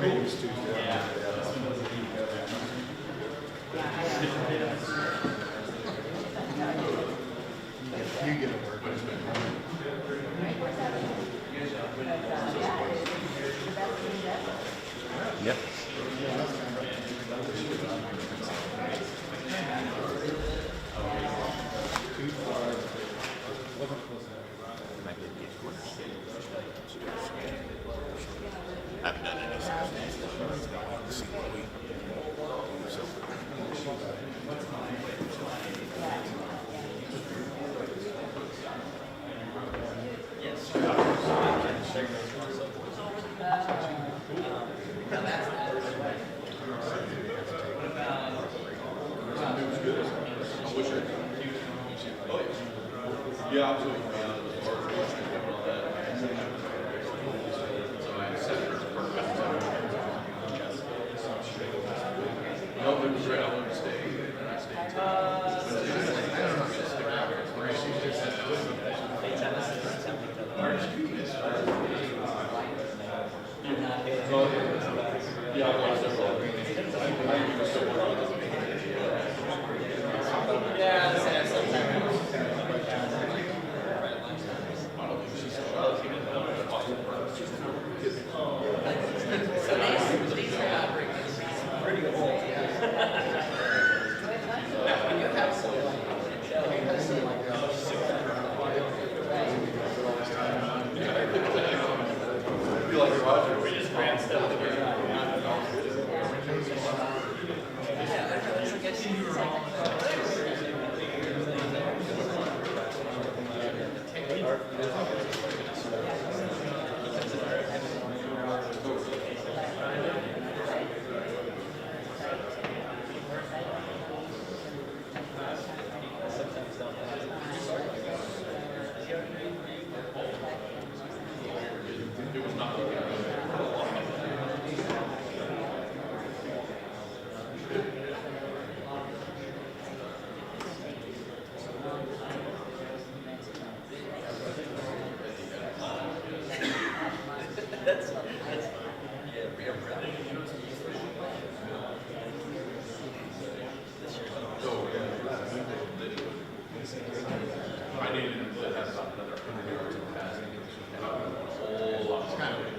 Previous Tuesday. Yeah. You get to work. Yep. I've done it. See what we Yeah, absolutely. No, it was great. I wanted to stay. And I stayed yeah, I watched several. I even still work on this. I needed to have about another 100 yards of passing. And I went a whole lot. It's kind of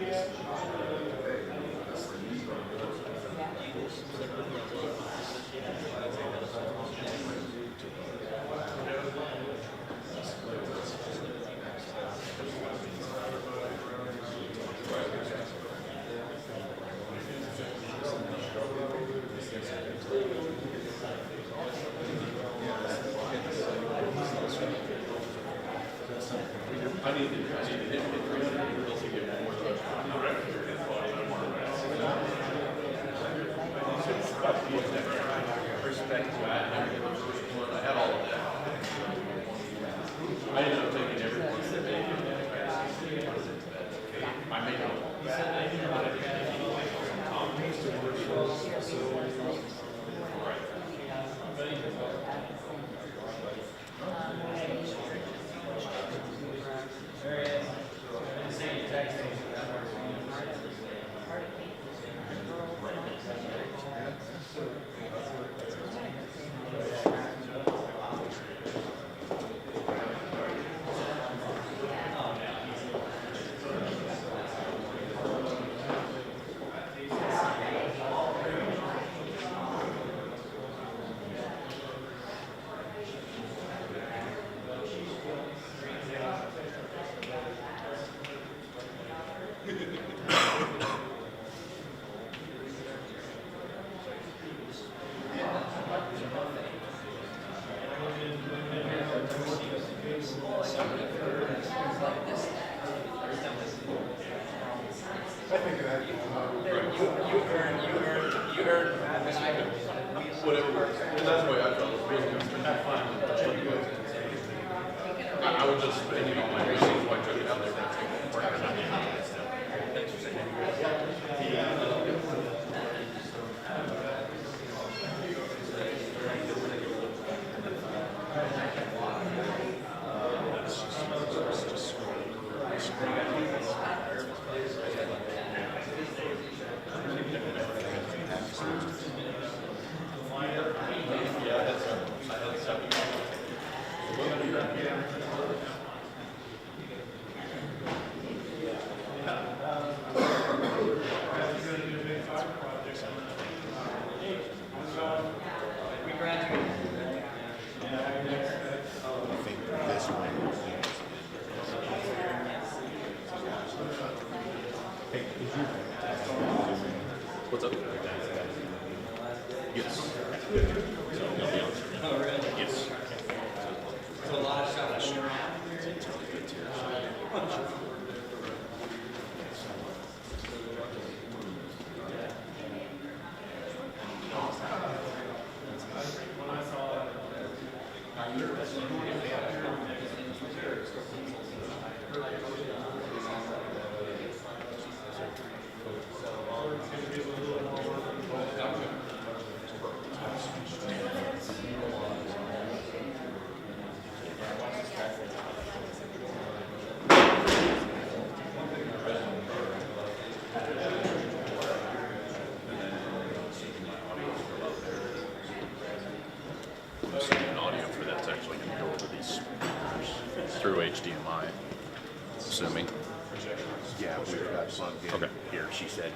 I need to hit 300 to get more than respect to I never get the first one. I had all of that. I ended up taking everyone that they I made whatever works. And that's the way I felt. I was just spending all my resources while I took it out there and take it work. Thanks for saying What's up? Yes. Yes. I'm assuming an audio for that's actually going to go over these speakers through HDMI. Assuming. Yeah, we've got plugged in Okay. here, she said.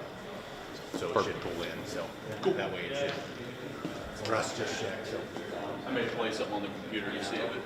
So it Perfect. should pull in, so that way it should. Russ just checked, so. I may play something on the computer to see if it.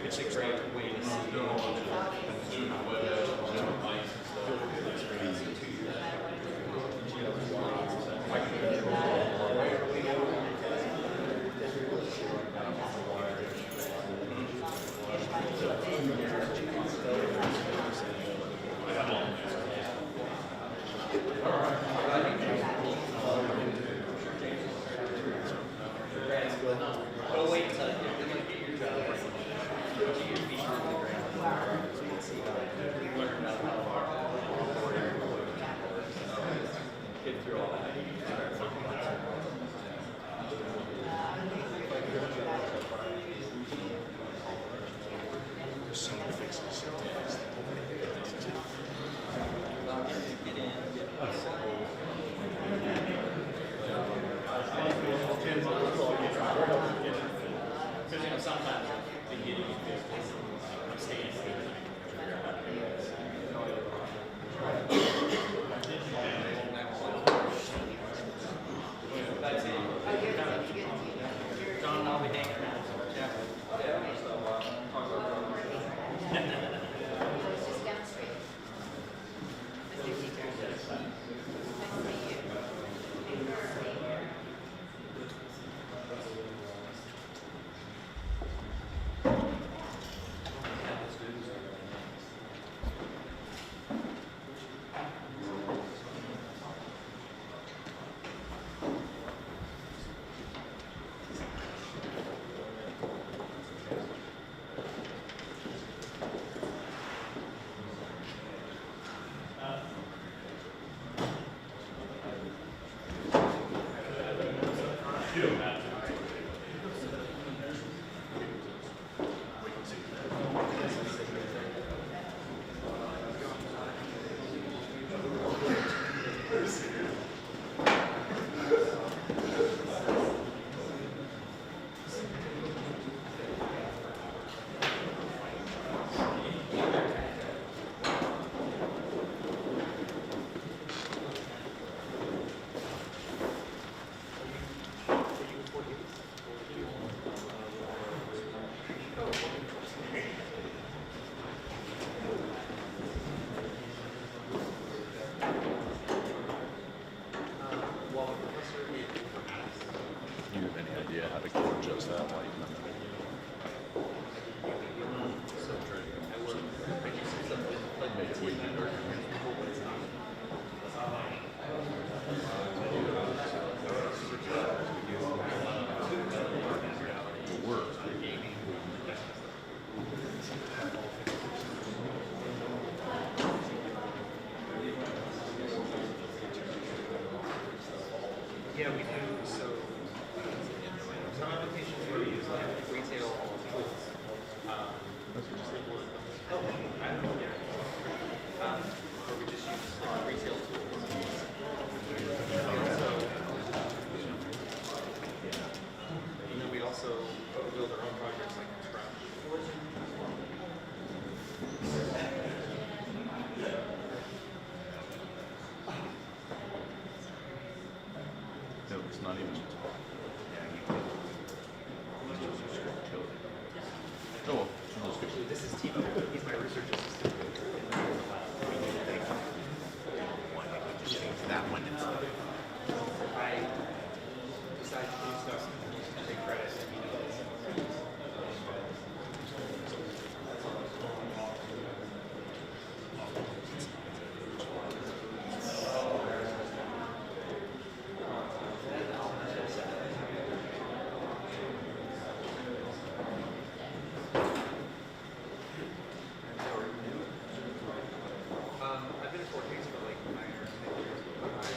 It's a great way to see. Don't wait until you get your job. Get your feet on the ground. idea how to adjust that light. Make it way too dark. Yeah, we do. So some applications where we use like retail tools. Oh, I don't know. Yeah. Where we just use like retail tools. And then we also build our own projects like from scratch. No, it's not even. Oh, well, that's good. Actually, this is Timo. He's my research assistant. That one instead. I decided to do stuff and take credit. I've been at Fort Hays for like 9 or 10 years, but I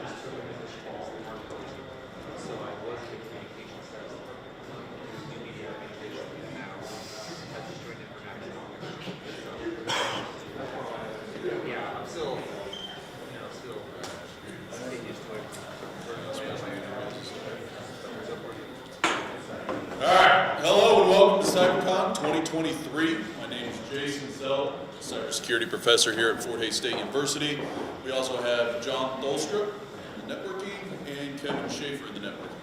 just took a position as the market. So I was in communications studies, new media organization, and now I just joined informatics. So, yeah, I'm still, still getting used to it. All right, hello and welcome to CyberCON 2023. My name is Jason Zell, cybersecurity professor here at Fort Hays State University. We also have John Tholstrup in the networking and Kevin Schaefer in the networking.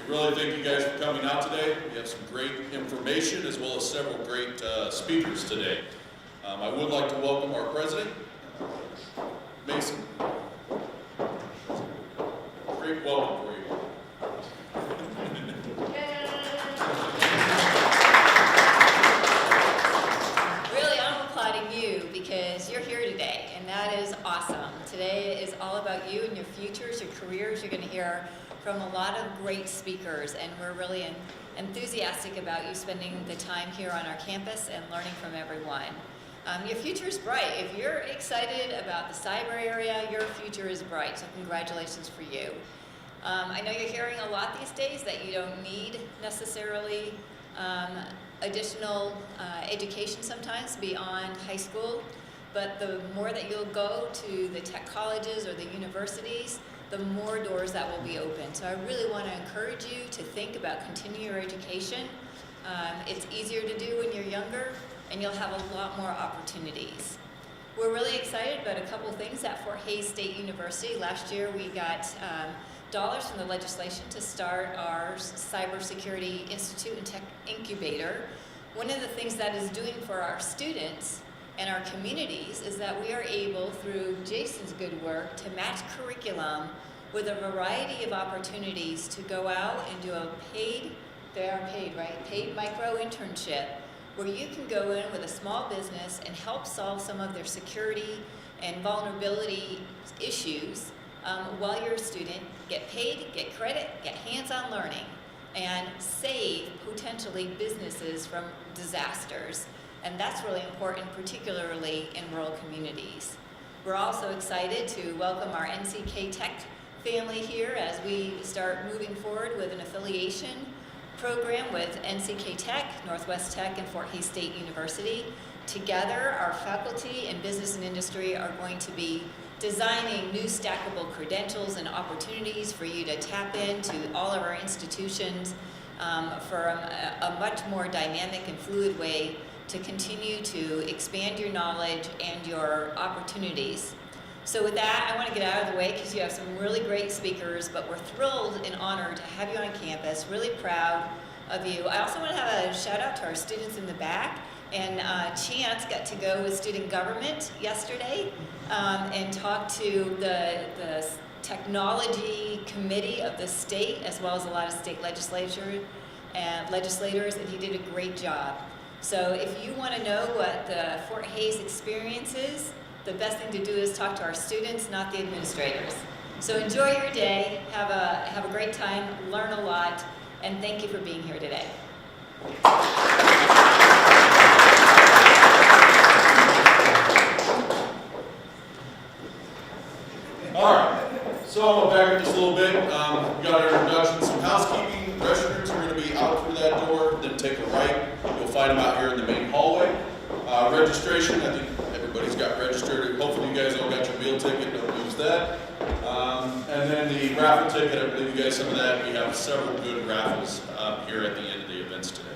We really thank you guys for coming out today. We have some great information as well as several great speakers today. I would like to welcome our president, Mason. Great welcome for you. Really, I'm applauding you because you're here today, and that is awesome. Today is all about you and your futures, your careers. You're going to hear from a lot of great speakers, and we're really enthusiastic about you spending the time here on our campus and learning from everyone. Your future is bright. If you're excited about the cyber area, your future is bright, so congratulations for you. I know you're hearing a lot these days that you don't need necessarily additional education sometimes beyond high school, but the more that you'll go to the tech colleges or the universities, the more doors that will be open. So I really want to encourage you to think about continuing your education. It's easier to do when you're younger, and you'll have a lot more opportunities. We're really excited about a couple of things at Fort Hays State University. Last year we got dollars from the legislation to start our Cybersecurity Institute and Tech Incubator. One of the things that is doing for our students and our communities is that we are able, through Jason's good work, to match curriculum with a variety of opportunities to go out and do a paid, they are paid, right? Paid micro internship, where you can go in with a small business and help solve some of their security and vulnerability issues while you're a student, get paid, get credit, get hands-on learning, and save potentially businesses from disasters. And that's really important, particularly in rural communities. We're also excited to welcome our NCK Tech family here as we start moving forward with an affiliation program with NCK Tech, Northwest Tech, and Fort Hays State University. Together, our faculty in business and industry are going to be designing new stackable credentials and opportunities for you to tap into all of our institutions for a much more dynamic and fluid way to continue to expand your knowledge and your opportunities. So with that, I want to get out of the way because you have some really great speakers, but we're thrilled and honored to have you on campus, really proud of you. I also want to have a shout out to our students in the back. And Chance got to go with student government yesterday and talk to the tech technology committee of the state, as well as a lot of state legislators, and he did a great job. So if you want to know what the Fort Hays experience is, the best thing to do is talk to our students, not the administrators. So enjoy your day, have a great time, learn a lot, and thank you for being here today. All right, so I'll back up just a little bit. We got our introduction, some housekeeping. Restrooms are going to be out through that door, then take a right. You'll find them out here in the main hallway. Registration, I think everybody's got registered. Hopefully you guys all got your meal ticket, don't lose that. And then the raffle ticket, I believe you guys some of that. We have several good raffles here at the end of the events today.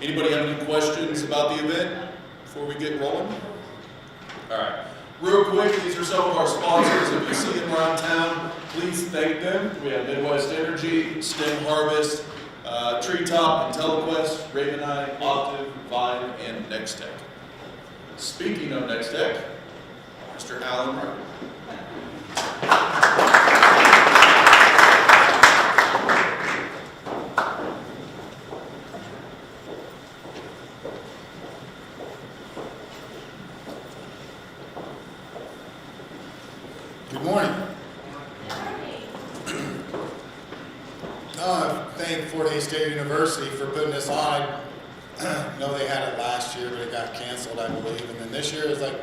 Anybody have any questions about the event before we get rolling? All right. Real quick, these are some of our sponsors. If you see them around town, please thank them. We have Midwest Energy, STEM Harvest, Treetop, IntelliQuest, Raven Eye, Octave, Vibe, and Nextech. Speaking of Nextech, Mr. Alan Martin. Good morning. I thank Fort Hays State University for putting this on. I know they had it last year, but it got canceled, I believe. And then this year, it's like,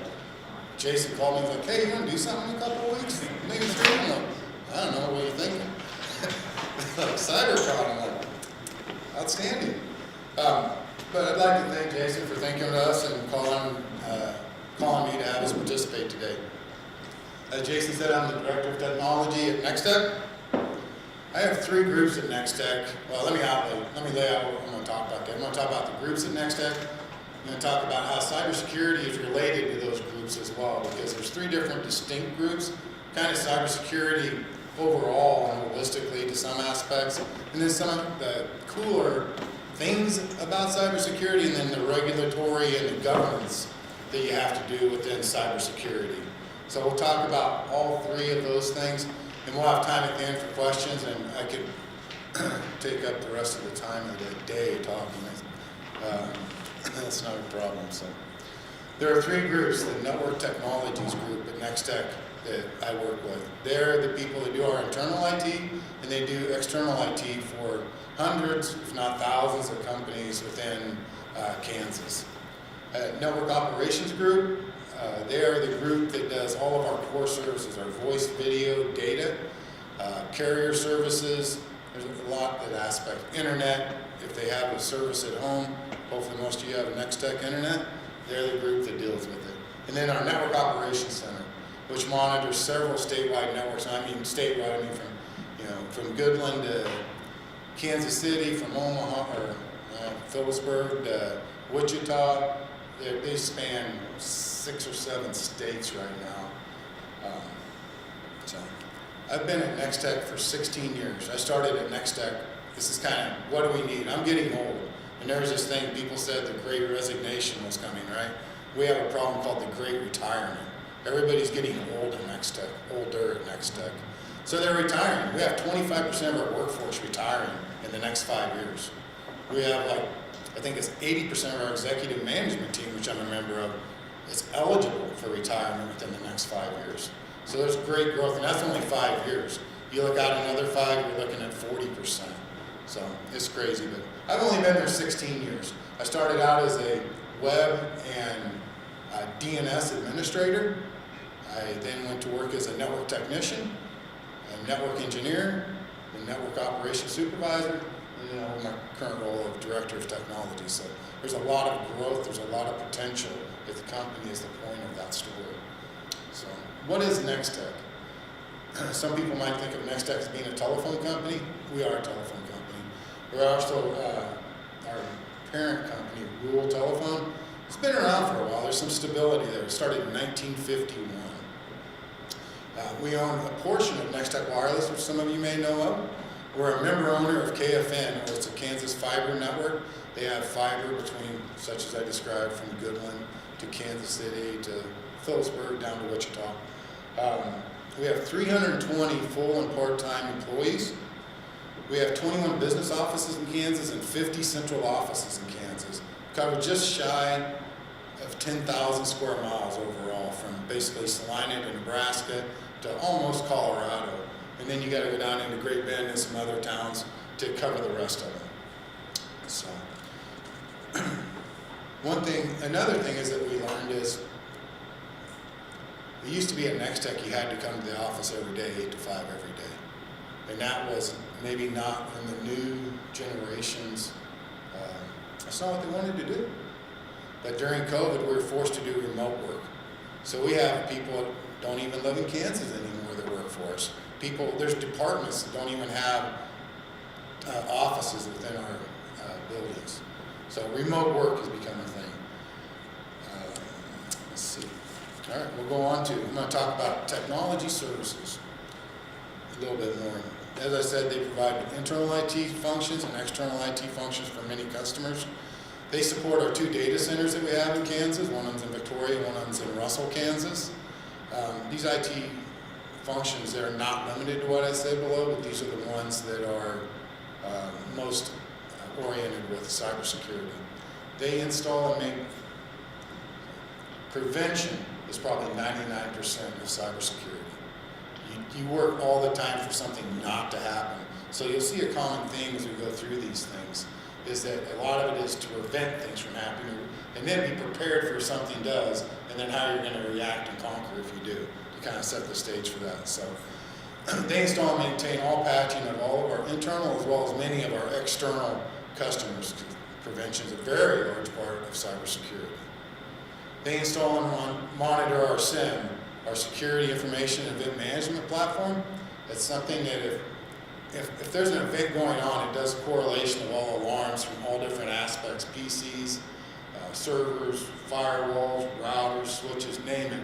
Jason called me and was like, hey, you want to do something in a couple of weeks? Maybe stream. I'm like, I don't know, what are you thinking? Like CyberCON, I'm like, outstanding. But I'd like to thank Jason for thinking of us and calling me to have us participate today. As Jason said, I'm the Director of Technology at Nextech. I have 3 groups at Nextech. Well, let me lay out what I'm going to talk about. I'm going to talk about the groups at Nextech. I'm going to talk about how cybersecurity is related to those groups as well, because there's 3 different distinct groups, kind of cybersecurity overall and holistically to some aspects, and then some of the cooler things about cybersecurity, and then the regulatory and the governance that you have to do within cybersecurity. So we'll talk about all 3 of those things, and we'll have time at the end for questions, and I could take up the rest of the time of the day talking. That's not a problem. So there are 3 groups, the Network Technologies group at Nextech that I work with. They're the people that do our internal IT, and they do external IT for hundreds, if not thousands of companies within Kansas. Network Operations group, they are the group that does all of our core services, our voice, video, data, carrier services. There's a lot of that aspect. Internet, if they have a service at home, hopefully most of you have a Nextech internet, they're the group that deals with it. And then our Network Operations Center, which monitors several statewide networks. And I mean statewide, I mean from Goodland to Kansas City, from Omaha or Phillipsburg to Wichita. They span 6 or 7 states right now. So I've been at Nextech for 16 years. I started at Nextech. This is kind of, what do we need? I'm getting old. And there was this thing, people said the great resignation was coming, right? We have a problem called the great retirement. Everybody's getting old at Nextech, older at Nextech. So they're retiring. We have 25% of our workforce retiring in the next 5 years. We have I think it's 80% of our executive management team, which I'm a member of, is eligible for retirement within the next 5 years. So there's great growth, and that's only 5 years. You look out another 5, you're looking at 40%. So it's crazy, but I've only been there 16 years. I started out as a web and DNS administrator. I then went to work as a network technician, a network engineer, a network operations supervisor, and my current role of director of technology. So there's a lot of growth, there's a lot of potential if the company is the point of that story. So what is Nextech? Some people might think of Nextech as being a telephone company. We are a telephone company. We're also, our parent company, Rural Telephone, it's been around for a while. There's some stability there. It started in 1951. We own a portion of Nextech Wireless, which some of you may know of. We're a member owner of KFN, or it's a Kansas fiber network. They have fiber between, such as I described, from Goodland to Kansas City to Phillipsburg down to Wichita. We have 320 full and part-time employees. We have 21 business offices in Kansas and 50 central offices in Kansas. Cover just shy of 10,000 square miles overall, from basically Salina to Nebraska to almost Colorado. And then you got to go down into Great Bend and some other towns to cover the rest of them. So, another thing is that we learned is, it used to be at Next Tech you had to come to the office every day, 8 to 5 every day. And that was maybe not in the new generations, that's not what they wanted to do. But during COVID, we were forced to do remote work. So we have people that don't even live in Kansas anymore that work for us. There's departments that don't even have offices within our buildings. So remote work has become a thing. Let's see. All right, we'll go on to, I'm going to talk about technology services a little bit more. As I said, they provide internal IT functions and external IT functions for many customers. They support our 2 data centers that we have in Kansas. One of them's in Victoria, one of them's in Russell, Kansas. These IT functions, they're not limited to what I said below, but these are the ones that are most oriented with cybersecurity. They install and make, prevention is probably 99% of cybersecurity. You work all the time for something not to happen. So you'll see a common theme as we go through these things, is that a lot of it is to prevent things from happening, and then be prepared for if something does, and then how you're going to react and conquer if you do, to kind of set the stage for that. So they install and maintain all patching of all of our internal as well as many of our external customers. Prevention is a very large part of cybersecurity. They install and monitor our SIM, our Security Information and Event Management Platform. It's something that if there's an event going on, it does correlation of all alarms from all different aspects, PCs, servers, firewalls, routers, switches, name it.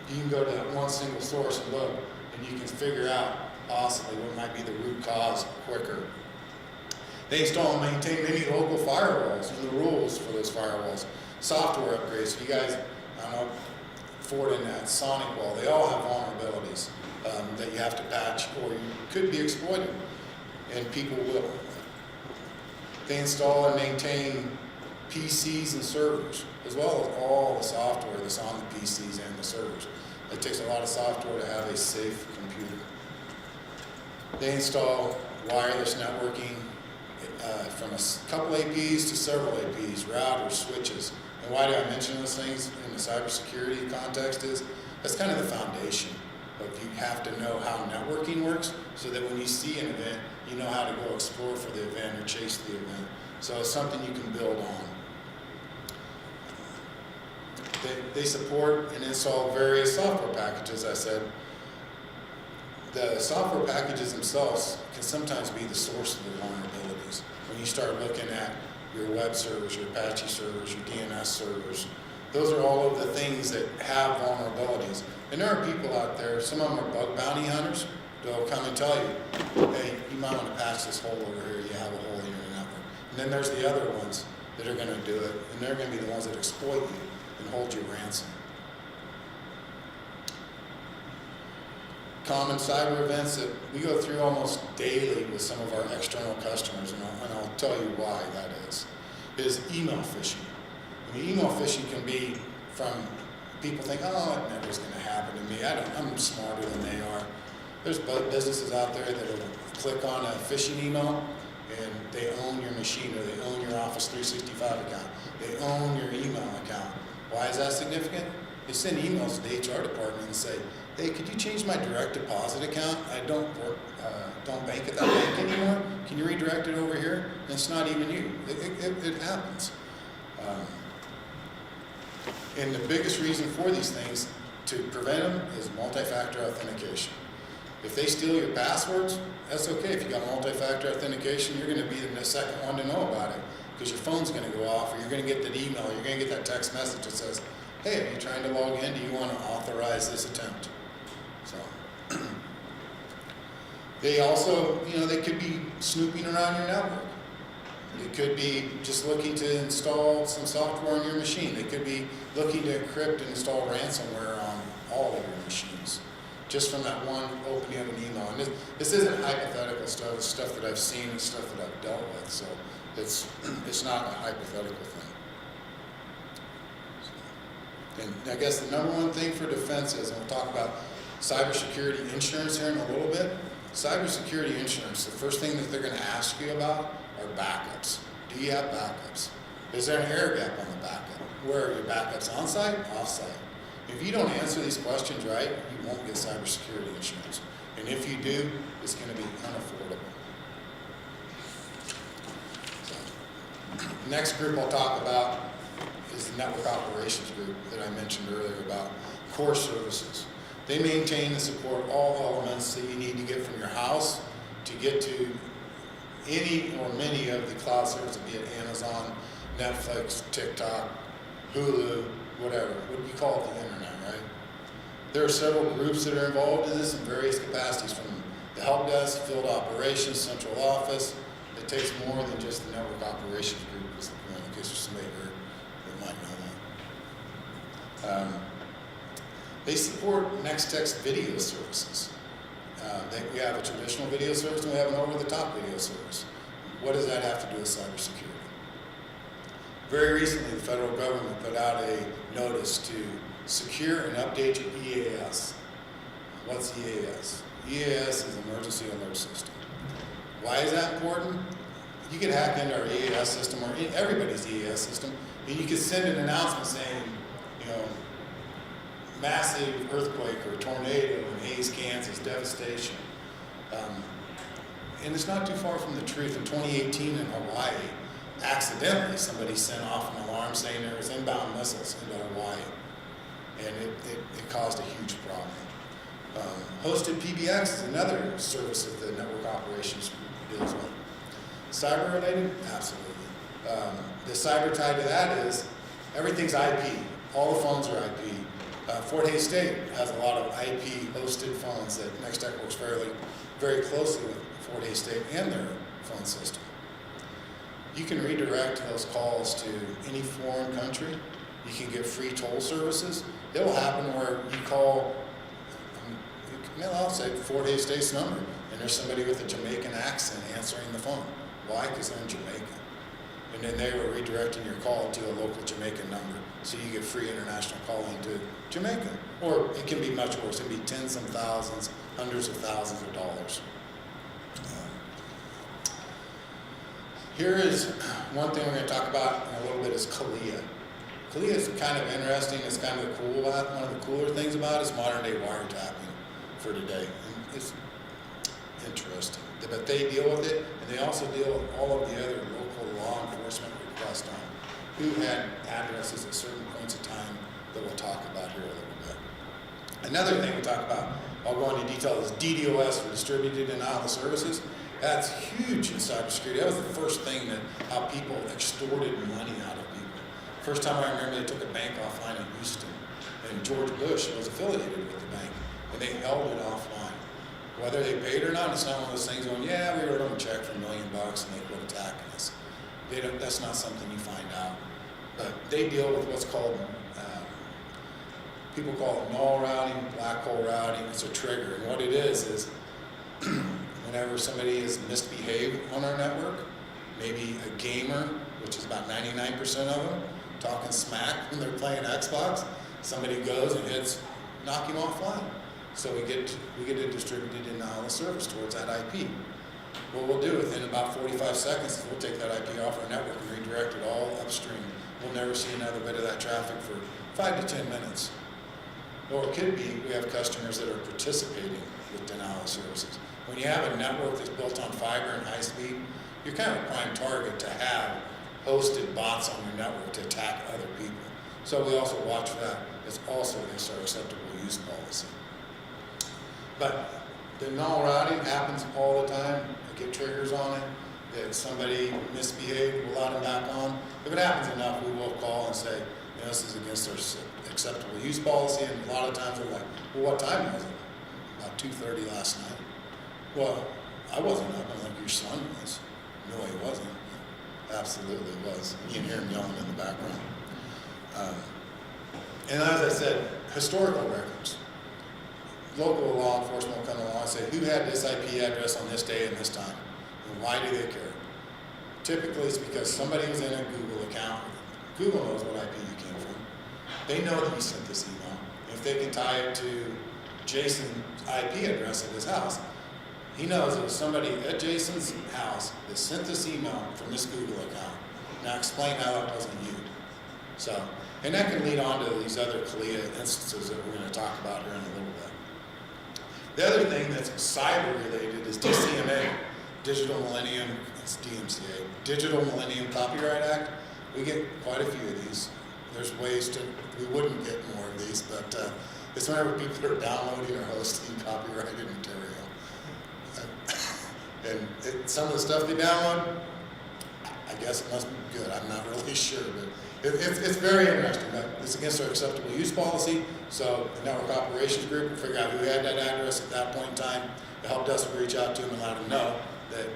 You can go to that one single source and look, and you can figure out possibly what might be the root cause quicker. They install and maintain many local firewalls and the rules for those firewalls. Software upgrades. So you guys, I don't know, Fortinet, SonicWall, they all have vulnerabilities that you have to patch, or you could be exploited, and people will. They install and maintain PCs and servers, as well as all the software that's on the PCs and the servers. It takes a lot of software to have a safe computer. They install wireless networking from a couple APs to several APs, routers, switches. And why do I mention those things in the cybersecurity context is, that's kind of the foundation. But you have to know how networking works so that when you see an event, you know how to go explore for the event or chase the event. So it's something you can build on. They support and install various software packages, I said. The software packages themselves can sometimes be the source of the vulnerabilities. When you start looking at your web servers, your Apache servers, your DNS servers, those are all of the things that have vulnerabilities. And there are people out there, some of them are bug bounty hunters, they'll come and tell you, hey, you might want to patch this hole over here, you have a hole in your network. And then there's the other ones that are going to do it, and they're going to be the ones that exploit you and hold you ransom. Common cyber events that we go through almost daily with some of our external customers, and I'll tell you why that is email phishing. I mean, email phishing can be from people think, oh, it never's going to happen to me. I'm smarter than they are. There's businesses out there that will click on a phishing email and they own your machine, or they own your Office 365 account. They own your email account. Why is that significant? They send emails to the HR department and say, hey, could you change my direct deposit account? I don't bank at that bank anymore. Can you redirect it over here? And it's not even you. It happens. And the biggest reason for these things to prevent them is multi-factor authentication. If they steal your passwords, that's okay. If you got multi-factor authentication, you're going to be the second one to know about it, because your phone's going to go off, or you're going to get that email, or you're going to get that text message that says, hey, are you trying to log in? Do you want to authorize this attempt? So they also, they could be snooping around your network. It could be just looking to install some software on your machine. They could be looking to encrypt and install ransomware on all of your machines. just from that one opening of an email. And this isn't hypothetical stuff, it's stuff that I've seen, it's stuff that I've dealt with, so it's not a hypothetical thing. And I guess the number one thing for defense is, and we'll talk about cybersecurity insurance here in a little bit. Cybersecurity insurance, the first thing that they're going to ask you about are backups. Do you have backups? Is there an air gap on the backup? Where are your backups, on-site, off-site? If you don't answer these questions right, you won't get cybersecurity insurance. And if you do, it's going to be unaffordable. So, next group I'll talk about is the network operations group that I mentioned earlier about core services. They maintain and support all elements that you need to get from your house to get to any or many of the cloud services, be it Amazon, Netflix, TikTok, Hulu, whatever. What do you call it? The internet, right? There are several groups that are involved in this in various capacities, from the help desk, field operations, central office. It takes more than just the network operations group, is the point, in case there's somebody here that might know that. They support NextText video services. We have a traditional video service and we have an over-the-top video service. What does that have to do with cybersecurity? Very recently, the federal government put out a notice to secure and update your EAS. What's EAS? EAS is Emergency Alert System. Why is that important? You could hack into our EAS system or everybody's EAS system, and you could send an announcement saying, massive earthquake or tornado in Hays, Kansas, devastation. And it's not too far from the truth. In 2018 in Hawaii, accidentally somebody sent off an alarm saying there was inbound missiles into Hawaii. And it caused a huge problem. Hosted PBX is another service that the network operations deals with. Cyber related? Absolutely. The cyber tied to that is everything's IP. All the phones are IP. Fort Hays State has a lot of IP hosted phones that NextTech works very closely with Fort Hays State and their phone system. You can redirect those calls to any foreign country. You can get free toll services. It'll happen where you call, I'll say Fort Hays State's number, and there's somebody with a Jamaican accent answering the phone. Why? Because they're in Jamaica. And then they were redirecting your call to a local Jamaican number, so you get free international calling to Jamaica. Or it can be much worse. It can be tens of thousands, hundreds of thousands of dollars. Here is one thing we're going to talk about in a little bit is CALIA. CALIA is kind of interesting. It's kind of cool. One of the cooler things about it is modern day wiretapping for today. And it's interesting. But they deal with it, and they also deal with all of the other local law enforcement requests on who had addresses at certain points of time that we'll talk about here a little bit. Another thing we talk about, I'll go into detail, is DDoS, for distributed denial of services. That's huge in cybersecurity. That was the first thing that how people extorted money out of people. First time I remember, they took a bank offline in Houston, and George Bush was affiliated with the bank, and they held it offline. Whether they paid or not, it's not one of those things going, yeah, we wrote them a check for $1 million and they quit attacking us. That's not something you find out. But they deal with what's called, people call it null routing, black hole routing. It's a trigger. And what it is whenever somebody has misbehaved on our network, maybe a gamer, which is about 99% of them, talking smack when they're playing Xbox, somebody goes and hits, knock him offline. So we get a distributed denial of service towards that IP. What we'll do within about 45 seconds is we'll take that IP off our network and redirect it all upstream. We'll never see another bit of that traffic for 5 to 10 minutes. Or it could be we have customers that are participating with denial of services. When you have a network that's built on fiber and high speed, you're kind of a prime target to have hosted bots on your network to attack other people. So we also watch for that. It's also against our acceptable use policy. But the null routing happens all the time. I get triggers on it. That somebody misbehaved, we'll allow them back on. If it happens enough, we will call and say, this is against our acceptable use policy. And a lot of times we're like, well, what time was it? About 2:30 last night. Well, I wasn't up. I'm like, your son was. No, he wasn't. Absolutely was. You can hear him yelling in the background. And as I said, historical records. local law enforcement will come along and say, who had this IP address on this day and this time? And why do they care? Typically it's because somebody was in a Google account. Google knows what IP you came from. They know that you sent this email. If they can tie it to Jason's IP address at his house, he knows it was somebody at Jason's house that sent this email from this Google account. Now explain how that wasn't you. So, and that can lead on to these other CALIA instances that we're going to talk about here in a little bit. The other thing that's cyber related is DCMA, Digital Millennium, it's DMCA, Digital Millennium Copyright Act. We get quite a few of these. There's ways to, we wouldn't get more of these, but it's whenever people are downloading or hosting copyrighted material. And some of the stuff they download, I guess it must be good. I'm not really sure, but it's very interesting. It's against our acceptable use policy. So the network operations group will figure out who had that address at that point in time. It helped us reach out to them and let them know that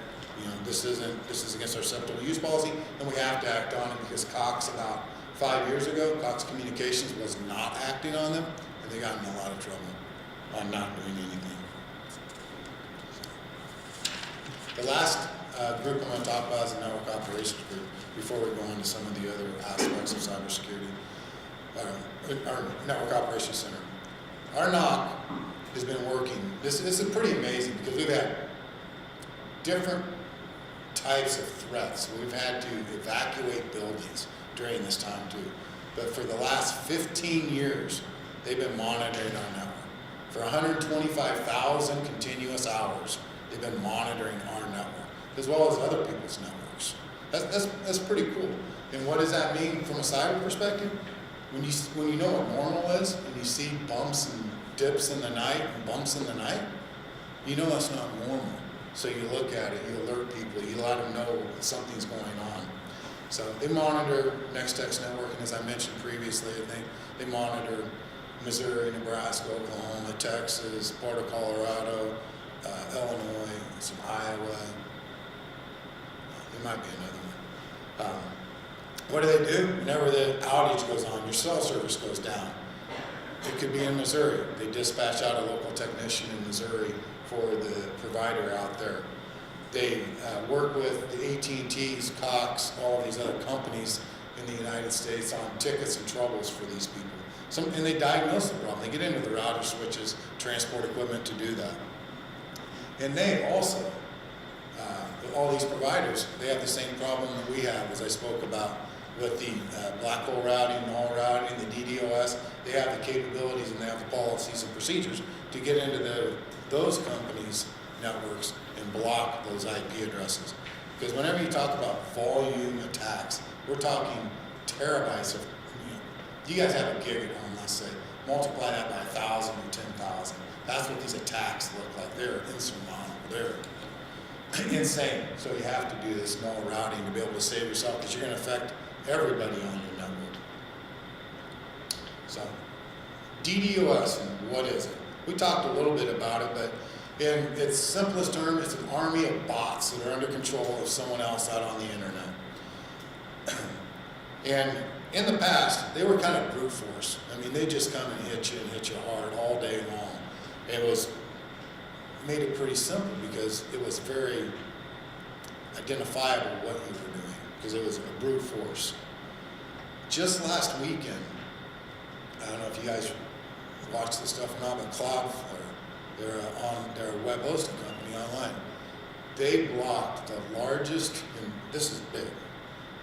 this is against our acceptable use policy, and we have to act on it because Cox about 5 years ago, Cox Communications was not acting on them, and they got in a lot of trouble on not doing anything. The last group I'm going to talk about is the network operations group before we go into some of the other aspects of cybersecurity. Our network operations center. Our NOC has been working. This is pretty amazing because we've had different types of threats. We've had to evacuate buildings during this time too. But for the last 15 years, they've been monitoring our network. For 125,000 continuous hours, they've been monitoring our network, as well as other people's networks. That's pretty cool. And what does that mean from a cyber perspective? When you know what normal is, and you see bumps and dips in the night and bumps in the night, you know that's not normal. So you look at it, you alert people, you let them know something's going on. So they monitor Nextex network, and as I mentioned previously, they monitor Missouri, Nebraska, Oklahoma, Texas, part of Colorado, Illinois, some Iowa. There might be another one. What do? Whenever the outage goes on, your cell service goes down. It could be in Missouri. They dispatch out a local technician in Missouri for the provider out there. They work with the AT&Ts, Cox, all of these other companies in the United States on tickets and troubles for these people. And they diagnose the problem. They get into the router switches, transport equipment to do that. And they also, with all these providers, they have the same problem that we have, as I spoke about, with the black hole routing, null routing, the DDoS. They have the capabilities and they have the policies and procedures to get into those companies' networks and block those IP addresses. Because whenever you talk about volume attacks, we're talking terabytes of, you guys have a gig at home, let's say, multiply that by 1,000 or 10,000. That's what these attacks look like. They're insurmountable. They're insane. So you have to do this null routing to be able to save yourself, because you're going to affect everybody on your network. So, DDoS, and what is it? We talked a little bit about it, but in its simplest term, it's an army of bots that are under control of someone else out on the internet. And in the past, they were kind of brute force. I mean, they just come and hit you hard all day long. It made it pretty simple because it was very identifiable what you were doing, because it was a brute force. Just last weekend, I don't know if you guys watch this stuff or not, but Cloudflare, they're a web hosting company online. They blocked the largest, and this is big,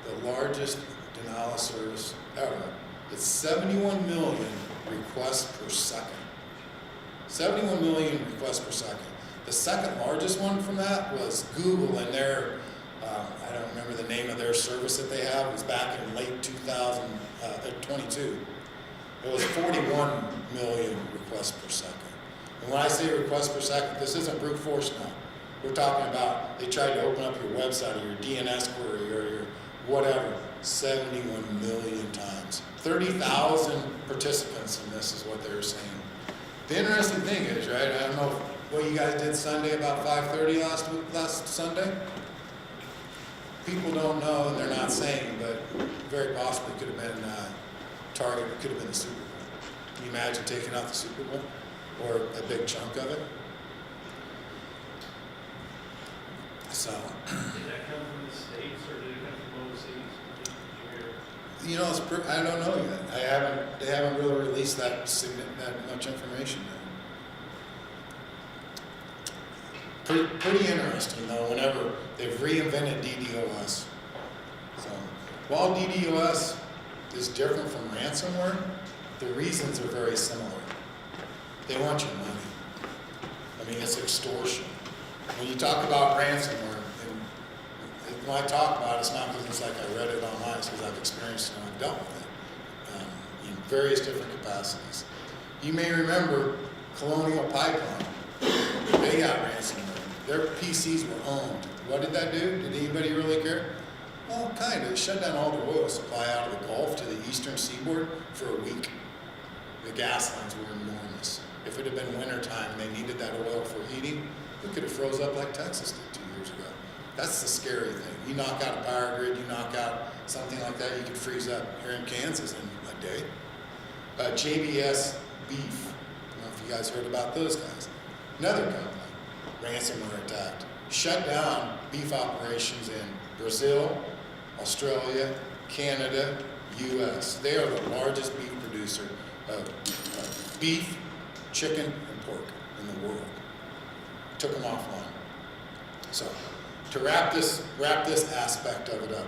the largest denial of service ever. It's 71 million requests per second. 71 million requests per second. The second largest one from that was Google and their, I don't remember the name of their service that they have. It was back in late 2022. It was 41 million requests per second. And when I say requests per second, this isn't brute force now. We're talking about they tried to open up your website or your DNS query or your whatever 71 million times. 30,000 participants in this is what they were saying. The interesting thing is, right, I don't know what you guys did Sunday about 5:30 last Sunday. People don't know and they're not saying, but very possibly could have been target, could have been the Super Bowl. Can you imagine taking out the Super Bowl? or a big chunk of it. So, Did that come from the States or did it come from overseas? Did you hear? you know, I don't know yet. They haven't really released that much information yet. Pretty interesting though, whenever they've reinvented DDoS. So, while DDoS is different from ransomware, the reasons are very similar. They want your money. I mean, it's extortion. When you talk about ransomware, and when I talk about it, it's not because it's like I read it online, it's because I've experienced it and I've dealt with it in various different capacities. You may remember Colonial Pipeline. They got ransomware. Their PCs were owned. What did that do? Did anybody really care? Well, kind of. It shut down all the oil supply out of the Gulf to the eastern seaboard for a week. The gas lines were enormous. If it had been wintertime and they needed that oil for heating, it could have froze up like Texas did 2 years ago. That's the scary thing. You knock out a power grid, you knock out something like that, you could freeze up here in Kansas in a day. JBS Beef. I don't know if you guys heard about those guys. Another company, ransomware attacked. Shut down beef operations in Brazil, Australia, Canada, US. They are the largest beef producer of beef, chicken, and pork in the world. Took them offline. So, to wrap this aspect of it up,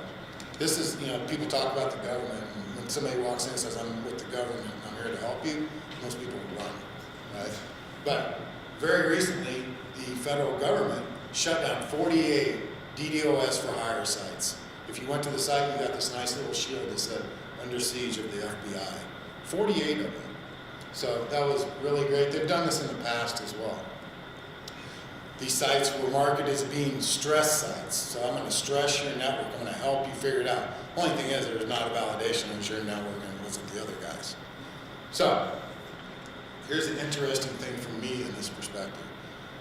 this is, people talk about the government, and when somebody walks in and says, I'm with the government, I'm here to help you, most people run, right? But very recently, the federal government shut down 48 DDoS for hire sites. If you went to the site, you got this nice little shield that said, under siege of the FBI. 48 of them. So that was really great. They've done this in the past as well. These sites were marketed as being stress sites. So I'm going to stress your network. I'm going to help you figure it out. Only thing is, there's not a validation of your network and it wasn't the other guys. So here's an interesting thing from me in this perspective.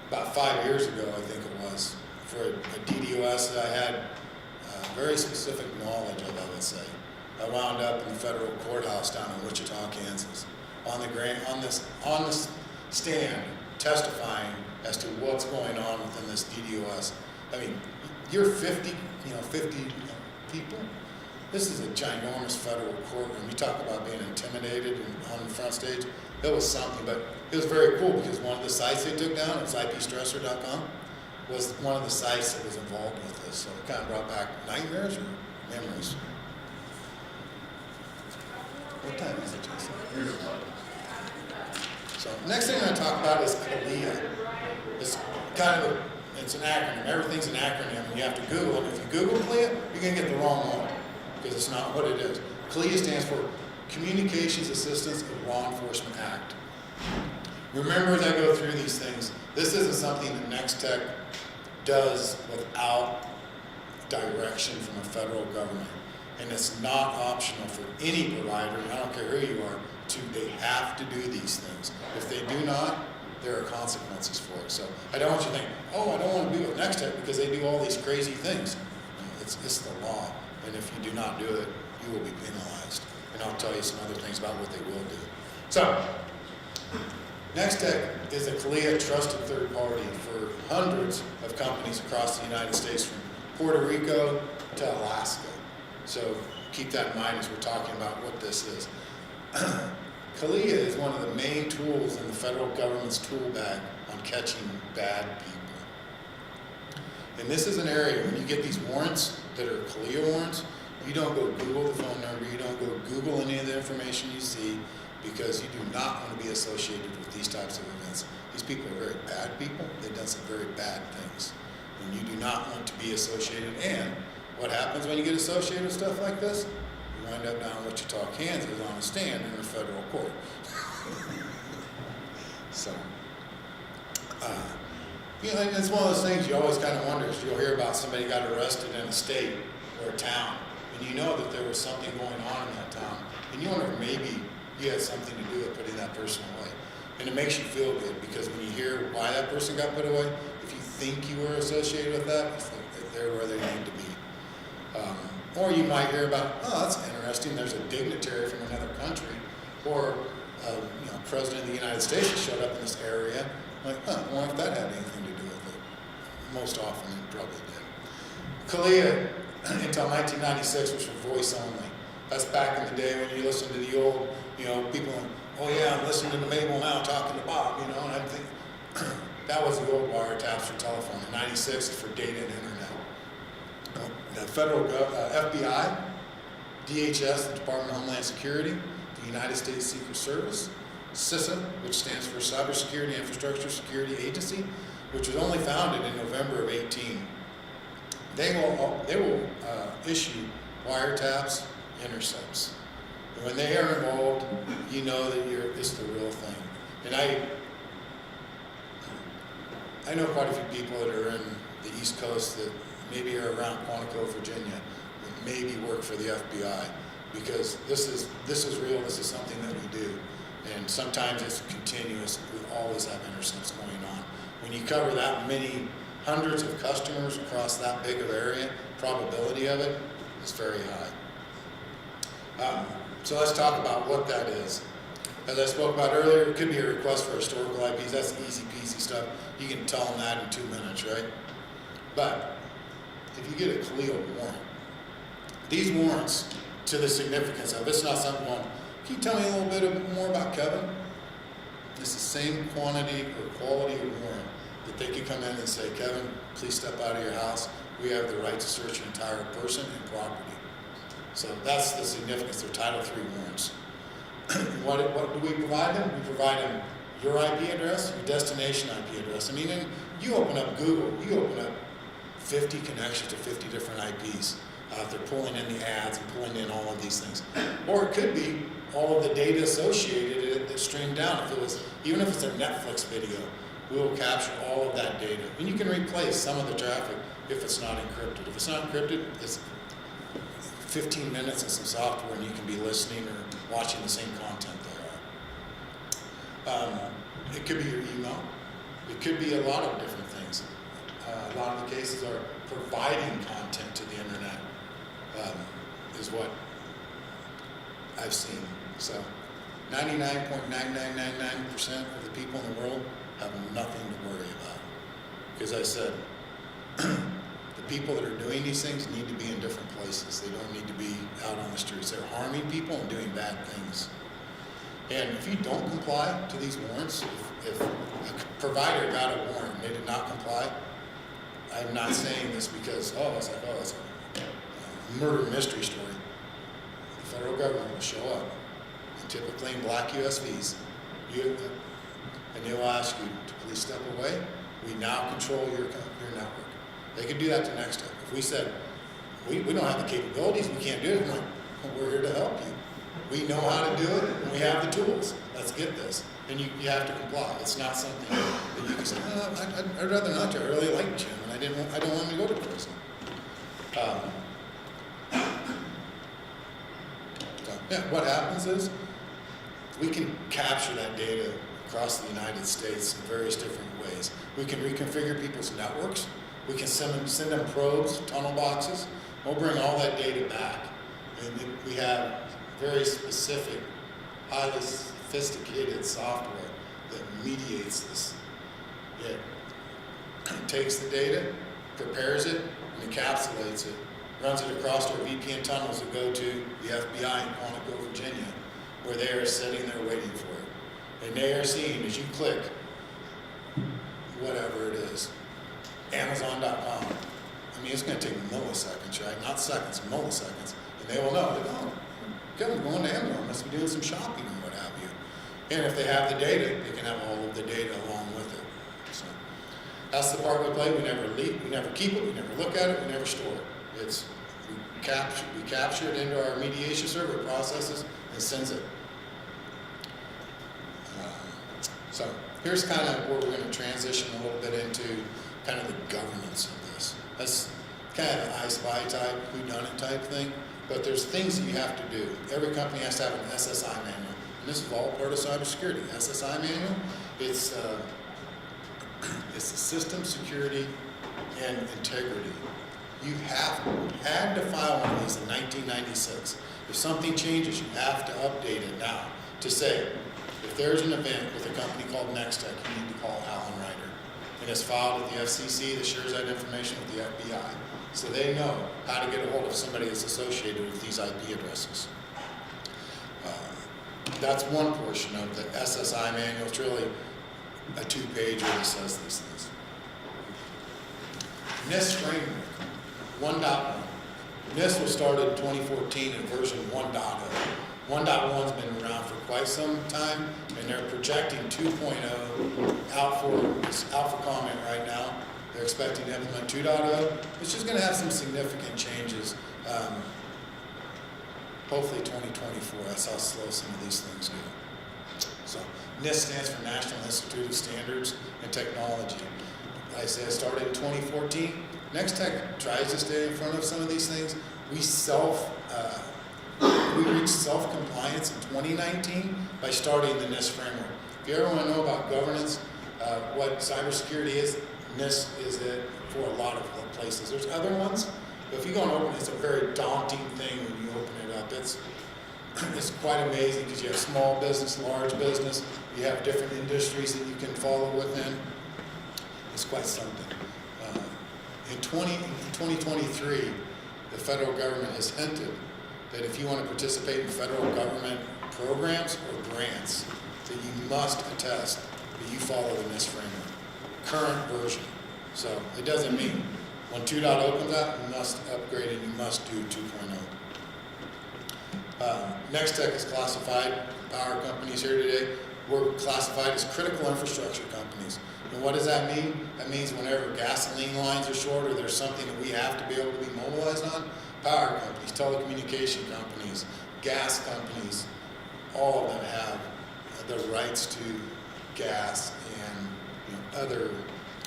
About 5 years ago, I think it was, for a DDoS that I had very specific knowledge of, I would say. I wound up in the federal courthouse down in Wichita, Kansas, on the stand, testifying as to what's going on within this DDoS. I mean, you're 50 people. This is a ginormous federal courtroom. You talk about being intimidated and on the front stage. It was something, but it was very cool because one of the sites they took down, it was IPstressor.com, was one of the sites that was involved with this. So it kind of brought back nightmares or memories. What time is it, Jason? So next thing I'm going to talk about is CALIA. It's it's an acronym. Everything's an acronym, and you have to Google it. If you Google CALIA, you're going to get the wrong one because it's not what it is. CALIA stands for Communications Assistance of Law Enforcement Act. Remember, as I go through these things, this isn't something that NextTech does without direction from the federal government. And it's not optional for any provider, and I don't care who you are, they have to do these things. If they do not, there are consequences for it. So I don't want you to think, oh, I don't want to be with NextTech because they do all these crazy things. It's the law, and if you do not do it, you will be penalized. And I'll tell you some other things about what they will do. So, NextTech is a CALIA trusted third party for hundreds of companies across the United States, from Puerto Rico to Alaska. So keep that in mind as we're talking about what this is. CALIA is one of the main tools in the federal government's tool bag on catching bad people. And this is an area, when you get these warrants that are CALIA warrants, you don't go Google the phone number, you don't go Google any of the information you see, because you do not want to be associated with these types of events. These people are very bad people. They've done some very bad things. And you do not want to be associated. And what happens when you get associated with stuff like this? You wind up down in Wichita, Kansas on a stand in a federal court. So, and it's one of those things you always kind of wonder. You'll hear about somebody got arrested in a state or a town, and you know that there was something going on in that town. And you wonder if maybe you had something to do with putting that person away. And it makes you feel good, because when you hear why that person got put away, if you think you were associated with that, it's like they're where they need to be. Or you might hear about, oh, that's interesting, there's a dignitary from another country, or President of the United States that showed up in this area. I'm like, I wonder if that had anything to do with it. Most often it probably did. Kalia, until 1996, was for voice only. That's back in the day when you listen to the old, people, oh yeah, I'm listening to Mabel now talking to Bob, and I'm thinking, that was the old wiretaps for telephone. In 96 is for data and internet. The federal FBI, DHS, the Department of Homeland Security, the United States Secret Service, CISA, which stands for Cybersecurity Infrastructure Security Agency, which was only founded in November of 18. They will issue wiretaps, intercepts. And when they are involved, you know that it's the real thing. And I know quite a few people that are in the East Coast that maybe are around Quantico, Virginia, that maybe work for the FBI, because this is real. This is something that we do, and sometimes it's continuous. We always have intercepts going on. When you cover that many hundreds of customers across that big of area, probability of it is very high. So let's talk about what that is. As I spoke about earlier, it could be a request for historical IPs. That's easy peasy stuff. You can tell them that in 2 minutes, right? But if you get a CLEO warrant, these warrants, to the significance of it's not something going, can you tell me a little bit more about Kevin? It's the same quantity or quality of warrant that they could come in and say, Kevin, please step out of your house. We have the right to search your entire person and property. So that's the significance. They're Title III warrants. What do we provide them? We provide them your IP address, your destination IP address. I mean, you open up Google, you open up 50 connections to 50 different IPs. They're pulling in the ads and pulling in all of these things. Or it could be all of the data associated that's streamed down. Even if it's a Netflix video, we will capture all of that data. And you can replace some of the traffic if it's not encrypted. If it's not encrypted, it's 15 minutes in some software and you can be listening or watching the same content there. It could be your email. It could be a lot of different things. A lot of the cases are providing content to the internet, is what I've seen. So 99.9999% of the people in the world have nothing to worry about. Because I said, the people that are doing these things need to be in different places. They don't need to be out on the streets. They're harming people and doing bad things. And if you don't comply to these warrants, if a provider got a warrant and they did not comply, I'm not saying this because, it's a murder mystery story. The federal government will show up, and typically in black USVs, and they will ask you to please step away. We now control your network. They could do that to next time. If we said, we don't have the capabilities, we can't do it, I'm like, well, we're here to help you. We know how to do it, and we have the tools. Let's get this. And you have to comply. It's not something that you can say, I'd rather not to. I really like Jim, and I don't want him to go to prison. What happens is we can capture that data across the United States in various different ways. We can reconfigure people's networks. We can send them probes, tunnel boxes. We'll bring all that data back. And we have very specific, highly sophisticated software that mediates this. It takes the data, prepares it, and encapsulates it, runs it across our VPN tunnels that go to the FBI in Quantico, Virginia, where they are sitting there waiting for it. And they are seeing, as you click, whatever it is, Amazon.com. I mean, it's going to take milliseconds, right? Not seconds, milliseconds. And they will know, Kevin's going to Amazon, must be doing some shopping or what have you. And if they have the data, they can have all of the data along with it. So that's the part we play. We never leak, we never keep it, we never look at it, we never store it. We capture it into our mediation server, it processes, and sends it. So here's kind of where we're going to transition a little bit into kind of the governance of this. That's kind of the I Spy type, whodunit type thing. But there's things that you have to do. Every company has to have an SSI manual. And this is all part of cybersecurity. SSI manual, it's the system security and integrity. You had to file one of these in 1996. If something changes, you have to update it now to say, If there's an event with a company called Nextech, you need to call Alan Ryder. And it's filed with the FCC that shares that information with the FBI. So they know how to get a hold of somebody that's associated with these IP addresses. That's one portion of the SSI manual. It's really a 2-page that says these things. NIST framework, 1.1. NIST was started in 2014 in version 1.0. 1.1's been around for quite some time, and they're projecting 2.0 out for comment right now. They're expecting to implement 2.0, which is going to have some significant changes. Hopefully 2024, that's how slow some of these things go. So NIST stands for National Institute of Standards and Technology. Like I said, it started in 2014. Nextech tries to stay in front of some of these things. We reached self-compliance in 2019 by starting the NIST framework. If you ever want to know about governance, what cybersecurity is, NIST is it for a lot of places. There's other ones, but if you go and open it, it's a very daunting thing when you open it up. It's quite amazing because you have small business, large business, you have different industries that you can follow within. It's quite something. In 2023, the federal government has hinted that if you want to participate in federal government programs or grants, that you must attest that you follow the NIST framework, current version. So it doesn't mean when 2.0 comes out, you must upgrade and you must do 2.0. Nextech is classified, power companies here today, we're classified as critical infrastructure companies. And what does that mean? That means whenever gasoline lines are short or there's something that we have to be able to be mobilized on, power companies, telecommunication companies, gas companies, all of them have the rights to gas and other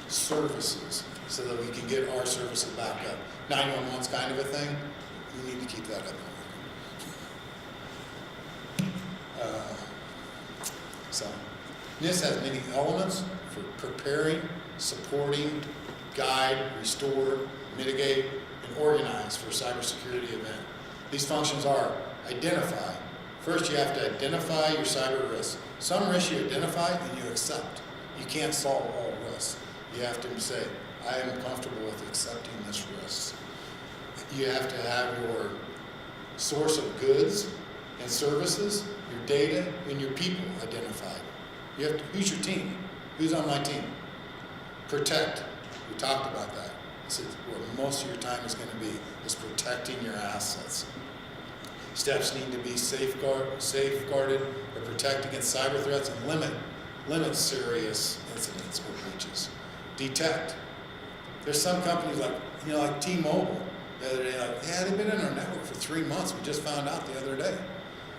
services so that we can get our services back up. 911's kind of a thing. We need to keep that up. So NIST has many elements for preparing, supporting, guide, restore, mitigate, and organize for a cybersecurity event. These functions are identify. First, you have to identify your cyber risks. Some risks you identify and you accept. You can't solve all risks. You have to say, I am comfortable with accepting this risk. You have to have your source of goods and services, your data, and your people identified. You have to, who's your team? Who's on my team? Protect. We talked about that. This is where most of your time is going to be, is protecting your assets. Steps need to be safeguarded or protect against cyber threats and limit serious incidents or breaches. Detect. There's some companies like T-Mobile the other day, they've been in our network for 3 months. We just found out the other day.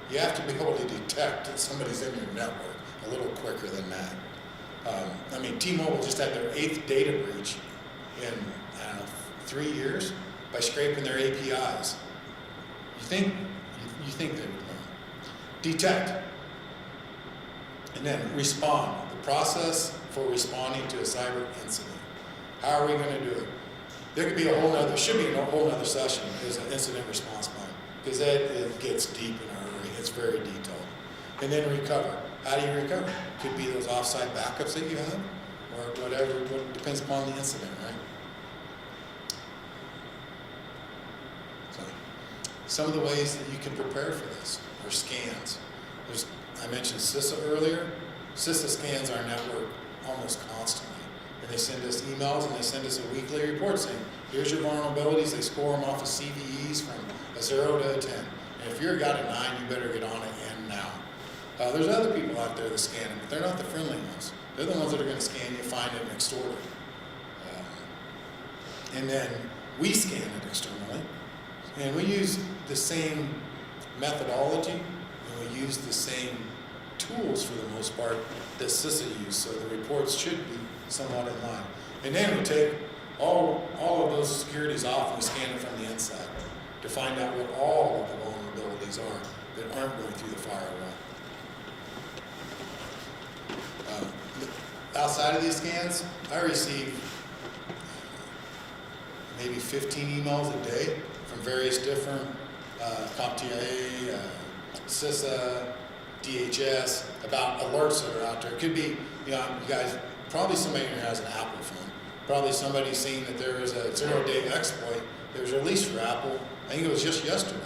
You have to be able to detect that somebody's in your network a little quicker than that. T-Mobile just had their 8th data breach in 3 years by scraping their APIs. You think they would learn. Detect. And then respond. The process for responding to a cyber incident. How are we going to do it? There could be should be a whole other session as an incident response plan, because it gets deep in a hurry. It's very detailed. And then recover. How do you recover? Could be those offsite backups that you have, or whatever. It depends upon the incident, right? So, some of the ways that you can prepare for this are scans. I mentioned CISA earlier. CISA scans our network almost constantly. And they send us emails and they send us a weekly report saying, here's your vulnerabilities. They score them off of CVEs from a 0 to a 10. And if you're got a 9, you better get on it and now. There's other people out there that scan it, but they're not the friendly ones. They're the ones that are going to scan you, find it, and extort it. And then we scan it externally. And we use the same methodology, and we use the same tools for the most part that CISA used, so the reports should be somewhat in line. And then we take all of those securities off and we scan it from the inside to find out what all of the vulnerabilities are that aren't going through the firewall. Outside of these scans, I receive maybe 15 emails a day from various different CompTIA, CISA, DHS about alerts that are out there. It could be, you know, you guys, probably somebody here has an Apple phone. Probably somebody's seen that there is a 0-day exploit that was released for Apple. I think it was just yesterday.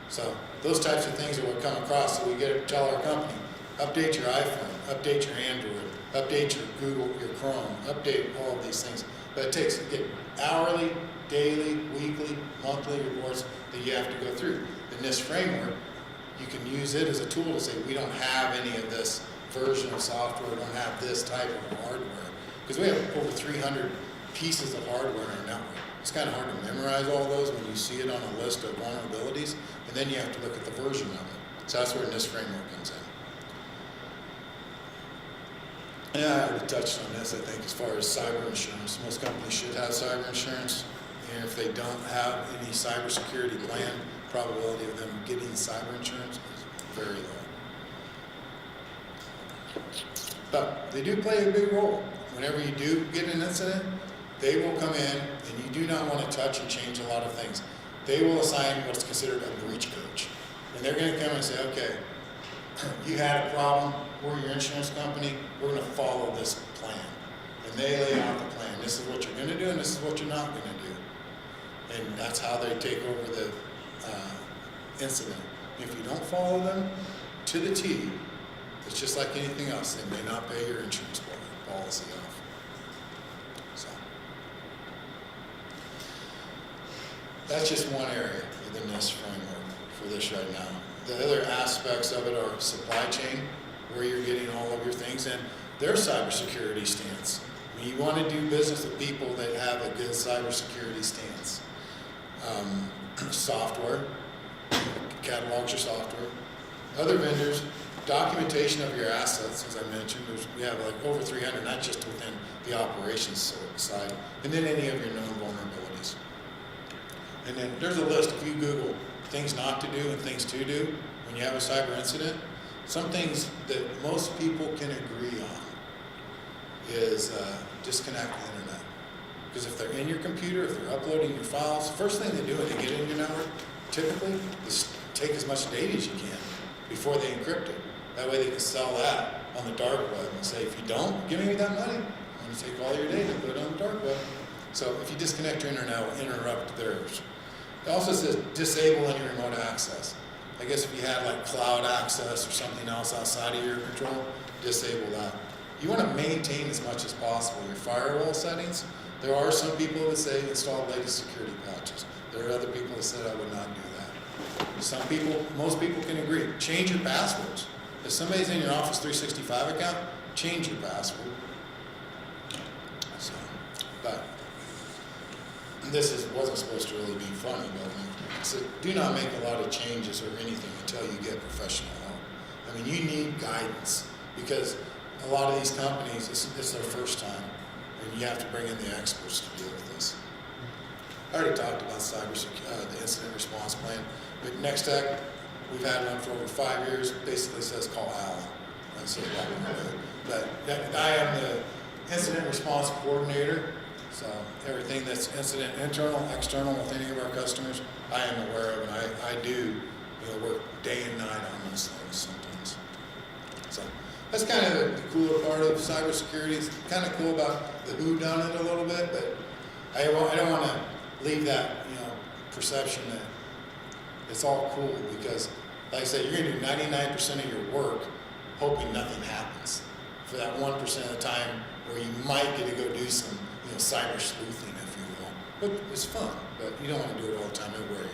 So those types of things that we'll come across, so we get to tell our company, update your iPhone, update your Android, update your Google, your Chrome, update all of these things. But it takes, get hourly, daily, weekly, monthly reports that you have to go through. In this framework, you can use it as a tool to say, we don't have any of this version of software, we don't have this type of hardware. Because we have over 300 pieces of hardware in our network. It's kind of hard to memorize all those when you see it on a list of vulnerabilities, and then you have to look at the version of it. So that's where this framework comes in. Yeah, I already touched on this, I think, as far as cyber insurance. Most companies should have cyber insurance, and if they don't have any cybersecurity plan, probability of them getting cyber insurance is very low. But they do play a big role. Whenever you do get an incident, they will come in, and you do not want to touch and change a lot of things. They will assign what's considered a breach coach. And they're going to come and say, okay, you had a problem, we're your insurance company, we're going to follow this plan. And they lay out the plan. This is what you're going to do, and this is what you're not going to do. And that's how they take over the incident. If you don't follow them to the T, it's just like anything else. They may not pay your insurance policy off. So that's just one area within this framework for this right now. The other aspects of it are supply chain, where you're getting all of your things, and their cybersecurity stance. I mean, you want to do business with people that have a good cybersecurity stance. Software, catalogs your software. Other vendors, documentation of your assets, as I mentioned. We have like over 300, not just within the operations side, and then any of your known vulnerabilities. And then there's a list. If you Google things not to do and things to do when you have a cyber incident, some things that most people can agree on is disconnect the internet. Because if they're in your computer, if they're uploading your files, the first thing they do when they get in your network, typically, is take as much data as you can before they encrypt it. That way they can sell that on the dark web and say, if you don't give me that money, I'm going to take all your data and put it on the dark web. So if you disconnect your internet, it will interrupt theirs. It also says disable any remote access. I guess if you had like cloud access or something else outside of your control, disable that. You want to maintain as much as possible your firewall settings. There are some people that say install latest security patches. There are other people that said I would not do that. Some people, most people can agree. Change your passwords. If somebody's in your Office 365 account, change your password. So, but this wasn't supposed to really be funny, but so do not make a lot of changes or anything until you get professional help. I mean, you need guidance because a lot of these companies, it's their first time, and you have to bring in the experts to deal with this. I already talked about the incident response plan, but Next Tech, we've had one for over 5 years. Basically says call Alan. That's what I do. But I am the incident response coordinator. So everything that's incident internal, external with any of our customers, I am aware of, and I do work day and night on those things sometimes. So that's kind of the cooler part of cybersecurity. It's kind of cool about the whodunit a little bit, but I don't want to leave that perception that it's all cool, because like I said, you're going to do 99% of your work hoping nothing happens for that 1% of the time where you might get to go do some cyber sleuthing, if you will. But it's fun, but you don't want to do it all the time. It'll wear you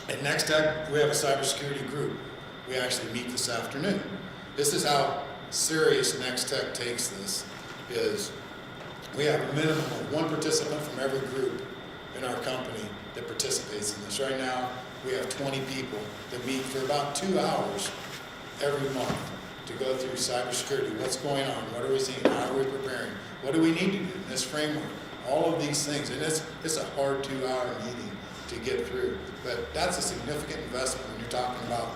out. At Next Tech, we have a cybersecurity group. We actually meet this afternoon. This is how serious Next Tech takes this, is we have a minimum of one participant from every group in our company that participates in this. Right now, we have 20 people that meet for about 2 hours every month to go through cybersecurity. What's going on? What are we seeing? How are we preparing? What do we need to do in this framework? All of these things. And it's a hard 2-hour meeting to get through. But that's a significant investment when you're talking about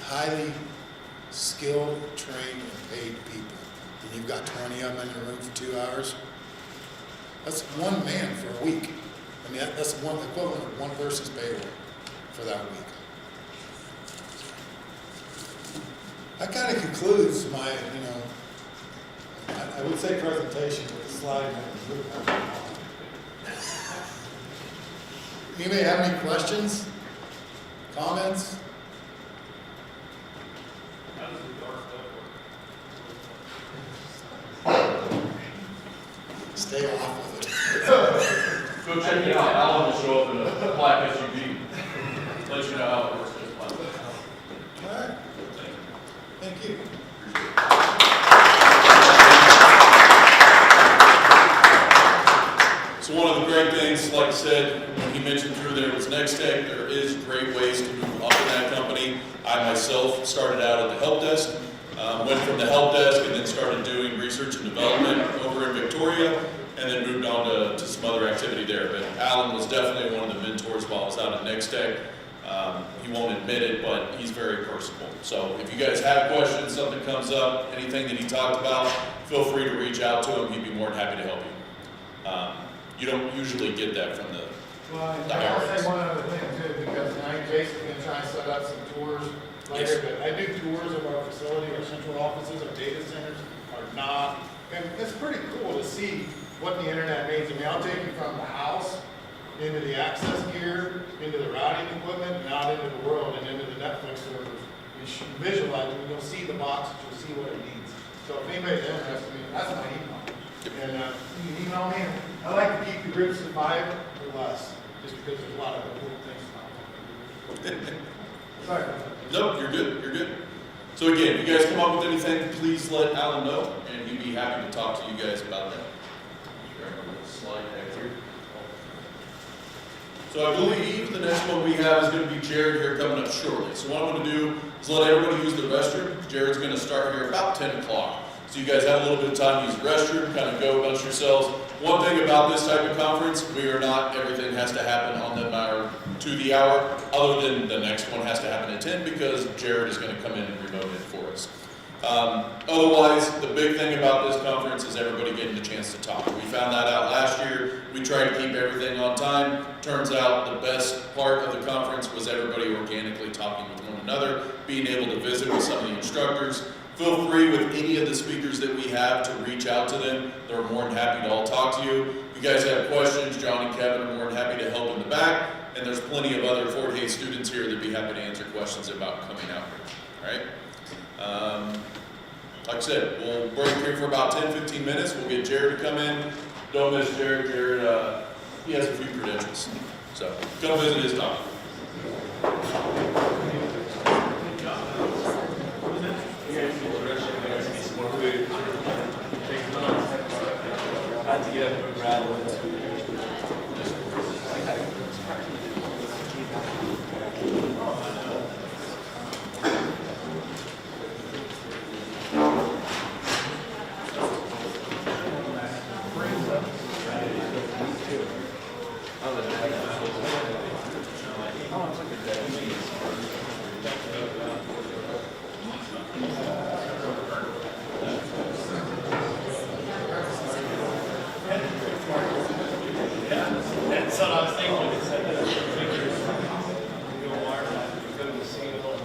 highly skilled, trained, and paid people. And you've got 20 of them in your room for 2 hours. That's one man for a week. I mean, that's one equivalent of one person's payroll for that week. That kind of concludes my, I would say presentation, but the slide. Anybody have any questions, comments? How does the dark web work? Stay off of it. Go check it out. Alan will show up in a black SUV. Let you know how it works. All right. Thank you. So one of the great things, like I said, when he mentioned through there was Next Tech, there is great ways to move up in that company. I myself started out at the help desk, went from the help desk and then started doing research and development over in Victoria, and then moved on to some other activity there. But Alan was definitely one of the mentors while I was out at Next Tech. He won't admit it, but he's very personable. So if you guys have questions, something comes up, anything that he talked about, feel free to reach out to him. He'd be more than happy to help you. You don't usually get that from the Well, and the I'll IRS. say one other thing too, because tonight Jason's gonna try and set up some tours later, but I do tours of our facility, our central offices, our data centers, our NOC, and it's pretty cool to see what the internet means. I mean, I'll take you from the house into the access gear, into the routing equipment, and out into the world, and into the Netflix servers. You should visualize it, you'll see the box, you'll see what it needs. So if anybody's interested, that's my email. And you can email me. I like to keep the groups to 5 or less, just because there's a lot of cool things about it. Sorry. Nope, you're good, you're good. So again, if you guys come up with anything, please let Alan know, and he'd be happy to talk to you guys about that. Slide back here. So I believe the next one we have is going to be Jared here coming up shortly. So what I'm going to do is let everybody use the restroom. Jared's going to start here about 10 o'clock. So you guys have a little bit of time to use the restroom, kind of go amongst yourselves. One thing about this type of conference, we are not, everything has to happen on the hour to the hour, other than the next one has to happen at 10 because Jared is going to come in and remote it for us. Otherwise, the big thing about this conference is everybody getting the chance to talk. We found that out last year. We tried to keep everything on time. Turns out the best part of the conference was everybody organically talking with one another, being able to visit with some of the instructors. Feel free with any of the speakers that we have to reach out to them. They're more than happy to all talk to you. If you guys have questions, John and Kevin are more than happy to help in the back. And there's plenty of other Fort Hays students here that'd be happy to answer questions about coming out here. All right? Like I said, we'll break here for about 10-15 minutes. We'll get Jared to come in. Don't miss Jared. Jared, he has a few credentials. So come visit his talk. That's what I was thinking. It said that figures. You know, wire, you couldn't see it all.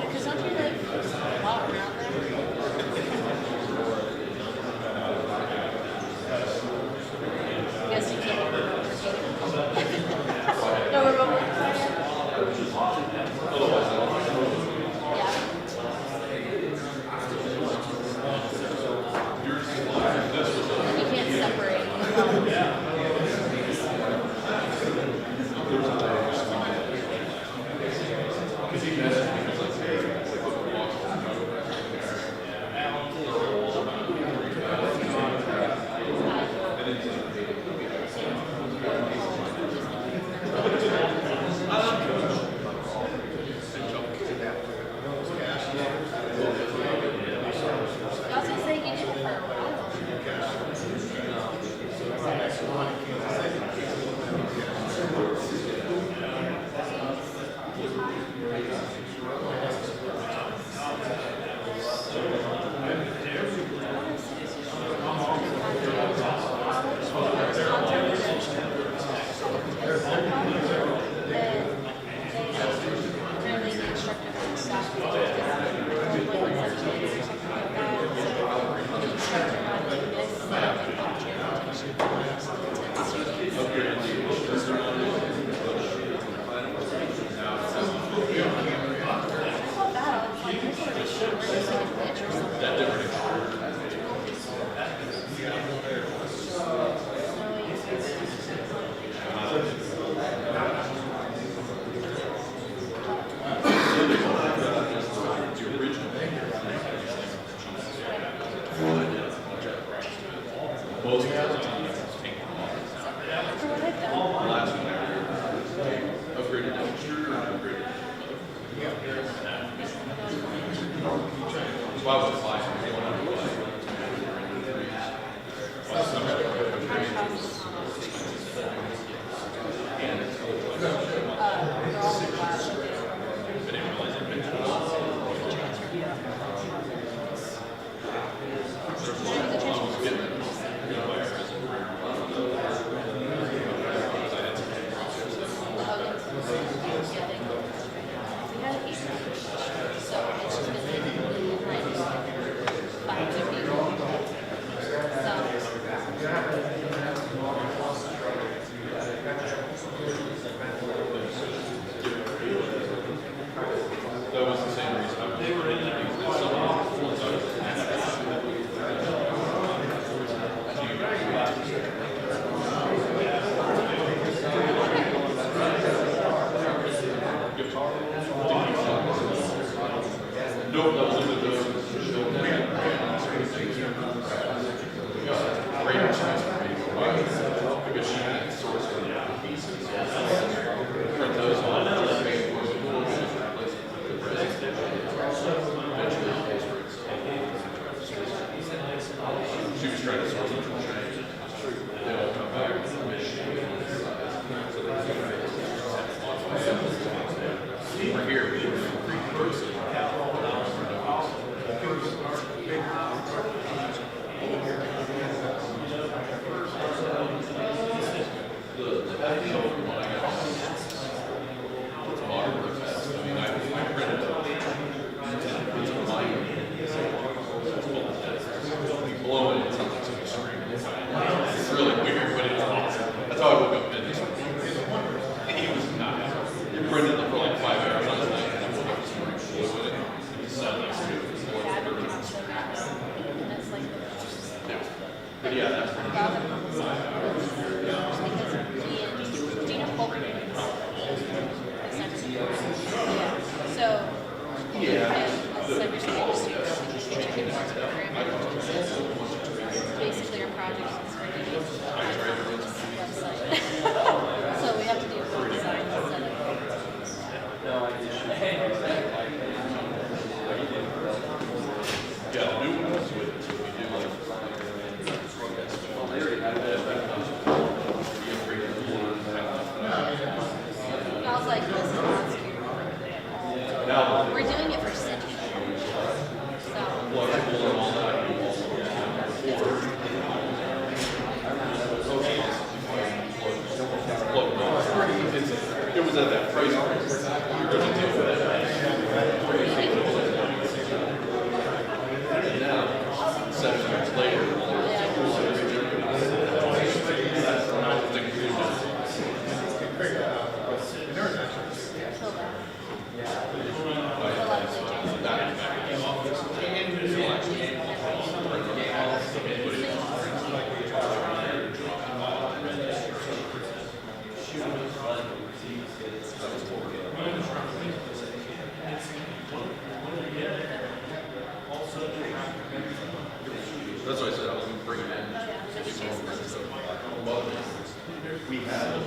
Because don't you like walk around there? Yes, you can. No remote. Yeah. You can't separate. I was gonna say you did it for a while. Most of the time, last one, upgraded to extruder and upgraded. So I was applying for one of that was the same reason. They were in there. No, that was with the great chance for me to work because she had source for the pieces. Print those on. She was trying to source them from China. They'll come back with the mission. We're here. It's really weird, but it's awesome. That's how I woke up in this morning. He was nuts. He printed them for like 5 hours on his night, and I woke up this morning flew with it. It sounded like stupid. Yeah. But yeah, that's pretty So, yeah. We're doing it for city. It was at that price point. You're gonna deal with it. And now, 7 years later, that's what I said, I was gonna bring it in. We had.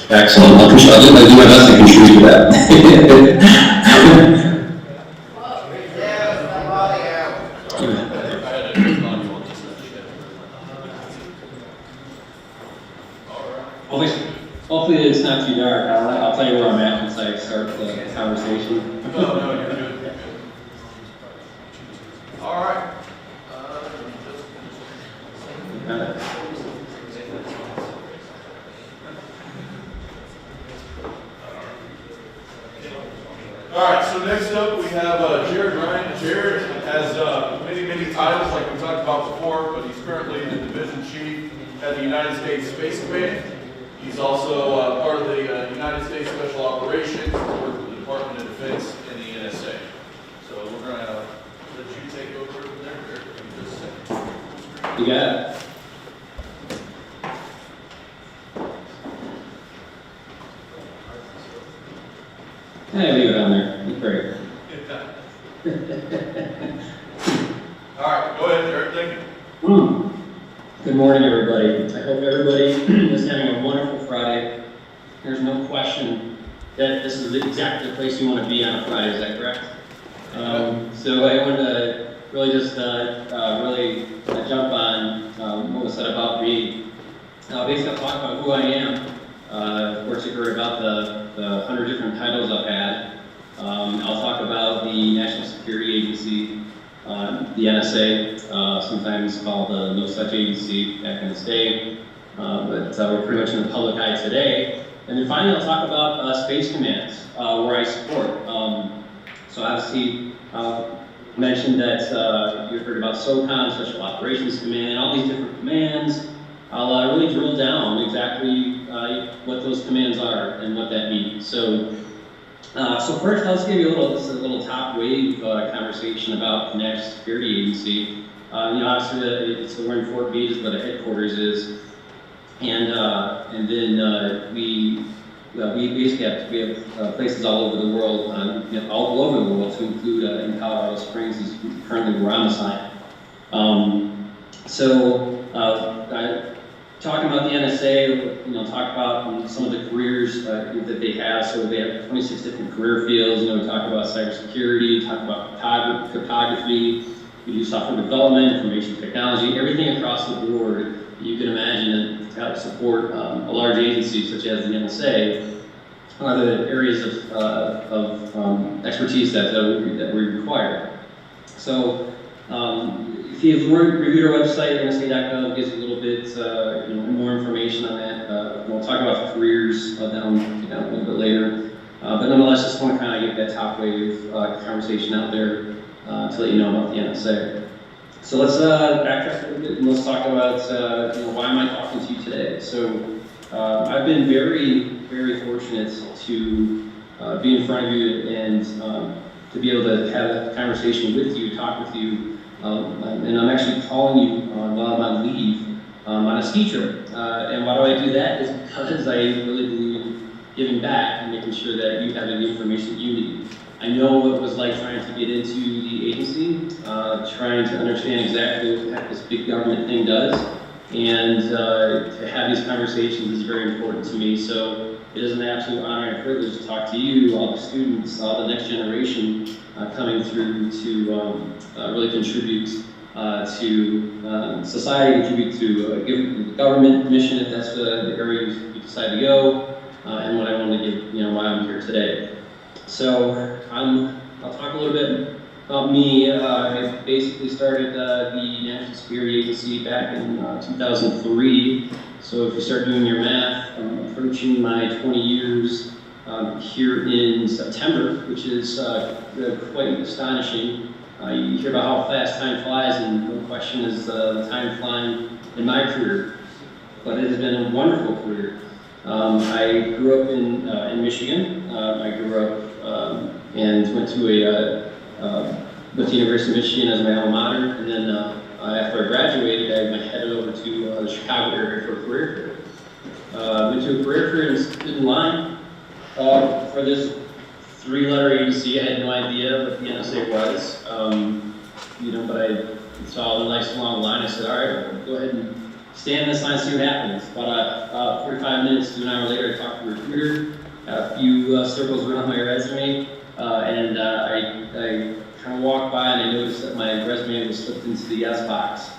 Excellent. I do my best to contribute to that. Hopefully it's not too dark. I'll tell you where I'm at once I start the conversation. No, you're good. All right. All right, so next up we have Jared Ryan. Jared has many titles like we talked about before, but he's currently the division chief at the United States Space Command. He's also part of the United States Special Operations, works with the Department of Defense and the NSA. So we're going to let you take over from there. Eric, in just a second. You got it. Hey, leave it on there. It's great. All right, go ahead, Eric. Thank you. Good morning, everybody. I hope everybody is having a wonderful Friday. There's no question that this is exactly the place you want to be on a Friday. Is that correct? So I want to really just jump on what was said about me. Basically, I'll talk about who I am. Of course, you've heard about the 100 different titles I've had. I'll talk about the National Security Agency, the NSA, sometimes called the No Such Agency back in the day, but we're pretty much in the public eye today. And then finally, I'll talk about Space Command, where I support. So obviously, mentioned that you've heard about SOCON, Special Operations Command, all these different commands. I'll really drill down exactly what those commands are and what that means. So first, let's give you a little top wave conversation about the National Security Agency. Obviously, we're in Fort Meade is where the headquarters is, and then we basically have places all over the world, all over the world, to include in Colorado Springs is currently where I'm assigned. Talking about the NSA, talk about some of the careers that they have. So they have 26 different career fields. We talk about cybersecurity, talk about cryptography, we do software development, information technology, everything across the board you can imagine to help support a large agency such as the NSA are the areas of expertise that we require. So if you've reviewed our website, nsa.gov gives you a little bit more information on that. We'll talk about the careers down a little bit later. But nonetheless, just want to kind of get that top wave conversation out there to let you know about the NSA. So let's backtrack a little bit and let's talk about why am I talking to you today. So I've been very, very fortunate to be in front of you and to be able to have a conversation with you, talk with you. And I'm actually calling you while I'm on leave on a ski trip. And why do I do that? Is because I really believe in giving back and making sure that you have the information that you need. I know what it was like trying to get into the agency, trying to understand exactly what this big government thing does, and to have these conversations is very important to me. So it is an absolute honor and privilege to talk to you, all the students, all the next generation coming through to really contribute to society, contribute to the government mission if that's the area you decide to go, and what I want to give, why I'm here today. So I'll talk a little bit about me. I basically started the National Security Agency back in 2003. So if you start doing your math, I'm approaching my 20 years here in September, which is quite astonishing. You hear about how fast time flies, and no question is the time flying in my career. But it has been a wonderful career. I grew up in Michigan. I grew up and went to with the University of Michigan as my alma mater, and then after I graduated, I headed over to the Chicago area for a career fair. Went to a career fair and stood in line for this 3-letter agency. I had no idea what the NSA was, but I saw a nice long line. I said, all right, well, go ahead and stand in this line and see what happens. About 45 minutes to an hour later, I talked to a recruiter, got a few circles around my resume, and I kind of walked by and I noticed that my resume was slipped into the yes box.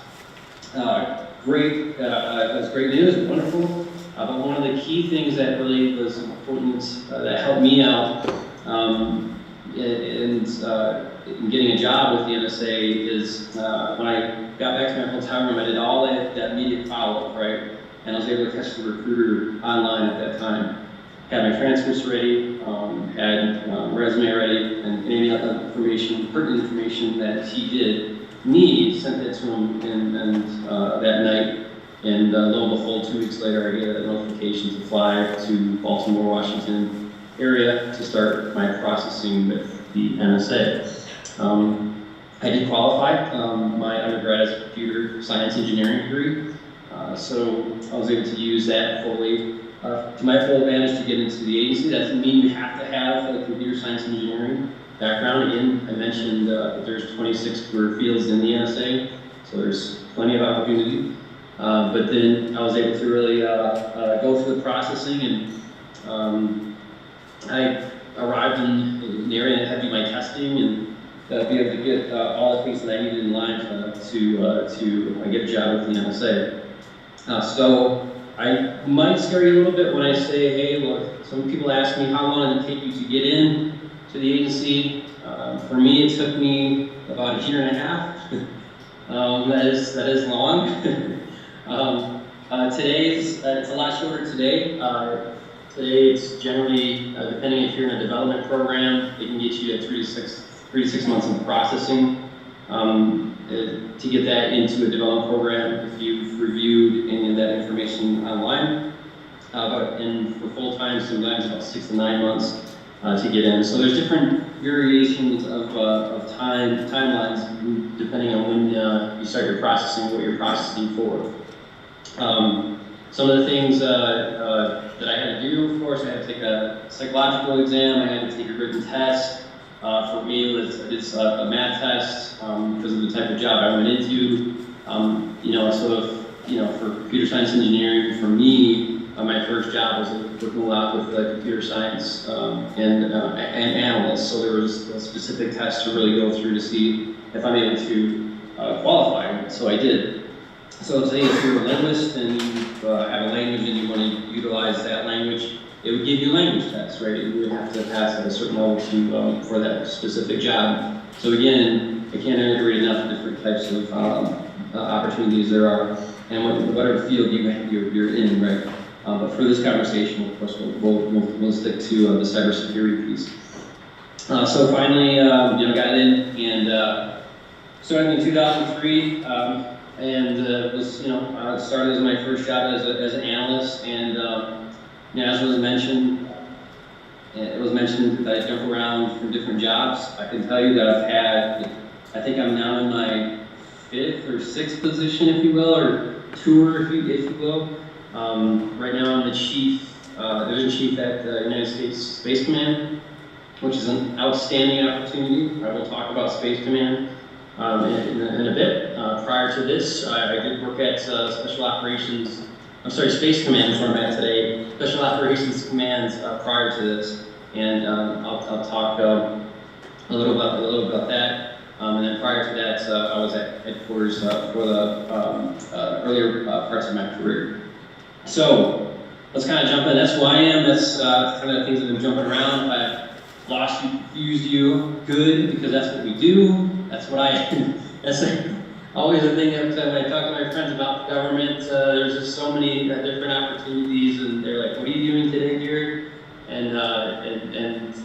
Great, that's great news, wonderful. But one of the key things that really was important that helped me out in getting a job with the NSA is when I got back to my hotel room, I did all that immediate follow-up, right? And I was able to catch the recruiter online at that time. Had my transcripts ready, had resume ready, and any other information, pertinent information that he did need, sent it to him and that night. And lo and behold, 2 weeks later, I get a notification to fly to Baltimore, Washington area to start my processing with the NSA. I did qualify. My undergrad is a computer science engineering degree, so I was able to use that fully to my full advantage to get into the agency. That doesn't mean you have to have a computer science engineering background. Again, I mentioned that there's 26 career fields in the NSA, so there's plenty of opportunity. But then I was able to really go through the processing, and I arrived in the area and had to do my testing and be able to get all the things that I needed in line to get a job with the NSA. So I might scare you a little bit when I say, hey, look, some people ask me how long did it take you to get in to the agency. For me, it took me about 1.5 years. That is long. Today it's a lot shorter today. Today it's generally, depending if you're in a development program, it can get you to 3 to 6 months of processing. To get that into a development program, if you've reviewed any of that information online. And for full-time, sometimes about 6 to 9 months to get in. So there's different variations of timelines depending on when you start your processing, what you're processing for. Some of the things that I had to do, of course, I had to take a psychological exam, I had to take a written test. For me, it's a math test because of the type of job I went into. For computer science engineering, for me, my first job was working a lot with computer science and analysts. So there was a specific test to really go through to see if I'm able to qualify. So I did. So say if you're a linguist and you have a language and you want to utilize that language, it would give you a language test, right? You would have to pass at a certain level for that specific job. So again, I can't reiterate enough different types of opportunities there are, and whatever field you're in, right? But for this conversation, of course, we'll stick to the cybersecurity piece. So finally, got in and started in 2003, and started as my first job as an analyst, and as was mentioned, it was mentioned that I jump around from different jobs. I can tell you that I think I'm now in my 5th or 6th position, if you will, or tour, if you will. Right now I'm the division chief at the United States Space Command, which is an outstanding opportunity. I will talk about Space Command in a bit. Prior to this, I did work at Space Command, where I'm at today, Special Operations Command prior to this, and I'll talk a little about that. And then prior to that, I was at headquarters for the earlier parts of my career. So let's kind of jump in. That's who I am. That's kind of the things that have been jumping around. If I've lost you, confused you, good, because that's what we do. That's what that's always a thing that when I talk to my friends about government, there's just so many different opportunities, and they're like, what are you doing today, Jared? And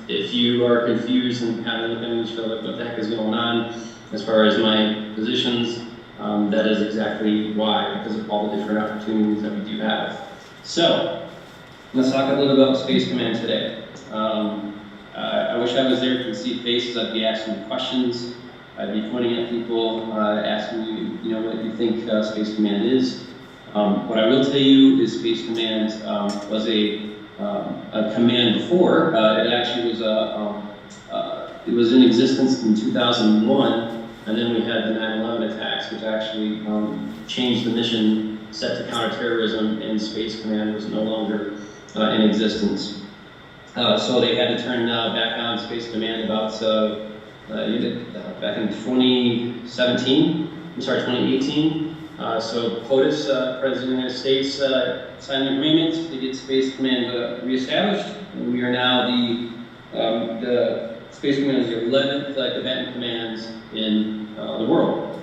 if you are confused and kind of looking at each other, what the heck is going on as far as my positions, that is exactly why, because of all the different opportunities that we do have. So, let's talk a little about Space Command today. I wish I was there to see faces. I'd be asking questions. I'd be pointing at people, asking you, what you think Space Command is. What I will tell you is Space Command was a command before. It actually was in existence in 2001, and then we had the 9/11 attacks, which actually changed the mission set to counterterrorism, and Space Command was no longer in existence. So they had to turn back on Space Command about back in 2018. So POTUS, President of the United States, signed an agreement to get Space Command reestablished, and we are now the Space Command is the 11th combatant command in the world.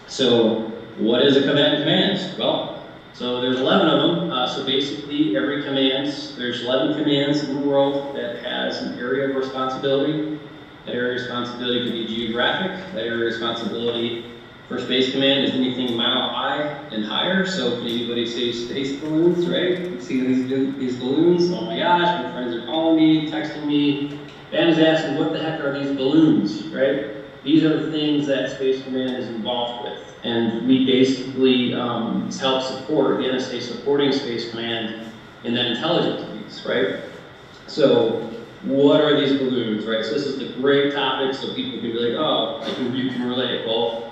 So what is a combatant command? Well, so there's 11 of them. So basically every command, there's 11 commands in the world that has an area of responsibility. That area of responsibility could be geographic. That area of responsibility for Space Command is anything mile high and higher. So if anybody says space balloons, right? You see these balloons, oh my gosh, my friends are calling me, texting me. Dan's asking, what the heck are these balloons, right? These are the things that Space Command is involved with. And we basically help support, the NSA supporting Space Command in that intelligence piece, right? So what are these balloons, right? So this is the great topic, so people can be like, oh, you can relate. Well,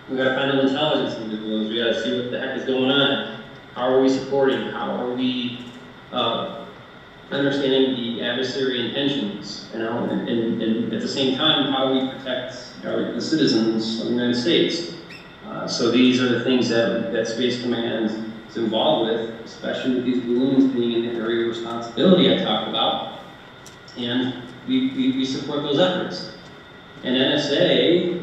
we gotta find out intelligence in the balloons. We gotta see what the heck is going on. How are we supporting? How are we understanding the adversary intentions? You know, and at the same time, how do we protect the citizens of the United States? So these are the things that Space Command is involved with, especially with these balloons being in the area of responsibility I talked about. And we support those efforts. And NSA,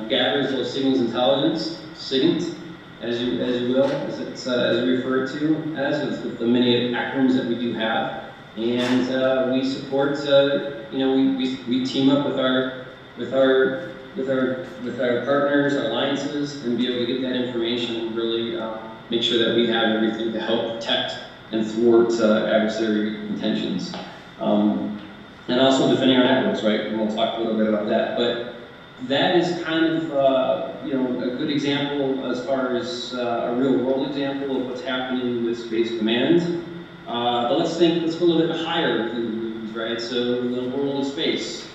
gathers those signals intelligence, SIGINT, as you will, as we refer to as, with the many acronyms that we do have. And we support, we team up with our partners, our alliances, and be able to get that information and really make sure that we have everything to help protect and thwart adversary intentions. And also defending our networks, right? And we'll talk a little bit about that. But that is kind of, a good example as far as a real world example of what's happening with Space Command. But let's go a little bit higher than the balloons, right? So the world of space.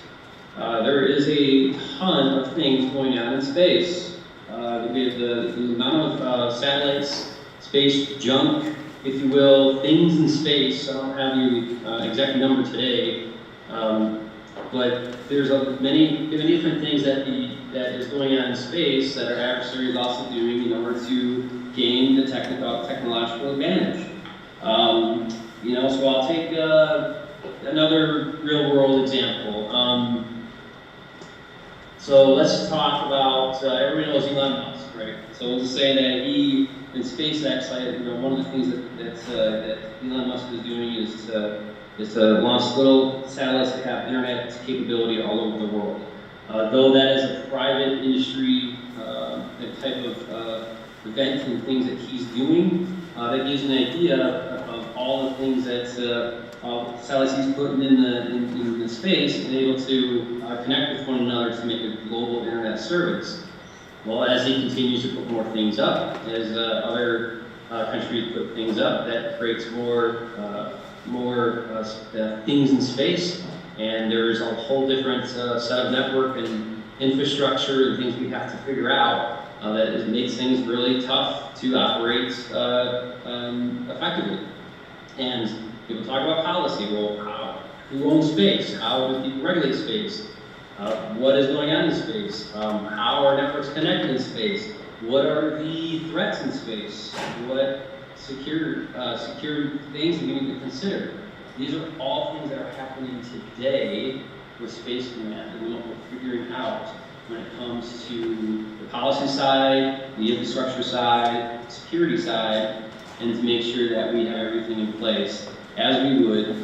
There is a ton of things going on in space. We have the amount of satellites, space junk, if you will, things in space. I don't have the exact number today, but there's many different things that is going on in space that our adversaries also doing in order to gain the technological advantage. So I'll take another real world example. So let's talk about, everybody knows Elon Musk, right? So we'll just say that he, in SpaceX, one of the things that Elon Musk is doing is to launch little satellites that have internet capability all over the world. Though that is a private industry type of event and things that he's doing, that gives an idea of all the things that satellites he's putting in the space and able to connect with one another to make a global internet service. Well, as he continues to put more things up, as other countries put things up, that creates more things in space, and there's a whole different set of network and infrastructure and things we have to figure out that makes things really tough to operate effectively. And people talk about policy. Well, who owns space? How do people regulate space? What is going on in space? How are networks connected in space? What are the threats in space? What secure things do we need to consider? These are all things that are happening today with Space Command and what we're figuring out when it comes to the policy side, the infrastructure side, security side, and to make sure that we have everything in place as we would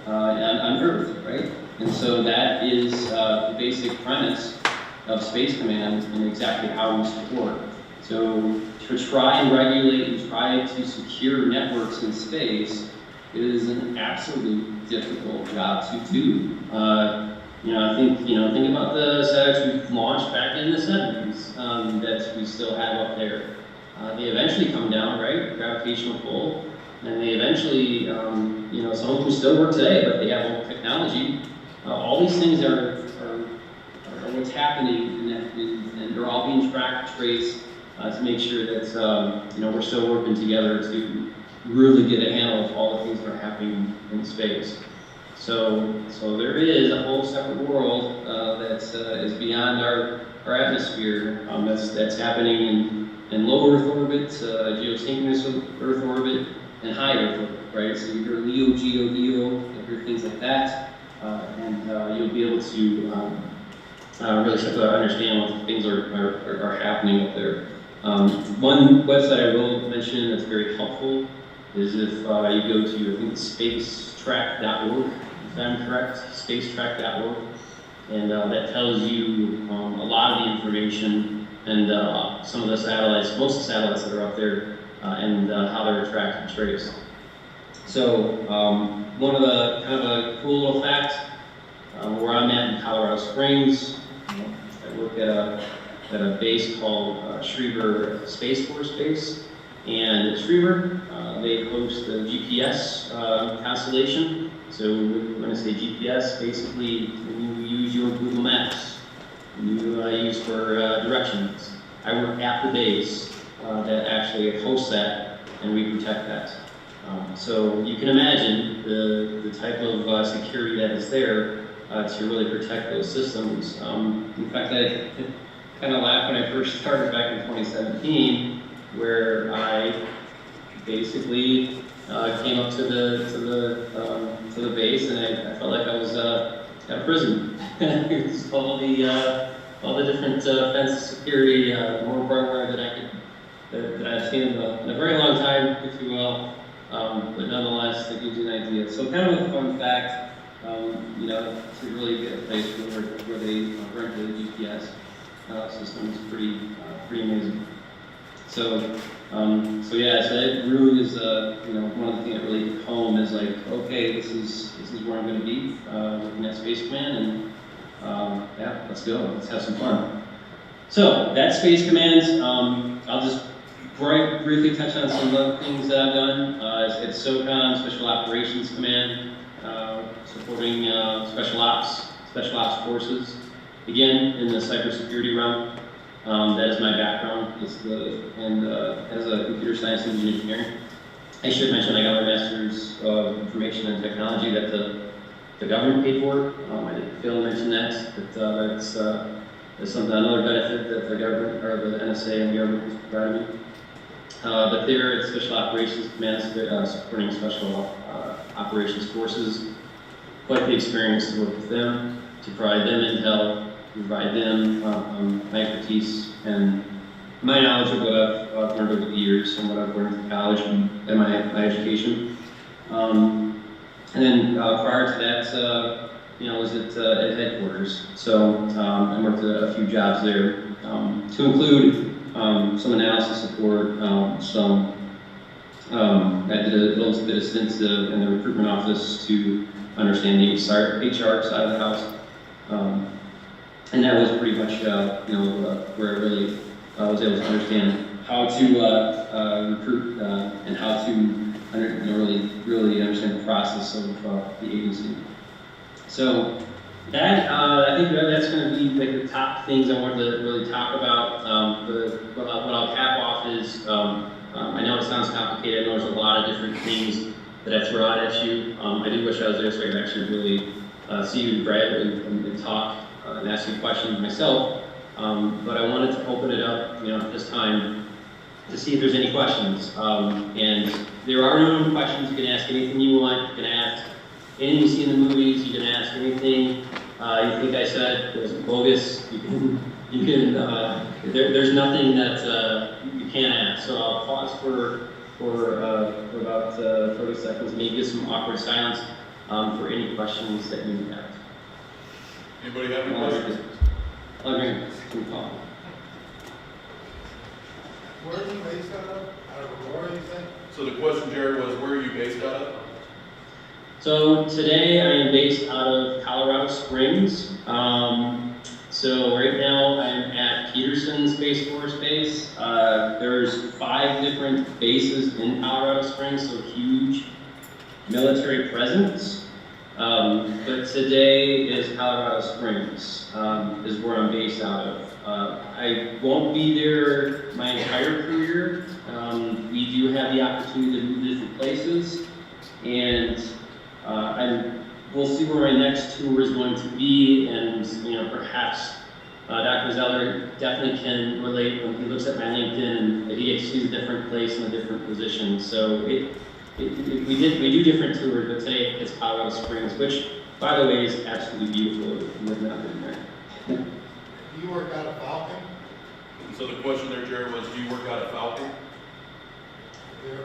on Earth, right? And so that is the basic premise of Space Command and exactly how we support. So to try and regulate and try to secure networks in space is an absolute difficult job to do. Think about the satellites we launched back in the 70s that we still have up there. They eventually come down, right? Gravitational pull. And they eventually, some of them still work today, but they have old technology. All these things are what's happening, and they're all being tracked, traced, to make sure that we're still working together to really get a handle of all the things that are happening in space. So there is a whole separate world that is beyond our atmosphere. That's happening in low Earth orbit, geosynchronous Earth orbit, and high Earth orbit, right? So you hear LEO, GEO, LEO, you hear things like that, and you'll be able to really start to understand what things are happening up there. One website I will mention that's very helpful is if you go to, I think it's spacetrack.org, if I'm correct, spacetrack.org, and that tells you a lot of the information and some of the satellites, most of the satellites that are up there, and how they're tracked and traced. So one of the kind of a cool little fact, where I'm at in Colorado Springs, I work at a base called Schriever Space Force Base, and at Schriever, they host the GPS constellation. So when I say GPS, basically when you use your Google Maps, you use for directions. I work at the base that actually hosts that, and we protect that. So you can imagine the type of security that is there to really protect those systems. In fact, I kind of laughed when I first started back in 2017, where I basically came up to the base, and I felt like I was at a prison. It was all the different fence security, more hardware that I've seen in a very long time, if you will. But nonetheless, that gives you an idea. So kind of a fun fact, to really get a place where they rent the GPS system is pretty amazing. So yeah, so it really is, one of the things that really hit home is like, okay, this is where I'm going to be, looking at Space Command, and yeah, let's go, let's have some fun. So that's Space Command. I'll just briefly touch on some of the things that I've done. It's CyberCON, Special Operations Command, supporting special ops forces. Again, in the cybersecurity realm. That is my background, as a computer science and engineering. I should mention I got my master's of information and technology that the government paid for. I didn't fail to mention that, but that's something, another benefit that the government, or the NSA and the government has provided me. But there at Special Operations Command, supporting special operations forces. Quite the experience to work with them, to provide them intel, provide them my expertise and my knowledge of what I've learned over the years and what I've learned in college and my education. And then prior to that, I was at headquarters. So I worked at a few jobs there, to include some analysis support, I did a little bit of stints in the recruitment office to understand the HR side of the house. And that was pretty much, where I really was able to understand how to recruit and how to really understand the process of the agency. So that I think that's going to be like the top things I wanted to really talk about. What I'll cap off is I know it sounds complicated. I know there's a lot of different things that I throw out at you. I do wish I was there so I could actually really see you, Brad, and talk. And ask you questions myself, but I wanted to open it up, at this time to see if there's any questions. And there are no questions. You can ask anything you want. You can ask anything you see in the movies. You can ask anything you think I said was bogus. You can. There's nothing that you can't ask. So I'll pause for about 30 seconds, maybe get some awkward silence for any questions that you have. Anybody have any questions? I'll bring some call. Where are you based out of? Out of Aurora, you think? So the question, Jared, was where are you based out of? So today I am based out of Colorado Springs. So right now I'm at Peterson Space Force Base. There's 5 different bases in Colorado Springs, so huge military presence. But today is Colorado Springs, is where I'm based out of. I won't be there my entire career. We do have the opportunity to move different places, and we'll see where my next tour is going to be, and perhaps Dr. Zeller definitely can relate when he looks at my LinkedIn and he sees a different place and a different position. So we do different tours, but today it's Colorado Springs, which, by the way, is absolutely beautiful if you have not been there. Do you work out of Falcon? So the question there, Jared, was do you work out of Falcon?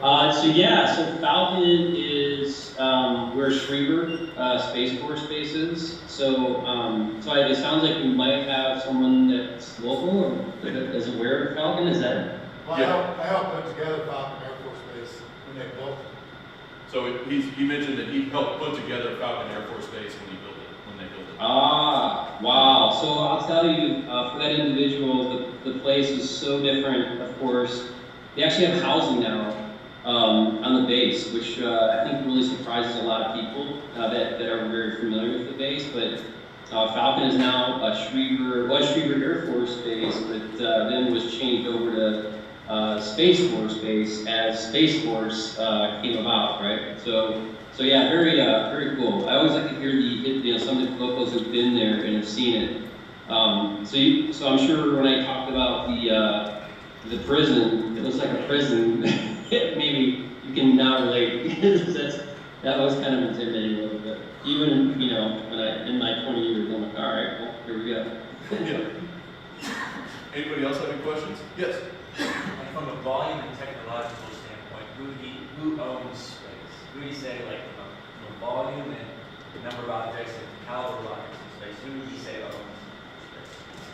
So Falcon is where Schriever Space Force Base is. So it sounds like we might have someone that's local or that is aware of Falcon. Is that? Well, I helped put together Falcon Air Force Base when they built it. So he mentioned that he helped put together Falcon Air Force Base when they built it. Ah, wow. So I'll tell you, for that individual, the place is so different, of course. They actually have housing now on the base, which I think really surprises a lot of people that are very familiar with the base. But Falcon is now Schriever Air Force Base, but then was changed over to Space Force Base as Space Force came about, right? So yeah, very cool. I always like to hear some of the locals who've been there and have seen it. So I'm sure when I talked about the prison, it looks like a prison. Maybe you can now relate because that was kind of intimidating a little bit. Even when in my 20 years, I'm like, all right, well, here we go. Yeah. Anybody else have any questions? Yes. From a volume and technological standpoint, who owns space? Who do you say, like, from a volume and number of objects and caliber of objects in space, who would you say owns space?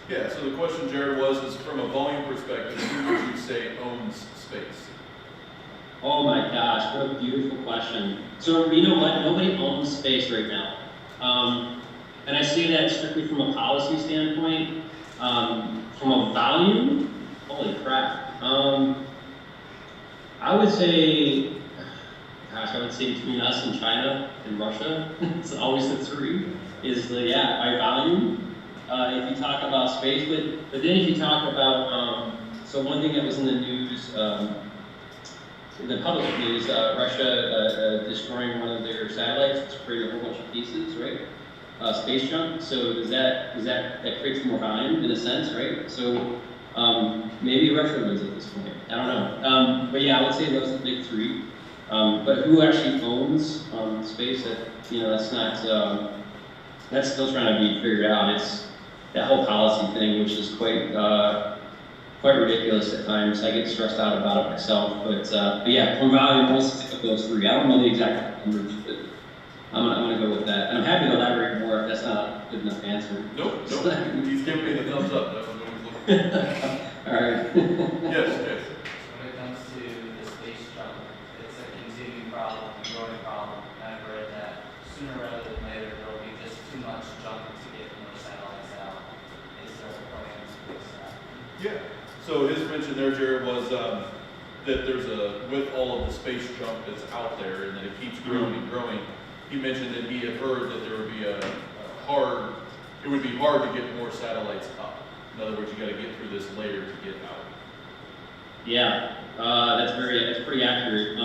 Yeah, so the question, Jared, is from a volume perspective, who would you say owns space? Oh my gosh, what a beautiful question. So you know what? Nobody owns space right now. And I say that strictly from a policy standpoint. From a volume, holy crap. I would say between us and China and Russia, it's always the three, by volume. If you talk about space, but then if you talk about, so one thing that was in the news, in the public news, Russia destroying one of their satellites, it's created a whole bunch of pieces, right? Space junk. So that creates more volume in a sense, right? So maybe Russia wins at this point. I don't know. But yeah, I would say those are the big three. But who actually owns space? That's not. That's still trying to be figured out. It's that whole policy thing, which is quite ridiculous at times. I get stressed out about it myself. But yeah, from volume, we'll stick with those three. I don't know the exact numbers, but I'm gonna go with that. And I'm happy to elaborate more if that's not a good enough answer. Nope. He's giving me the thumbs up. That was what he was looking for. All right. Yes. When it comes to the space junk, it's a continuing problem, a growing problem. I've read that sooner rather than later there will be just too much junk to get more satellites out. Is there a plan to fix that? Yeah. So his mention there, Jared, was that there's with all of the space junk that's out there and that it keeps growing and growing. He mentioned that he had heard that there would be it would be hard to get more satellites up. In other words, you got to get through this layer to get out. Yeah, that's pretty accurate.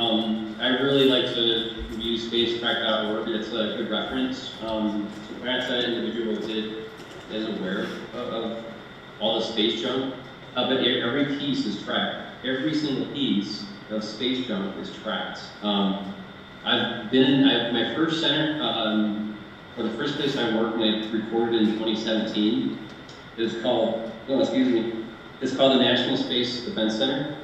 I really like to use spacecraft.org. It's a good reference. So perhaps that individual is aware of all the space junk, but every piece is tracked. Every single piece of space junk is tracked. My first center, or the first place I worked when I recorded in 2017, it's called the National Space Defense Center.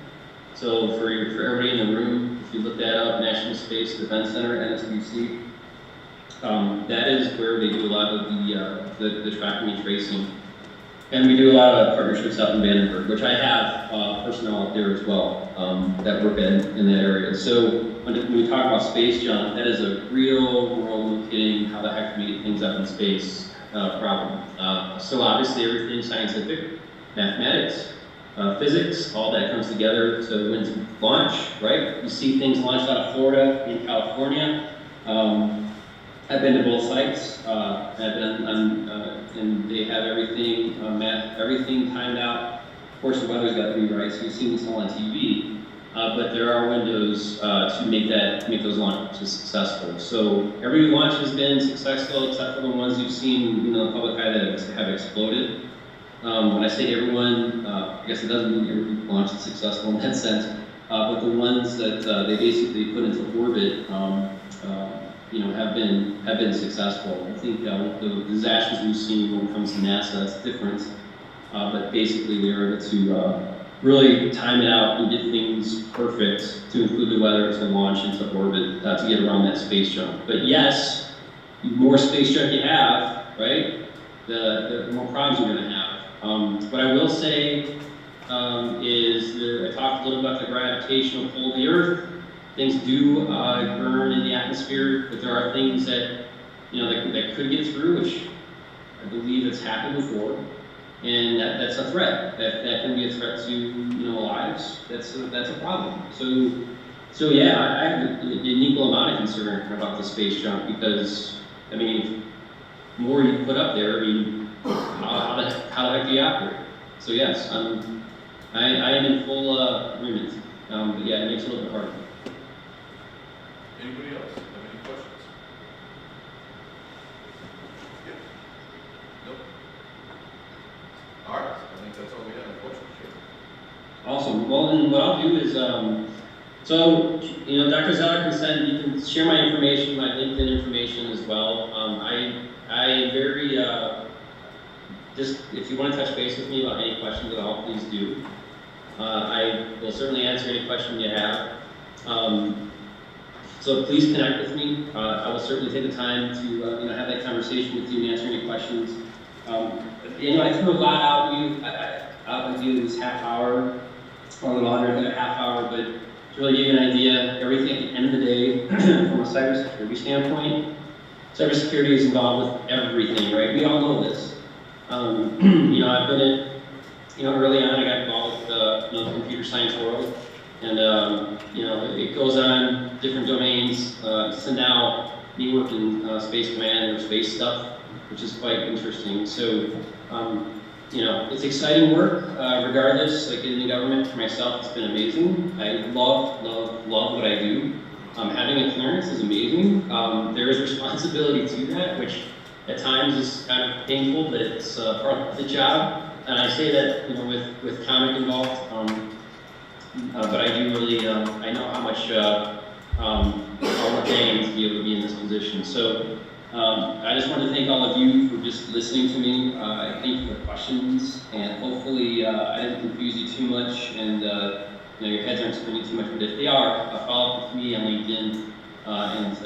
So for everybody in the room, if you look that up, National Space Defense Center, NSDC, that is where they do a lot of the tracking and tracing. And we do a lot of partnerships out in Vandenberg, which I have personnel up there as well that work in that area. So when we talk about space junk, that is a real world look getting how the heck we get things up in space problem. So obviously everything scientific, mathematics, physics, all that comes together to when to launch, right? You see things launched out of Florida, in California. I've been to both sites. And they have everything everything timed out. Of course, the weather's got to be right, so you've seen this all on TV. But there are windows to make those launches successful. So every launch has been successful, except for the ones you've seen, the public eye that have exploded. When I say everyone, I guess it doesn't mean every launch is successful in that sense. But the ones that they basically put into orbit, have been successful. I think the disasters we've seen when it comes to NASA, that's different. But basically, they were able really time it out and get things perfect to include the weather to launch into orbit to get around that space junk. But yes, the more space junk you have, right, the more problems you're going to have. What I will say I talked a little about the gravitational pull of the Earth. Things do burn in the atmosphere, but there are things that that could get through, which I believe has happened before, and that's a threat. That can be a threat to lives. That's a problem. So yeah, I have an equal amount of concern about the space junk because I mean, the more you put up there, I mean, how the heck do you operate? So yes, I am in full agreement. But yeah, it makes it a little bit harder. Anybody else have any questions? Yeah. Nope. All right, I think that's all we have. Questions? Awesome. Well, then what I'll do is, so Dr. Zeller can send. You can share my information, my LinkedIn information as well. I very just if you want to touch base with me about any questions at all, please do. I will certainly answer any question you have. So please connect with me. I will certainly take the time to have that conversation with you and answer any questions. I threw a lot out with you this half hour, or a little under than a half hour, but to really give you an idea, everything at the end of the day, from a cybersecurity standpoint, cybersecurity is involved with everything, right? We all know this. I've been in, early on I got involved with the computer science world, and it goes on different domains. So now me working space command or space stuff, which is quite interesting. So it's exciting work. Regardless, like in the government, for myself, it's been amazing. I love what I do. Having a clearance is amazing. There is responsibility to that, which at times is kind of painful, but it's part of the job. And I say that with comic involved, but I do really I know how much all the pain to be able to be in this position. So I just want to thank all of you for just listening to me. I thank you for the questions, and hopefully I didn't confuse you too much, and your heads aren't spinning too much. But if they are, follow up with me on LinkedIn, and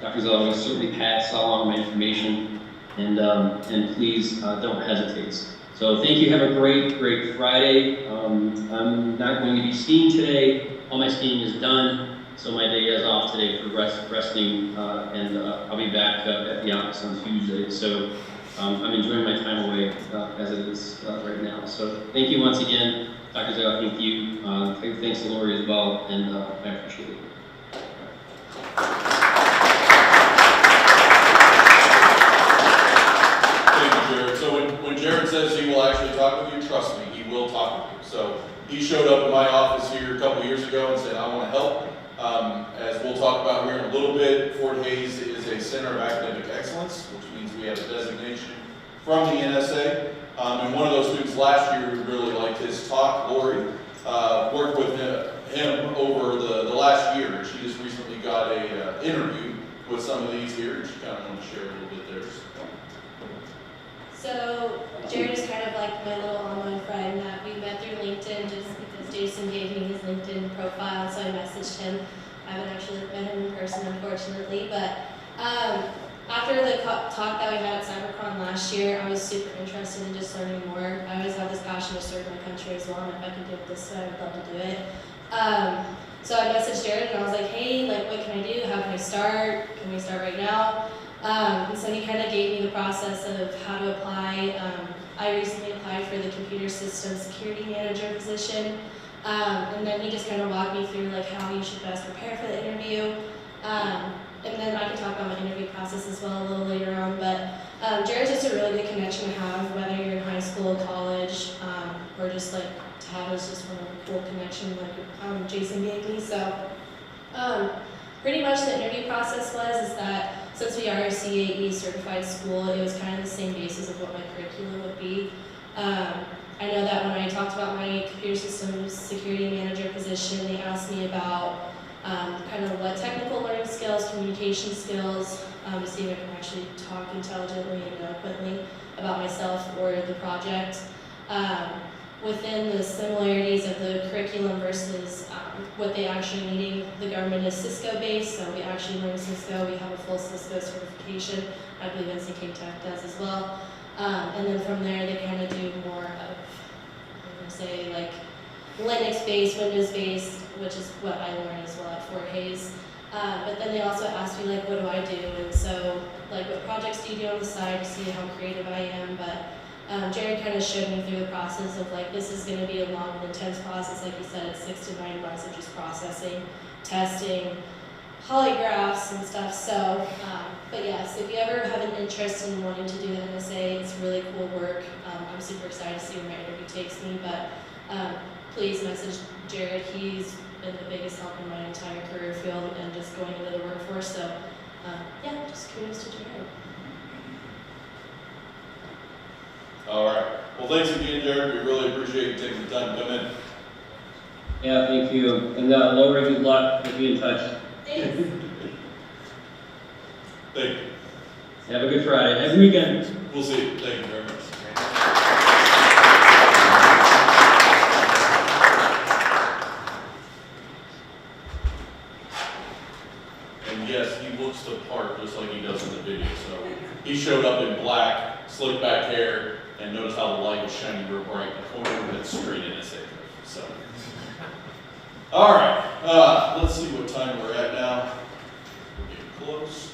Dr. Zeller will certainly pass along my information, and please don't hesitate. So thank you. Have a great Friday. I'm not going to be skiing today. All my skiing is done, so my day is off today for resting, and I'll be back at the office on Tuesday. So I'm enjoying my time away as it is right now. So thank you once again, Dr. Zeller. Thank you. Thanks to Lori as well, and I appreciate it. When Jared says he will actually talk with you, trust me, he will talk with you. So he showed up in my office here a couple years ago and said, I want to help. As we'll talk about here in a little bit, Fort Hays is a center of academic excellence, which means we have a designation from the NSA. And one of those students last year who really liked his talk, Lori, worked with him over the last year. She just recently got a interview with some of these here, and she kind of wanted to share a little bit there. So Jared is kind of like my little online friend that we met through LinkedIn just because Jason gave me his LinkedIn profile, so I messaged him. I haven't actually met him in person, unfortunately, but after the talk that we had at CyberCON last year, I was super interested in just learning more. I always have this passion to serve my country as well, and if I can do it this way, I would love to do it. So I messaged Jared and I was like, hey, like, what can I do? How can I start? Can we start right now? And so he kind of gave me the process of how to apply. I recently applied for the computer system security manager position, and then he just kind of walked me through like how you should best prepare for the interview. And then I can talk about my interview process as well a little later on. But Jared's just a really good connection to have, whether you're in high school, college, or just like to have as just one cool connection like Jason gave me. So pretty much the interview process is that since we are a CAE certified school, it was kind of the same basis of what my curriculum would be. I know that when I talked about my computer systems security manager position, they asked me about kind of what technical learning skills, communication skills, to see if I can actually talk intelligently and eloquently about myself or the project. within the similarities of the curriculum versus what they actually needing. The government is Cisco based, so we actually learn Cisco. We have a full Cisco certification. I believe NCK Tech does as well. And then from there, they kind of do more of, I'm going to say, like Linux-based, Windows-based, which is what I learned as well at Fort Hays. But then they also ask me, like, what do I do? And so, like, what projects do you do on the side to see how creative I am? But Jared kind of showed me through the process of, like, this is going to be a long and intense process. Like you said, it's 6 to 9 months of just processing, testing, polygraphs and stuff. So, but yes, if you ever have an interest in wanting to do the NSA, it's really cool work. I'm super excited to see where my interview takes me. But please message Jared. He's been the biggest help in my entire career field and just going into the workforce. So, yeah, just kudos to Jared. All right. Well, thanks again, Jared. We really appreciate you taking the time to come in. Yeah, thank you. And Laura, good luck. We'll be in touch. Thanks. Thank you. Have a good Friday. Have a good weekend. We'll see you. Thank you very much. And yes, he looks the part just like he does in the video. So he showed up in black, slick back hair, and notice how the light was shining real bright. The corner went straight in his head. So, all right. Let's see what time we're at now. We're getting close.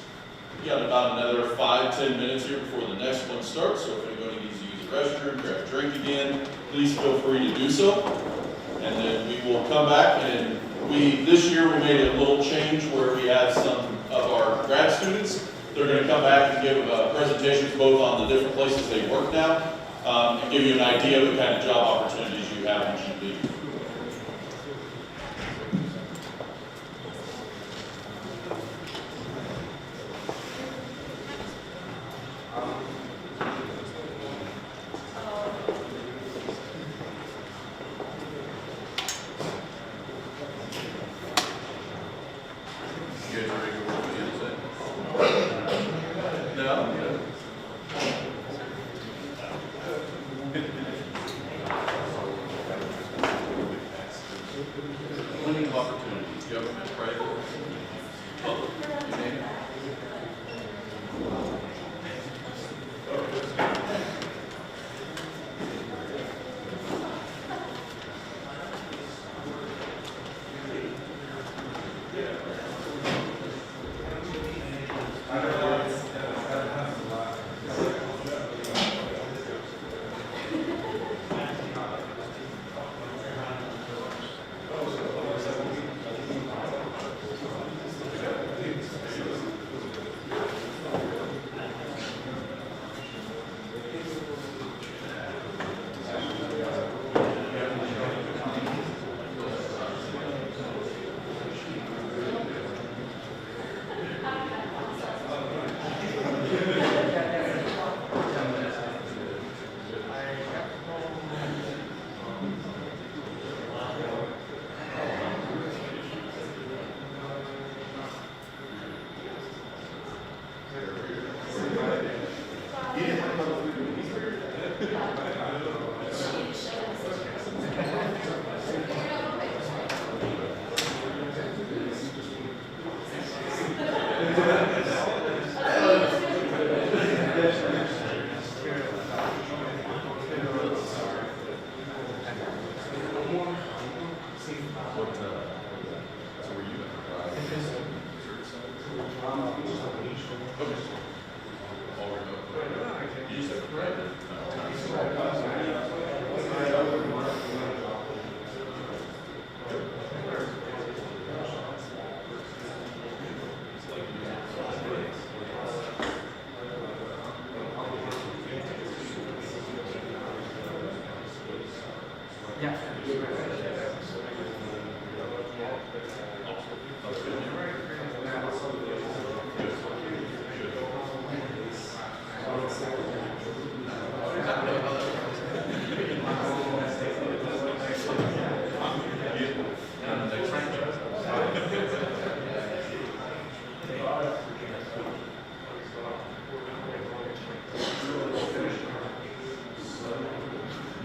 We got about another 5-10 minutes here before the next one starts. So if anybody needs to use the restroom, grab a drink again, please feel free to do so. And then we will come back, and this year we made a little change where we have some of our grad students. They're going to come back and give presentations both on the different places they work now, and give you an idea of the kind of job opportunities you have when you leave. Plenty of opportunities, government, private, public, you name it.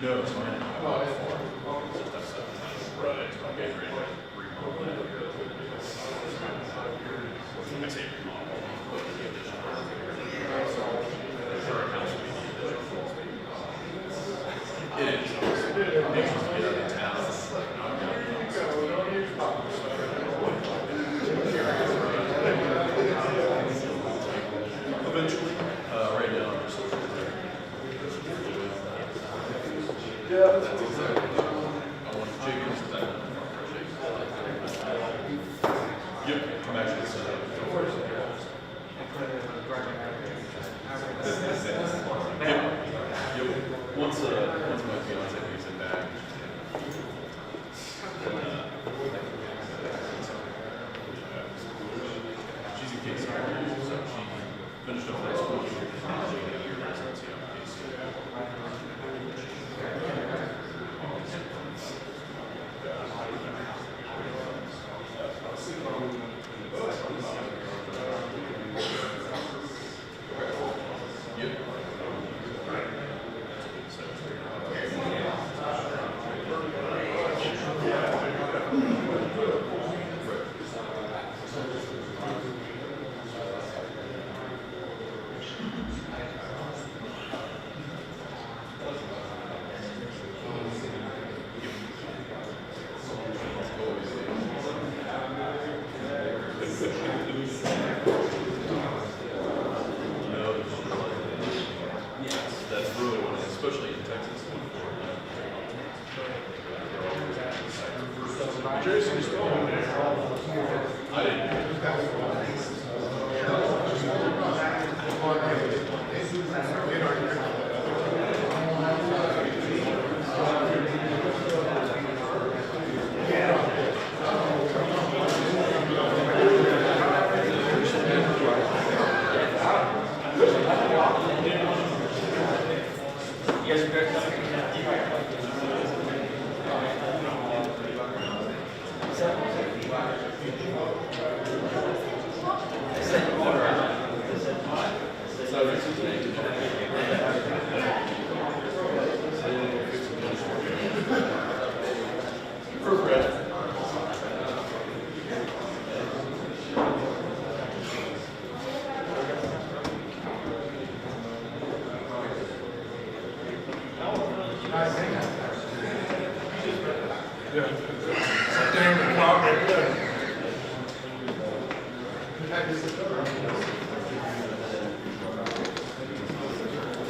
No, it's fine. eventually. Right now, I'm just looking there. Yeah, that's exactly. I want chickens. Yep, I'm actually set up. Yep. Once my fiance takes it back. She's in KC, so she finished up high school. She did a year residency on KC. That's really what it is, especially in Texas. Jason, still I didn't.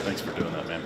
Thanks for doing that, man.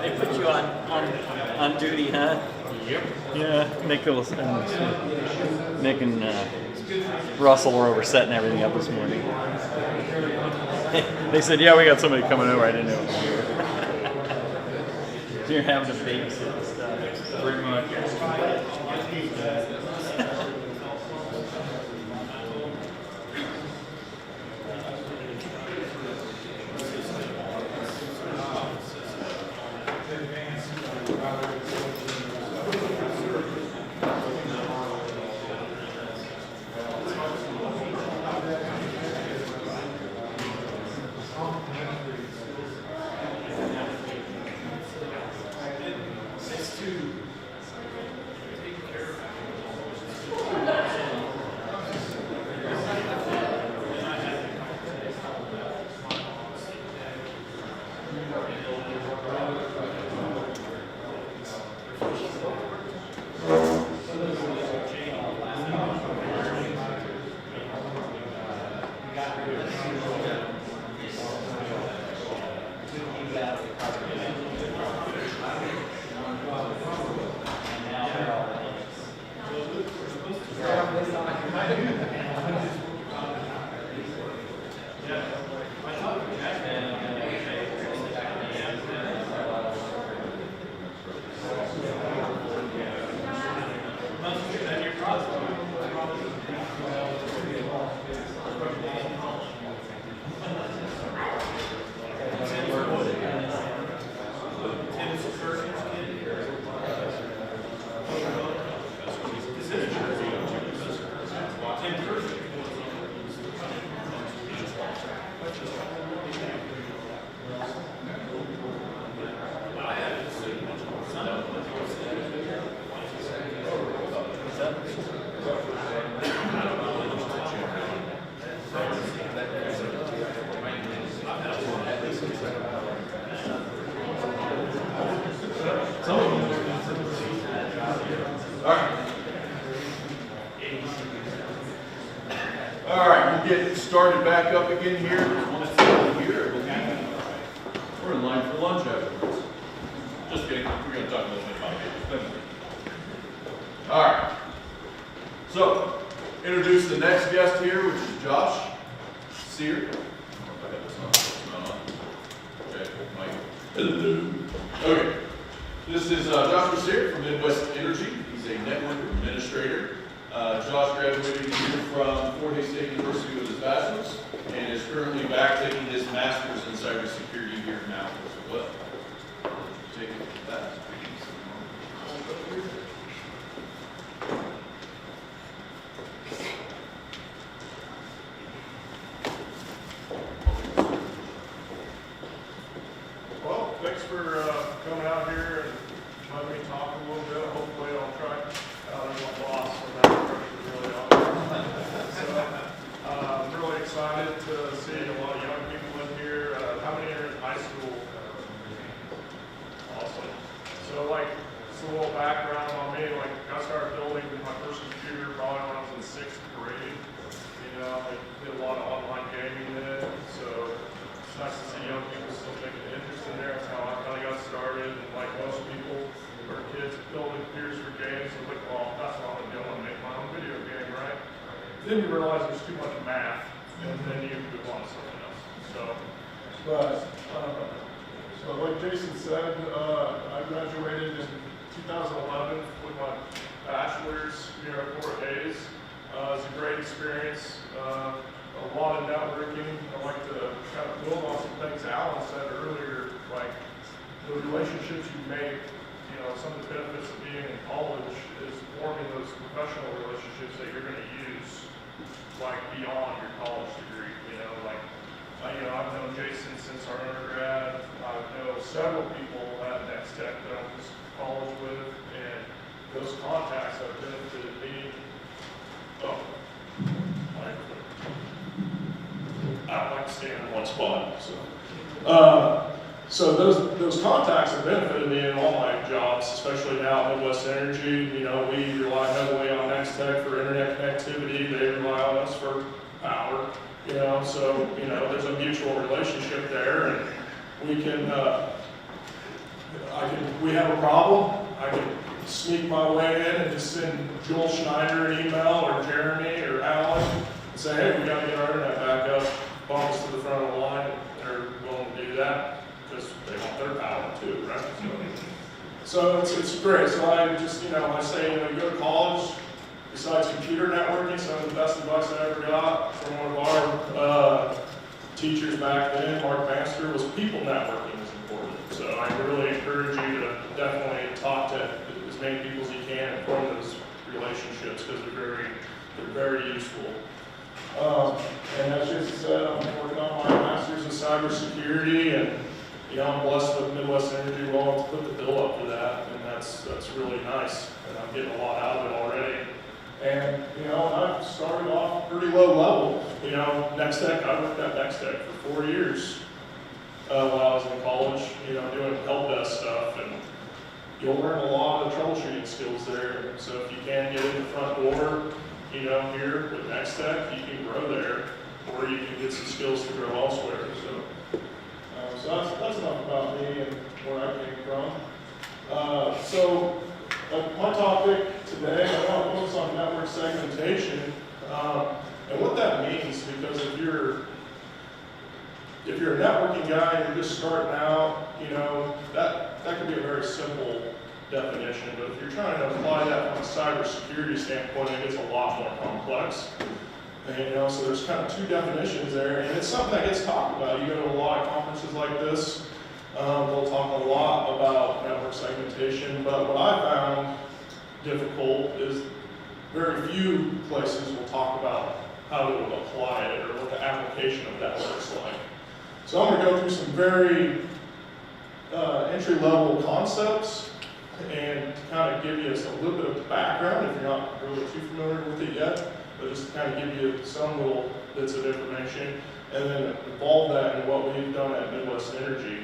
They put you on duty, huh? Yep. Yeah, Nick and Russell were over setting everything up this morning. They said, yeah, we got somebody coming over. I didn't know. So you're having to babysit and stuff. Pretty much. All right, we'll get started back up again here. We're in line for lunch afterwards. Just kidding. We're going to talk a little bit about it. All right. So, introduce the next guest here, which is Josh Sear. Hello. Okay. This is Joshua Sear from Midwest Energy. He's a network administrator. Josh graduated here from Fort Hays State University with his bachelor's and is currently back taking his master's in cybersecurity here now as well. Take it with that. Well, thanks for coming out here and letting me talk a little bit. Hopefully I'll try. I'm my boss, so that pressure really on. So I'm really excited to see a lot of young people in here. How many are in high school? Awesome. So like, just a little background on me. Like, I started building my first computer probably when I was in 6th grade. You know, I did a lot of online gaming then. So it's nice to see young people still taking an interest in there. That's how I kind of got started. And like most people, we were kids building computers for games. So like, well, that's what I'm doing. Make my own video game, right? Then you realize there's too much math, and then you move on to something else. So like Jason said, I graduated in 2011 with my bachelor's here at Fort Hays. It was a great experience. A lot of networking. I like to kind of build on some things Alan said earlier, like the relationships you make. You know, some of the benefits of being in college is forming those professional relationships that you're going to use, like beyond your college degree. You know, like I've known Jason since our undergrad. I know several people at Next Tech that I went to college with, and those contacts have benefited me. Oh, I don't like to stand in one spot, so those contacts have benefited me in all my jobs, especially now at Midwest Energy. You know, we rely heavily on Next Tech for internet connectivity. They rely on us for power. You know, so you know, there's a mutual relationship there, and we can. We have a problem. I can sneak my way in and just send Joel Schneider an email, or Jeremy, or Alan, and say, hey, we got to get our internet back up. Bump us to the front of the line, and they're willing to do that because they want their power too, right? So it's great. So I just, I say, you go to college. Besides computer networking, some of the best advice I ever got from one of our teachers back then, Mark Master, was people networking is important. So I really encourage you to definitely talk to as many people as you can and form those relationships because they're very useful. And as Jason said, I'm working on my master's in cybersecurity, and I'm blessed with Midwest Energy willing to put the bill up for that, and that's really nice. And I'm getting a lot out of it already. And, I've started off pretty low level. Next Tech, I worked at Next Tech for 4 years while I was in college, doing help desk stuff. And you'll learn a lot of troubleshooting skills there. So if you can get in the front door, here with Next Tech, you can grow there. Or where you can get some skills to grow elsewhere. So that's enough about me and where I came from. My topic today, I want to focus on network segmentation, and what that means, because if you're a networking guy and you're just starting out, that could be a very simple definition, but if you're trying to apply that from a cybersecurity standpoint, it gets a lot more complex. And, so there's kind of two definitions there, and it's something that gets talked about. You go to a lot of conferences like this, they'll talk a lot about network segmentation, but what I found difficult is very few places will talk about how to apply it or what the application of that looks like. So I'm going to go through some very entry-level concepts and to kind of give you a little bit of background if you're not really too familiar with it yet, but just to kind of give you some little bits of information, and then evolve that into what we've done at Midwest Energy,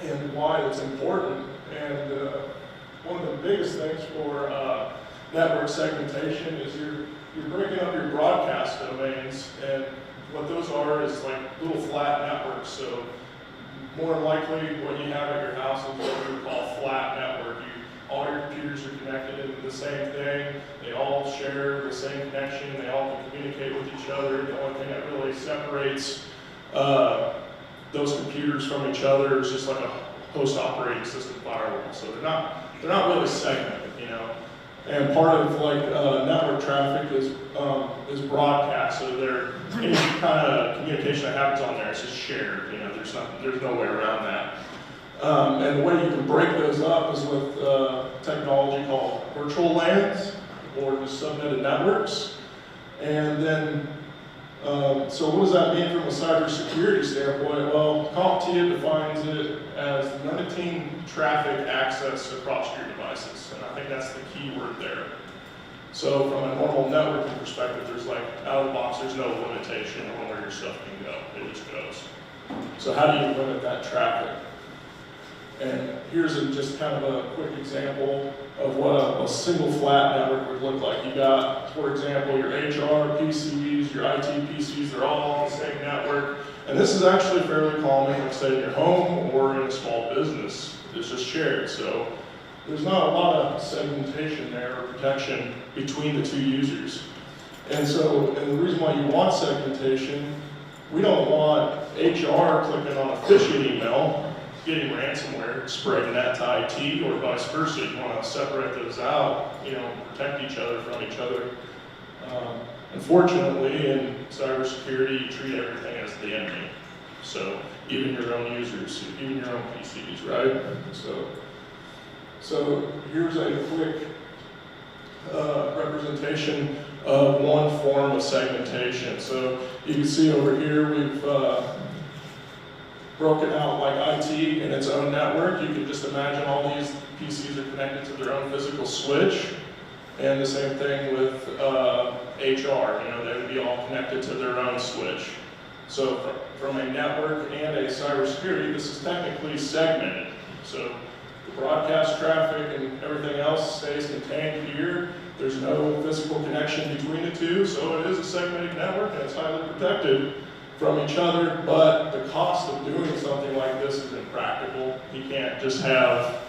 and why it's important. And one of the biggest things for network segmentation is you're breaking up your broadcast domains, and what those are is like little flat networks. So more than likely what you have at your house is what we would call a flat network. All your computers are connected into the same thing. They all share the same connection. They all can communicate with each other. The only thing that really separates those computers from each other is just like a host operating system firewall. So they're not really segmented, And part of like network traffic is broadcast. So any kind of communication that happens on there is just shared. There's no way around that. And the way you can break those up is with technology called virtual LANs, or just subnetted networks. And then, so what does that mean from a cybersecurity standpoint? Well, CompTIA defines it as limiting traffic access across your devices, and I think that's the key word there. So from a normal networking perspective, there's like, out of the box, there's no limitation on where your stuff can go. It just goes. So how do you limit that traffic? And here's just kind of a quick example of what a single flat network would look like. You got, for example, your HR PCs, your IT PCs, they're all on the same network. And this is actually fairly common, like say in your home or in a small business. It's just shared. So there's not a lot of segmentation there or protection between the two users. And the reason why you want segmentation, we don't want HR clicking on a phishing email, getting ransomware, spreading that to IT, or vice versa. You want to separate those out, protect each other from each other. Unfortunately, in cybersecurity, you treat everything as the enemy. So even your own users, even your own PCs, right? So here's a quick representation of one form of segmentation. So you can see over here we've broken out like IT in its own network. You can just imagine all these PCs are connected to their own physical switch. And the same thing with HR, they would be all connected to their own switch. So from a network and a cybersecurity, this is technically segmented. So the broadcast traffic and everything else stays contained here. There's no physical connection between the two, so it is a segmented network and it's highly protected from each other, but the cost of doing something like this is impractical. You can't just have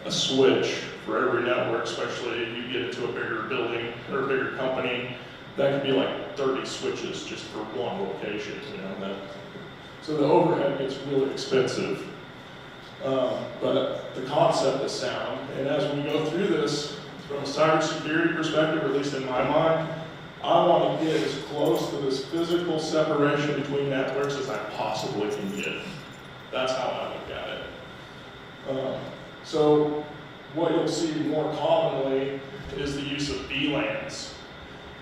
a switch for every network, especially if you get into a bigger building or a bigger company. That could be like 30 switches just for one location, So the overhead gets really expensive. But the concept is sound, and as we go through this, from a cybersecurity perspective, or at least in my mind, I want to get as close to this physical separation between networks as I possibly can get. That's how I look at it. So what you'll see more commonly is the use of VLANs.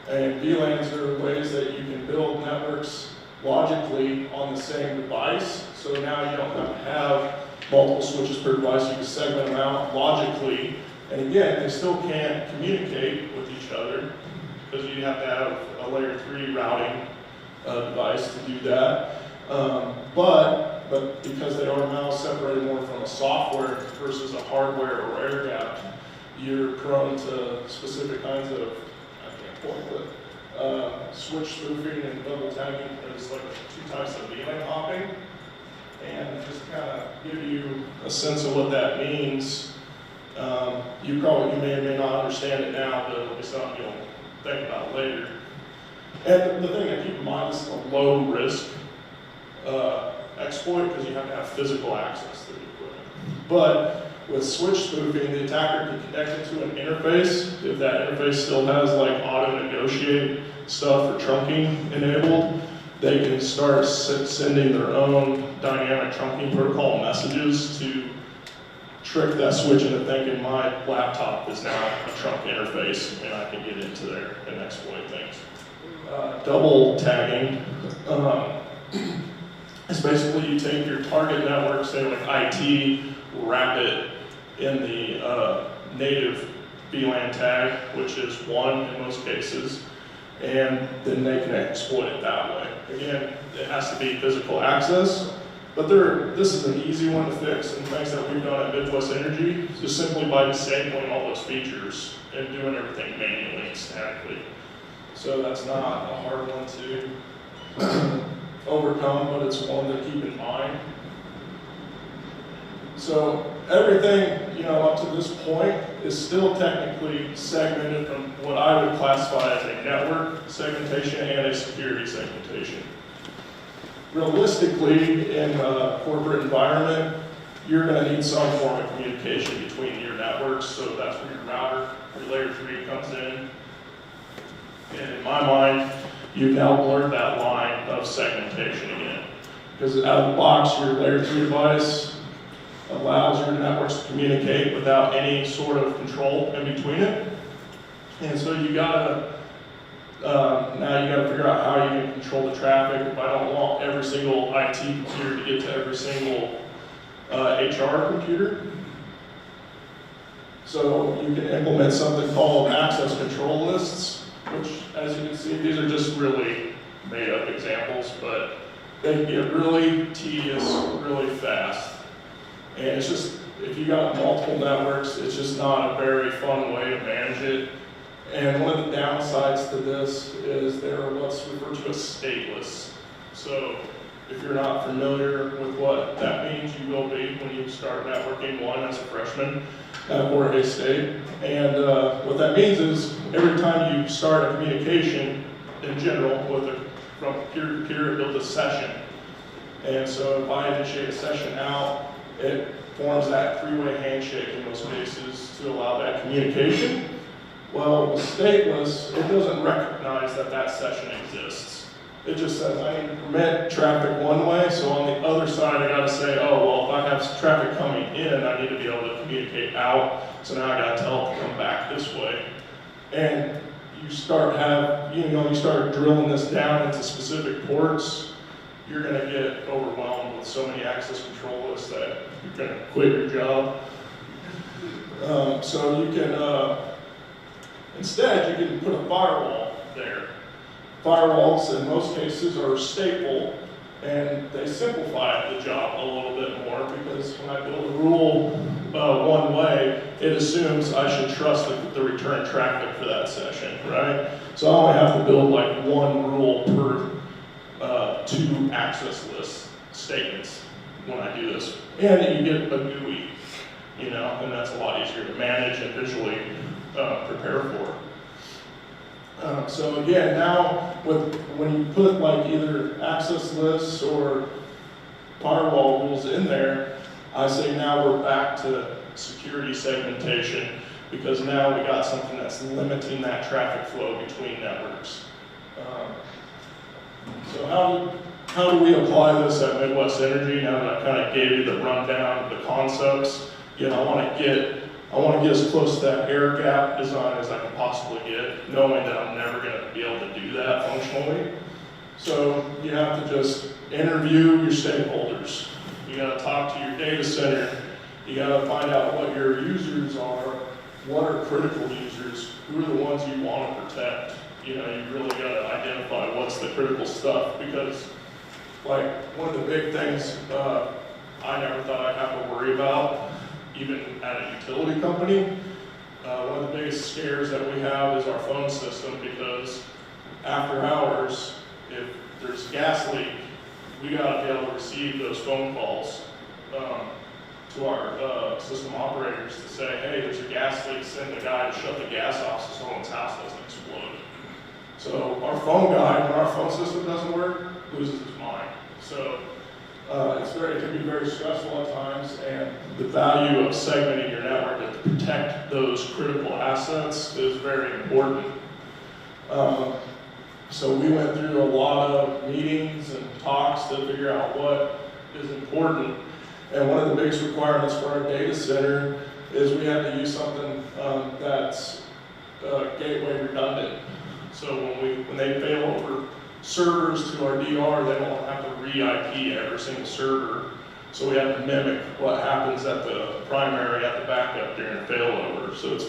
And VLANs are ways that you can build networks logically on the same device. So now you don't have to have multiple switches per device. You can segment them out logically. And again, they still can't communicate with each other because you have to have a layer 3 routing device to do that. But because they are now separated more from a software versus a hardware or air gap, you're prone to specific kinds of, I can't point with, switch spoofing and double tagging. There's like two types of VLAN hopping. And just kind of give you a sense of what that means. You may or may not understand it now, but it'll be something you'll think about later. And the thing to keep in mind is a low risk exploit because you have to have physical access to the equipment. But with switch spoofing, the attacker can connect it to an interface. If that interface still has like auto negotiate stuff or trunking enabled, they can start sending their own dynamic trunking protocol messages to trick that switch into thinking my laptop is now a trunk interface and I can get into there and exploit things. Double tagging is basically you take your target network, say like IT, wrap it in the native VLAN tag, which is 1 in most cases, and then they can exploit it that way. Again, it has to be physical access, but this is an easy one to fix, and things that we've done at Midwest Energy, just simply by disabling all those features and doing everything manually and statically. So that's not a hard one to overcome, but it's one to keep in mind. So everything, up to this point is still technically segmented from what I would classify as a network segmentation and a security segmentation. Realistically, in a corporate environment, you're going to need some form of communication between your networks, so that's where your router, your layer 3 comes in. And in my mind, you've now blurred that line of segmentation again. Because out of the box, your layer 3 device allows your networks to communicate without any sort of control in between it. And so now you gotta figure out how you can control the traffic. If I don't want every single IT computer to get to every single HR computer. So you can implement something called access control lists, which, as you can see, these are just really made up examples, but they can get really tedious really fast. And it's just, if you got multiple networks, it's just not a very fun way to manage it. And one of the downsides to this is they're what's referred to as stateless. So if you're not familiar with what that means, you will be when you start networking one as a freshman at Fort Hays State. And what that means is every time you start a communication in general from peer to peer, it builds a session. And so if I initiate a session out, it forms that three-way handshake in most cases to allow that communication. Well, with stateless, it doesn't recognize that that session exists. It just says, I need to permit traffic one way, so on the other side, I gotta say, oh, well, if I have traffic coming in, I need to be able to communicate out, so now I gotta tell it to come back this way. And you start drilling this down into specific ports, you're gonna get overwhelmed with so many access control lists that you're gonna quit your job. So you can, instead, you can put a firewall there. Firewalls, in most cases, are stateful, and they simplify the job a little bit more, because when I build a rule one way, it assumes I should trust the return traffic for that session, right? So I only have to build like one rule per 2 access list statements when I do this. And you get a GUI, and that's a lot easier to manage and visually prepare for. So again, now when you put like either access lists or firewall rules in there, I say now we're back to security segmentation, because now we got something that's limiting that traffic flow between networks. So how do we apply this at Midwest Energy? Now that I kind of gave you the rundown of the concepts, I want to get as close to that air gap design as I can possibly get, knowing that I'm never going to be able to do that functionally. So you have to just interview your stakeholders. You got to talk to your data center. You got to find out what your users are, what are critical users, who are the ones you want to protect. You really got to identify what's the critical stuff, because like one of the big things I never thought I'd have to worry about, even at a utility company, one of the biggest scares that we have is our phone system, because after hours, gas leak, we got to be able to receive those phone calls to our system operators to say, hey, there's a gas leak, send a guy to shut the gas off so someone's house doesn't explode. So our phone guy, when our phone system doesn't work, loses his mind. So it can be very stressful at times, and the value of segmenting your network to protect those critical assets is very important. So we went through a lot of meetings and talks to figure out what is important. And one of the biggest requirements for our data center is we had to use something that's gateway redundant. So when they fail over servers to our DR, they don't have to re-IP every single server. So we have to mimic what happens at the primary, at the backup during a failover. So it's a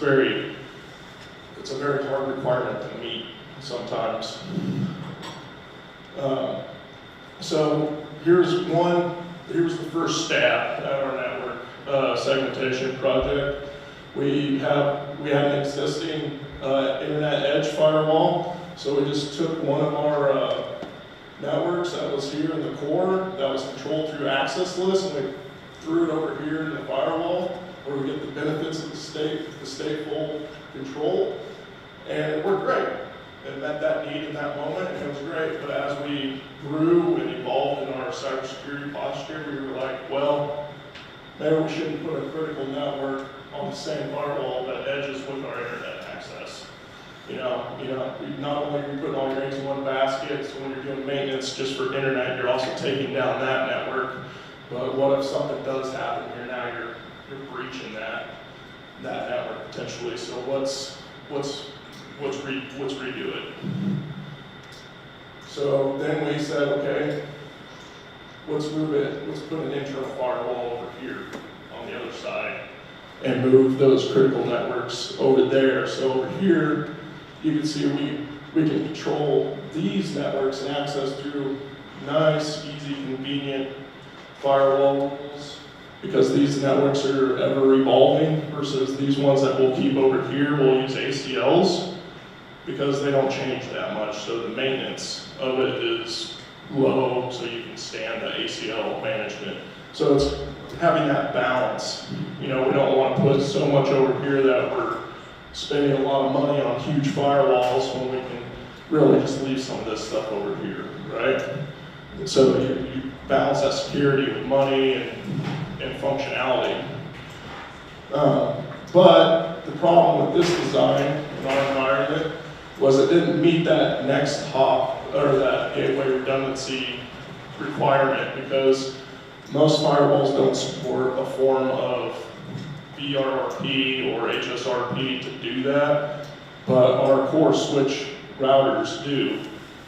very hard requirement to meet sometimes. So here's the first stab at our network segmentation project. We had an existing internet edge firewall. So we just took one of our networks that was here in the core that was controlled through access lists, and we threw it over here in the firewall where we get the benefits of the stateful control. And it worked great. It met that need in that moment, and it was great. But as we grew and evolved in our cybersecurity posture, we were like, well, maybe we shouldn't put a critical network on the same firewall that edges with our internet access. Not only are you putting all your eggs in one basket, so when you're doing maintenance just for internet, you're also taking down that network. But what if something does happen here? Now you're breaching that network potentially. So let's redo it. So then we said, okay, let's move it. Let's put an internal firewall over here on the other side and move those critical networks over there. So over here, you can see we can control these networks and access through nice, easy, convenient firewall rules, because these networks are ever evolving versus these ones that we'll keep over here, we'll use ACLs because they don't change that much. So the maintenance of it is low, so you can stand the ACL management. So it's having that balance. We don't want to put so much over here that we're spending a lot of money on huge firewalls when we can really just leave some of this stuff over here, right? So you balance that security with money and functionality. But the problem with this design in our environment was it didn't meet that next hop or that gateway redundancy requirement, because most firewalls don't support a form of BRRP or HSRP to do that, but our core switch routers do.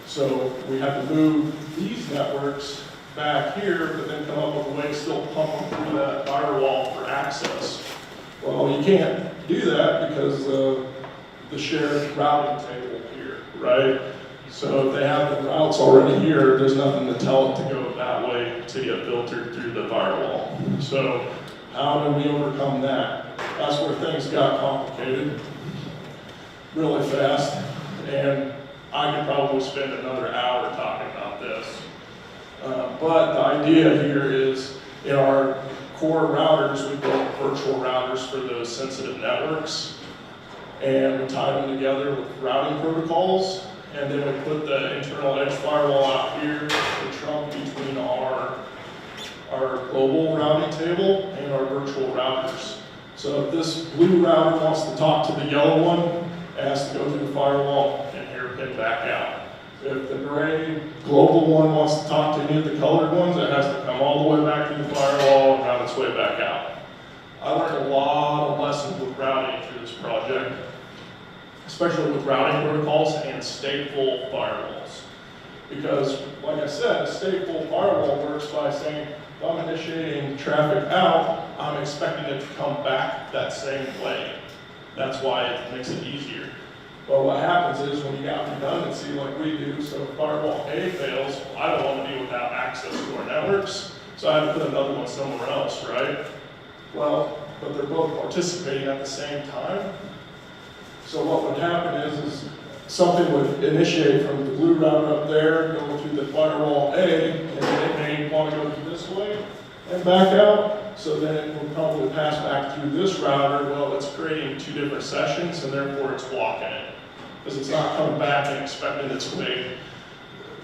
So we have to move these networks back here, but then come up with a way to still pump them through that firewall for access. Well, you can't do that because of the shared routing table here, right? So if they have the routes already here, there's nothing to tell it to go that way to get filtered through the firewall. So how do we overcome that? That's where things got complicated really fast, and I could probably spend another hour talking about this. But the idea here is in our core routers, we built virtual routers for those sensitive networks, and we tied them together with routing protocols, and then we put the internal edge firewall out here to trunk between our global routing table and our virtual routers. So if this blue router wants to talk to the yellow one, it has to go through the firewall and hairpin back out. If the gray global one wants to talk to any of the colored ones, it has to come all the way back through the firewall and route its way back out. I learned a lot of lessons with routing through this project, especially with routing protocols and stateful firewalls. Because, like I said, a stateful firewall works by saying, if I'm initiating traffic out, I'm expecting it to come back that same way. That's why it makes it easier. But what happens is when you got redundancy like we do, so if firewall A fails, I don't want to be without access to our networks, so I have to put another one somewhere else, right? Well, but they're both participating at the same time. So what would happen is something would initiate from the blue router up there, go through the firewall A, and then it may want to go this way and back out. So then it will probably pass back through this router. Well, it's creating two different sessions, and therefore it's blocking it. Because it's not coming back and expecting its way,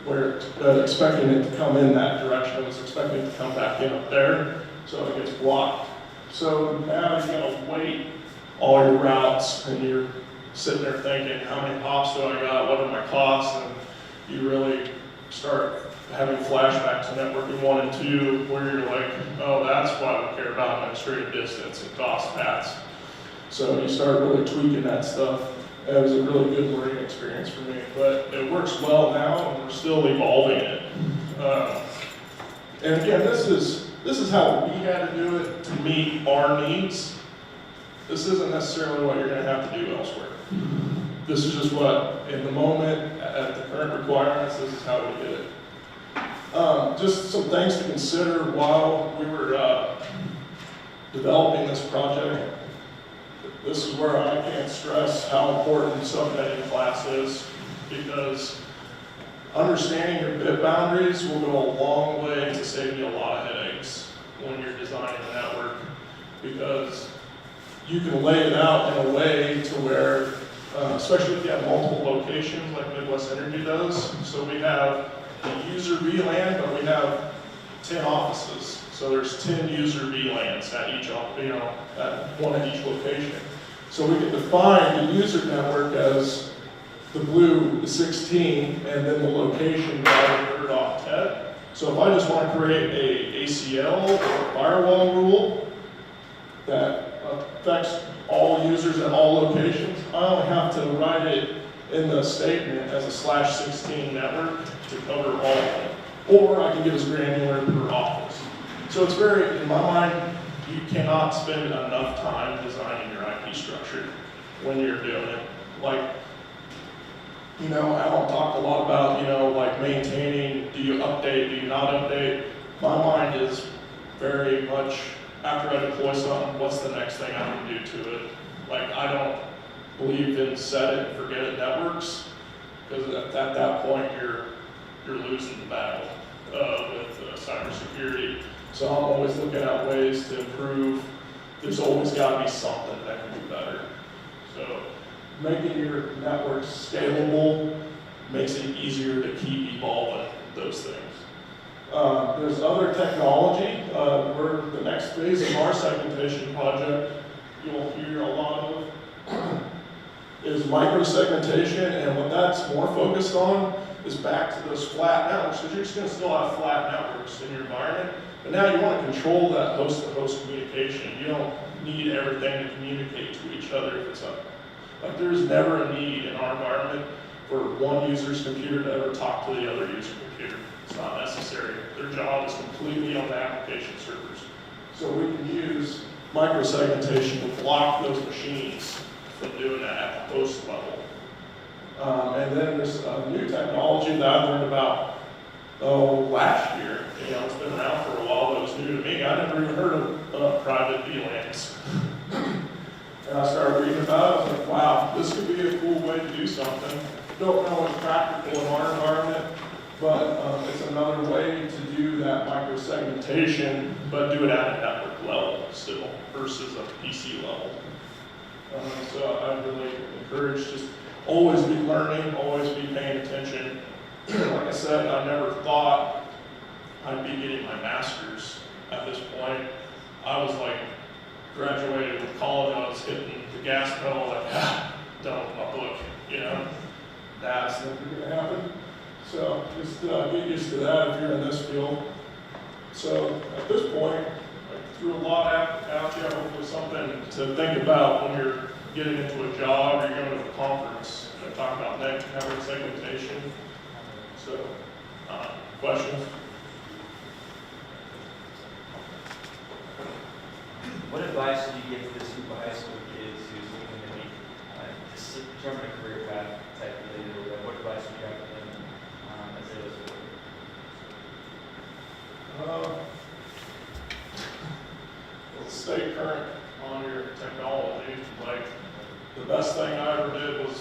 where expecting it to come in that direction. It's expecting it to come back in up there, so it gets blocked. So now you gotta wait all your routes, and you're sitting there thinking, how many hops do I got? What are my costs? And you really start having flashbacks to networking 1 and 2, where you're like, oh, that's why we care about administrative distance and cost paths. So you start really tweaking that stuff. It was a really good learning experience for me, but it works well now, and we're still evolving it. And again, this is how we had to do it to meet our needs. This isn't necessarily what you're going to have to do elsewhere. This is just what, in the moment, at the current requirements, this is how we did it. Just some things to consider while we were developing this project. This is where I can't stress how important subnetting class is, because understanding your bit boundaries will go a long way to saving you a lot of headaches when you're designing a network, because you can lay it out in a way to where, especially if you have multiple locations like Midwest Energy does. So we have the user VLAN, but we have 10 offices. So there's 10 user VLANs at each, at one at each location. So we can define the user network as the blue, the 16, and then the location router off 10. So if I just want to create a ACL or firewall rule that affects all users at all locations, I only have to write it in the statement as a /16 network to cover all of them. Or I can get as granular per office. So it's very, in my mind, you cannot spend enough time designing your IP structure when you're doing it. Like, Alan talked a lot about, like maintaining, do you update, do you not update? My mind is very much, after I deploy something, what's the next thing I can do to it? Like, I don't believe in set it and forget it networks, because at that point, you're losing the battle with cybersecurity. So I'm always looking at ways to improve. There's always got to be something that can be better. So making your network scalable makes it easier to keep evolving those things. There's other technology. We're the next phase of our segmentation project, you'll hear a lot of, is microsegmentation, and what that's more focused on is back to those flat networks, because you're just going to still have flat networks in your environment, but now you want to control that host-to-host communication. You don't need everything to communicate to each other if it's up. Like, there's never a need in our environment for one user's computer to ever talk to the other user's computer. It's not necessary. Their job is completely on the application servers. So we can use microsegmentation to block those machines from doing that at the host level. And then there's a new technology that I learned about last year. It's been around for a while, but it was new to me. I never even heard of private VLANs. And I started reading about it. I was like, wow, this could be a cool way to do something. Don't know what's practical in our environment, but it's another way to do that microsegmentation, but do it at a network level still versus a PC level. So I really encourage just always be learning, always be paying attention. Like I said, I never thought I'd be getting my master's at this point. I was like, graduated with college, I was hitting the gas pedal like, done with my book, That's never gonna happen. So just get used to that if you're in this field. So at this point, I threw a lot out you, hopefully something to think about when you're getting into a job or you're going to a conference. I talk about network segmentation. So, questions? What advice would you give to this group of high school kids who's looking to be determine a career path type of leader? What advice would you have for them as they listen to it? Well, stay current on your technology. Like, the best thing I ever did was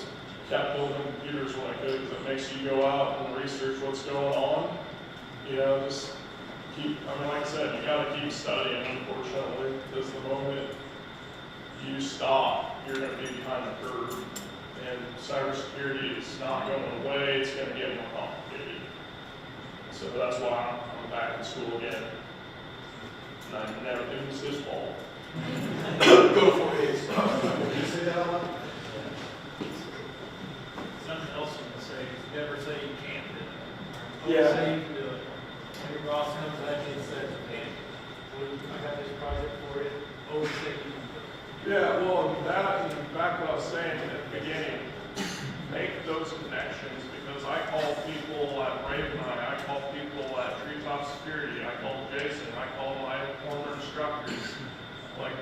kept building computers when I could, because it makes you go out and research what's going on. You know, just keep, I mean, like I said, you gotta keep studying, unfortunately, because the moment you stop, you're gonna be behind the curve. And cybersecurity is not going away, it's gonna get more complicated. So that's why I'm back in school again. And I never, it was his fault. Go for it. Did you say that out loud? Something else I'm gonna say is never say you can't do it. Yeah. Always say you can do it. When your boss comes at you and says you can't, well, I got this project for you, always say you can do it. Yeah, well, that, and back what I was saying at the beginning, make those connections, because I call people at Raven, I call people at Treetop Security, I call Jason, I call my former instructors. Like,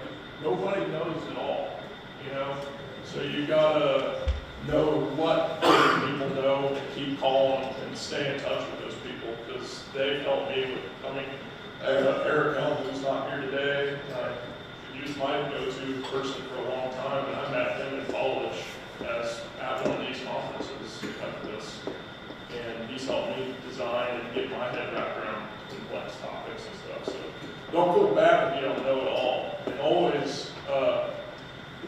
nobody knows it all, you know? So you gotta know what people know and keep calling and stay in touch with those people, because they've helped me with coming. Eric Helm, who's not here today, he was my go-to person for a long time, and I met him in college as at one of these conferences like this. And he's helped me design and get my head wrapped around complex topics and stuff. So don't feel bad if you don't know it all. And always, the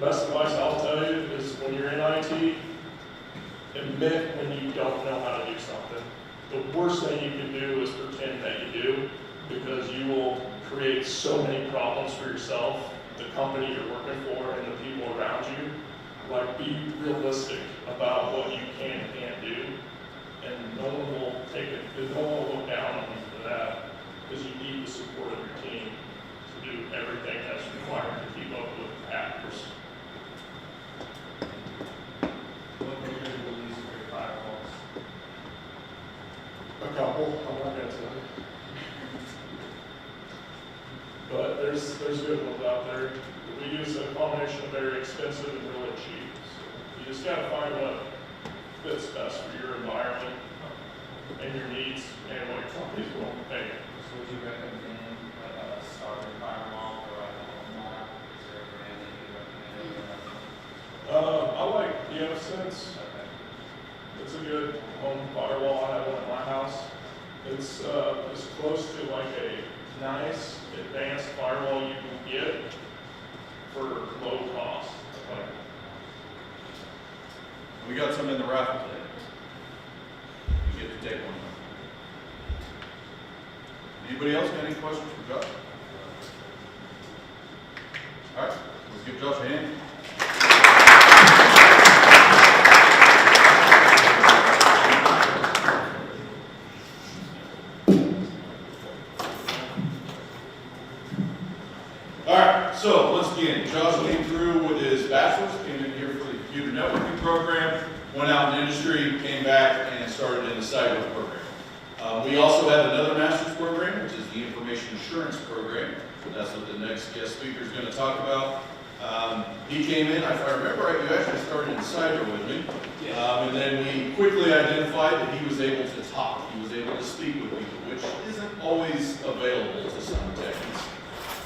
best advice I'll tell you is when you're in IT, admit when you don't know how to do something. The worst thing you can do is pretend that you do, because you will create so many problems for yourself, the company you're working for, and the people around you. Like, be realistic about what you can and can't do, and no one will take it, no one will look down on you for that, because you need the support of your team to do everything that's required to keep up with hackers. What are you going to use for your firewalls? A couple, I'm not gonna tell you. But there's good ones out there. We use a combination of very expensive and really cheap. So you just gotta find what fits best for your environment and your needs and what your company's willing to pay. So would you recommend like a starter firewall or like a home lab? Is there a brand that you recommend? I like Sense. Okay. It's a good home firewall. I have one at my house. It's as close to like a nice advanced firewall you can get for low cost. Like, We got some in the raffle today. You get to take one. Anybody else got any questions for Josh? All right, let's give Josh a hand. All right, so once again, Josh came through with his bachelor's, came in here for the computer networking program, went out in industry, came back and started in the cyber program. We also have another master's program, which is the information assurance program. That's what the next guest speaker is going to talk about. He came in, if I remember right, you actually started in cyber with me. And then we quickly identified that he was able to talk. He was able to speak with people, which isn't always available to some techniques.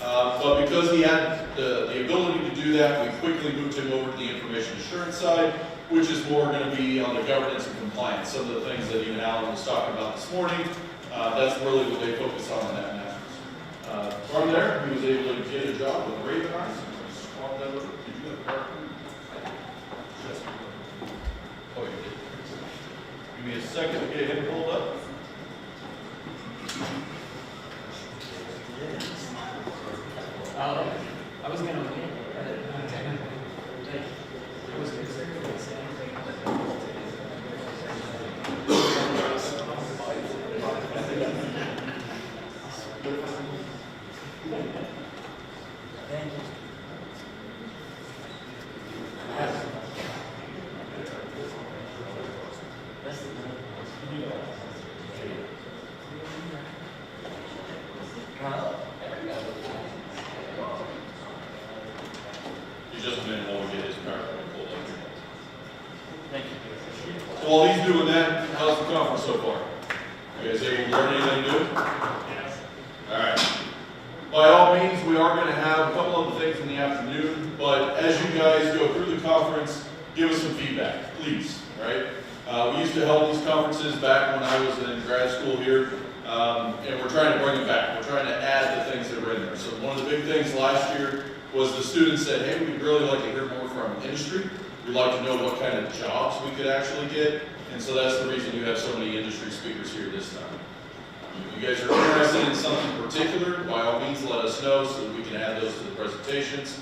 But because he had the ability to do that, we quickly moved him over to the information assurance side, which is more going to be on the governance and compliance. Some of the things that even Alan was talking about this morning, that's really what they focus on in that master's. From there, he was able to get a job with Raven Eyes. Swap that over. Did you have a card? Yes. Oh, you did. Give me a second to get him pulled up. I was gonna. I was gonna say the same thing. Thank you. He's just a minute while we get his card pulled up. Thank you. So while he's doing that, how's the conference so far? You guys able to learn anything new? yes. All right. By all means, we are going to have a couple of things in the afternoon, but as you guys go through the conference, give us some feedback. please, right? We used to hold these conferences back when I was in grad school here, and we're trying to bring them back. We're trying to add the things that were in there. So one of the big things last year was the students said, hey, we'd really like to hear more from industry. We'd like to know what kind of jobs we could actually get. And so that's the reason you have so many industry speakers here this time. If you guys are interested in something particular, by all means let us know so that we can add those to the presentations.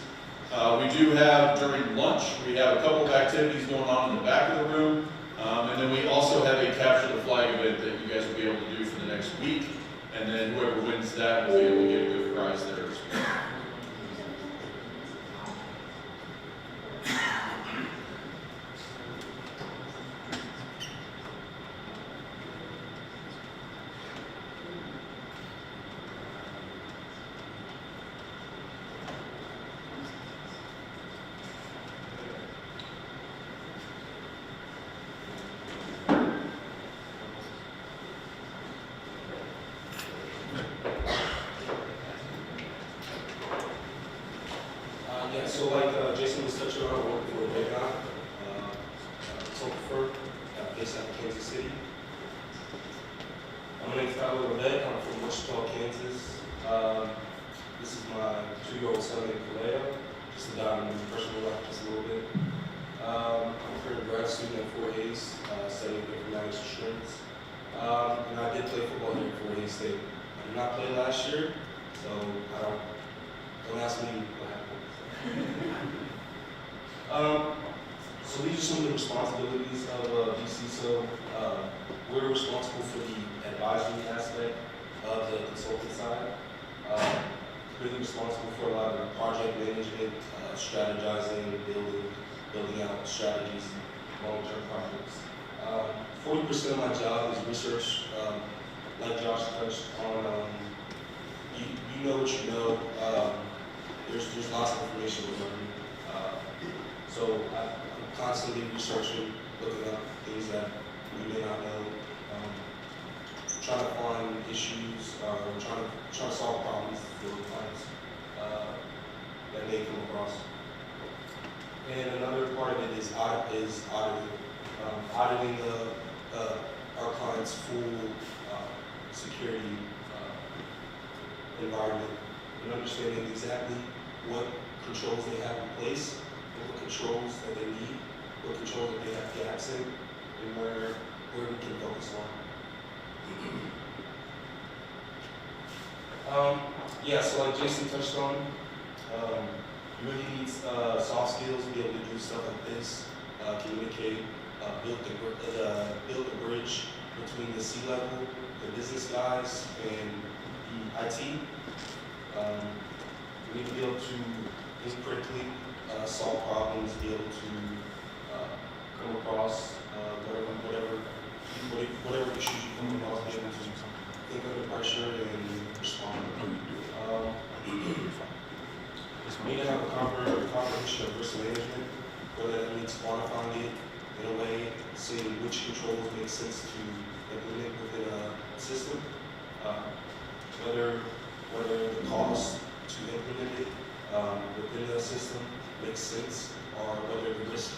We do have, during lunch, we have a couple of activities going on in the back of the room. And then we also have a capture the flag event that you guys will be able to do for the next week. And then whoever wins that will be able to get a good prize there as well. Yeah, so like Jason was touching on, I work for Big Topher, based out of Kansas City. My name's Tyler Levette, I'm from Wichita, Kansas. This is my 2-year-old son named Kaleo, just to dive into personal life just a little bit. I'm a current grad student at Fort Hays, studying informatics insurance. And I did play football here at Fort Hays State. I did not play last year, so don't ask me what happened. So these are some of the responsibilities of VCSO. We're responsible for the advisory aspect of the consultant side. Really responsible for a lot of project management, strategizing, building out strategies, long-term projects. 40% of my job is research. Like Josh touched on, you know what you know. There's lots of information we're learning. So I'm constantly researching, looking up things that we may not know, trying to find issues, trying to solve problems for clients that may come across. And another part of it is auditing. Auditing our clients' full security environment and understanding exactly what controls they have in place, what controls that they need, what controls that they have gaps in, and where we can focus on. Yeah, so like Jason touched on, you really need soft skills to be able to do stuff like this, communicate, build the bridge between the C-level, the business guys, and the IT. We need to be able to think critically, solve problems, be able to come across whatever issues you come across, be able to think under pressure and respond. We need to have a comprehension of risk management, whether that means quantifying it in a way, seeing which controls make sense to implement within a system, whether the cost to implement it within the system makes sense, or whether the risk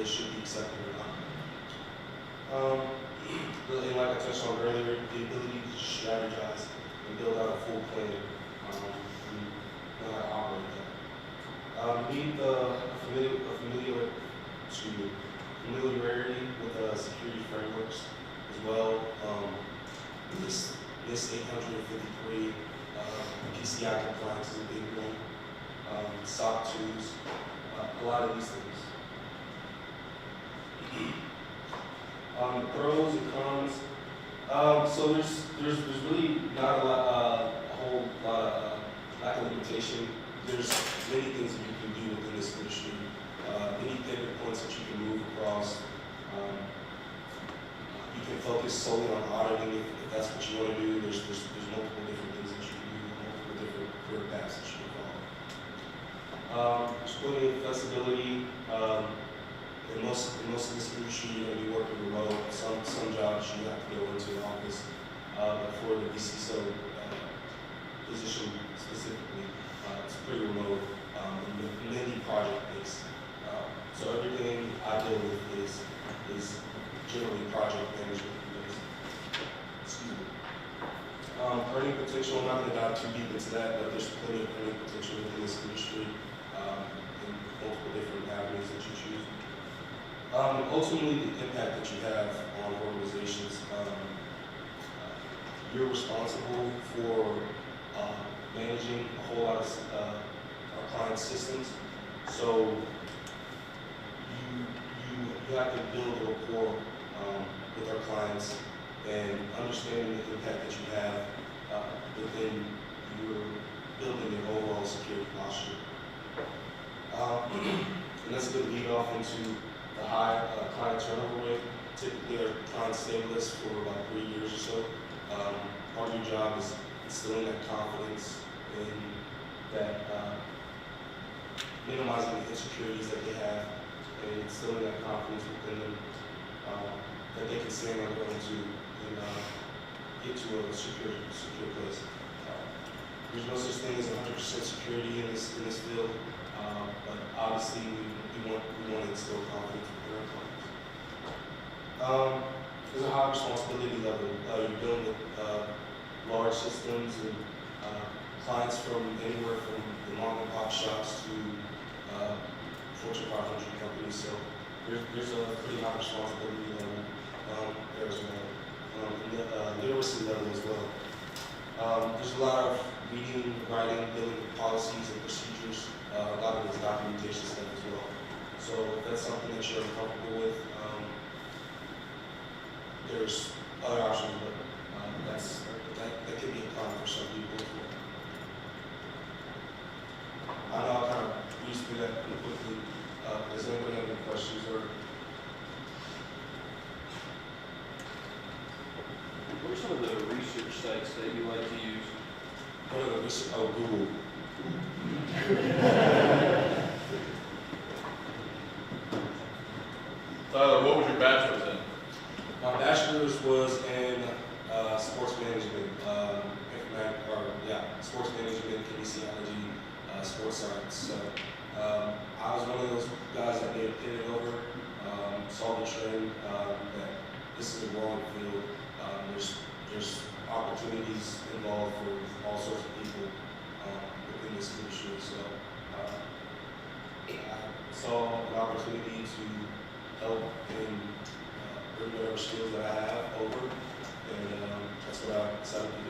should be accepted or not. And like I touched on earlier, the ability to strategize and build out a full plan, and know how to operate that. We need familiarity with security frameworks as well. This 853 PCI compliance is a big one. SOC 2s, a lot of these things. Pros and cons. So there's really not a whole lot of lack of limitation. There's many things that you can do within this industry. Many pivot points that you can move across. You can focus solely on auditing if that's what you want to do. There's multiple different things that you can do, multiple different career paths that you can follow. There's plenty of flexibility. In most of this industry, you're going to be working remote. Some jobs you have to go into the office. But for the VCSO position specifically, it's pretty remote, mainly project-based. So everything I deal with is generally project management based. Excuse me. Earning potential, I'm not going to dive too deep into that, but there's plenty of earning potential within this industry in multiple different avenues that you choose. Ultimately, the impact that you have on organizations, you're responsible for managing a whole lot of our client systems. So you have to build a rapport with our clients and understanding the impact that you have within your building your overall security posture. And that's a good lead off into the high client turnover rate. Typically, our clients stay with us for about 3 years or so. Part of your job is instilling that confidence in that, minimizing the insecurities that they have, and instilling that confidence within them that they can stand on their own to and get to a secure place. There's no such thing as 100% security in this field, but obviously we want to instill confidence within our clients. There's a high responsibility level. You're dealing with large systems and clients from anywhere from the mom and pop shops to Fortune 500 companies. So there's a pretty high responsibility level there as well. And the literacy level as well. There's a lot of reading, writing, dealing with policies and procedures. A lot of this documentation stuff as well. So if that's something that you're comfortable with, there's other options, but that could be a con for some people as well. I know I kind of breezed through that pretty quickly. Does anybody have any questions or? What are some of the research sites that you like to use? What are the research? Oh, Google. Tyler, what was your bachelor's in? My bachelor's was in sports management, sports management, kinesiology, sports science. So I was one of those guys that made a pivot over, saw the trend that this is a growing field. There's opportunities involved for all sorts of people within this industry. So I saw an opportunity to help and bring whatever skills that I have over, and that's what I decided to do.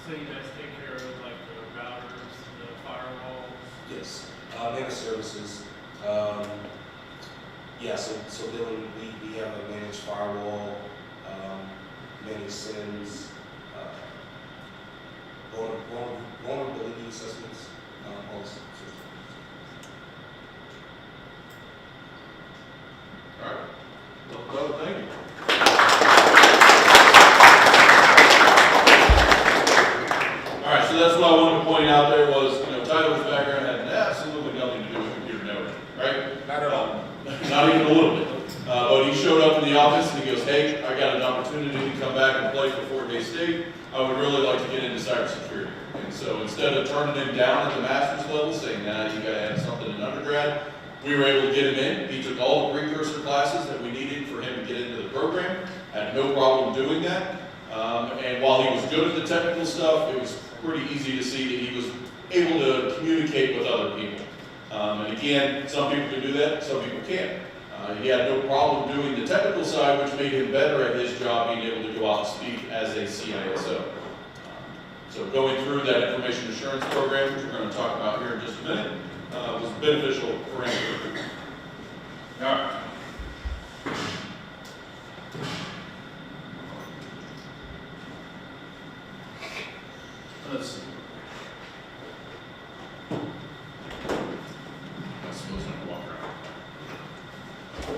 So you guys take care of like the routers, the firewalls? Yes, managed services. So Dylan, we have a managed firewall, managed SIMs, vulnerability assessments, all this sort of stuff. All right. Well, thank you. All right, so that's what I wanted to point out there was, Tyler's background had absolutely nothing to do with computer networking, right? Not at all. Not even a little bit. But he showed up in the office and he goes, hey, I got an opportunity to come back and play for Fort Hays State. I would really like to get into cybersecurity. And so instead of turning him down at the master's level, saying, nah, you gotta have something in undergrad, we were able to get him in. He took all the precursor classes that we needed for him to get into the program. Had no problem doing that. And while he was good at the technical stuff, it was pretty easy to see that he was able to communicate with other people. And again, some people can do that, some people can't. He had no problem doing the technical side, which made him better at his job, being able to go out and speak as a CISO. So going through that information assurance program, which we're going to talk about here in just a minute, was beneficial for him. All right. Let's see. I suppose I can walk around.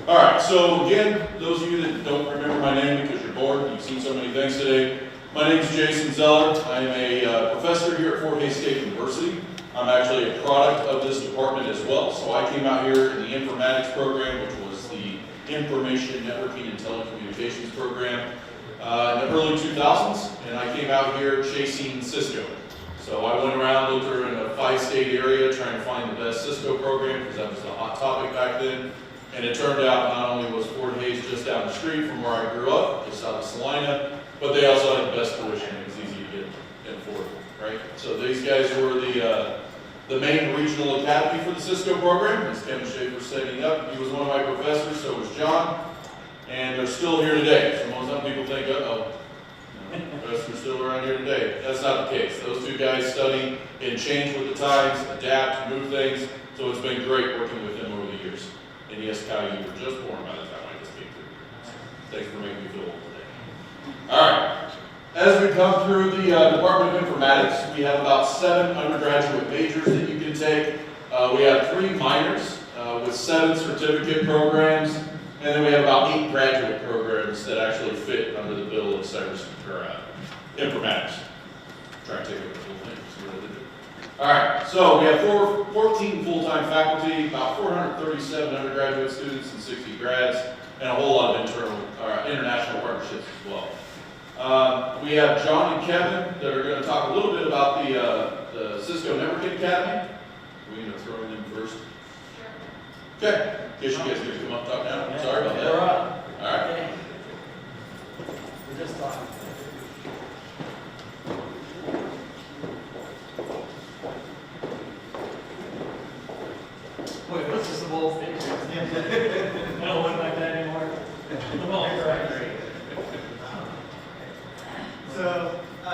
All right, so again, those of you that don't remember my name because you're bored, you've seen so many things today. My name is Jason Zeller. I'm a professor here at Fort Hays State University. I'm actually a product of this department as well. So I came out here in the informatics program, which was the information networking and telecommunications program in the early 2000s, and I came out here chasing Cisco. So I went around, looked around a 5-state area, trying to find the best Cisco program, because that was the hot topic back then. And it turned out not only was Fort Hays just down the street from where I grew up, just south of Salina, but they also had the best tuition. It was easy to get and affordable, right? So these guys were the main regional academy for the Cisco program. It's Kevin Schaefer setting up. He was one of my professors, so was John. And they're still here today. Some people think, uh-oh, professors still around here today. That's not the case. Those two guys study and change with the times, adapt, move things. So it's been great working with them over the years. And yes, Kyle, you were just born by the time I just came through. Thanks for making me feel old today. All right. As we come through the Department of Informatics, we have about 7 undergraduate majors that you can take. We have 3 minors with 7 certificate programs, and then we have about 8 graduate programs that actually fit under the bill of informatics. Try to take it with the full thing, see what I did there. All right, so we have 14 full-time faculty, about 437 undergraduate students and 60 grads, and a whole lot of international partnerships as well. We have John and Kevin that are going to talk a little bit about the Cisco Networking Academy. We're going to throw them in first. Okay. Guess you guys are going to come up and talk now. Sorry about that. All right. We're just talking. Wait, what's this old thing? I don't look like that anymore. Come on. Right. So, I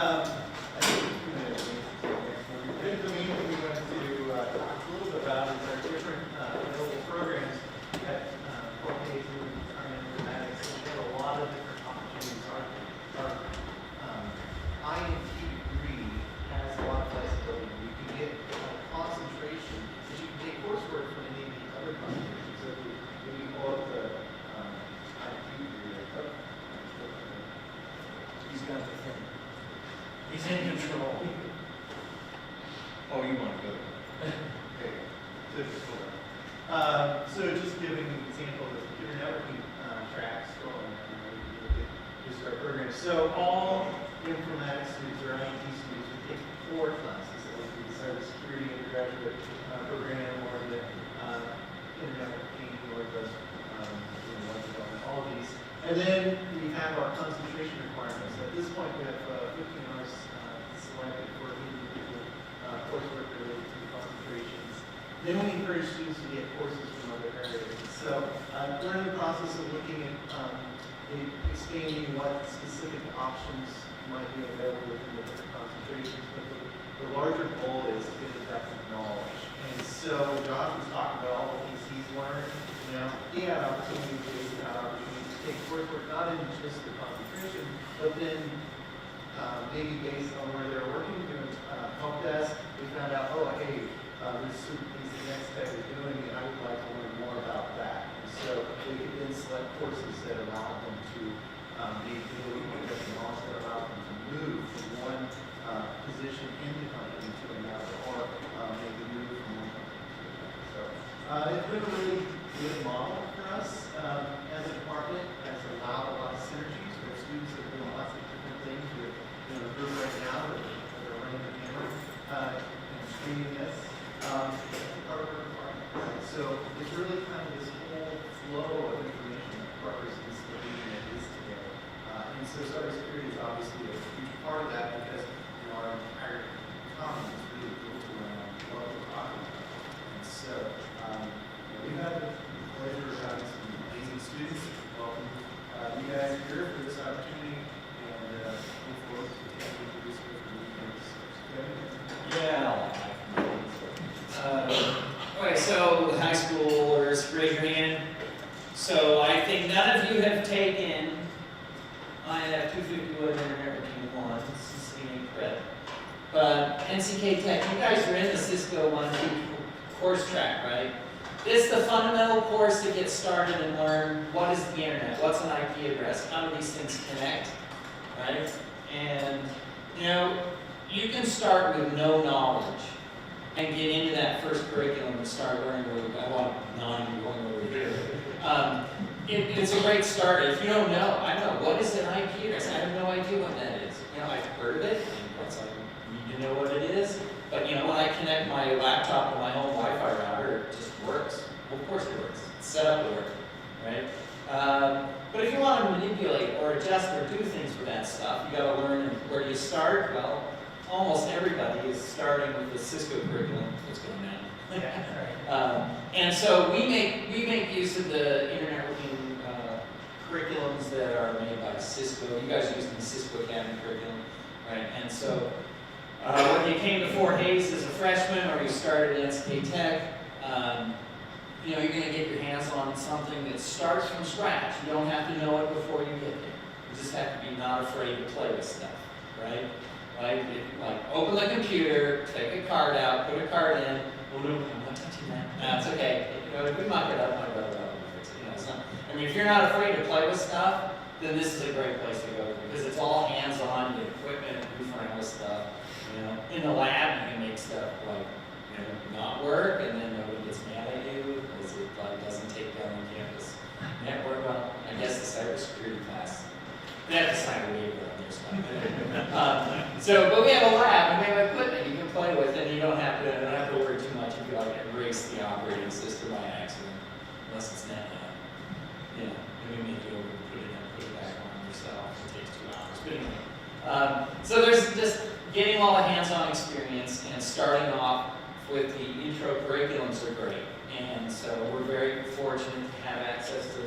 think the main thing we want to talk a little bit about is our different available programs at Fort Hays and Informatics. We have a lot of different opportunities. Our INT degree has a lot of flexibility. You can get concentration, so you can take coursework from any of the other concentrations. So if you pull up the INT degree, he's got the thing. He's in control. Oh, you want to go? Okay. So just giving an example of the computer networking tracks going just our programs. So all informatics students or IT students would take 4 classes. So it would be the cybersecurity undergraduate program or the internet networking or the web development, all of these. And then we have our concentration requirements. At this point, we have 15 hours selected for individual coursework related to concentrations. Then we encourage students to get courses from other areas. So we're in the process of looking at expanding what specific options might be available within the different concentrations. But the larger goal is to get the depth of knowledge. And so Josh was talking about all the things he's learned. He had opportunities, to take coursework not in just the concentration, but then maybe based on where they're working, doing help desk, we found out, oh, hey, there's certain things the next tech is doing, and I would like to learn more about that. And so we could then select courses that allow them to be able to get the knowledge that allow them to move from one position in the company to another, or maybe move from one company to another. So it's been a really good model for us as a department. Has allowed a lot of synergies where students are doing lots of different things. We're in a group right now that are running the camera and streaming this. Part of our department. So it's really kind of this whole flow of information that represents the region that is today. And so cybersecurity is obviously a huge part of that because our entire economy is really built around what we're talking about. And so we've had the pleasure of having some amazing students. Welcome you guys here for this opportunity, and look forward to continuing to do this with you. Yeah. Okay, so high schoolers, raise your hand. So I think none of you have taken, I have 251 Internet Working 1, CCA credit. But NCK Tech, you guys are in the Cisco 1-2 course track, right? This is the fundamental course to get started and learn what is the internet, what's an IP address, how do these things connect, right? And you can start with no knowledge and get into that first curriculum and start learning. I want 9 going over here. It's a great start. If you don't know, I don't know, what is an IP address? I have no idea what that is. I've heard of it, and what's need to know what it is. But you know, when I connect my laptop to my home Wi-Fi router, it just works. Well, of course it works. It's set up to work, right? But if you want to manipulate or adjust or do things with that stuff, you got to learn where do you start. Well, almost everybody is starting with the Cisco curriculum. What's going on? And so we make use of the internet working curriculums that are made by Cisco. You guys are using the Cisco Academy curriculum, right? And so whether you came to Fort Hays as a freshman or you started at SK Tech, you know, you're going to get your hands on something that starts from scratch. You don't have to know it before you get there. You just have to be not afraid to play with stuff, right? Like open the computer, take a card out, put a card in. Oh no, I'm not touching that. No, it's okay. You know, if we mock it up, my brother will fix it. You know, it's not. I mean, if you're not afraid to play with stuff, then this is a great place to go because it's all hands-on, you get equipment, goof around with stuff. You know, in the lab, you can make stuff like, you know, not work, and then nobody gets mad at you because it like doesn't take down the campus network. Well, I guess the cybersecurity class, they have to sign a waiver on their stuff. But we have a lab and we have equipment you can play with, and you don't have to worry too much if you like erase the operating system by accident, unless it's not, you know, maybe make you over and put it back on yourself. It takes 2 hours. But anyway, so there's just getting all the hands-on experience and starting off with the intro curriculums are great. And so we're very fortunate to have access to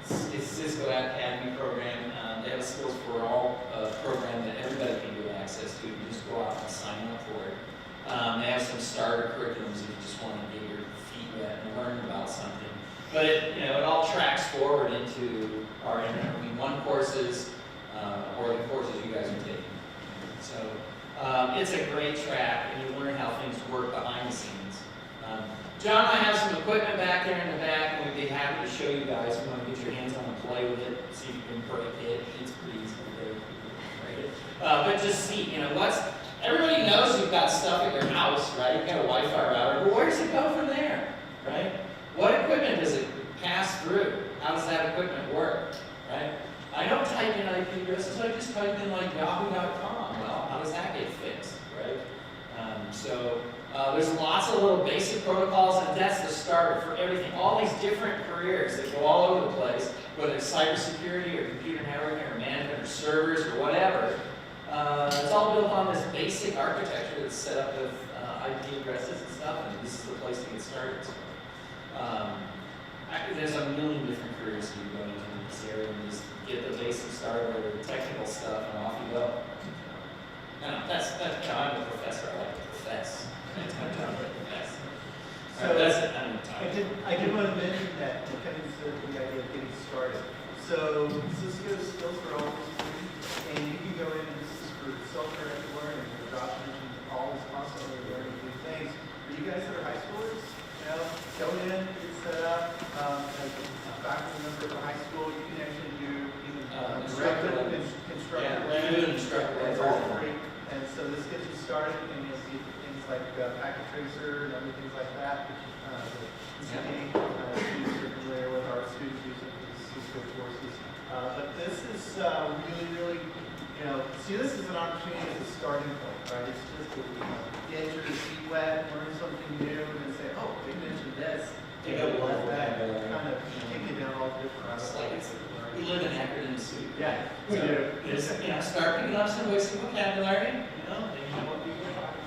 the Cisco Academy program. They have a Skills for All program that everybody can get access to. You just go out and sign up for it. They have some starter curriculums if you just want to get your feet wet and learn about something. But it all tracks forward into our one courses or the courses you guys are taking. So it's a great track, and you learn how things work behind the scenes. John and I have some equipment back there in the back, and we'd be happy to show you guys. If you want to get your hands on and play with it, see if you can break it. It's pretty easy to break it. But just see, everybody knows you've got stuff at your house, right? You've got a Wi-Fi router, but where does it go from there, right? What equipment does it pass through? How does that equipment work, right? I don't type in IP addresses, I just type in like yahoo.com. Well, how does that get fixed, right? There's lots of little basic protocols, and that's the starter for everything. All these different careers that go all over the place, whether it's cybersecurity or computer networking or management or servers or whatever. It's all built on this basic architecture that's set up with IP addresses and stuff, and this is the place to get started. So, there's a million different careers you can go into in this area, and just get the basic started with the technical stuff, and off you go. Now, I'm a professor. I like to profess. That's my job, to profess. So that's it. I did want to mention that Kevin said the idea of getting started. So Cisco Skills for All is free, and you can go in, and this is for self-directed learning. Josh mentioned always constantly learning new things. For you guys that are high schoolers, go in, get set up. As a faculty member of a high school, you can actually do even instructor. It's all free. And so this gets you started, and you'll see things like packet tracer and other things like that, which students are familiar with, our students using these Cisco courses. But this is really, see this is an opportunity as a starting point, right? It's just to get your feet wet, learn something new, and then say, oh, they mentioned this. Take a level that kind of kick you down all different routes. We live in acronyms too. Yeah, we do. Just, start picking up some basic vocabulary, and you know what people are talking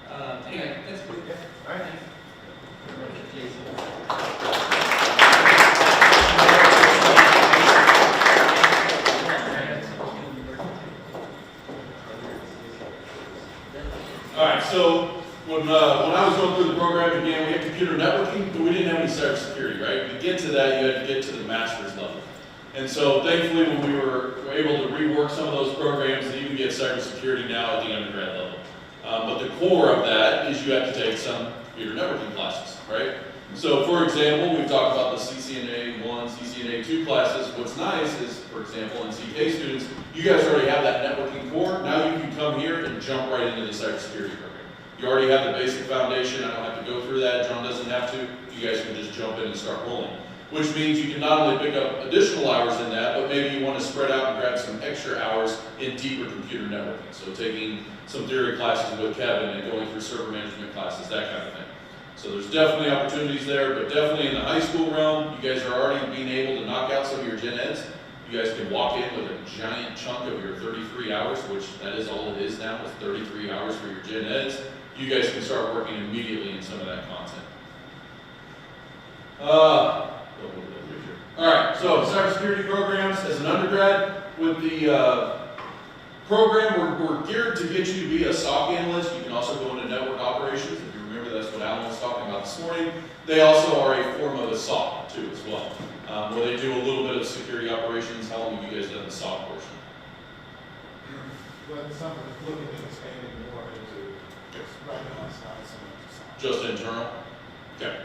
about. Anyway, that's good. Yeah. All right. All right, so when I was going through the program, again, we had computer networking, but we didn't have any cybersecurity, right? To get to that, you had to get to the master's level. And so thankfully, when we were able to rework some of those programs, you can get cybersecurity now at the undergrad level. But the core of that is you have to take some computer networking classes, right? So for example, we've talked about the CCNA 1, CCNA 2 classes. What's nice is, for example, in CK students, you guys already have that networking core. Now you can come here and jump right into the cybersecurity program. You already have the basic foundation. I don't have to go through that. John doesn't have to. You guys can just jump in and start rolling. which means you can not only pick up additional hours in that, but maybe you want to spread out and grab some extra hours in deeper computer networking. So taking some theory classes with Kevin and going through server management classes, that kind of thing. So there's definitely opportunities there, but definitely in the high school realm, you guys are already being able to knock out some of your gen eds. You guys can walk in with a giant chunk of your 33 hours, which that is all it is now, is 33 hours for your gen eds. You guys can start working immediately in some of that content. All right, so cybersecurity programs as an undergrad with the program, we're geared to get you to be a SOC analyst. You can also go into network operations. If you remember, that's what Alan was talking about this morning. They also are a form of a SOC too as well, where they do a little bit of security operations. How long have you guys done the SOC portion? But something looking at expanding more into, right now it's not so much. Just internal? Okay.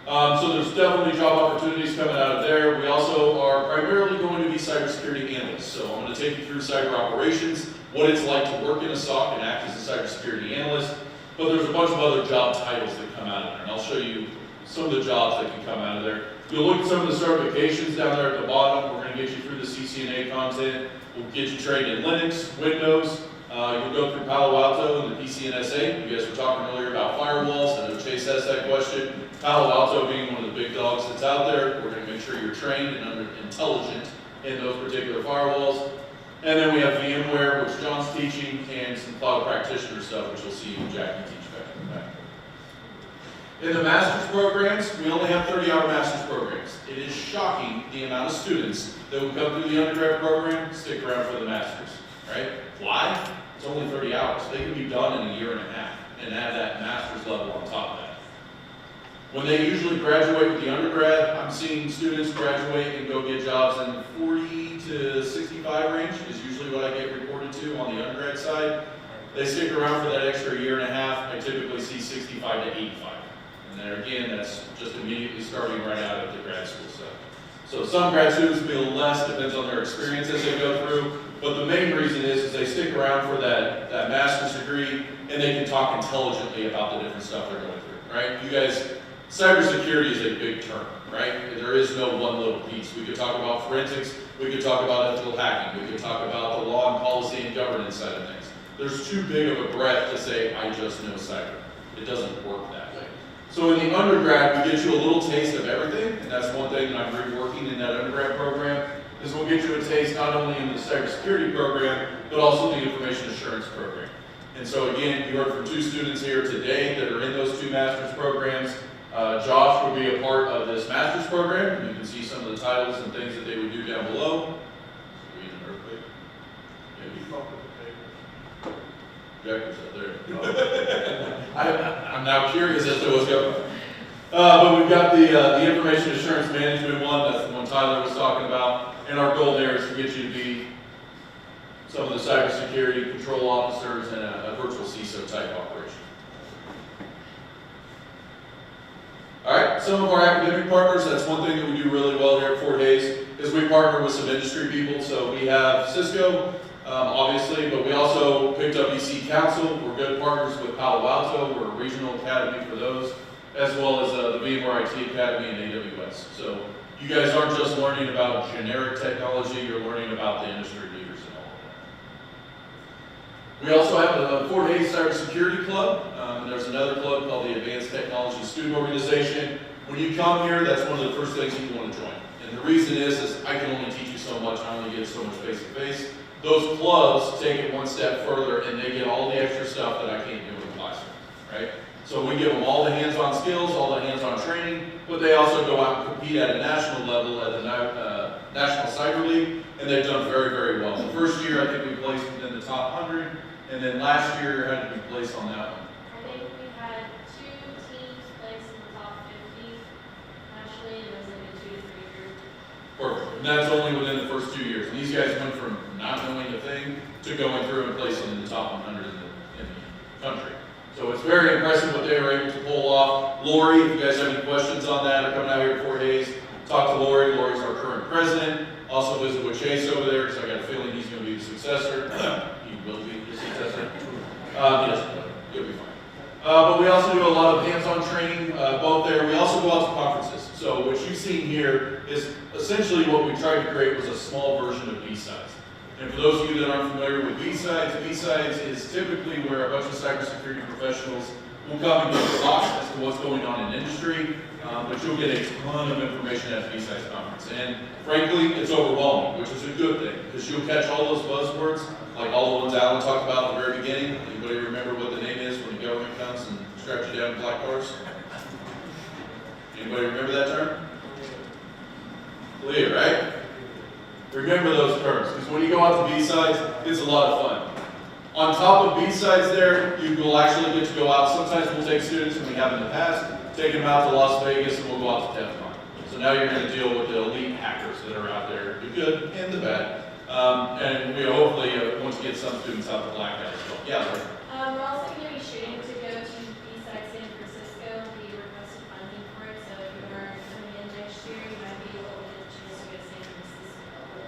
So there's definitely job opportunities coming out of there. We also are primarily going to be cybersecurity analysts. So I'm going to take you through cyber operations, what it's like to work in a SOC and act as a cybersecurity analyst. But there's a bunch of other job titles that come out of there, and I'll show you some of the jobs that can come out of there. You'll look at some of the certifications down there at the bottom. We're going to get you through the CCNA content. We'll get you trained in Linux, Windows. You'll go through Palo Alto and the PCNSA. You guys were talking earlier about firewalls. I know Chase asked that question. Palo Alto being one of the big dogs that's out there. We're going to make sure you're trained and intelligent in those particular firewalls. And then we have VMware, which John's teaching, and some cloud practitioner stuff, which you'll see Jackie teach back in the back. In the master's programs, we only have 30-hour master's programs. It is shocking the amount of students that will come through the undergrad program, stick around for the master's, right? Why? It's only 30 hours. They can be done in a year and a half and have that master's level on top of that. When they usually graduate with the undergrad, I'm seeing students graduate and go get jobs in the 40 to 65 range is usually what I get reported to on the undergrad side. They stick around for that extra year and a half. I typically see 65 to 85. And then again, that's just immediately starting right out of the grad school stuff. So some grad students feel less, depends on their experience as they go through. But the main reason is they stick around for that master's degree and they can talk intelligently about the different stuff they're going through, right? You guys, cybersecurity is a big term, right? There is no one little piece. We could talk about forensics, we could talk about ethical hacking, we could talk about the law and policy and governance side of things. There's too big of a breadth to say, I just know cyber. It doesn't work that way. So in the undergrad, we get you a little taste of everything, and that's one thing that I'm reworking in that undergrad program, is we'll get you a taste not only in the cybersecurity program, but also the information assurance program. And so again, you heard from two students here today that are in those two master's programs. Josh will be a part of this master's program. You can see some of the titles and things that they would do down below. Jackers up there. I'm now curious as to what's going on. But we've got the information assurance management one. That's the one Tyler was talking about. And our goal there is to get you to be some of the cybersecurity control officers in a virtual CISO type operation. All right, some of our academic partners, that's one thing that we do really well here at Fort Hays, is we partner with some industry people. So we have Cisco, obviously, but we also picked up EC Council. We're good partners with Palo Alto. We're a regional academy for those, as well as the VMware IT Academy and AWS. So you guys aren't just learning about generic technology, you're learning about the industry leaders and all of that. We also have the Fort Hays Cybersecurity Club. There's another club called the Advanced Technology Student Organization. When you come here, that's one of the first things you want to join. And the reason is I can only teach you so much, I only get so much face-to-face. Those clubs take it one step further and they get all the extra stuff that I can't do in the classroom, right? So we give them all the hands-on skills, all the hands-on training, but they also go out and compete at a national level at the National Cyber League, and they've done very, very well. The first year, I think we placed within the top 100, and then last year had to be placed on that one. I think we had 2 teams place in the top 50 nationally, and it was like a 2 to 3 year. Perfect. And that's only within the first 2 years. And these guys went from not knowing a thing to going through and placing in the top 100 in the country. So it's very impressive what they were able to pull off. Lori, if you guys have any questions on that, or coming out here to Fort Hays, talk to Lori. Lori's our current president. Also visit with Chase over there, because I got a feeling he's going to be the successor. He will be the successor. Yes, he'll be fine. But we also do a lot of hands-on training both there. We also go out to conferences. So what you've seen here is essentially what we tried to create was a small version of B-Sides. And for those of you that aren't familiar with B-Sides is typically where a bunch of cybersecurity professionals will come and give talks as to what's going on in industry, but you'll get a ton of information at the B-Sides conference. And frankly, it's overwhelming, which is a good thing, because you'll catch all those buzzwords, like all the ones Alan talked about at the very beginning. Anybody remember what the name is when the government comes and straps you down in black cars? Anybody remember that term? Clear, right? Remember those terms, because when you go out to B-Sides, it's a lot of fun. On top of B-Sides there, you will actually get to go out. Sometimes we'll take students, and we have in the past, take them out to Las Vegas, and we'll go out to DEF CON. So now you're going to deal with the elite hackers that are out there, the good and the bad. And we hopefully want to get some students out to Black Hat as well. Yeah, Larry. We're also going to be shooting to go to B-Side San Francisco. We requested funding for it, so if you are coming in next year, you might be able to get a chance to go to San Francisco.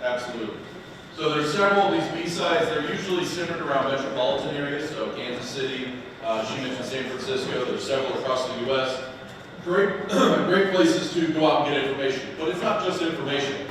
Absolutely. So there's several of these B-Sides. They're usually centered around metropolitan areas, so Kansas City, she mentioned San Francisco. There's several across the U.S. Great, great places to go out and get information. But it's not just information.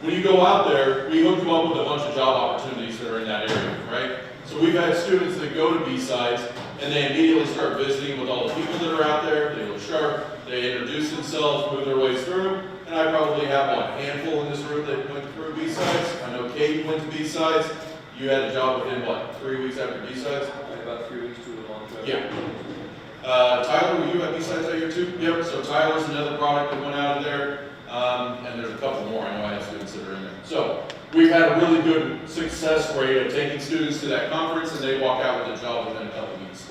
When you go out there, we hook you up with a bunch of job opportunities that are in that area, right? So we've had students that go to B-Sides, and they immediately start visiting with all the people that are out there. They look sharp, they introduce themselves, move their ways through, and I probably have, what, a handful in this room that went through B-Sides. I know Kate went to B-Sides. You had a job within, what, 3 weeks after B-Sides? About 3 weeks to a long trip. Yeah. Tyler, were you at B-Sides that year too? Yep, so Tyler's another product that went out of there. And there's a couple more. I know I have students that are in there. So we've had a really good success rate of taking students to that conference, and they walk out with a job within a couple weeks.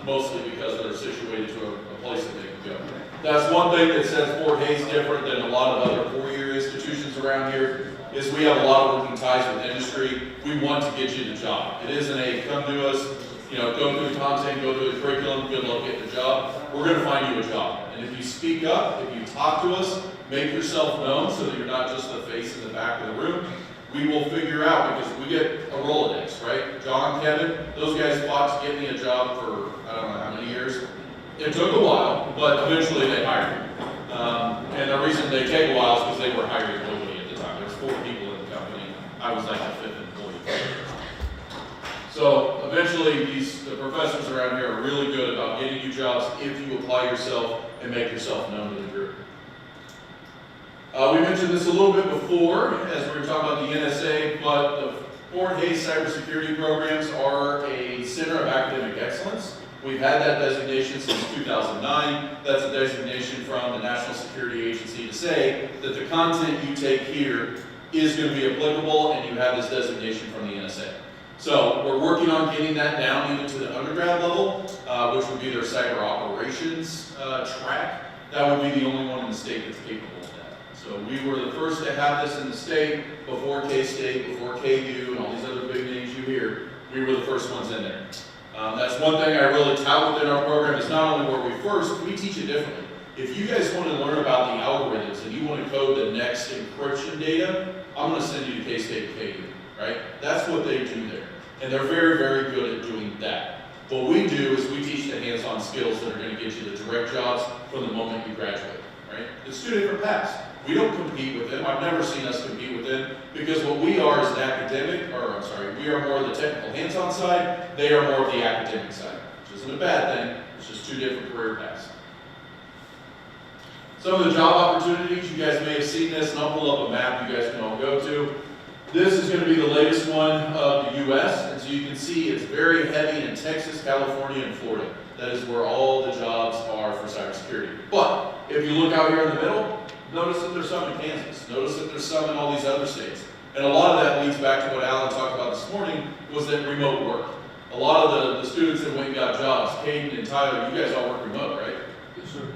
Mostly because they're situated to a place that they can go. That's one thing that sets Fort Hays different than a lot of other four-year institutions around here, is we have a lot of working ties with industry. We want to get you the job. It isn't a come to us, go through the content, go through the curriculum, good luck getting the job. We're going to find you a job. And if you speak up, if you talk to us, make yourself known so that you're not just the face in the back of the room, we will figure out, because we get a Rolodex, right? John, Kevin, those guys fought to get me a job for, I don't know how many years. It took a while, but eventually they hired me. And the reason they take a while is because they were hiring nobody at the time. There was 4 people in the company. I was like the 5th employee. So eventually the professors around here are really good about getting you jobs if you apply yourself and make yourself known to the group. We mentioned this a little bit before as we were talking about the NSA, but the Fort Hays cybersecurity programs are a center of academic excellence. We've had that designation since 2009. That's a designation from the National Security Agency to say that the content you take here is going to be applicable, and you have this designation from the NSA. So we're working on getting that down even to the undergrad level, which would be their cyber operations track. That would be the only one in the state that's capable of that. So we were the first to have this in the state before K-State, before KU, and all these other big names you hear. We were the first ones in there. That's one thing I really tout within our program is not only were we first, we teach it differently. If you guys want to learn about the algorithms and you want to code the next encryption data, I'm going to send you to K-State and KU, right? That's what they do there. And they're very, very good at doing that. What we do is we teach the hands-on skills that are going to get you the direct jobs from the moment you graduate, right? It's 2 different paths. We don't compete with them. I've never seen us compete with them because what we are is an academic, we are more of the technical hands-on side. They are more of the academic side, which isn't a bad thing. It's just 2 different career paths. Some of the job opportunities, you guys may have seen this, and I'll pull up a map you guys can all go to. This is going to be the latest one of the U.S., and so you can see it's very heavy in Texas, California, and Florida. That is where all the jobs are for cybersecurity. But if you look out here in the middle, notice that there's some in Kansas. Notice that there's some in all these other states. And a lot of that leads back to what Alan talked about this morning, was that remote work. A lot of the students that went and got jobs, Caden and Tyler, you guys all work remote, right? Yes, sir.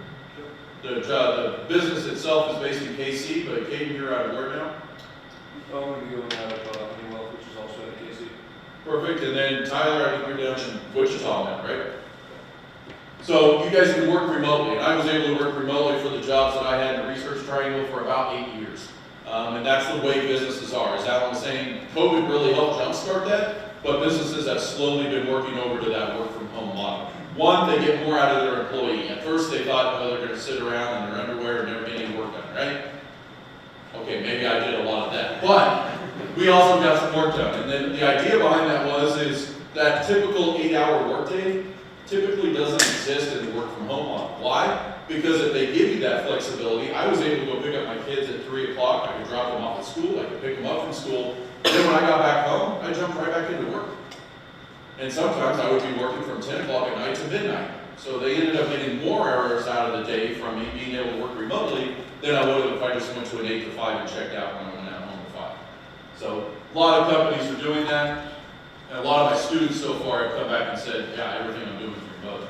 The business itself is based in KC, but Caden, you're out of where now? I'm going to be going out of Honeywell, which is also at KC. Perfect, and then Tyler, I think you're down in Wichita now, right? So you guys can work remotely, and I was able to work remotely for the jobs that I had in the research triangle for about 8 years. And that's the way businesses are. As Alan was saying, COVID really helped jumpstart that. but businesses have slowly been working over to that work from home model. One, they get more out of their employee. At first they thought, oh, they're going to sit around in their underwear and never get any work done, right? Okay, maybe I did a lot of that, but we also got some work done. And then the idea behind that is that typical 8-hour workday typically doesn't exist in the work from home model. Why? Because if they give you that flexibility, I was able to go pick up my kids at 3 o'clock, I could drop them off at school, I could pick them up from school, and then when I got back home, I jumped right back into work. And sometimes I would be working from 10 o'clock at night to midnight. So they ended up getting more hours out of the day from me being able to work remotely than I would have if I just went to an 8 to 5 and checked out when I went out home at 5. So a lot of companies are doing that. And a lot of my students so far have come back and said, yeah, everything I'm doing is remote.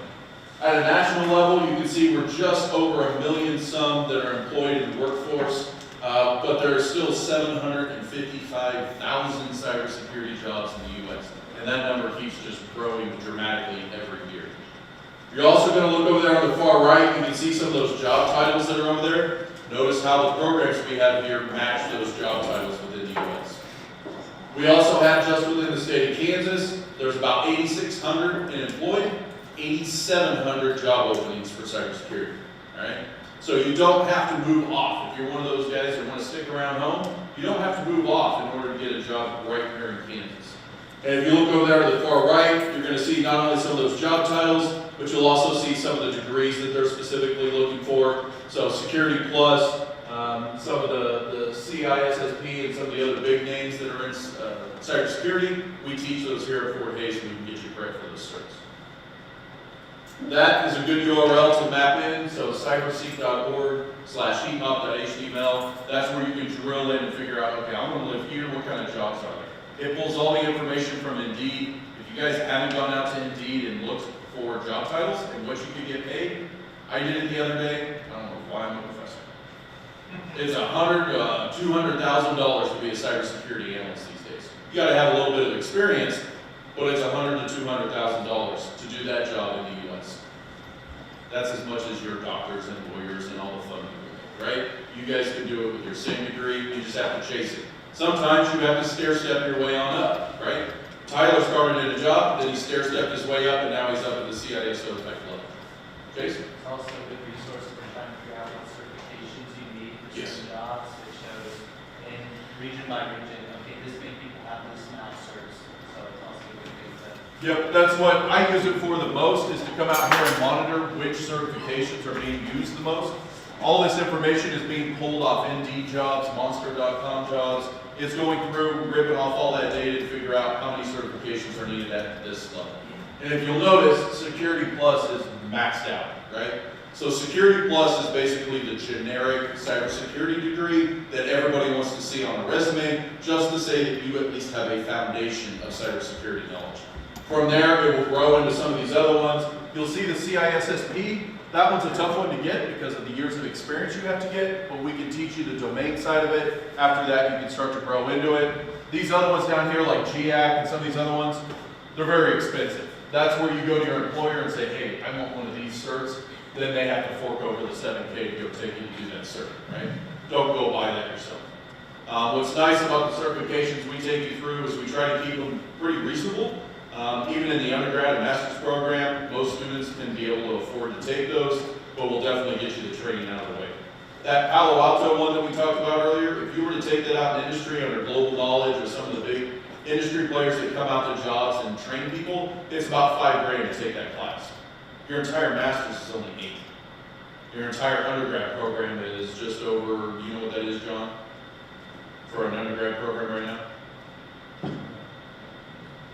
At a national level, you can see we're just over 1 million some that are employed in the workforce, but there are still 755,000 cybersecurity jobs in the U.S. And that number keeps just growing dramatically every year. You're also going to look over there on the far right, you can see some of those job titles that are over there. Notice how the programs we have here match those job titles within the U.S. We also have, just within the state of Kansas, there's about 8,600 employed, 8,700 job openings for cybersecurity, right? So you don't have to move off. If you're one of those guys that want to stick around home, you don't have to move off in order to get a job right here in Kansas. And if you look over there to the far right, you're going to see not only some of those job titles, but you'll also see some of the degrees that they're specifically looking for. So Security Plus, some of the CISSP, and some of the other big names that are in cybersecurity, we teach those here at Fort Hays, and we can get you credit for those certs. That is a good URL to map in, so cyberseek.org/heatmap.html. That's where you can drill in and figure out, okay, I'm going to live here, what kind of jobs are there? It pulls all the information from Indeed. If you guys haven't gone out to Indeed and looked for job titles and what you could get paid, I did it the other day. I don't know why I'm a professor. It's $100,000 to $200,000 to be a cybersecurity analyst these days. You got to have a little bit of experience, but it's $100,000 to $200,000 to do that job in the U.S. That's as much as your doctors and lawyers and all the fun people, right? You guys can do it with your same degree. You just have to chase it. Sometimes you have to stair-step your way on up, right? Tyler started in a job, then he stair-stepped his way up, and now he's up at the CISO type level. Jason? It's also a good resource for trying to figure out what certifications you need for certain jobs. It shows in region by region, okay, this many people have this amount of certs, so it's also a good thing to. Yep, that's what I use it for the most, is to come out here and monitor which certifications are being used the most. All this information is being pulled off Indeed jobs, Monster.com jobs. It's going through, ripping off all that data to figure out how many certifications are needed at this level. And if you'll notice, Security Plus is maxed out, right? So Security Plus is basically the generic cybersecurity degree that everybody wants to see on a resume, just to say that you at least have a foundation of cybersecurity knowledge. From there, it will grow into some of these other ones. You'll see the CISSP. That one's a tough one to get because of the years of experience you have to get, but we can teach you the domain side of it. After that, you can start to grow into it. These other ones down here, like GIAC and some of these other ones, they're very expensive. That's where you go to your employer and say, hey, I want one of these certs. Then they have to fork over the $7K to go take you to do that cert, right? Don't go buy that yourself. What's nice about the certifications we take you through is we try to keep them pretty reasonable. Even in the undergrad and master's program, most students can be able to afford to take those, but we'll definitely get you the training out of the way. That Palo Alto one that we talked about earlier, if you were to take that out in industry under Global Knowledge or some of the big industry players that come out to jobs and train people, it's about $5,000 to take that class. Your entire master's is only $8,000. Your entire undergrad program is just over, you know what that is, John? For an undergrad program right now?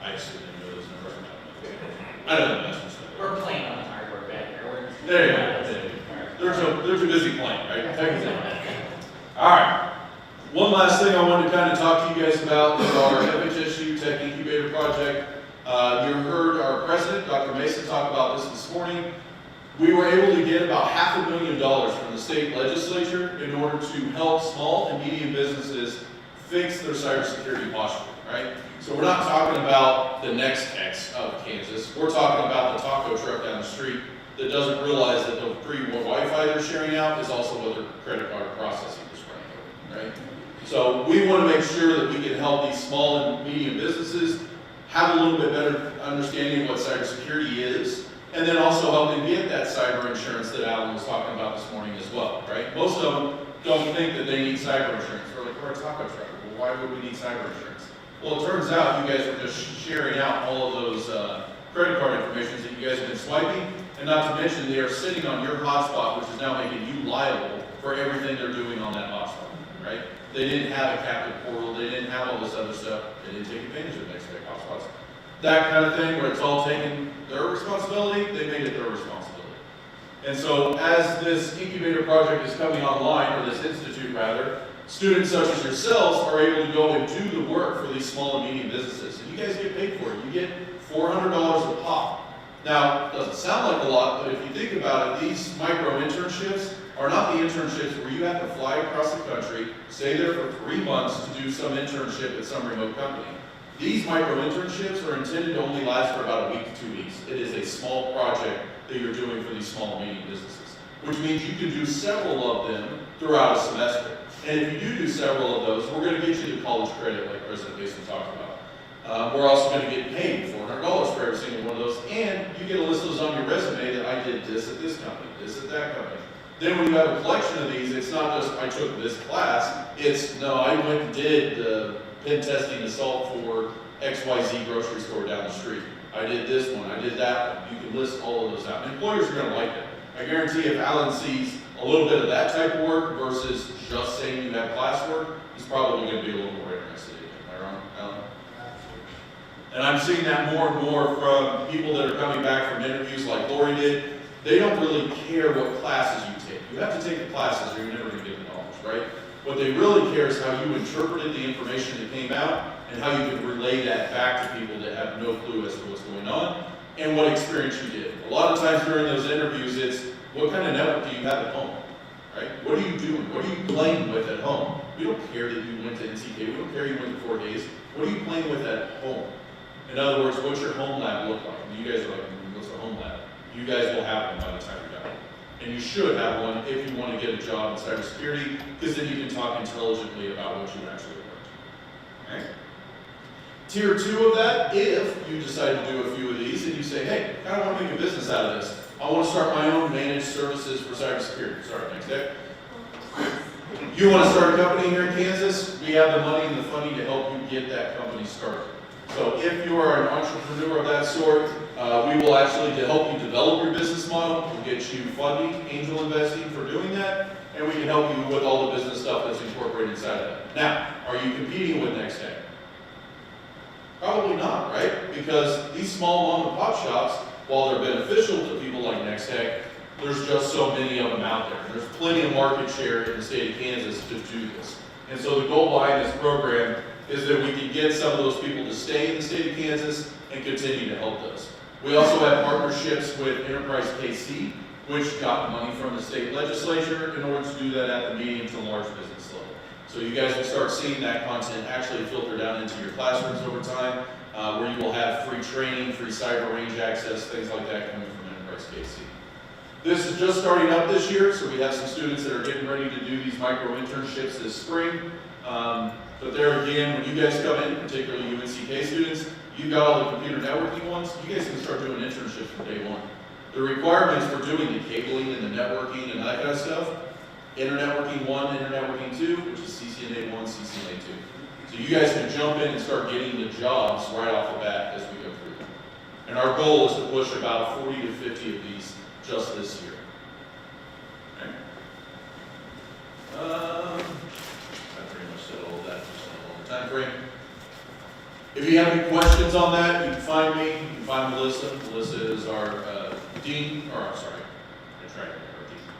I assume they know those numbers. I don't know master's. We're playing on the hardware back here. There you go. They're too busy playing, right? All right. One last thing I wanted to kind of talk to you guys about is our FHSU Tech Incubator Project. You heard our president, Dr. Mason, talk about this morning. We were able to get about $500,000 from the state legislature in order to help small and medium businesses fix their cybersecurity posture, right? So we're not talking about the next X of Kansas. We're talking about the taco truck down the street that doesn't realize that the free Wi-Fi they're sharing out is also what their credit card processing is running over, right? So we want to make sure that we can help these small and medium businesses have a little bit better understanding of what cybersecurity is, and then also help them get that cyber insurance that Alan was talking about this morning as well, right? Most of them don't think that they need cyber insurance. They're like, we're a taco truck. Well, why would we need cyber insurance? Well, it turns out you guys are just sharing out all of those credit card information that you guys have been swiping, and not to mention they are sitting on your hotspot, which is now making you liable for everything they're doing on that hotspot, right? They didn't have a captive portal, they didn't have all this other stuff, they didn't take advantage of next day hotspots. That kind of thing where it's all taken their responsibility, they made it their responsibility. And so as this incubator project is coming online, or this institute rather, students such as yourselves are able to go and do the work for these small and medium businesses. And you guys get paid for it. You get $400 a pop. Now, it doesn't sound like a lot, but if you think about it, these micro internships are not the internships where you have to fly across the country, stay there for 3 months to do some internship at some remote company. These micro internships are intended to only last for about a week to 2 weeks. It is a small project that you're doing for these small and medium businesses, which means you can do several of them throughout a semester. And if you do several of those, we're going to get you the college credit like President Mason talked about. We're also going to get paid $400 for every single one of those, and you get to list those on your resume that I did this at this company, this at that company. Then when you have a collection of these, it's not just I took this class, it's no, I went and did the pen testing assault for XYZ grocery store down the street. I did this one, I did that one. You can list all of those out. And employers are going to like that. I guarantee if Alan sees a little bit of that type of work versus just saying you have classwork, he's probably going to be a little more interested in it. Am I wrong, Alan? And I'm seeing that more and more from people that are coming back from interviews like Lori did. They don't really care what classes you take. You have to take the classes or you're never going to get the knowledge, right? What they really care is how you interpreted the information that came out and how you can relay that back to people that have no clue as to what's going on and what experience you did. A lot of times during those interviews, it's what kind of network do you have at home, right? What are you doing? What are you playing with at home? We don't care that you went to NCK. We don't care you went to 4 days. What are you playing with at home? In other words, what's your home lab look like? And you guys are like, what's a home lab? You guys will have one by the time you're done. And you should have one if you want to get a job in cybersecurity, because then you can talk intelligently about what you actually learned. Okay? Tier 2 of that, if you decide to do a few of these and you say, hey, I kind of want to make a business out of this. I want to start my own managed services for cybersecurity. Sorry, next day. You want to start a company here in Kansas? We have the money and the funding to help you get that company started. So if you are an entrepreneur of that sort, we will actually to help you develop your business model. We'll get you funding, angel investing for doing that, and we can help you with all the business stuff that's incorporated inside of that. Now, are you competing with NextTech? Probably not, right? Because these small mom and pop shops, while they're beneficial to people like NextTech, there's just so many of them out there. There's plenty of market share in the state of Kansas to do this. And so the goal behind this program is that we can get some of those people to stay in the state of Kansas and continue to help those. We also have partnerships with Enterprise KC, which got money from the state legislature in order to do that at the medium to large business level. So you guys will start seeing that content actually filter down into your classrooms over time, where you will have free training, free cyber range access, things like that coming from Enterprise KC. This is just starting up this year, so we have some students that are getting ready to do these micro internships this spring. But there again, when you guys come in, particularly UNCK students, you've got all the computer networking ones, you guys can start doing internships from day one. The requirements for doing the cabling and the networking and that kind of stuff, Internetworking 1, Internetworking 2, which is CCNA 1, CCNA 2. So you guys can jump in and start getting the jobs right off the bat as we go through them. And our goal is to push about 40 to 50 of these just this year. Okay. I pretty much said all of that, just on the time frame. If you have any questions on that, you can find me, you can find Melissa. Melissa is our dean, or I'm sorry,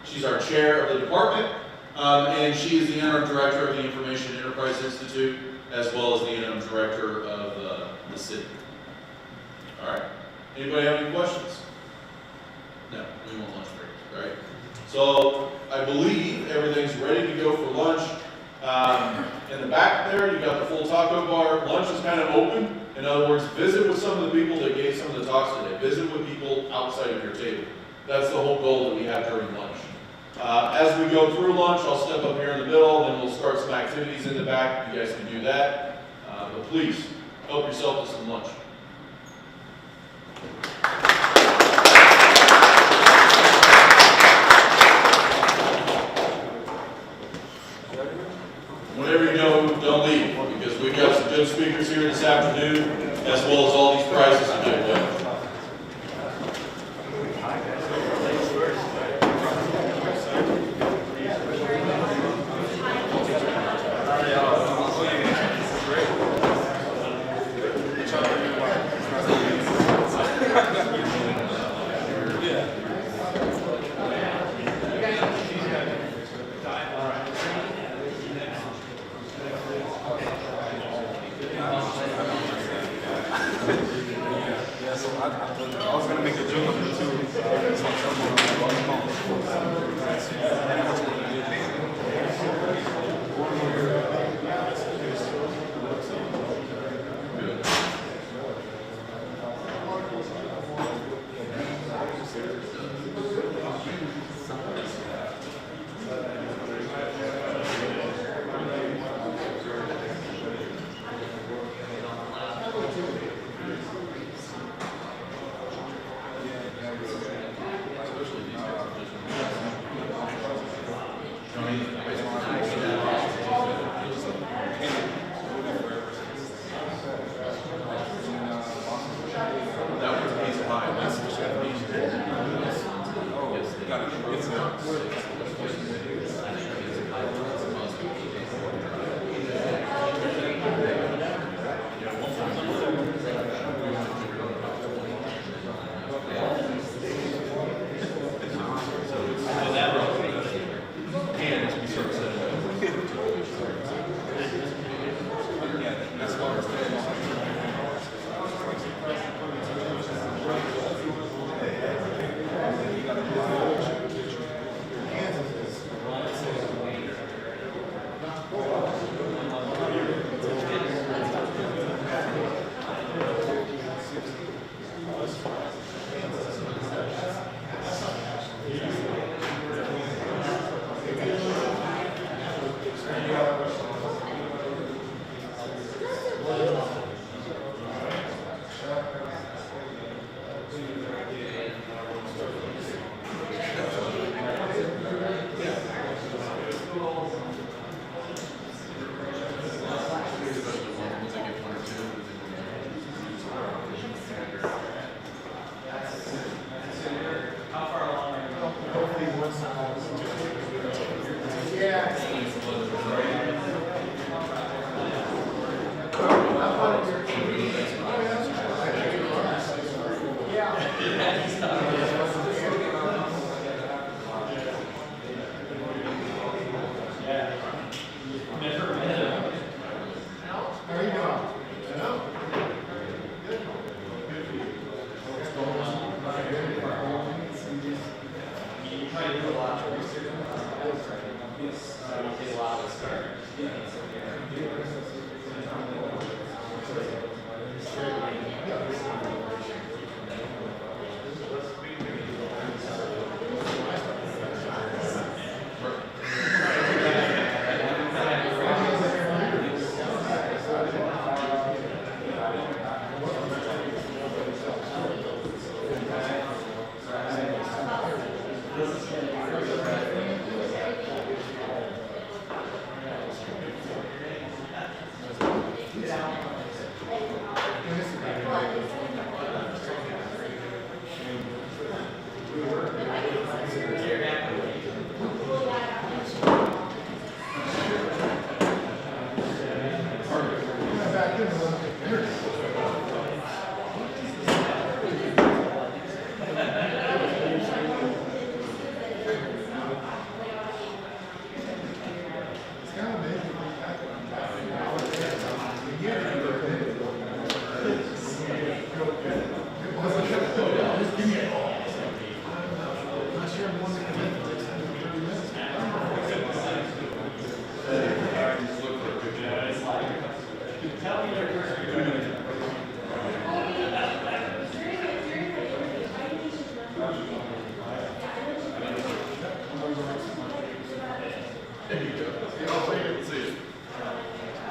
she's our chair of the department, and she is the interim director of the Information Enterprise Institute, as well as the interim director of the city. All right, anybody have any questions? No, we want lunch break, right? So I believe everything's ready to go for lunch. In the back there, you got the full taco bar. Lunch is kind of open. In other words, visit with some of the people that gave some of the talks today. Visit with people outside of your table. That's the whole goal that we have during lunch. As we go through lunch, I'll step up here in the middle, then we'll start some activities in the back. You guys can do that. But please, help yourself to some lunch. this afternoon, as well as all these prizes to give away. I was gonna make a joke of it too. It's like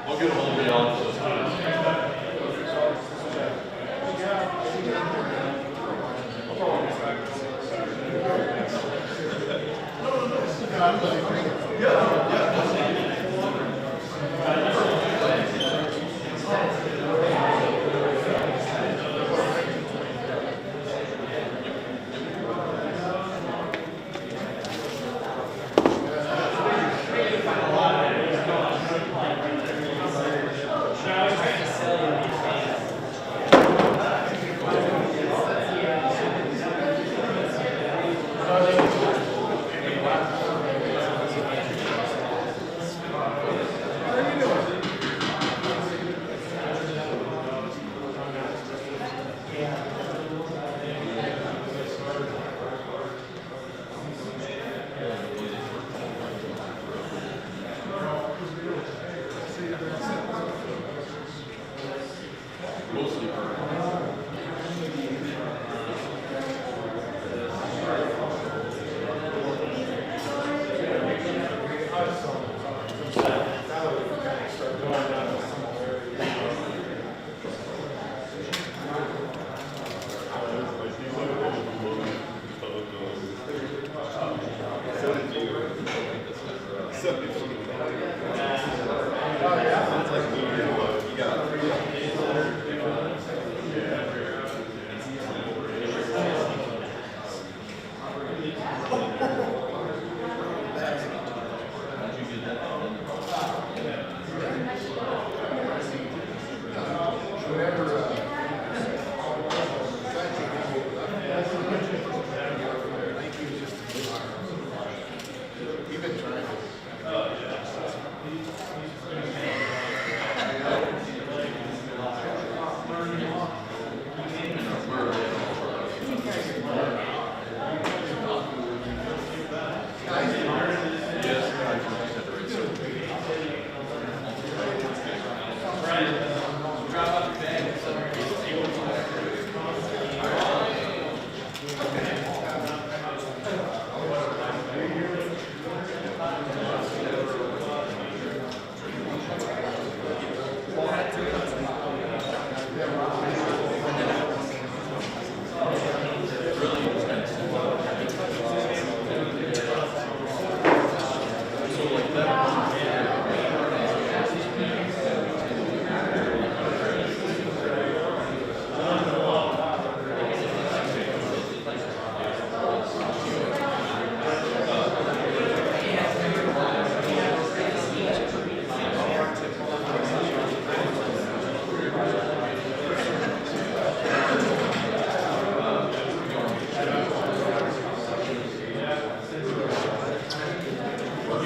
I'll get a hold of y'all. Yeah. Mostly burn.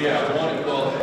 Yeah, one, well,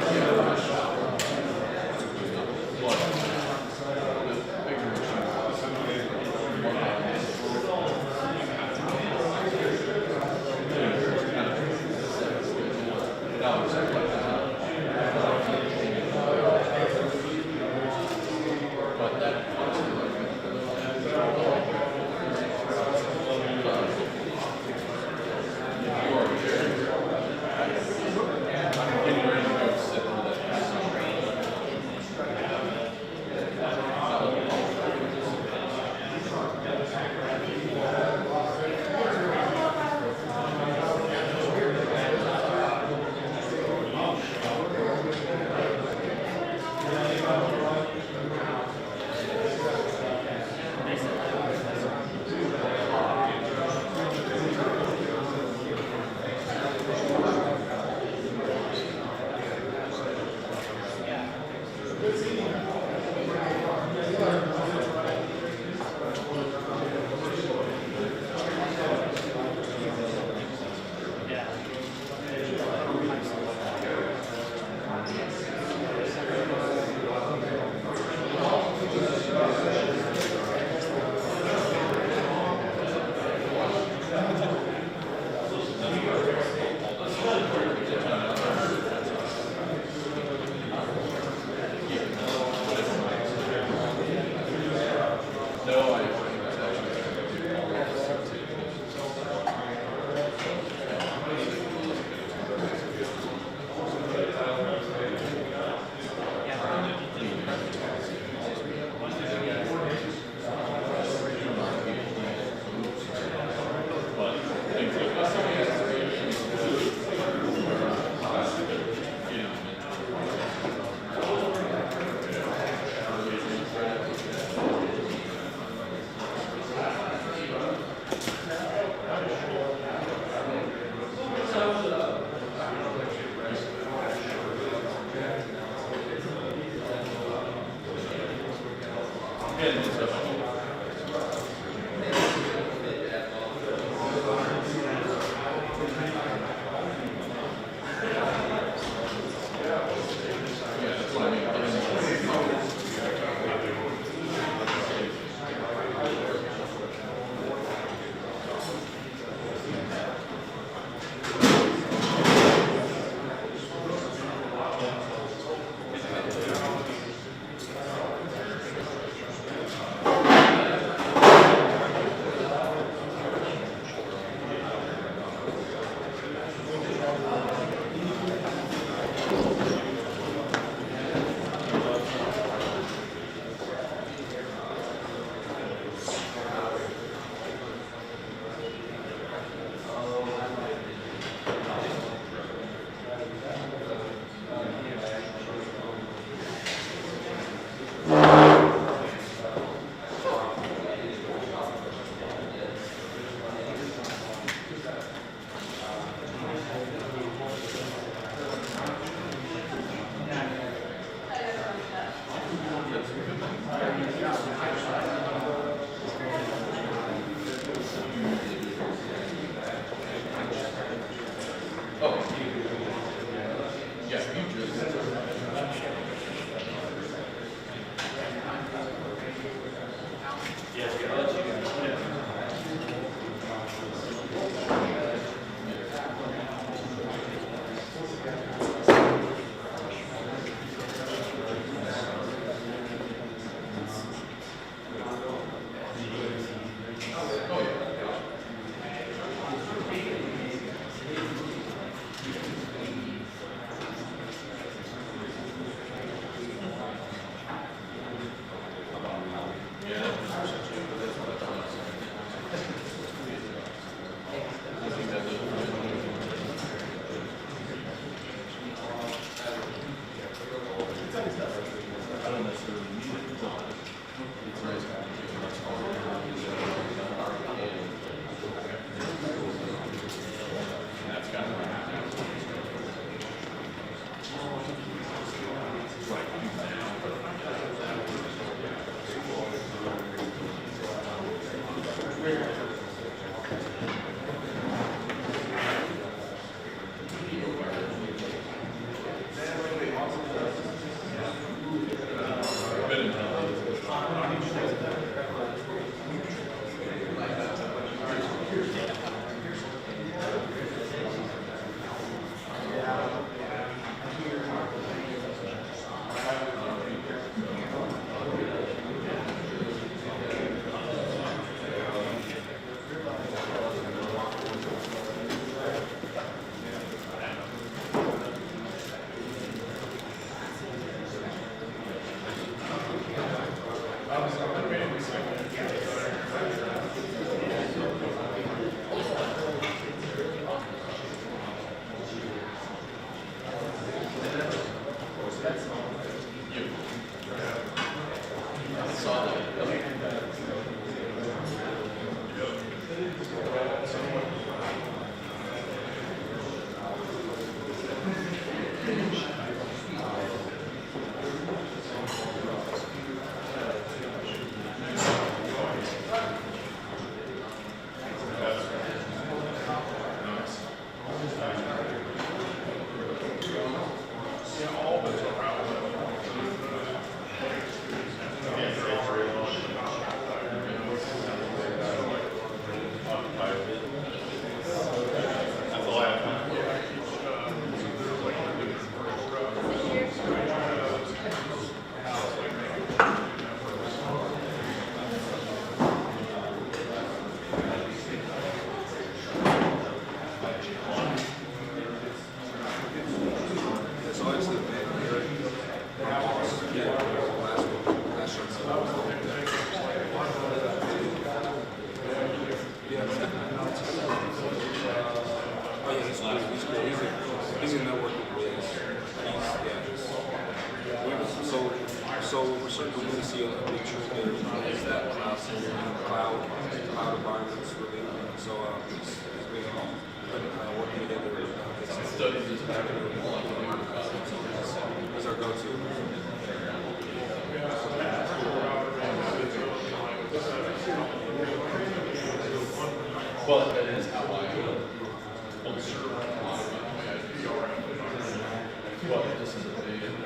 So we're certainly going to see a big trend there is that cloud environments really. So it's been working together. It's our go-to. Well, that is how I observe a lot of well, this is a big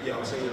Yeah, I'm saying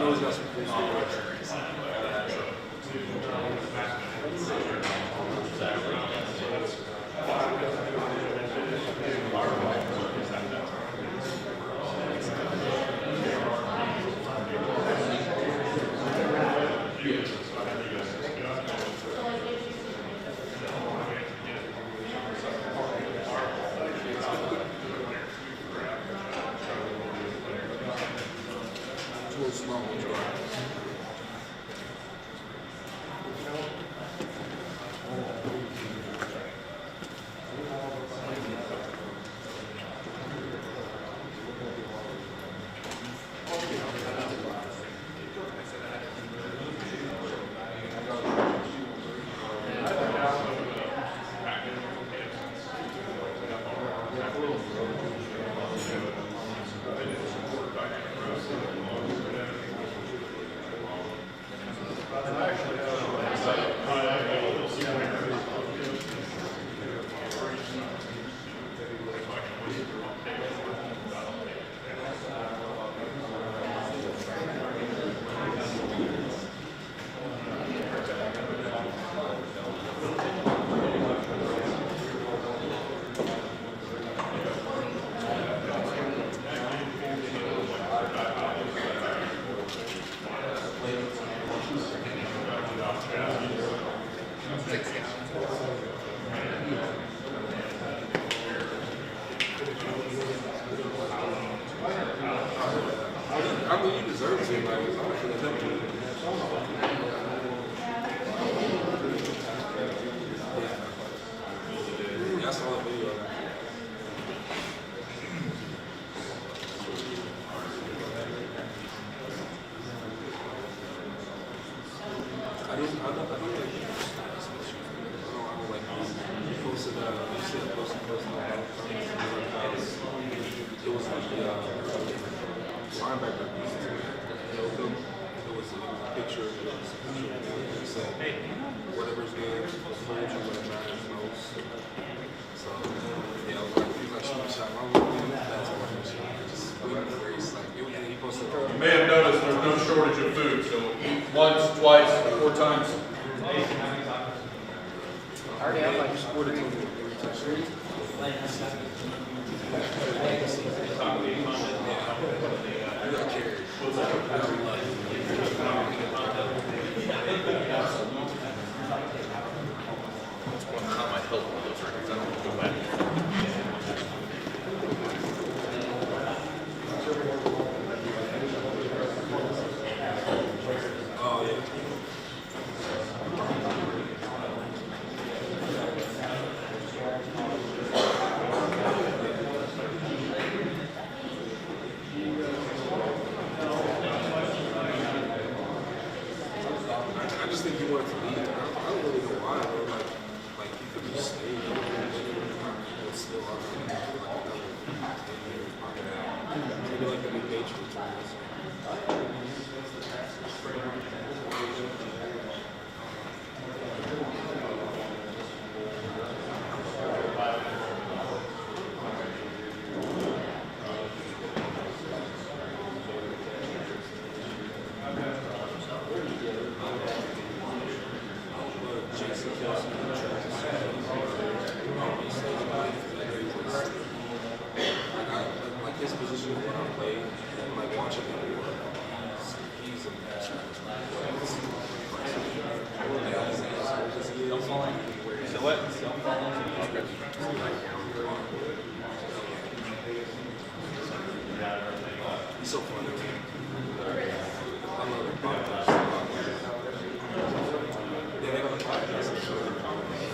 know he's got some cool stories. It's a little small, I mean, he deserves it. Like, it's honestly a temple. Yeah, I saw the video of that. I don't like he posted, you see the post he posted on it was the linebacker. It was a picture of him. He said, whatever's good, hold you when it matters most. So, yeah, I was like, he was like, shoot shot. I was like, that's what I'm saying. Just win the race. Like, he posted. You may have noticed there's no shortage of food, so eat once, twice, 4 times. I already have like scored it I just think he wanted to leave. I don't really know why, bro. Like he could have stayed. It's still out there. Maybe like the new Patriots. Like his position when I play, like watching him work, he's a So what? He's so funny. I love the podcast. Yeah, they got a podcast.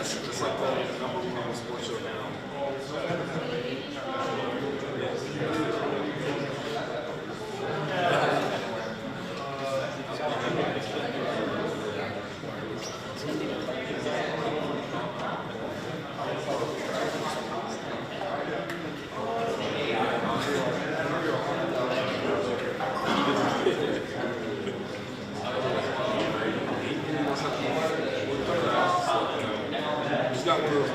It's like the number one sports show now. He's got one of those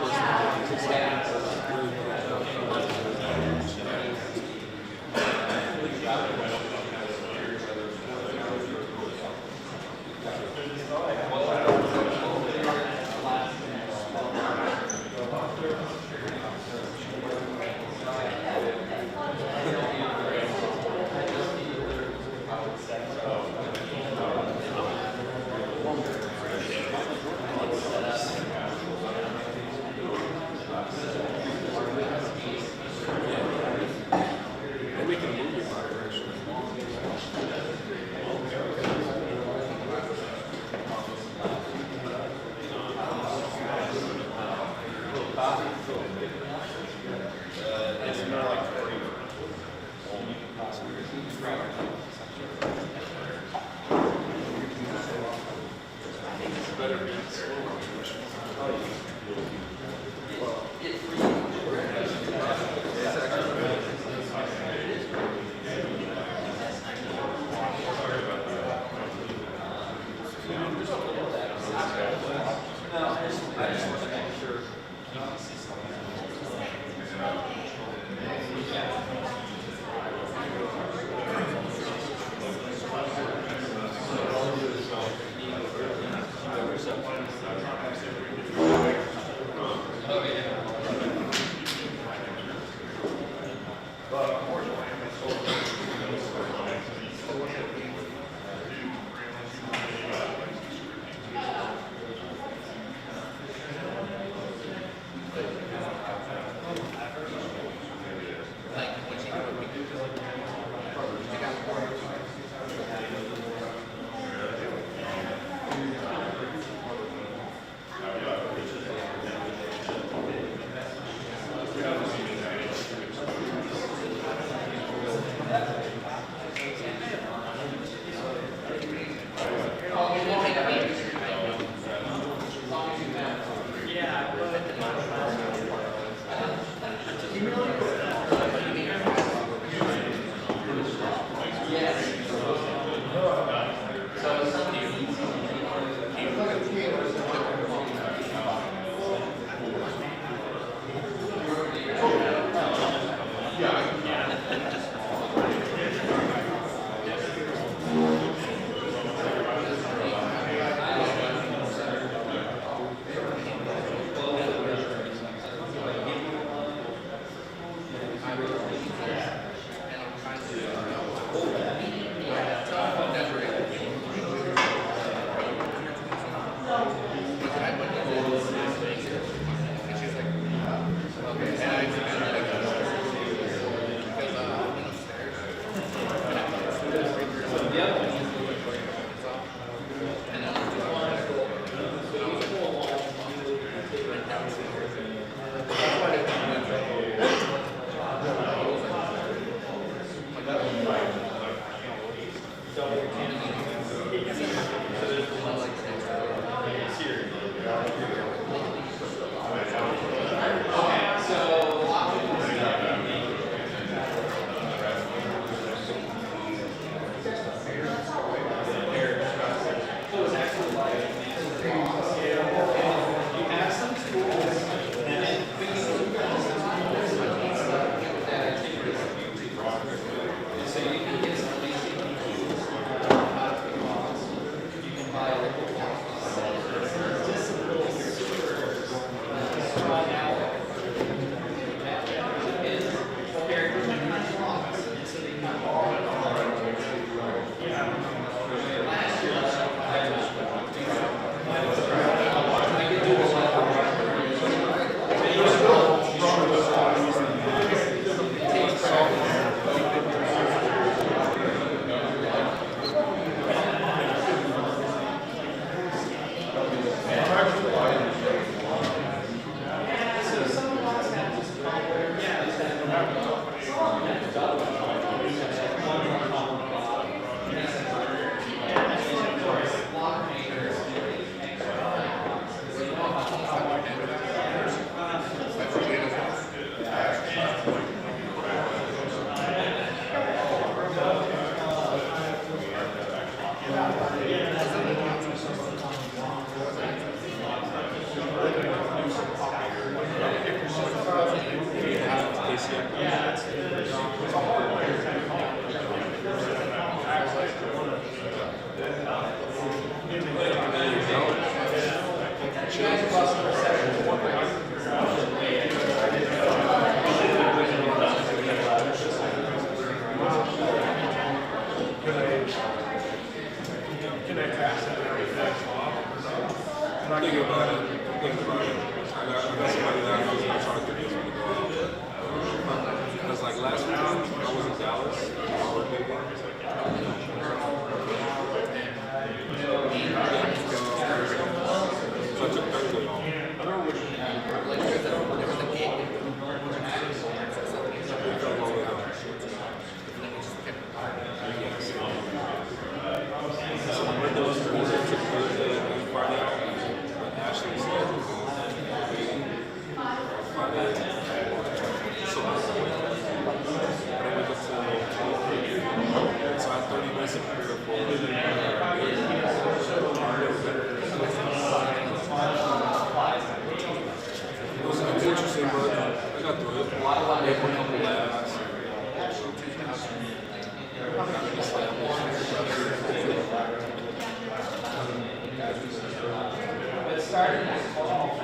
But starting this fall,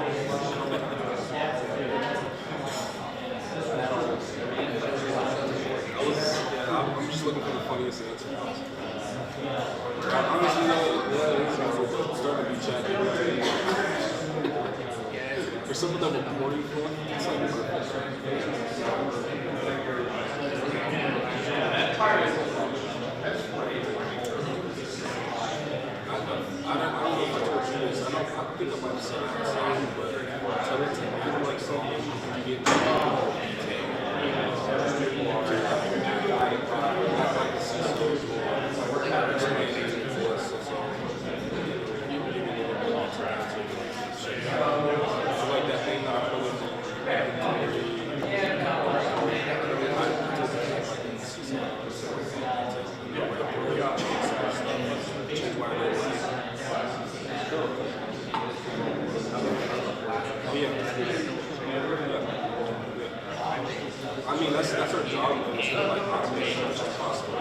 I'm just looking for the funniest answer. Honestly, it's starting to be chatty. For some of them reporting for it's like I don't know if I told you this. I think I might have said it, but tell it to act like something you get like that thing that I put I mean, that's our job, though. It's not like automate as much as possible.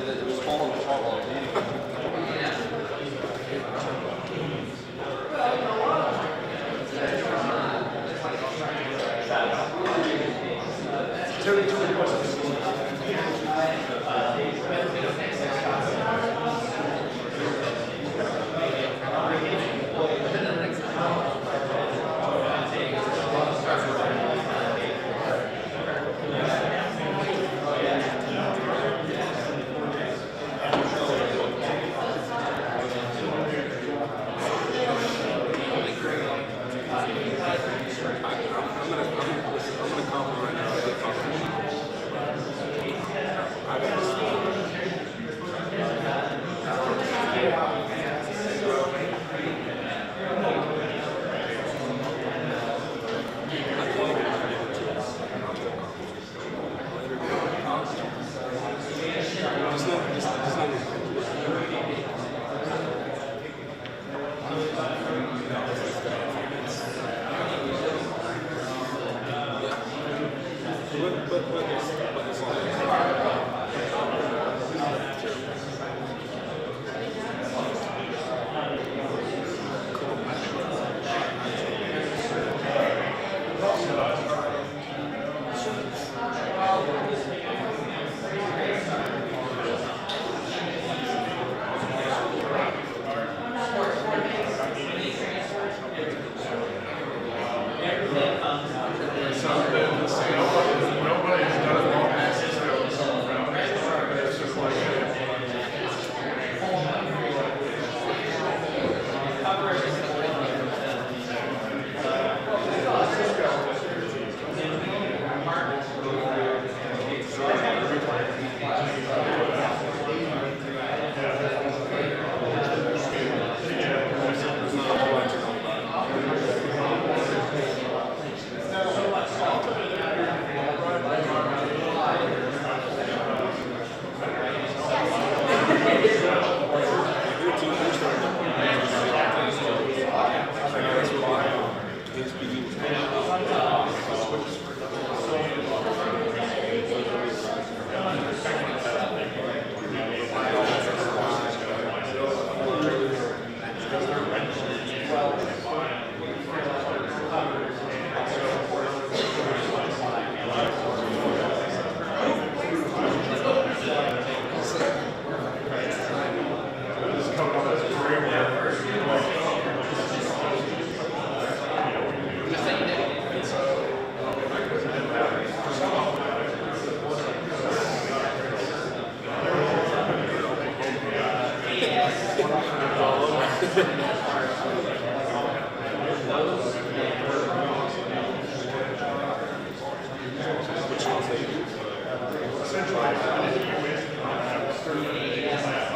It was falling apart.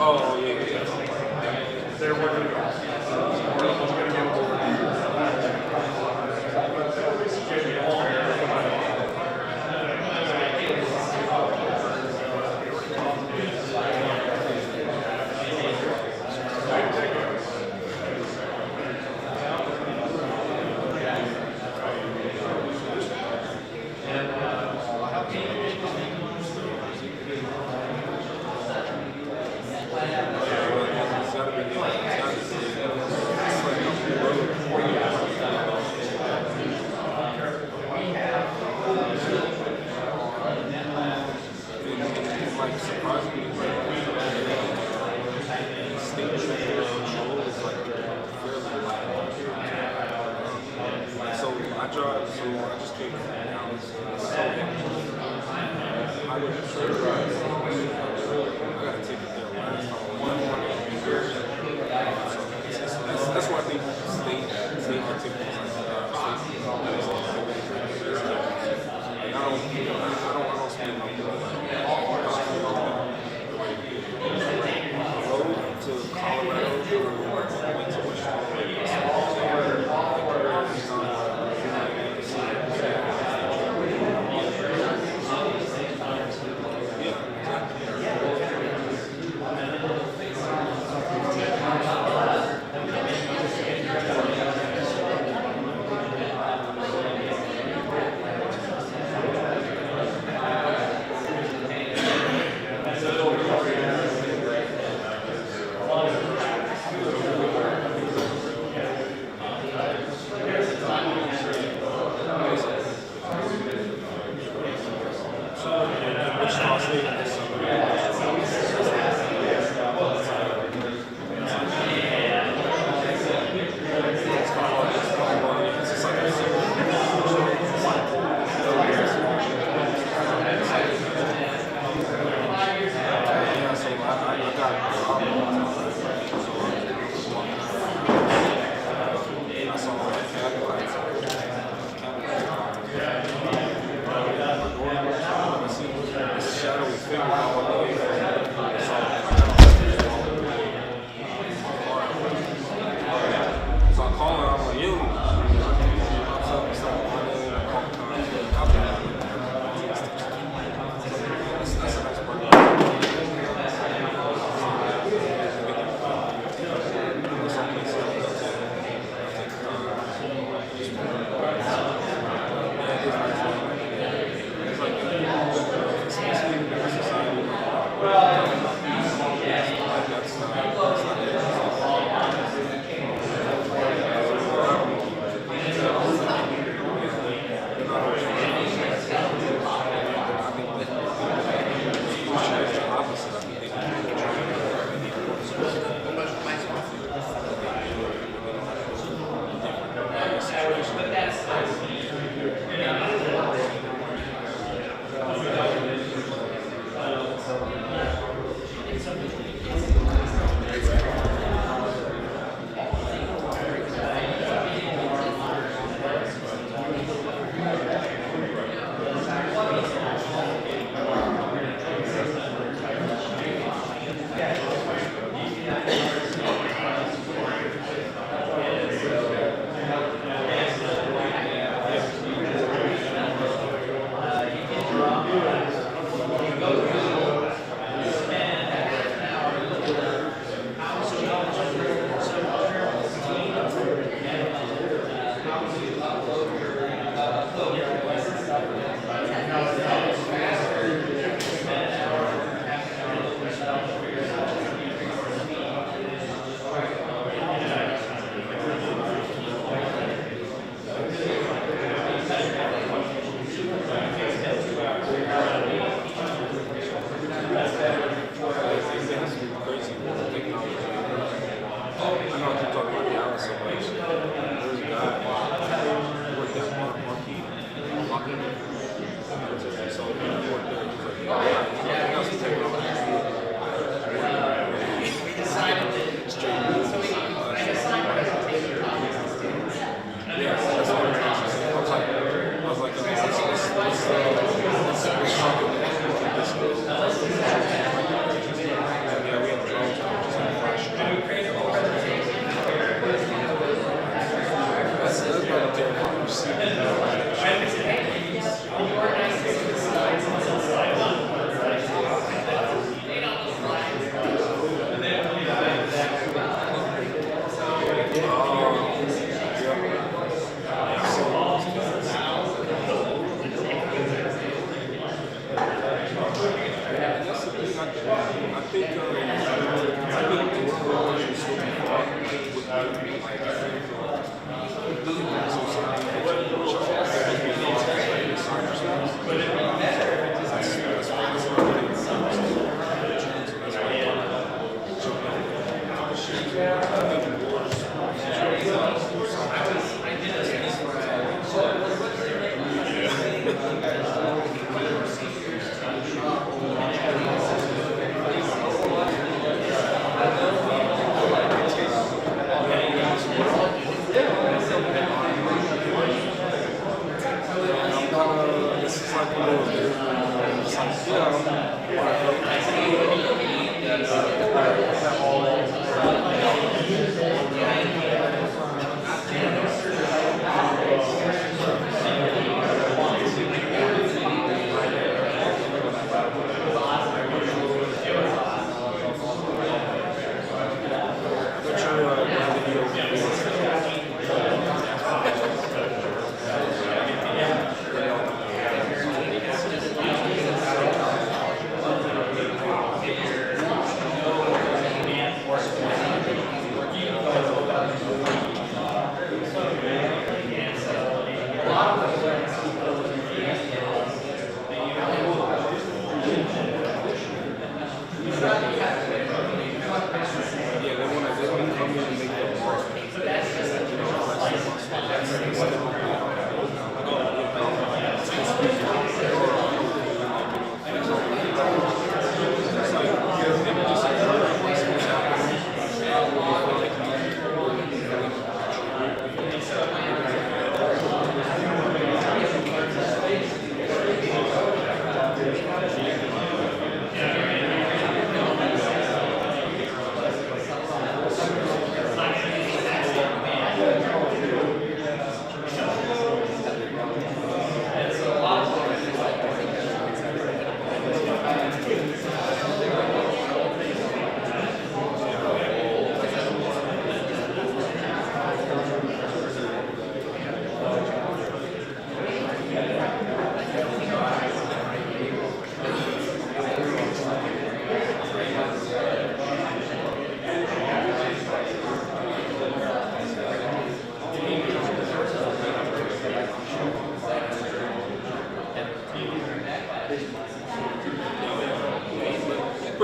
Oh, yeah. They're working on it.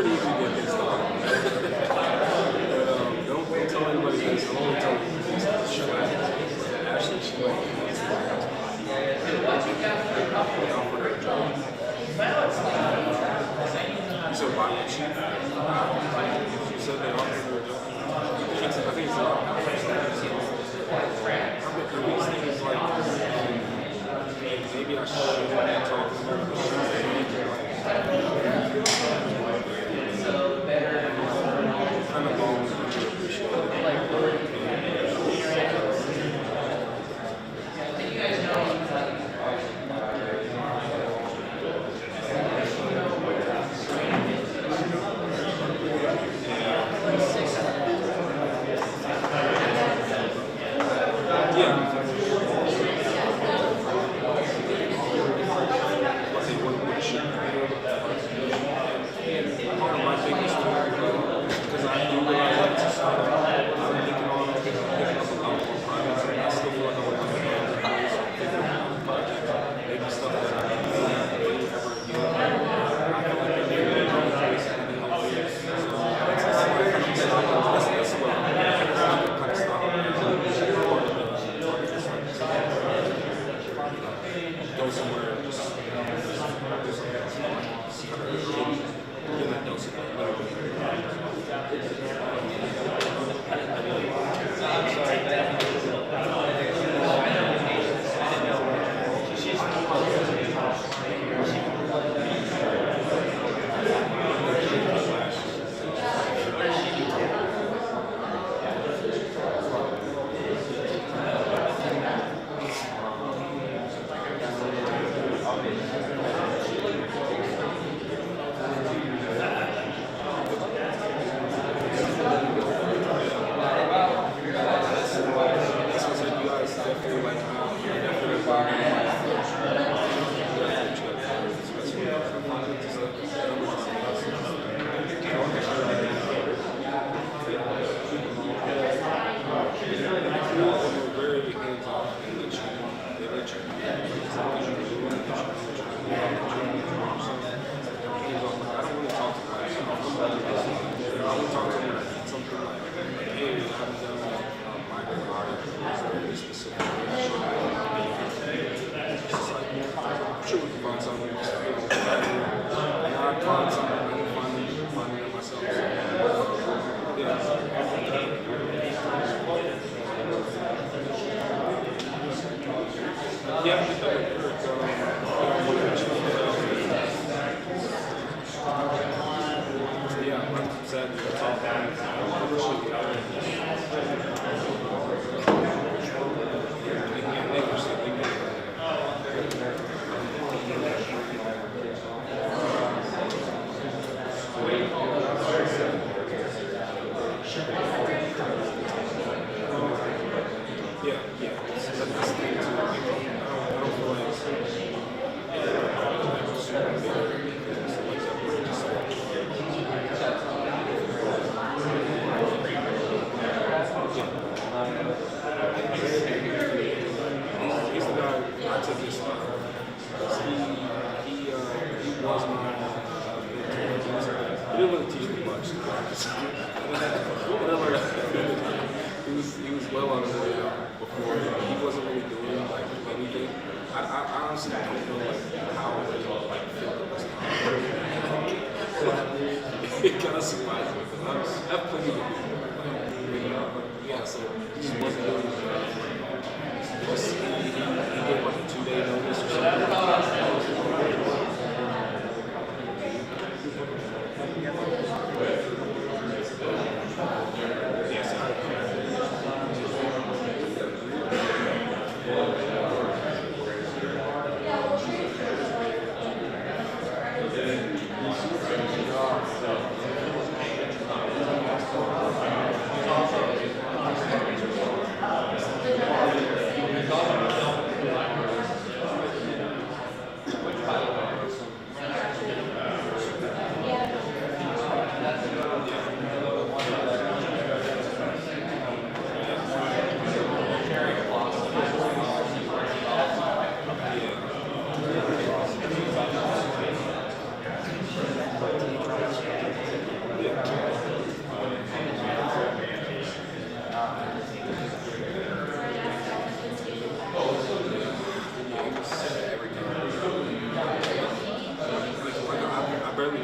pretty easy to get things started. But don't tell anybody this. I'll only tell you this. Actually, she like you said why would she? You said they offered her a job. I think it's a lot. The biggest thing is like maybe I should talk to her. Kind of long.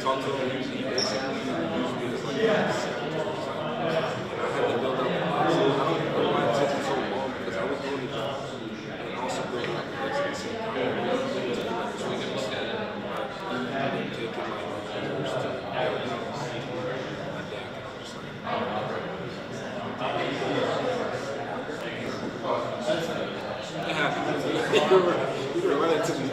talked to him, he basically used me as like a secretary. And I had to build up the box. I don't know why it took me so long because I was doing the job and also building up the next at the same time. So we can look at it. I've been taking like years to build up my deck, and I'm just like, it happened. You were right to me.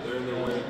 They're in their way.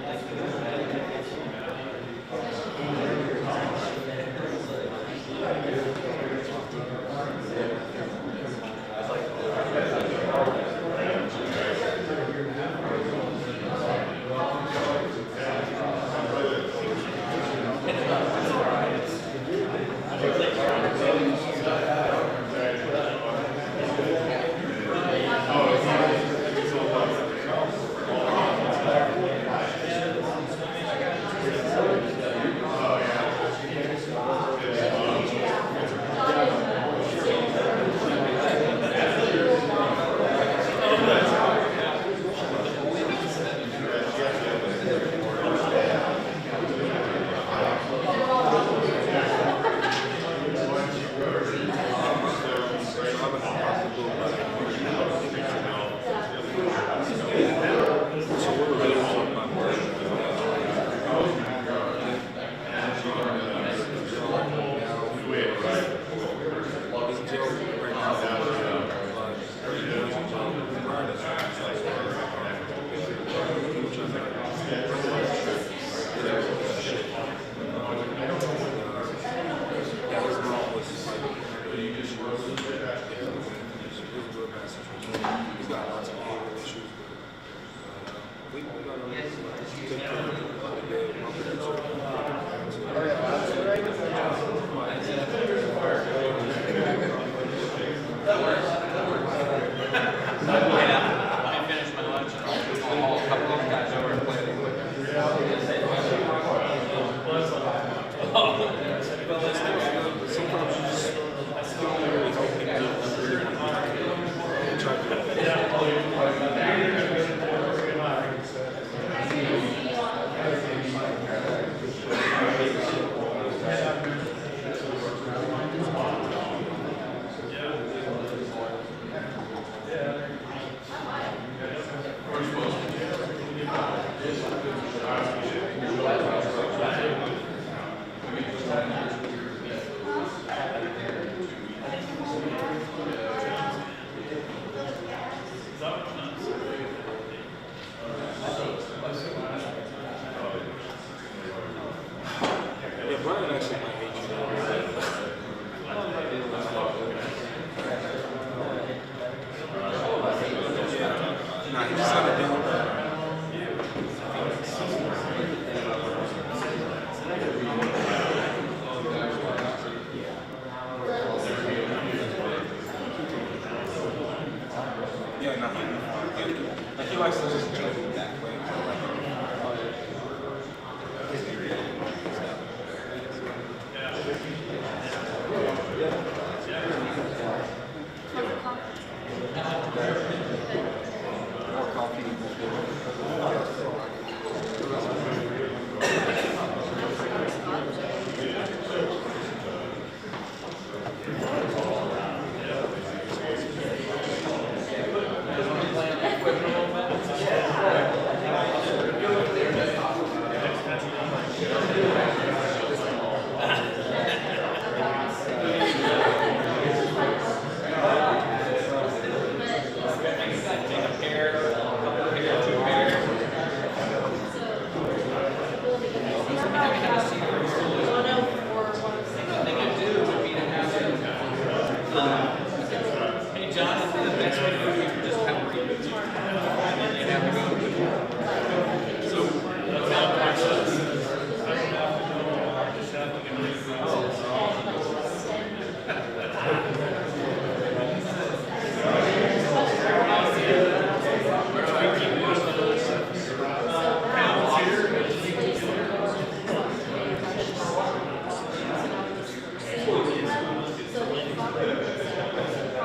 Yeah.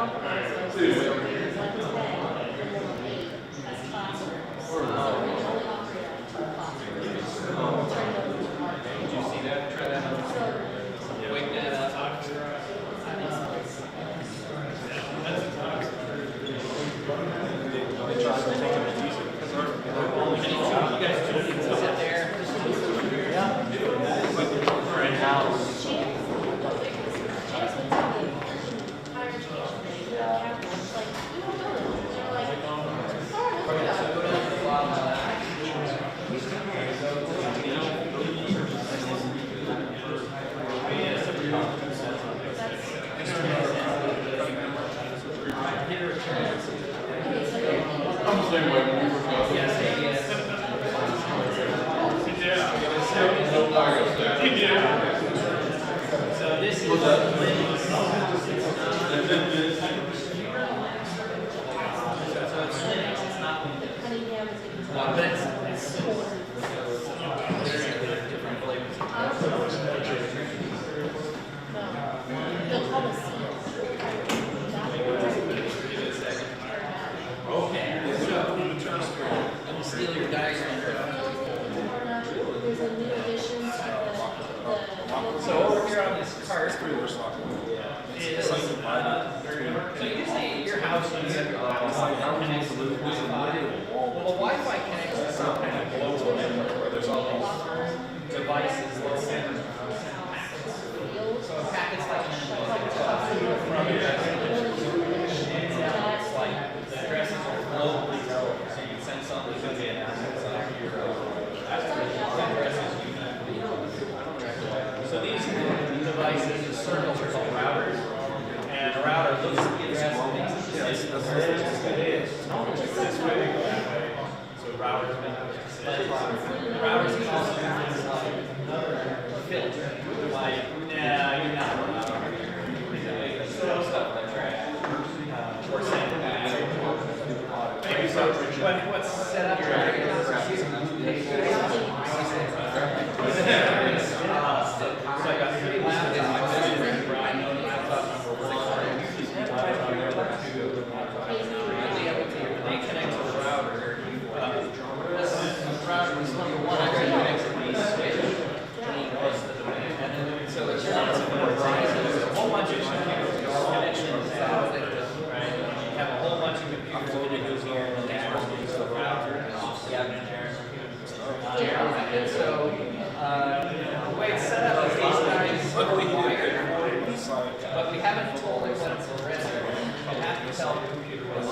compromise was like today, from 1 to 8 as classrooms. So we only operate at 2 classrooms. Turn those into hard. Did you see that? Try that out. Wake that up. I'm the same way when we first got there. So this is so it's Linux, it's not Windows. Cunningham is getting to But it's different flavors. They'll call us seals. Let me steal your diagram. There's a new addition to the. So over here on this card is, so you just say your house needs to connect to the Wi-Fi. Well, the Wi-Fi connects to some kind of global network where there's all these devices that send packets. So packets like from your it's like the addresses are globally relevant, so you can send something to the addresses so these devices, the circles are called routers, and a router looks at the address and makes a decision. So routers make decisions. Routers can also do things like filter, like, nah, you're not a router. So stuff like trash, or send back. Anyway, so what's set up here is so I got 3 laptops. They connect to the router. This router is number 1. Actually connects to these switch. And then so it's there's a whole bunch of connections out like this, right? You have a whole bunch of computers here and the router. And so the way it's set up is these guys are wired, but we haven't told them that it's a resident. You have to tell the computer what's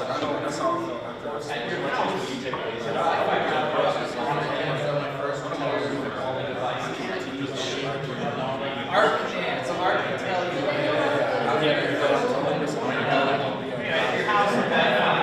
at your house. Your Wi-Fi router is on the first computer with all the devices. Art can, so Art can tell you what your house is Wi-Fi.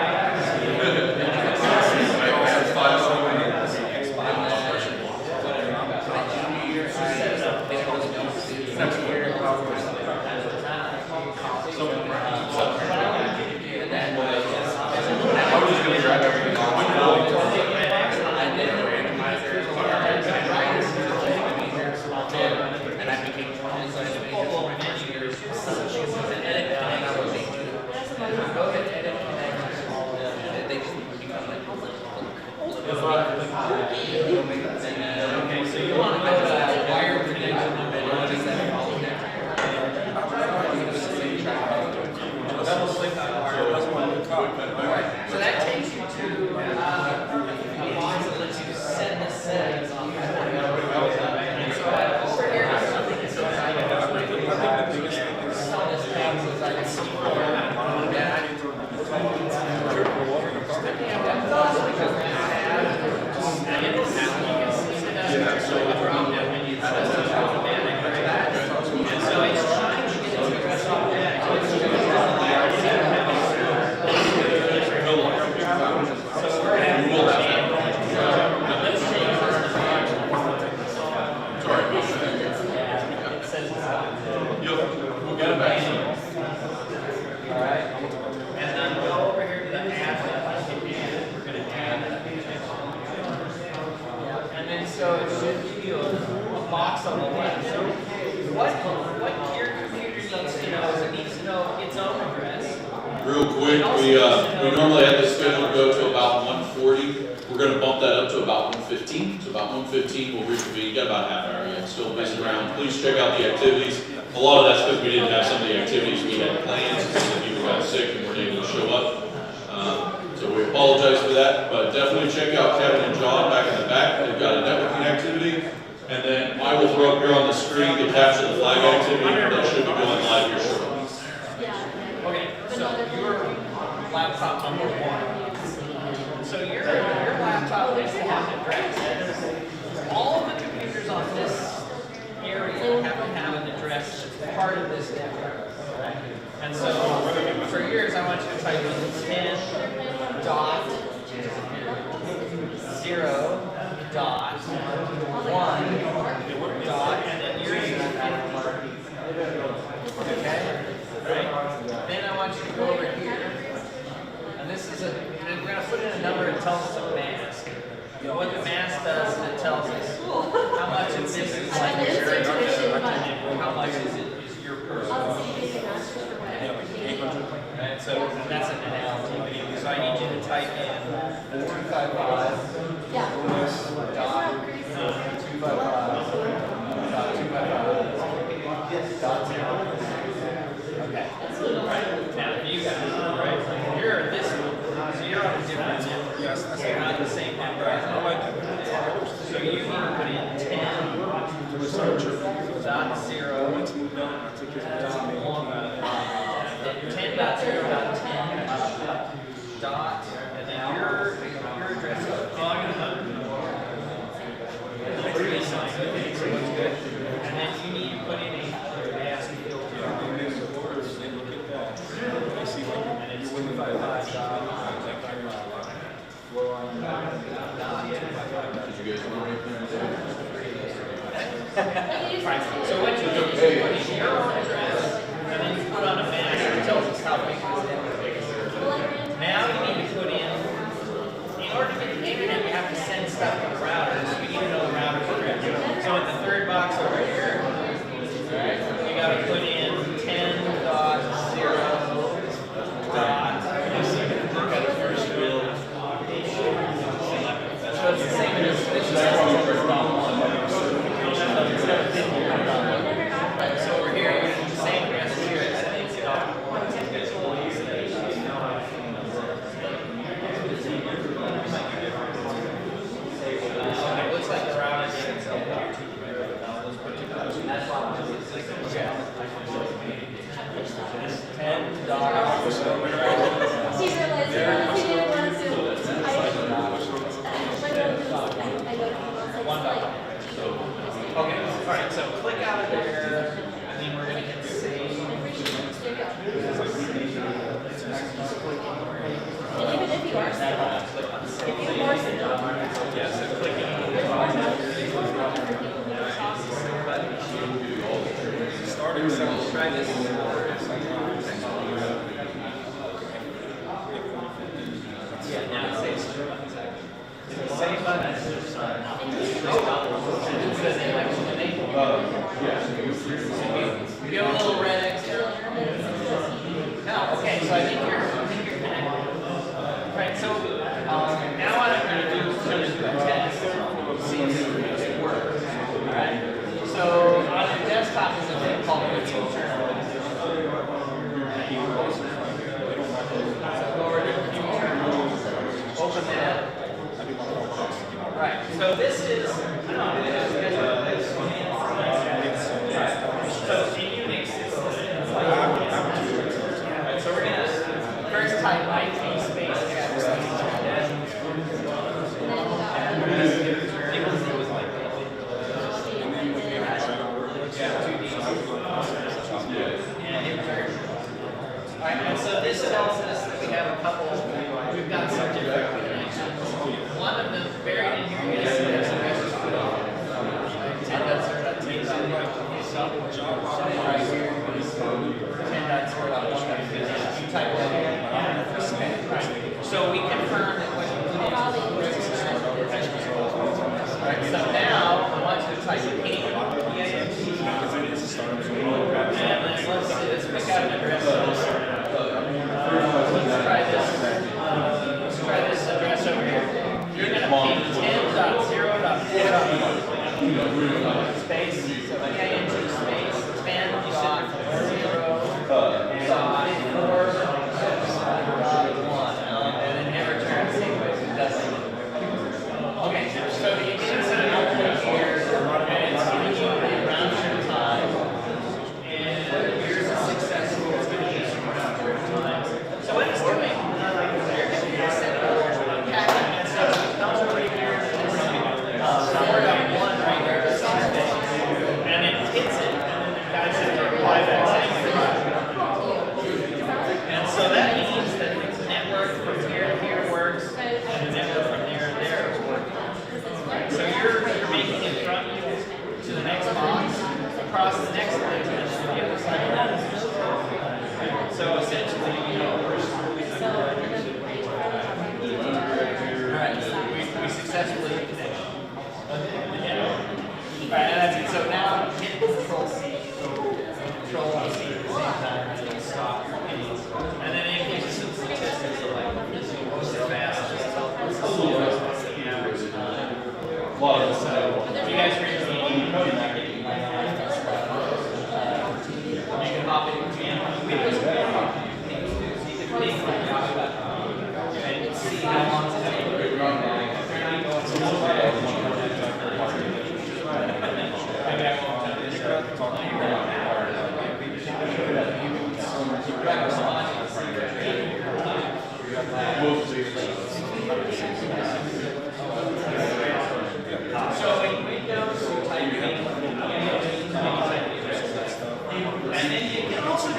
quick. We normally have this schedule to go to about 1:40. We're going to bump that up to about 1:15. So about 1:15 we'll reconvene. You got about a half hour yet. Still busy around. Please check out the activities. A lot of that's because we didn't have some of the activities we had planned. Some people got sick and weren't able to show up. So we apologize for that. But definitely check out Kevin and John back in the back. They've got a networking activity. And then I will throw up here on the screen the capture the flag activity that should be going live here shortly. Okay, so your laptop number one. So your laptop needs to have an address. All of the computers on this area have to have an address that's part of this network. Right? And so for yours, I want you to type in 10 dot 0 dot 1 dot and then your okay? Right? Then I want you to go over here. And this is and we're going to put in a number that tells us a mask. What the mask does is it tells us how much of this is like your and how much is your personal. Right? So that's an analogy. So I need you to type in 455 dot 255 dot 0. Okay. Right. Now you guys, right? You're this one. So you're on a different network. Yes, that's you're not the same network. I like that. So you need to put in 10 dot 0 dot 1. 10 dot 0 dot 10 dot and then your address is and then you need to put in a mask filter. And it's 255 Did you guys want anything? Right. So what you do is you put in your own address and then you put on a mask that tells us how big this network is. Now you need to put in order to get the internet, we have to send stuff to the router, so we need to know the router's address. So in the third box over here, you got to put in 10.0 dot. So it's the same as this is so over here, you're going to do the same address here. It looks like the router did itself here too. That's why it's 10 dollars. Okay, alright, so click out of there, and then we're going to hit save. And even if you are Yeah, so clicking starting so try this. Yeah, now it saves the save button. You get a little red X here. No, okay, so I think you're connected. Right, so now what I'm going to do is I'm going to do a test. See if it works. Alright? So on your desktop is a thing called the filter. and see how long it's taking. So when you go to type and then you can also do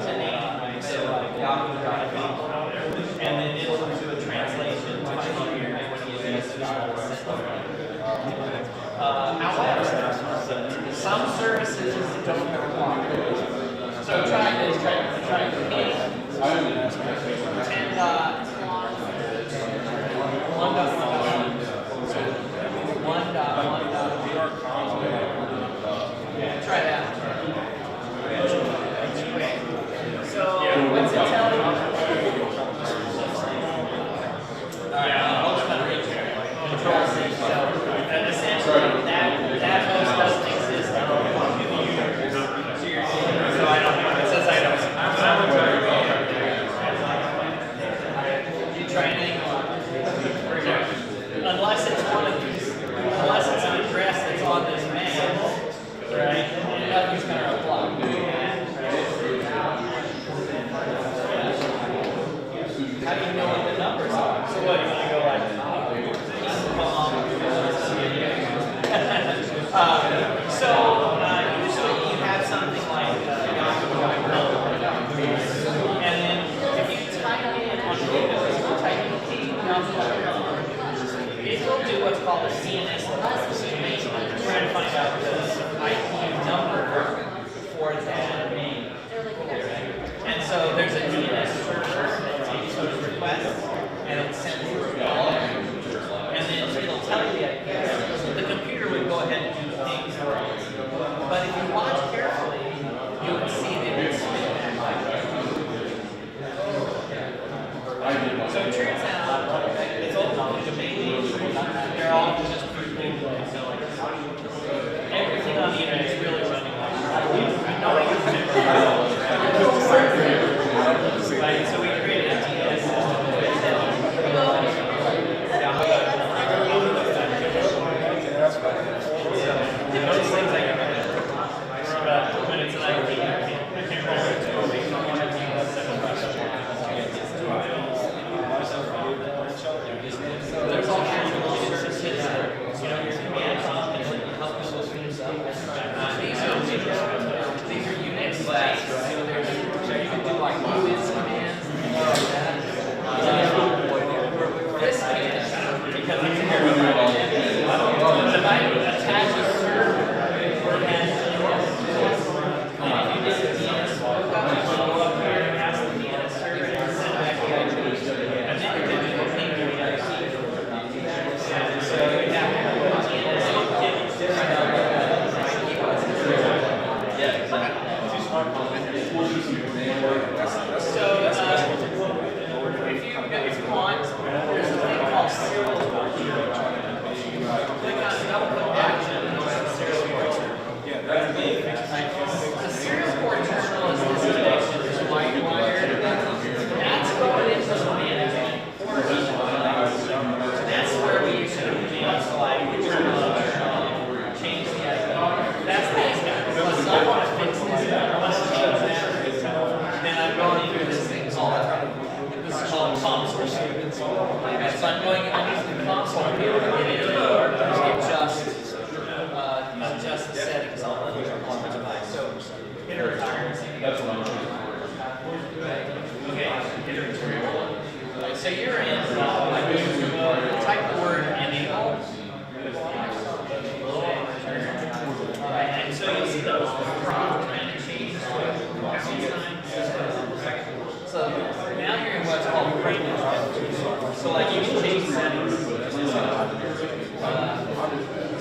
the name, right? So like Yahoo.com, and then it'll do a translation to your however, some services don't require. So try this, try ping 10.1.1.1.1. Try that. So what's it tell you? Alright, host not reach control C. So essentially that host doesn't exist on the user. So I don't know. It says I don't. You try anything unless it's one of these, unless it's an address that's on this map, right? And nothing's gonna apply. How do you know what the numbers are? So what, you want to go like, usually you have something like Yahoo.com, and then if you type in on Windows, you type in Yahoo.com, it will do what's called a CNS hallucination, trying to find out the IP number for that name. And so there's a DNS server that takes those requests and it sends it through all of them. And then it'll tell you the IP. The computer would go ahead and do things for it. But if you watch carefully, you would see that it's spit back. So it turns out it's all domain. They're all just people. Everything on the internet is really running like right, so we created a DNS system. Those things I can remember. But when it's an IP, I can't remember it. There's all kinds of little services that, your command prompt and help you listen to stuff. These are Unix based, so you can do like whiz commands and things like that. This command, because it's here, if I attach a server and if you did a DNS lookup, you go up here and ask the DNS server and send back the IP. And then you can do the thing with the IP. So you have to put DNS different. So, if you want, there's a thing called serial port. Click on double-click action and it'll say serial port. The serial port terminal is this connection, this white wire. That's going into the management portion. That's where we use the commands like change the IP. That's nice. Unless I want to fix this, I want to change that. Then I'm going into this thing called console. So I'm going underneath the console here to get into adjust the settings on the device. So hit a return. That's what I'm doing. Okay, hit a return. So you're in, type the word enable. And so you see the prompt kind of change. So now you're in what's called premium. So like you can change settings.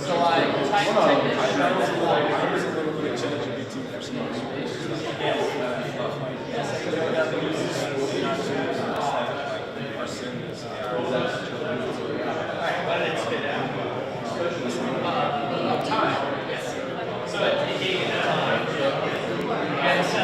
So I type this Alright, what did it spit out? Time. So it gave you the time. And so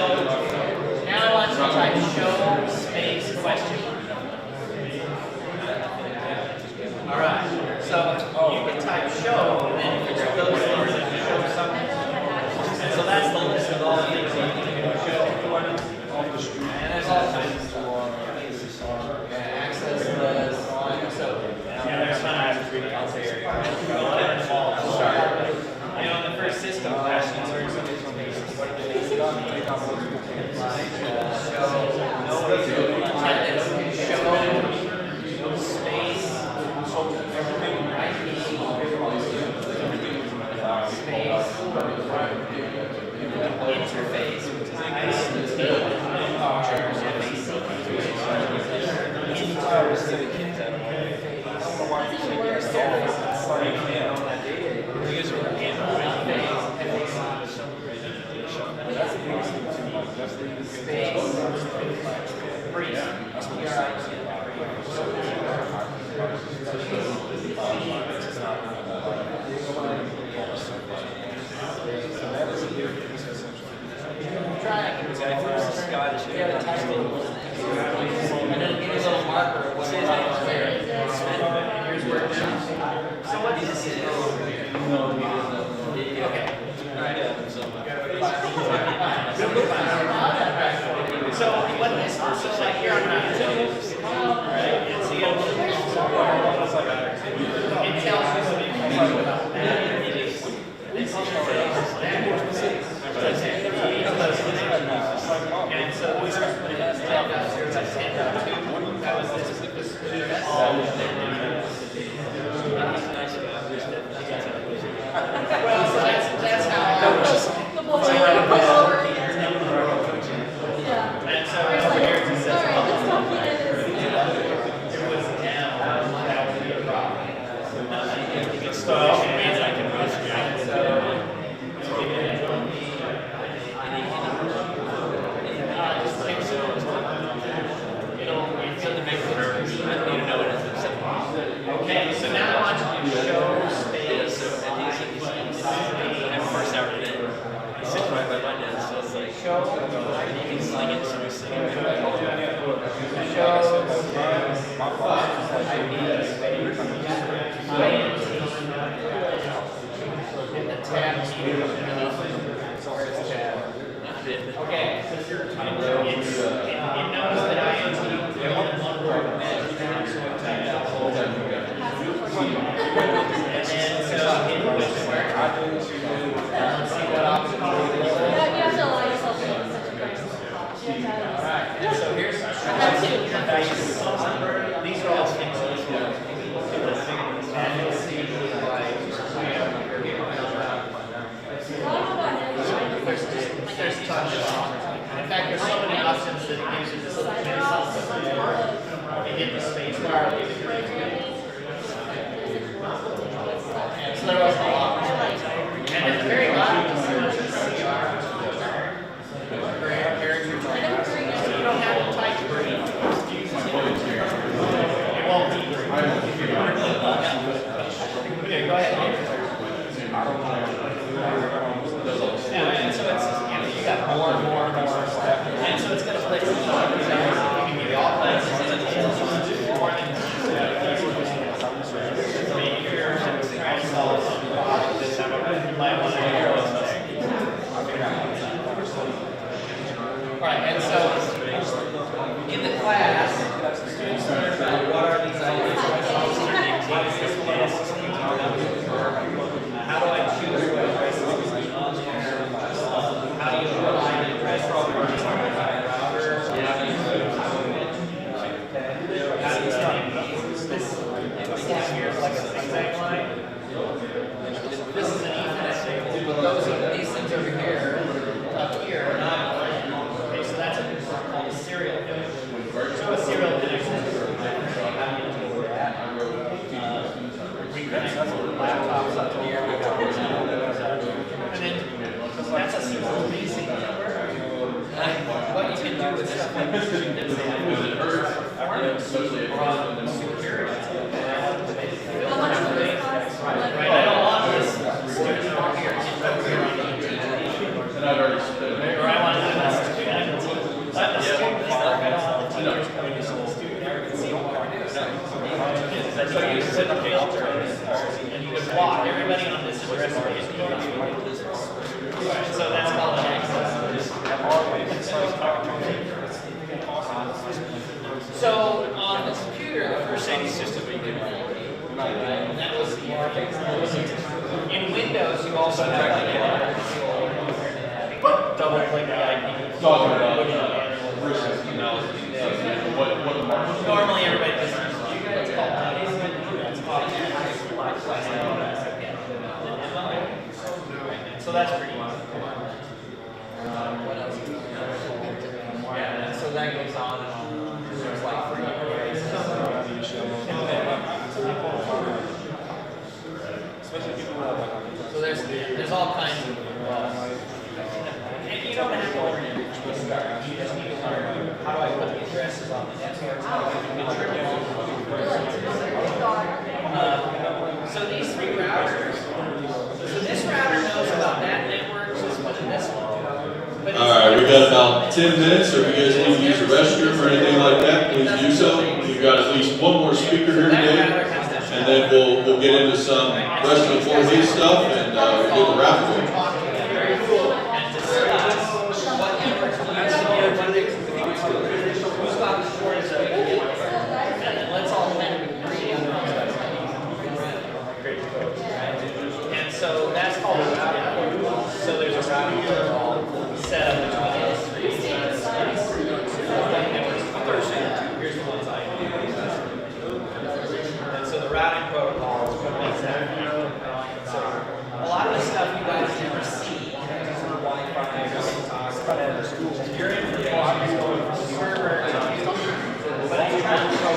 So on the computer, the first safety system we did, and that was in Windows, you also have like double click the IP that goes on and on and on. There's like 3 areas. So there's all kinds of and you don't have to learn everything to start. You just need to learn how do I put the addresses on the network. So these 3 routers. So this router knows about that network, so it's put in this one. But All right, we got about 10 minutes, so if you guys need to use the restroom or anything like that, please do so. We've got at least one more speaker here today, and then we'll get into some rest of the 4D stuff and get the raffle going. Who's got the shortest way to get there? And then let's all kind of agree on and so that's called a routing. So there's a routing protocol set up between those 3 Here's the ones I do. And so the routing protocol is what makes that happen. So a lot of the stuff you guys never see. Your information is going from the server to you, but it's trying to go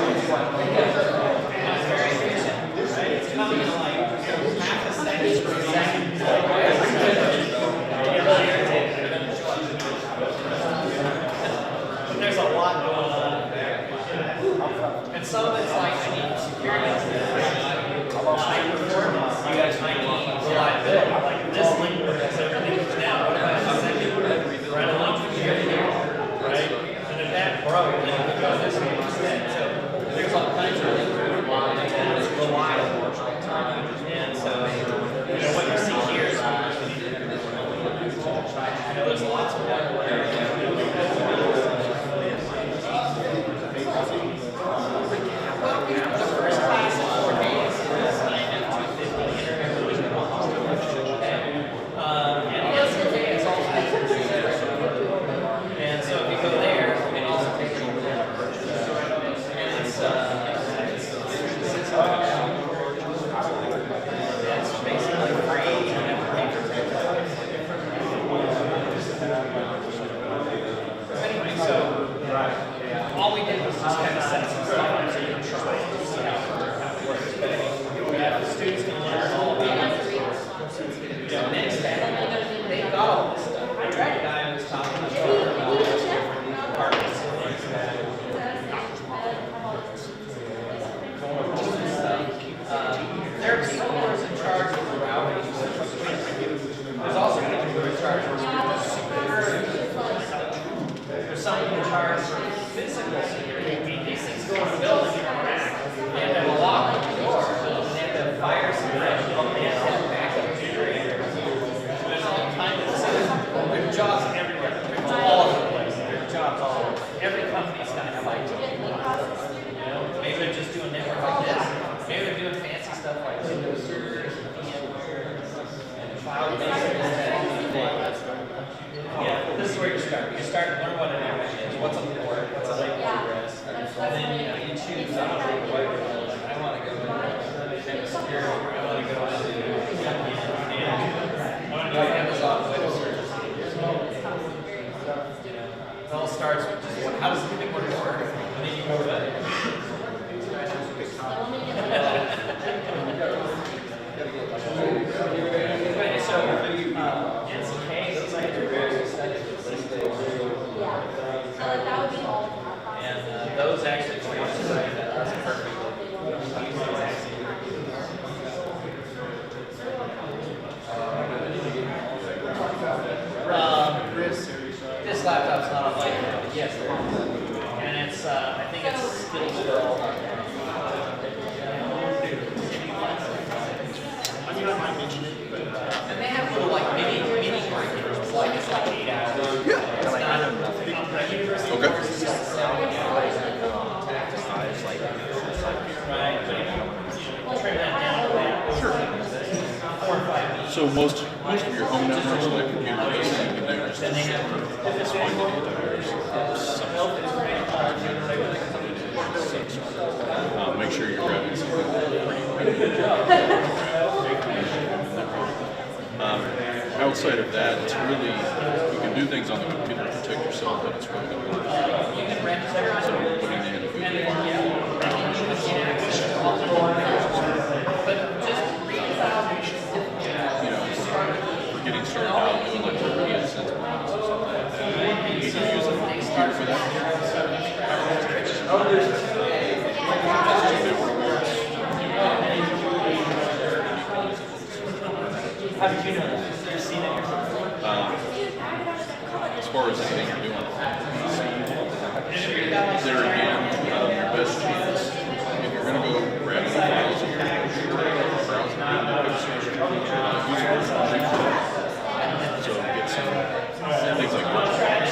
it's very efficient, right? It's coming in like half a second per second. There's a lot going on there. And some of it's like I need security, high performance. You guys might need reliability, like this link protects everything down. What if I have a second? Run a link from here to here, right? And if that broke, then it could go this way instead. So there's all kinds of things that are reliable. And so, what you see here is there's lots of one the first class of 4 days is and so if you go there, you can also take it over there. And it's basically free. You don't have to pay for it. Anyway, so all we did was just kind of set some stuff up so you can try and see how it works. But the students can learn all about it. Next step, they've got all this stuff. The guy was talking about departments. There are people who are in charge of the routing. There's also people who are in charge of security. There's someone in charge of physical security. I mean, these things go in a building and around. They have to lock the door. They have to fire suppression. They have to have backup generators. There's all kinds of stuff. There's jobs everywhere. There's all over the place. There's jobs all over. Every company's got to have IT. Maybe they're just doing network like this. Maybe they're doing fancy stuff like Windows servers and cloud-based. Yeah, this is where you start. You start to learn what an network is. What's a port? What's a IP address? And then you choose. I want to go to security. I want to go to Amazon Web Services. It all starts with just how does the network work, and then you go to it. So, NCK, those sites are very expensive. And those actually translate that perfectly. This laptop's not on light now, but yes, there is. And it's, I think it's still still. And they have little like mini curriculums, like it's like 8 hours. Yeah. It's not university. Okay. Right. Trim that down a bit. Sure. 4 or 5 weeks. So most of your home networks, like computer-based connectors, Then they have this one. make sure you're grabbing some. outside of that, it's really, you can do things on the computer to protect yourself, but it's really going to work. So putting in food you know, for getting started out doing like European sensible or something like that. You can use it here for that. How did you know that? You've seen it yourself? As far as anything you're doing, there again, your best chance, if you're going to go grab the files and you're going to go browse and do the pictures, use it. So get some things like that.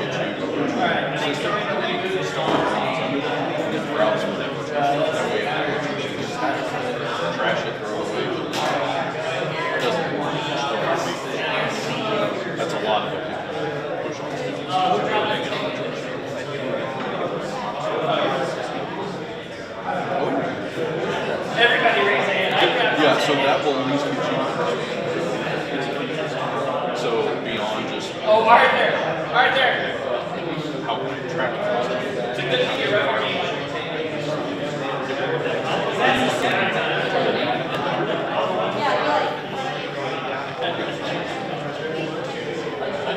Get you system, and then you can and then browse with it. That way, you can just trash it, throw it away. It doesn't work. That's a lot of it. Push on Everybody raise a hand. yeah, so that will at least get you. So beyond just. Oh, right there. Right there. How can I track it? It's a good thing you're refereeing.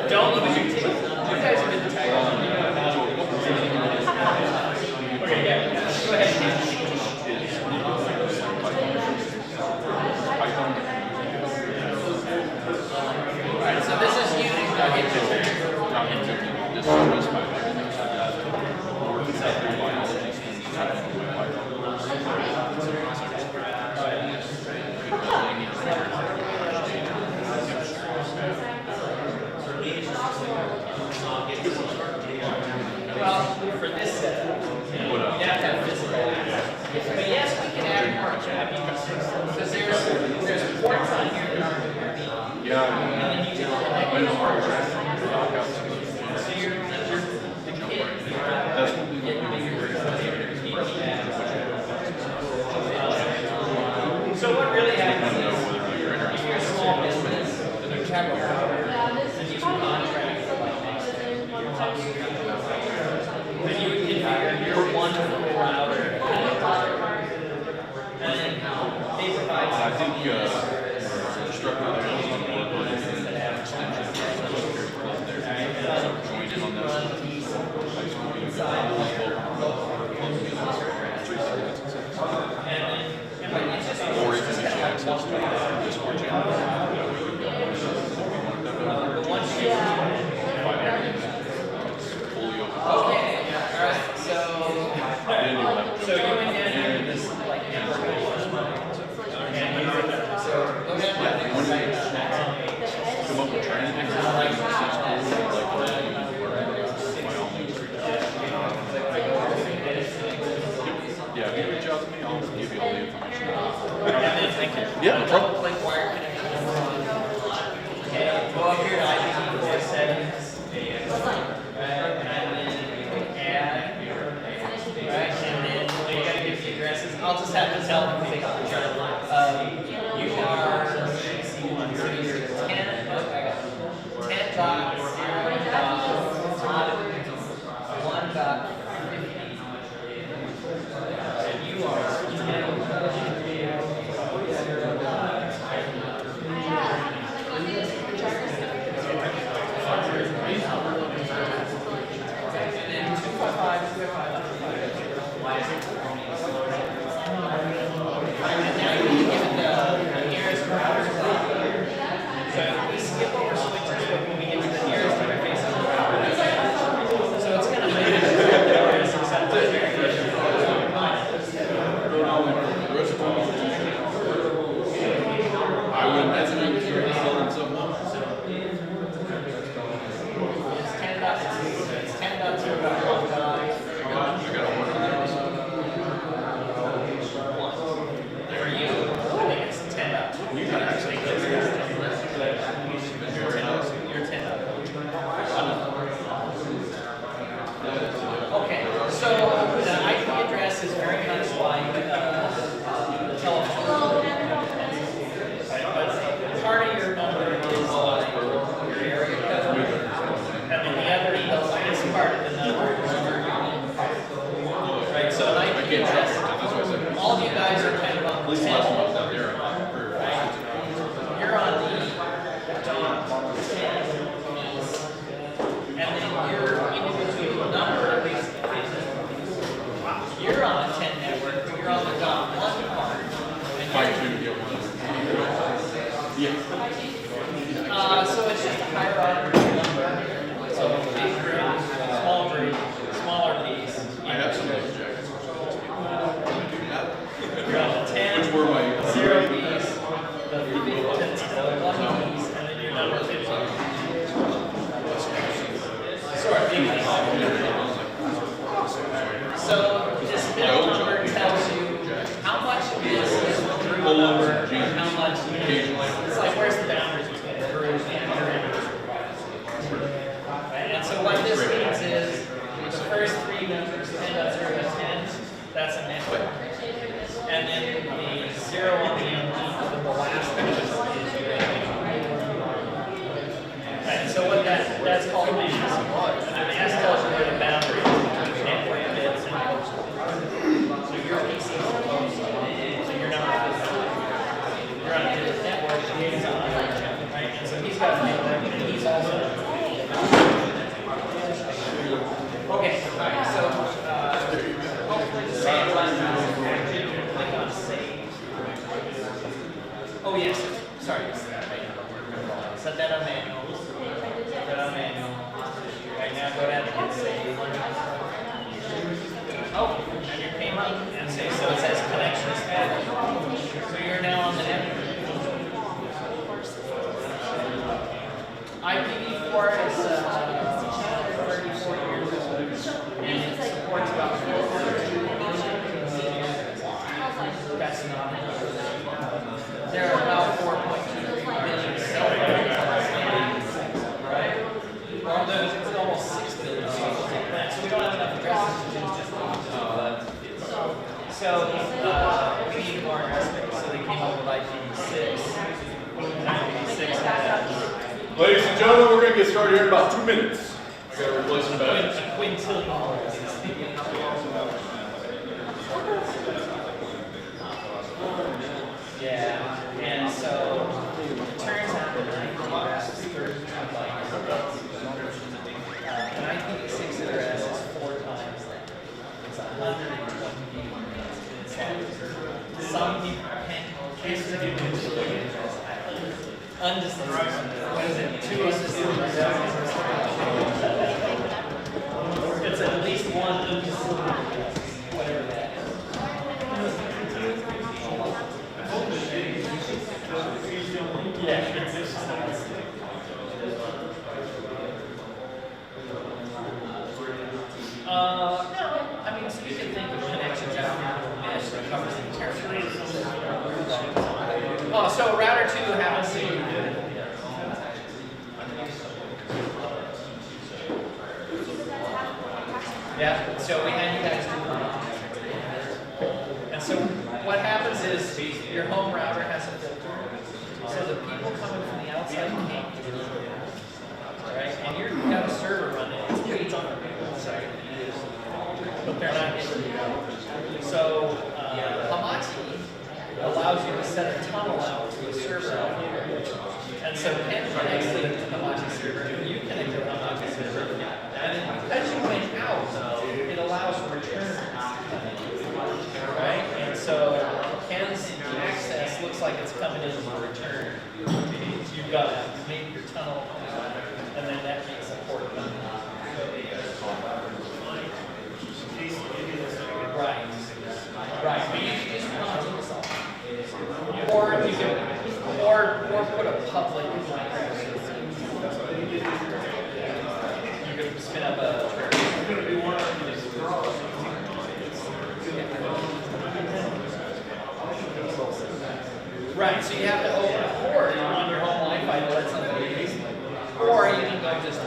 Don't look at your teeth. You guys have been tagged. Okay, yeah. Go ahead. Alright, so this is you. This is just my everything. So I've got biology Well, for this setup, you have to have physical access. But yes, we can add more. Because there's ports on here that aren't Airbnb. Yeah. And then you can connect your ports. So you're the kid. That's what we So what really happens is, if you're a small business, you have a use contract for like next year. Then you would configure your one router. And then they provide. I think instructor there is going to work on an extension of cybersecurity club there. So join in on this. High school meeting. Or you can get you access to the Discord channel. But once you Fully open. okay, alright, so you and Dan are this like network. So go ahead and Come up with training exercises. By all means. Yeah, reach So this middle number tells you how much of this is through the number and how much it's like where's the boundaries between the group and your interest requirements. Right? And so what this means is the first three numbers, 10 to 0 to 10, that's a network. And then the 0 on the end of the last number is your right, so what that's called mass. And mass tells you where the boundary is between network bits and postal. So your PC is postal. So you're not you're on a different network than he's on, right? And so he's got a network and he's also okay, alright, so hopefully the same one click on save. Oh yes, sorry, set that on manual. Right now, go down and save. Oh, and your payment and save. So it says connection established. So you're now on the network. IPv4 is 34 years old, and it supports about 400 That's not enough. There are about 4.2 billion cell phones, right? Well, there's it's almost 6 billion people on the planet, so we don't have enough addresses to do just so we need more address, so they came up with IPv6. IPv6 has Ladies and gentlemen, we're going to get started here in about 2 minutes. I got to replace some a batteries. quintillion. Yeah, and so it turns out that an IPv6 is 32 bytes. An IPv6 address is 4 times that. It's 120 units. It's like some people can't do quintillion address. Undistinguished. What is it? 2 undistinguished. It's at least 1 undistinguished. Whatever that is. Yeah. No, I mean, so you can think of connections out mesh that covers the territory. Oh, so router 2 happens to yeah, so we had you guys do and so what happens is your home router has a filter, so the people coming from the outside can't get it. Right? And you've got a server running, it's waiting on the side, but they're not getting it. So Hamachi allows you to set a tunnel out to a server out here. And so Ken connects to the Hamachi server, and you connect to the Hamachi server. And then because you went out, it allows returns. Right? And so Ken's access looks like it's coming in as a return. You've got to make your tunnel, and then that makes a port. Right. Right. But you can use or you can or put a public you can spin up a right, so you have to open a port on your home Wi-Fi to let somebody use it. Or you can go just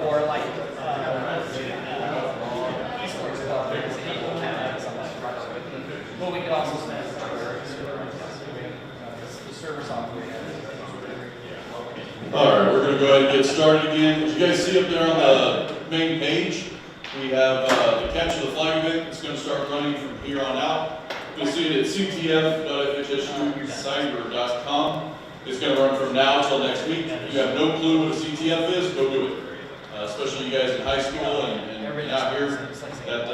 or like well, we could also spend the server software. All right, we're going to go ahead and get started again. As you guys see up there on the main page, we have the Capture the Flag event. It's going to start running from here on out. You'll see it at ctf.fhsucyber.com. It's going to run from now until next week. If you have no clue what a CTF is, go do it. Especially you guys in high school and out here at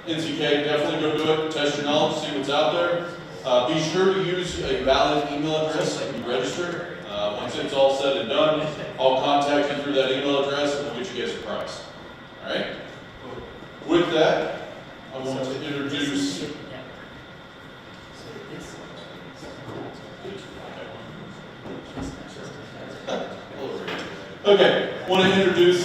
NCK, definitely go do it. Test your knowledge, see what's out there. Be sure to use a valid email address when you register. Once it's all said and done, I'll contact you through that email address and we'll get you guys a price. All right? With that, I want to introduce. Okay. Want to introduce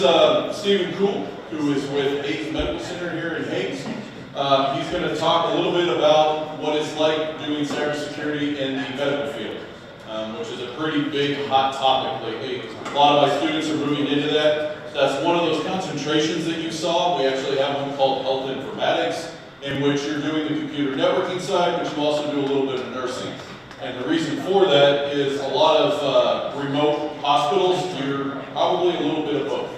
Stephen Kuhl, who is with Hayes Medical Center here in Hayes. He's going to talk a little bit about what it's like doing cybersecurity in the medical field, which is a pretty big hot topic lately. A lot of my students are moving into that. That's one of those concentrations that you saw. We actually have one called Health Informatics, in which you're doing the computer networking side, but you also do a little bit of nursing. And the reason for that is a lot of remote hospitals, you're probably a little bit of both.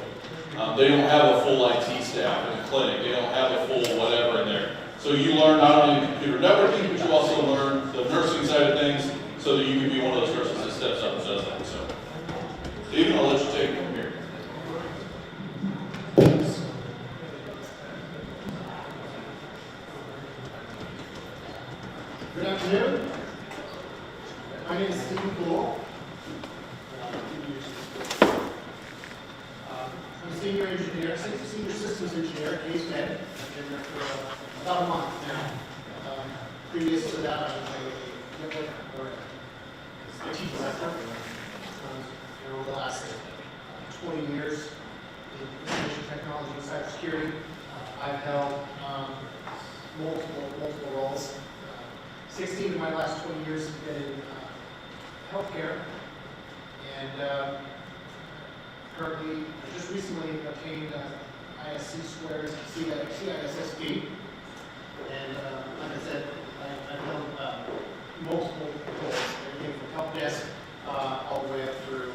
They don't have a full IT staff in the clinic. They don't have a full whatever in there. So you learn not only computer networking, but you also learn the nursing side of things so that you can be one of those nurses that steps up and does that. So, Stephen, I'll let you take it from here. Good afternoon. My name is Stephen Kuhl. I'm a senior engineer, senior systems engineer at Hayes Med. I've been there for about a month now. Previous to that, I was a network or IT director. Over the last 20 years in information technology and cybersecurity, I've held multiple roles. 16 of my last 20 years have been in healthcare, and currently, I just recently obtained ISC squares CISSP, and like I said, I've held multiple roles, everything from help desk all the way up through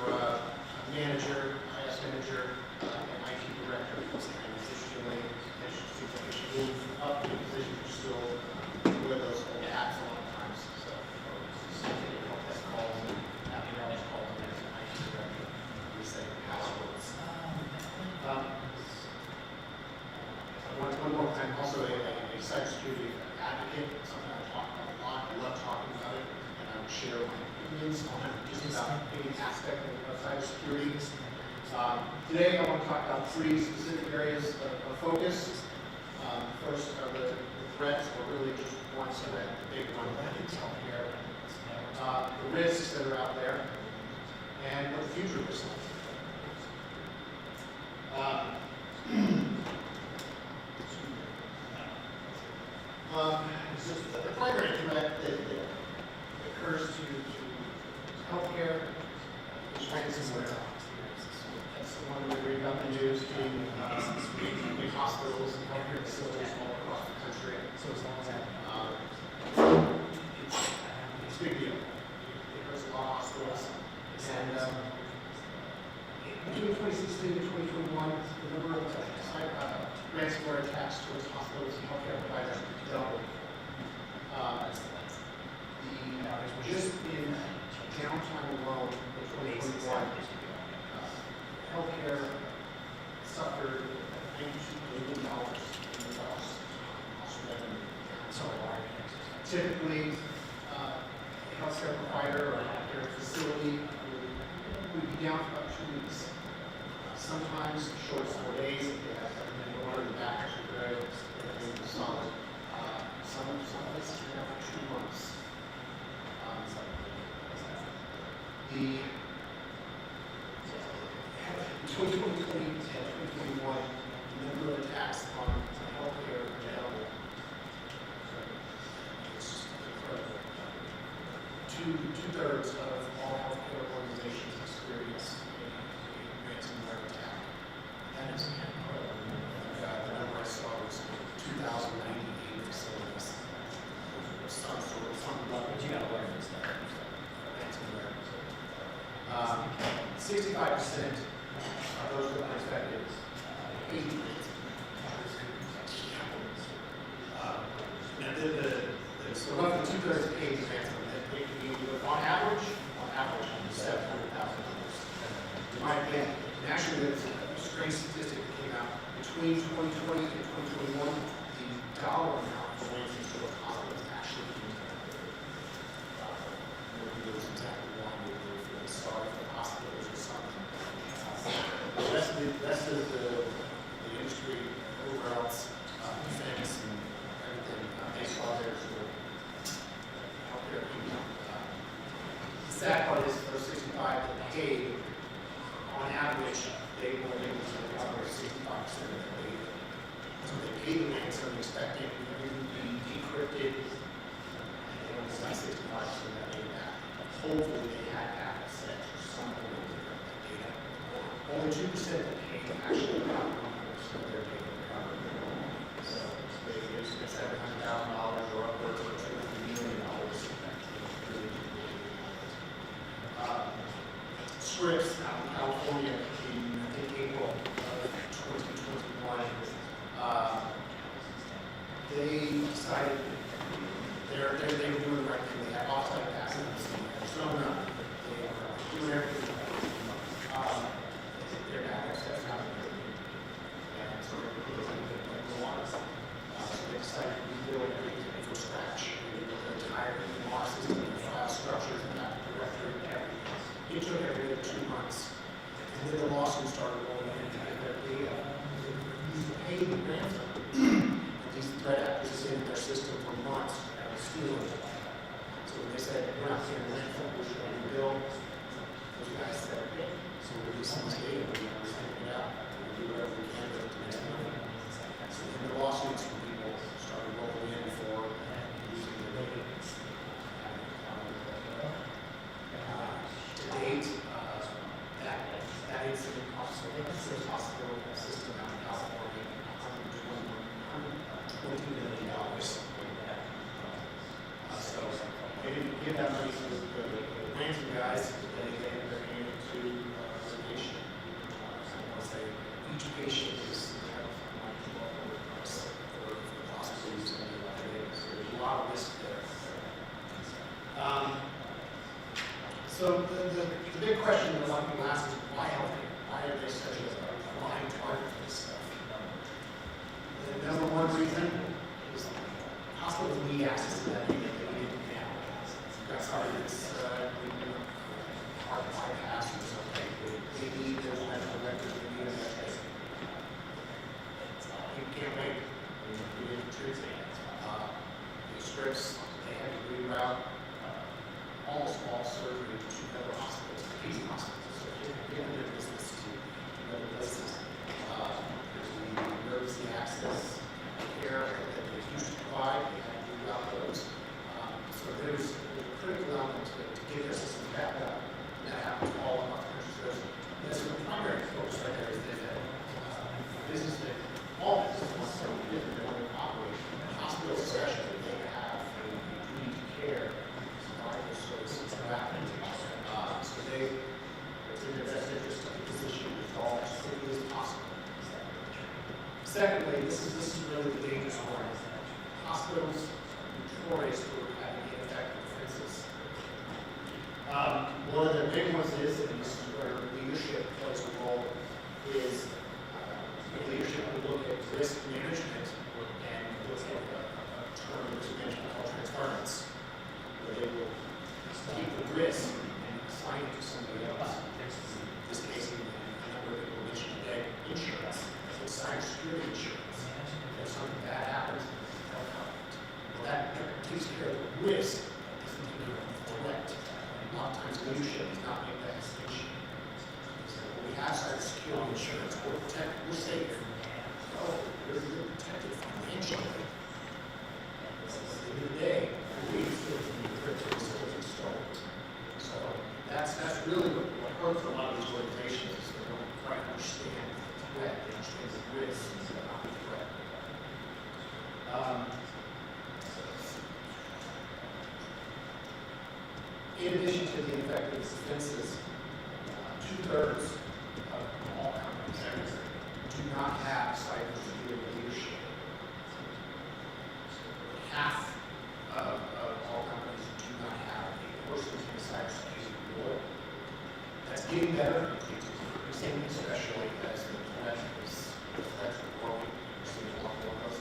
manager, IS manager, and IT director. And positionally, it seems like I should move up to a position to still wear those old hats a lot of times. So, taking help desk calls and having knowledge calls and IT director, resetting passwords. One more time, also a cybersecurity advocate, something I talk about a lot. I love talking about it, and I would share my opinions on just about any aspect of cybersecurity. Today, I want to talk about three specific areas of focus. First are the threats, or really just one threat, the big one, that is healthcare. The risks that are out there, and what the future looks like. The primary threat that occurs to healthcare is ransomware. That's the one we read about in the news being in hospitals and healthcare facilities all across the country. So as long as that, it's a big deal. It hurts a lot of hospitals. And between 2016 and 2021, the number of ransomware attacks towards hospitals and healthcare providers doubled. Just in downtime alone in 2021, healthcare suffered $92 billion in loss revenue. So typically, a healthcare provider or a healthcare facility would be down for about 2 weeks. Sometimes short as 4 days if they have everything in order, the backers are good, everything is solid. Some places are down for 2 months. The 2020 and 2021 number of attacks on healthcare doubled. It's just incredible. Two-thirds of all healthcare organizations experience a ransomware attack. That is incredible. The number I saw was 2,098 facilities. Some level. You got to learn this stuff. Ransomware. 65% of those who are infected, 80%. So roughly two-thirds of cases on average, $700,000. In my opinion, and actually there's a strange statistic that came out between 2020 and 2021, the dollar amount for ransomware to a hospital is actually exactly why we feel sorry for the hospitals or something. The rest of the industry, overall, defense and everything, based on their sort of healthcare income. The sad part is those 65 that paid, on average, they were able to recover 65% of their data. So they paid the ransom expecting everything to be decrypted, and they only got 65% of that data back. Hopefully they had access to some way to recover that data. Only 2% that paid actually got 100% of their data recovered. So they spent $700,000 or upwards of $200 million. Scripps out in California in, I think, April of 2021, they decided they were doing the right thing. They had offsite passes, they were showing up, they were doing everything. Their backup steps out of there. And so they were like the water. So they decided to rebuild everything from scratch. They built an entire law system, the file structures, and that directory, and everything. It took every 2 months. And then the lawsuit started rolling in. They used to pay the ransom. And these threat actors stayed in their system for months and stealing it. So when they said, we're not paying the ransom, we're just going to rebuild, those guys said, okay, so we'll release some data, we'll send it out, we'll do whatever we can to make money. So then the lawsuits from people started rolling in for using the data. To date, that incident cost, I think it's a hospital system out in California, $120 million. So they didn't give that money to the ransom guys, they ended up paying it to litigation. Each patient is for hospitals, and there's a lot of risk there. So the big question that a lot of people ask is why healthcare? Why are they such a blind target for this stuff? The number one reason is hospitals need access to that data that we didn't have. You've got somebody that's heart bypass or something. They need those medical records, they need them that you can't wait. You need to treat it. The scripts, they had to reroute almost all surgery to other hospitals, these hospitals, so they have their business to other places. There's the emergency access care that they used to provide, they had to reroute those. So there's a critical element to get their system back up, and that happens all across the country. So that's the primary focus right there is that business that all business wants to be different than when they operate. Hospitals especially, they have a duty to care. So it's in their best interest to position it all as quickly as possible. Secondly, this is really the dangerous one. Hospitals are notorious for having ineffective defenses. One of the big ones is, and this is where leadership plays a role, is leadership will look at risk management and look at a term of risk management called transference, where they will keep the risk and assign it to somebody else. In this case, a number of people mentioned today, insurance. So cybersecurity insurance. If something bad happens, they'll cover it. Well, that takes care of the risk, doesn't take care of the threat. And a lot of times leadership does not make that distinction. So when we have cybersecurity insurance, we're safe. Oh, you're protected financially. At the end of the day, we still need crypto stolen. So that's really what hurts a lot of these organizations is they don't quite understand the threat, they understand the risk, but not the threat. In addition to the effective defenses, 2/3 of all companies do not have cybersecurity leadership. Half of all companies do not have a person in cybersecurity board. That's getting better, especially as the threats are growing. We're seeing a lot more of those.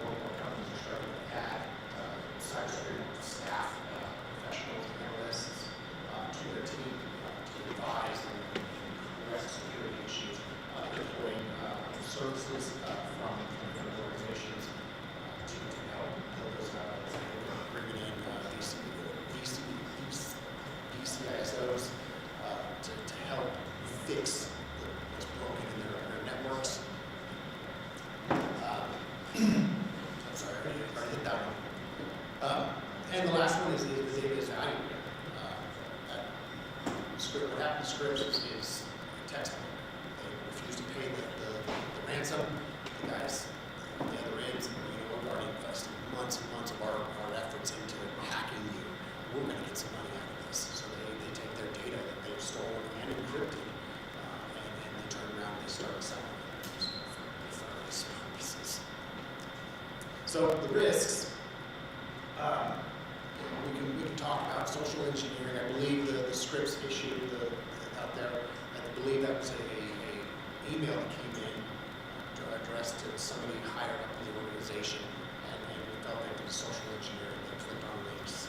More and more companies are starting to add cybersecurity staff, professionals, analysts to their team to advise and ransom, the guys on the other end, we've already invested months and months of our efforts into hacking you. We're going to get some money out of this. So they take their data that they've stolen and encrypted, and they turn around and they start selling it for various purposes. So the risks, we can talk about social engineering. I believe the scripts issued out there, I believe that was a email that came in addressed to somebody higher up in the organization, and we fell victim to social engineering. They clicked on links.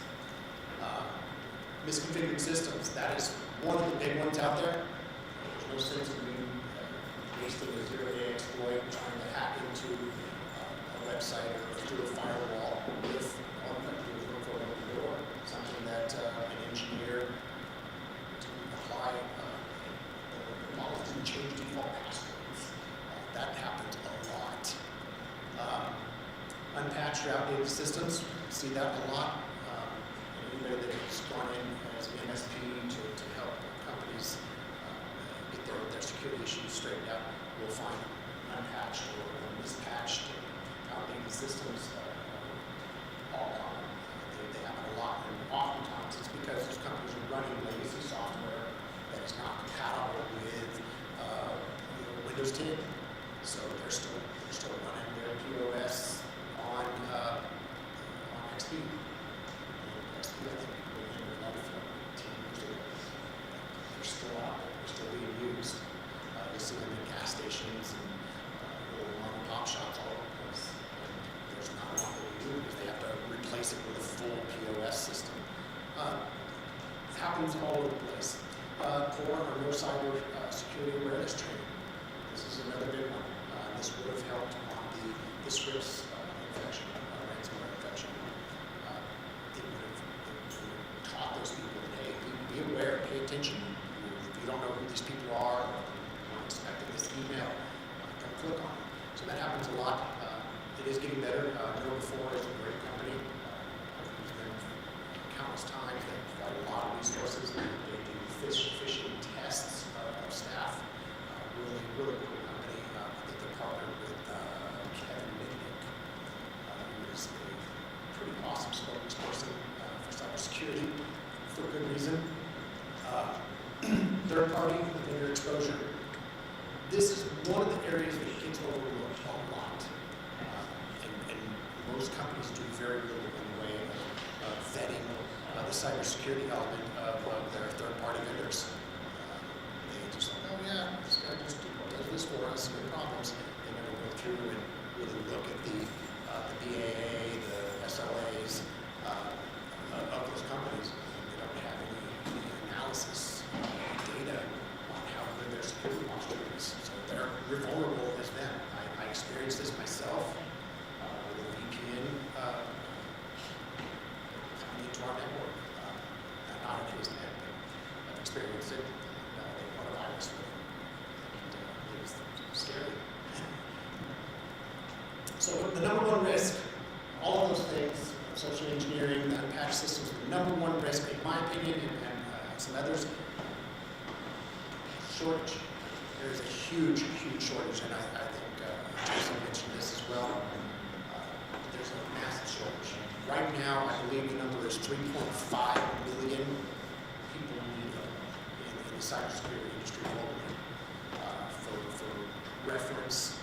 Misconfigured systems, that is one of the big ones out there. There's no sense in being wasting a zero-day exploit trying to hack into a website or through a firewall if all you have to do is look for an open door, something that an engineer to apply the models didn't change default passwords. That happens a lot. Unpatched or outdated systems, see that a lot. Anybody that has gone in as an MSP to help companies get their security issues straightened out will find unpatched or mispatched outdated systems all common. They happen a lot, and oftentimes it's because those companies are running legacy software that is not compatible with Windows 10. So they're still running their POS on XP. XP, I think, was in the life 10 years ago. They're still out there. They're still being used. You see them in gas stations and little mom-and-pop shops all over the place. And there's not a lot that we do because they have to replace it with a full POS system. It happens all over the place. Poor or no cyber security awareness training. This is another big one. This would have helped on the scripts infection, ransomware infection. It would have taught those people that, hey, be aware, pay attention. If you don't know who these people are, or you're not expecting this email, come click on it. So that happens a lot. It is getting better. Know4 is a great company. I've used them countless times. They provide a lot of resources. They do phishing tests of staff. Really cool company. I think they're partnered with Kevin Mitnick, who is a pretty awesome spokesperson for cybersecurity for good reason. Third party vendor exposure. This is one of the areas that gets overlooked a lot. And most companies do very little in the way of vetting the cybersecurity element of their third party vendors. They just like, oh yeah, this guy just does this for us, no problems. They never go through and really look at the BAA, the SLAs of those companies. They don't have any analysis data on how good their security posture is. So you're vulnerable as them. I experienced this myself with a VPN coming into our network. Not an ASNet, but I've experienced it. They want a virus with it. And it was scary. So the number one risk, all of those things, social engineering, unpatched systems, the number one risk, in my opinion, and some others, shortage. There is a huge, huge shortage, and I think Jason mentioned this as well. There's a massive shortage. Right now, I believe the number is 3.5 million people in the cybersecurity industry globally. For reference,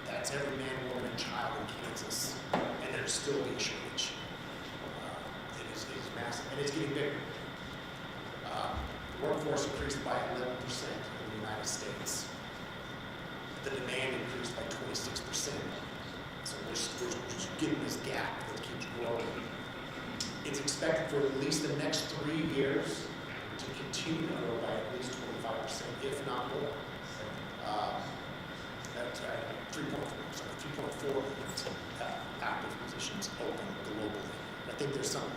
that's every man, woman, and child in Kansas, and there's still a big shortage. It is massive, and it's getting bigger. The workforce increased by 11% in the United States. The demand increased by 26%. So we're just getting this gap that keeps growing. It's expected for at least the next 3 years to continue to grow by at least 25%, if not more. That's 3.4 million active positions open globally. I think there's something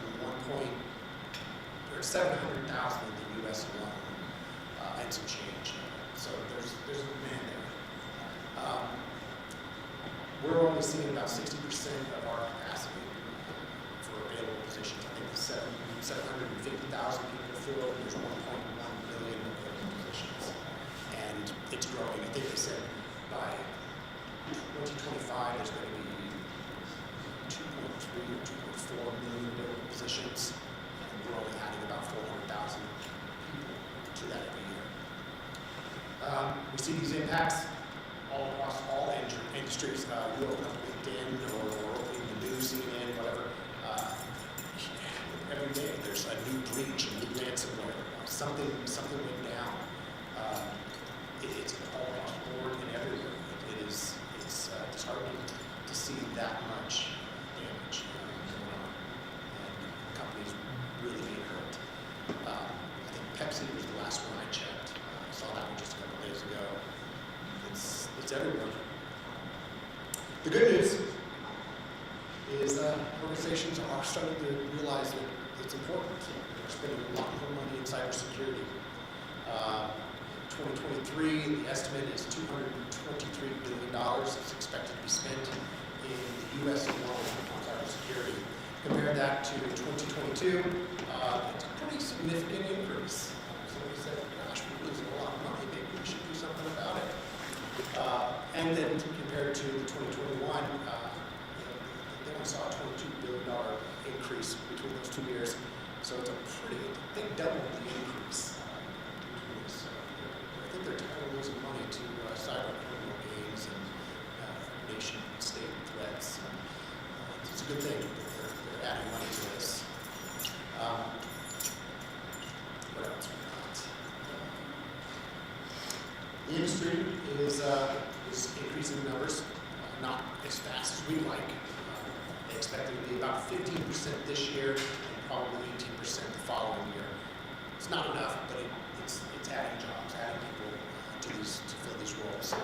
700,000 in the U.S. alone, and some change. So there's a demand there. We're only seeing about 60% of our capacity for available positions. I think it's 750,000 people filled. There's 1.1 million available positions, and it's growing. I think they said by 2025, there's going to be 2.3 or 2.4 million available positions, and we're only adding about 400,000 people to that every year. We see these impacts all across all industries. You open up LinkedIn or open the news, CNN, whatever. Every day there's a new breach, a new ransomware. Something went down. It's all across the board and everywhere. It's disheartening to see that much damage going on, and companies really being hurt. I think Pepsi was the last one I checked. I saw that one just a couple days ago. It's everywhere. The good news is organizations are starting to realize that it's important. They're spending a lot more money in cybersecurity. 2023, the estimate is $223 billion. It's expected to be spent in the U.S. alone on cybersecurity. Compare that to 2022, it's a pretty significant increase. Somebody said, gosh, we're losing a lot of money, maybe we should do something about it. And then compared to the 2021, they only saw a $22 billion increase between those 2 years. So it's a pretty, they doubled the increase between this. I think they're tired of losing money to cyber criminal games and nation-state threats. It's a good thing that they're adding money to this. What else we got? The industry is increasing in numbers, not as fast as we'd like. They expect it to be about 15% this year and probably 18% the following year. It's not enough, but it's adding jobs, adding people to fill these roles.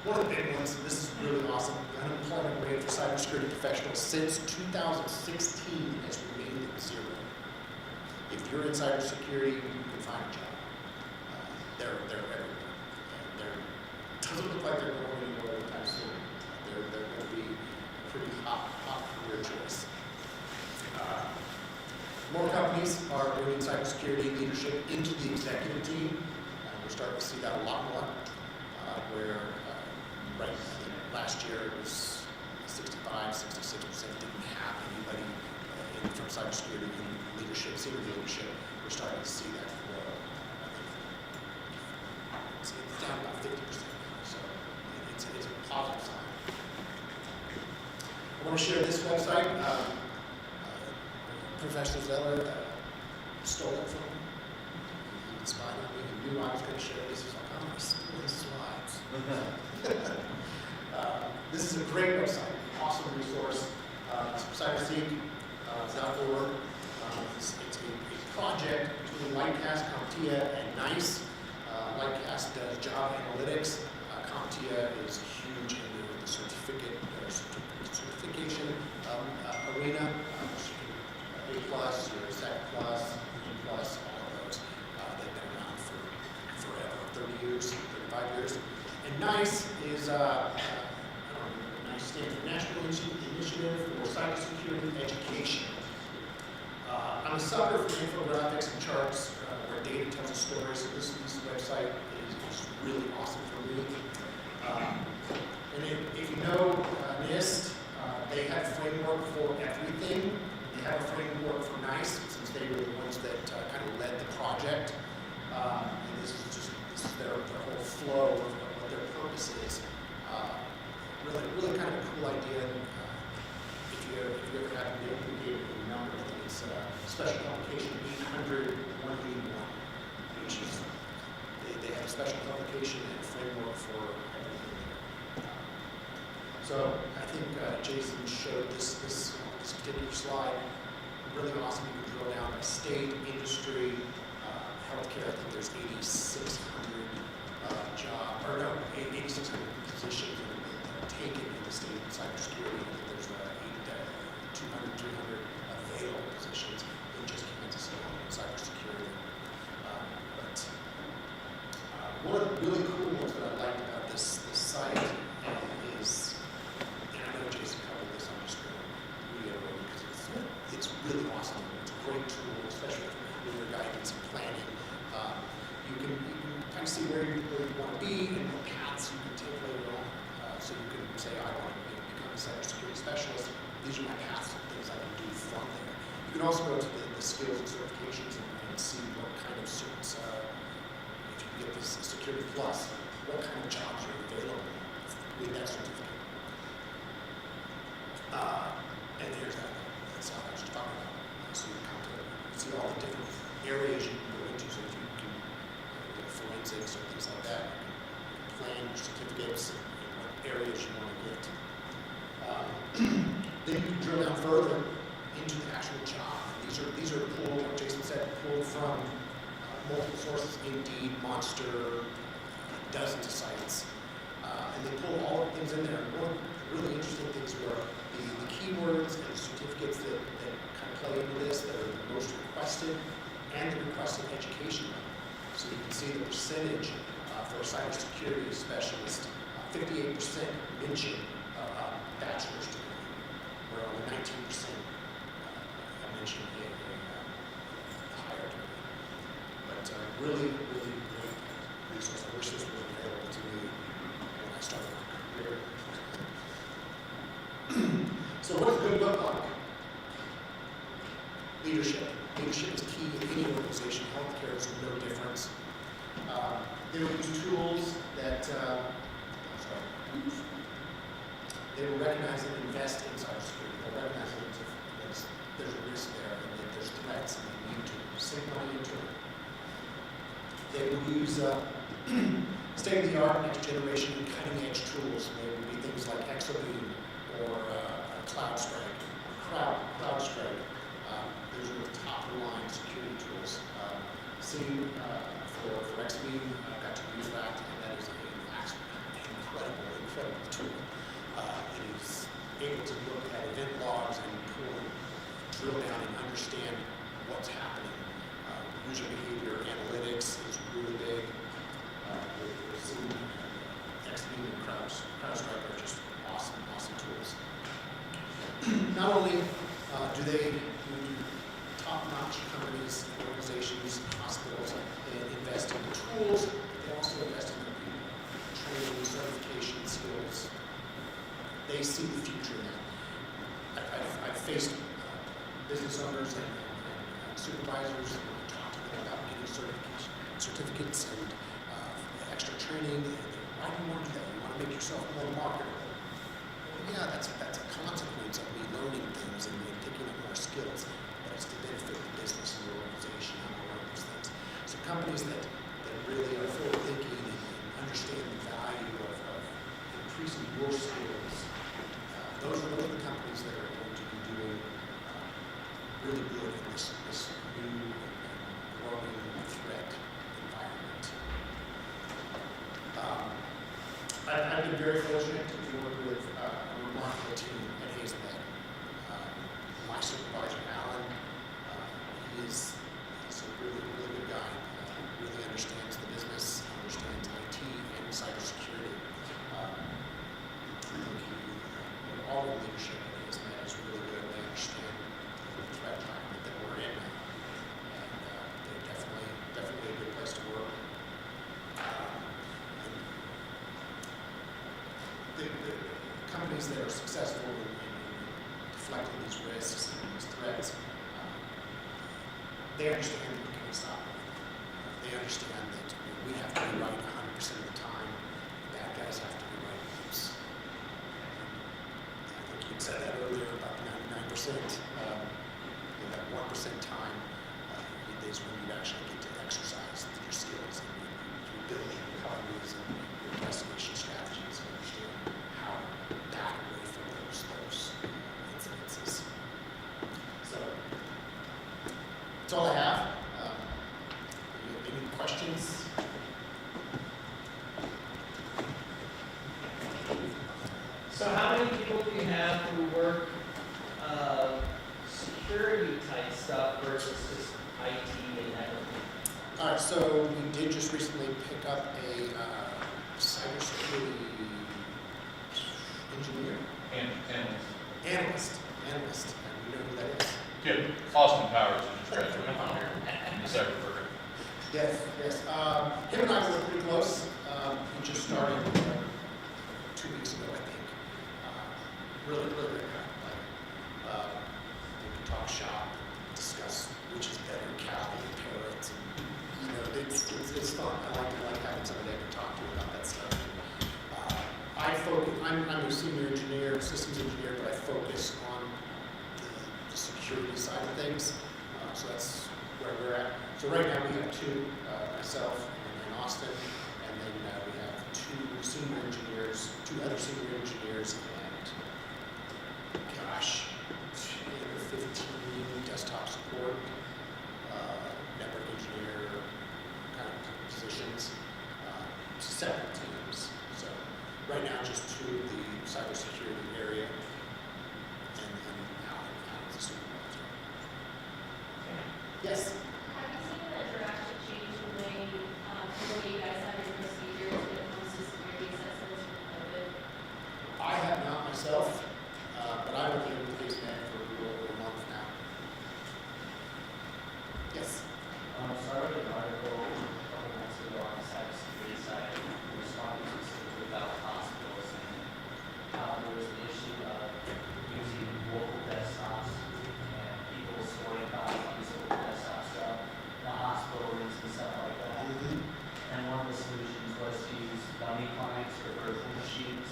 One of the big ones, and this is really awesome, the unemployment rate for cybersecurity professionals since 2016 has remained at 0. If you're in cybersecurity, you can find a job. They're everywhere. It doesn't look like they're going anywhere anytime soon. They're going to be a pretty hot career choice. More companies are bringing cybersecurity leadership into the executive team. We're starting to see that a lot more. Last year it was 65-66% didn't have anybody from cybersecurity in leadership, senior leadership. We're starting to see that grow. It's down about 50%, so it's a positive sign. I want to share this website. Professor Zeller stole it from me. He inspired me. He knew I was going to share this. He's like, I'm going to steal these slides. This is a great website, awesome resource. cyberseek.org. It's a project between Lightcast, CompTIA, and NICE. Lightcast does job analytics. CompTIA is huge in the certification arena. A+, or Sec+, E+, all of those. They've been around for forever, 30 years, 35 years. And NICE is NICE stands for National Initiative for Cybersecurity Education. I'm a sucker for infographics and charts where data tells a story, so this website is really awesome for me. And if you know NIST, they have a framework for everything. They have a framework for NICE, since they were the ones that kind of led the project. And this is their whole flow of what their purpose is. Really kind of a cool idea. If you ever have the open gate number, I think it's special publication 800-181, which is they have a special publication and a framework for everything there. So I think Jason showed this particular slide. Really awesome. You can drill down by state, industry, healthcare. I think there's 8,600 positions that are taken in the state of cybersecurity. I think there's 200, 300 available positions in just Kansas alone in cybersecurity. One of the really cool ones that I liked about this site is, and I know Jason covered this, I'm just going to reiterate it because it's really awesome. It's a great tool, especially for career guidance and planning. You can kind of see where you want to be and what paths you can take later on. So you can say, I want to become a cybersecurity specialist. These are my paths and things I can do from there. You can also go to the skills and certifications and see what kind of certs, if you get this Security Plus, what kind of jobs are available with that certificate. And here's that's all I was talking about. So you come to see all the different areas you can go into. So if you can forensics or things like that, plan your certificates and what areas you want to get. Then you can drill down further into the actual job. These are pulled, like Jason said, pulled from multiple sources: Indeed, Monster, dozens of sites, and they pull all of the things in there. And one really interesting things were the keywords and the certificates that kind of play into this that are the most requested, and the requested education level. So you can see the percentage for a cybersecurity specialist, 58% mention bachelor's degree, where only 19% mention a higher degree. But really, really great resource. I wish this was available to me when I started my career. So what does good look like? Leadership. Leadership is key in any organization. Healthcare is no difference. They will use tools that they will recognize and invest in cybersecurity. They'll recognize that there's a risk there and that there's threats and they need to sink money into it. They will use state-of-the-art, next-generation, cutting-edge tools. They will be things like Exobeam or CloudStrike, CrowdStrike. Those are the top-of-the-line security tools. For Exobeam, I got to use that, and that is an incredible tool. It is able to look at event logs and drill down and understand what's happening. User behavior analytics is really big. Exobeam and CrowdStrike are just awesome tools. Not only do top-notch companies, organizations, hospitals invest in the tools, they also invest in the people, training, certification, skills. They see the future now. I've faced business owners and supervisors and talked to them about getting certificates and extra training. Why do you want to do that? You want to make yourself more marketable. Well, yeah, that's a consequence of me learning things and picking up more skills, but it's to benefit the business and the organization and all of those things. So companies that really are forward thinking and understand the value of increasing your skills, those are the companies that are going to be doing really good in this new growing threat environment. I've been very fortunate to work with a remarkable team at Hazelhead. My supervisor, Alan, he's a really good guy. Really understands the business, understands IT and cybersecurity. I think all the leadership at Hazelhead is really good. They understand the threat environment that we're in, and they're definitely a good place to work. The companies that are successful in deflecting these risks and these threats, they understand that we can't stop them. They understand that we have to be right 100% of the time. Bad guys have to be right once. I think you said that earlier about 99%. That 1% time is when you actually get to exercise your skills and you build your recoveries and your investigation strategies and understand how to back away from those incidences. So that's all I have. Any questions? So how many people do you have who work security type stuff versus just IT and networking? All right, so we did just recently pick up a cybersecurity engineer. Analyst. And you know who that is? Good. Austin Powers just graduated from here in the cyber program. Yes. Him and I were pretty close. He just started 2 weeks ago, I think. I'm a senior engineer, systems engineer, but I focus on the security side of things. So that's where we're at. So right now we have two, myself and Austin, and then we have two other senior engineers, and gosh, 10 or 15 desktop support, network engineer kind of positions, separate teams. So right now just two of the cybersecurity area, and out of the supervisor. Yes? Have you seen a drastic change in the way you guys have your procedures when it comes to security assessments from COVID? I have not myself, but I've been with the case man for a little over a month now. Yes? So I read an article a couple months ago on the cybersecurity side, responding specifically about hospitals and how there was an issue of using local desktops and people storing files on these local desktops throughout the hospital rooms and stuff like that. And one of the solutions was to use dummy clients or virtual machines.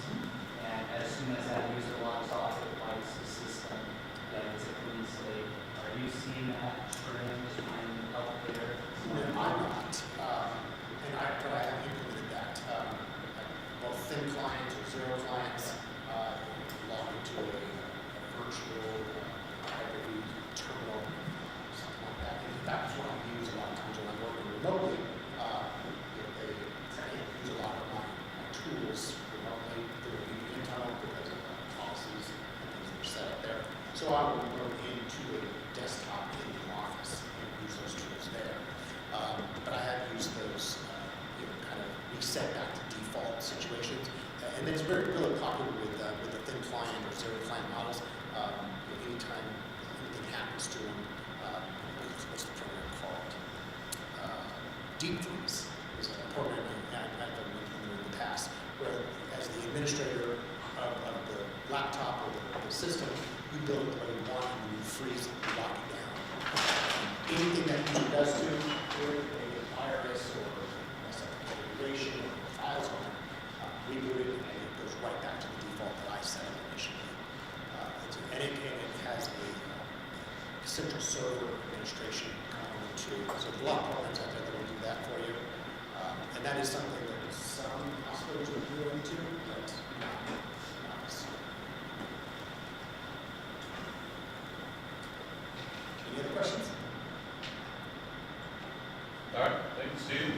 And as soon as that user logs off, it wipes the system, that it's a clean slate. Are you seeing that trend in healthcare? No, I'm not. But I have implemented that. Both thin clients or zero clients log into a virtual Hyper-V terminal, something like that. And that's what I use a lot of times when I'm working remotely. They use a lot of my tools remotely through VPN tunnel because of the policies and things that are set up there. So I will go into a desktop in the office and use those tools there. But I have used those, kind of reset back to default situations. And it's really popular with the thin client or zero client models. Anytime anything happens to them, what's the program called? Deep freeze is a program I've been implementing in the past, where as the administrator of the laptop or the system, you build it the way you want and you freeze it and lock it down. Anything that user does to a virus or configuration or files on it, reboot it, and it goes right back to the default that I set up initially. And it has a central server administration component too. So there's a lot of programs out there that will do that for you. And that is something that some hospitals are doing too, but not us. Any other questions? All right, thank you, Steve.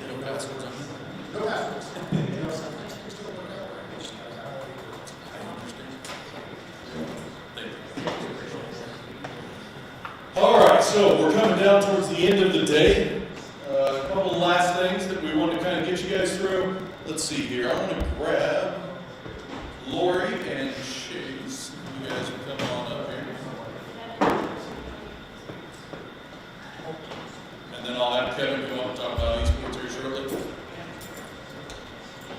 No passwords. No passwords. Sometimes just don't work out right. I understand. All right, so we're coming down towards the end of the day. A couple last things that we want to kind of get you guys through. Let's see here. I want to grab Lori and Chase. You guys are coming on up here. And then I'll have Kevin come up and talk about esports here shortly.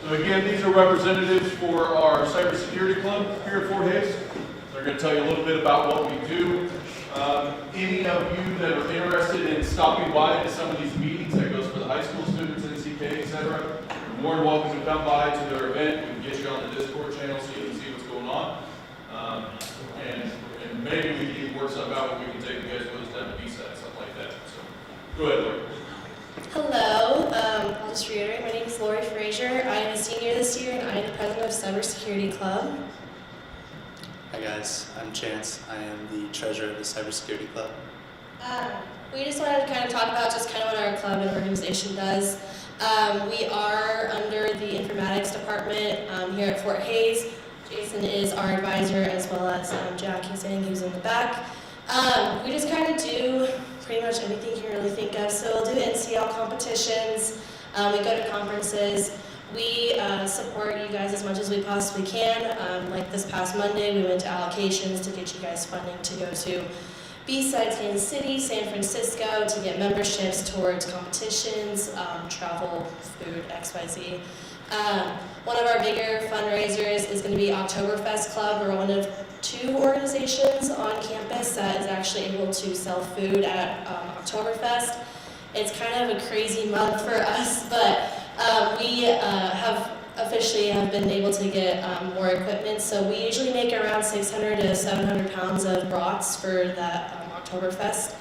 So again, these are representatives for our cybersecurity club here at Fort Hays. They're going to tell you a little bit about what we do. Any of you that are interested in stopping by to some of these meetings, that goes for the high school students, NCK, etc., you're more than welcome to come by to their event. We can get you on the Discord channel so you can see what's going on. And maybe we can work something out where we can take you guys with us down to B-side, something like that. So go ahead, Lori. Hello, I'll just reiterate, my name is Lori Frazier. I am a senior this year and I am the president of Cybersecurity Club. Hi guys, I'm Chance. I am the treasurer of the Cybersecurity Club. We just wanted to kind of talk about just kind of what our club and organization does. We are under the informatics department here at Fort Hays. Jason is our advisor as well as Jack Hussein, who's in the back. We just kind of do pretty much anything you can really think of. So we'll do NCL competitions, we go to conferences, we support you guys as much as we possibly can. Like this past Monday, we went to allocations to get you guys funding to go to besides Kansas City, San Francisco to get memberships towards competitions, travel, food, XYZ. One of our bigger fundraisers is going to be Oktoberfest Club. We're one of 2 organizations on campus that is actually able to sell food at Oktoberfest. It's kind of a crazy month for us, but we have been able to get more equipment. So we usually make around 600 to 700 pounds of brats for that Oktoberfest.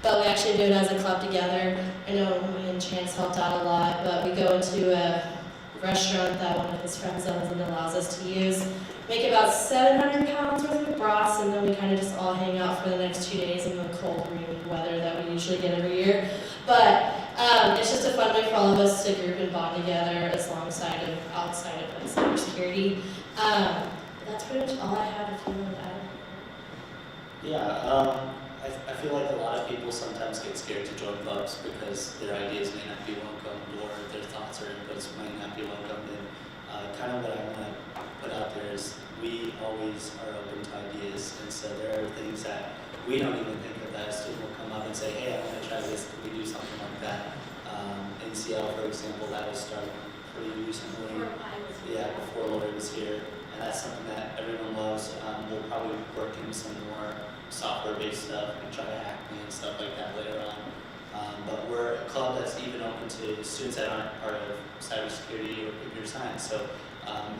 But we actually do it as a club together. I know me and Chance helped out a lot, but we go into a restaurant that one of his friends owns and allows us to use. Make about 700 pounds worth of brats, and then we kind of just all hang out for the next 2 days in the cold, rainy weather that we usually get every year. But it's just a fun way for all of us to group and bond together outside of like cybersecurity. That's pretty much all I have if you want to add. Yeah, I feel like a lot of people sometimes get scared to join clubs because their ideas may not be welcome or their thoughts or inputs might not be welcome. And kind of what I want to put out there is we always are open to ideas, and so there are things that we don't even think of that a student will come up and say, hey, I want to try this, could we do something like that? In Seattle, for example, that was started pretty recently. Yeah, before Lori was here, and that's something that everyone loves. We'll probably work in some more software-based stuff and try Acme and stuff like that later on. But we're a club that's even open to students that aren't part of cybersecurity or computer science. So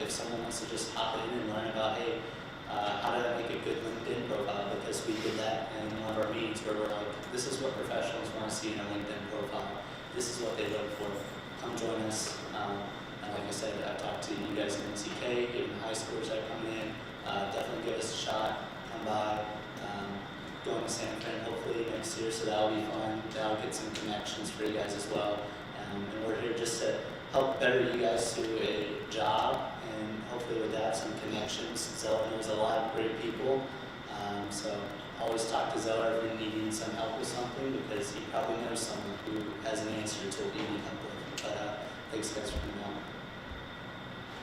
if someone wants to just hop in and learn about, hey, how did I make a good LinkedIn profile? Because we did that in one of our meetings where we're like, this is what professionals want to see in a LinkedIn profile. This is what they look for. Come join us. And like I said, I've talked to you guys in NCK, even high schoolers that are coming in. Definitely give us a shot. Come by. Going to San Fran hopefully next year, so that'll be fun. That'll get some connections for you guys as well. And we're here just to help better you guys to a job, and hopefully with that some connections. Zelda knows a lot of great people, so always talk to Zelda if you're needing some help with something, because he probably knows someone who has an answer to what you need help with. But thanks guys for coming out.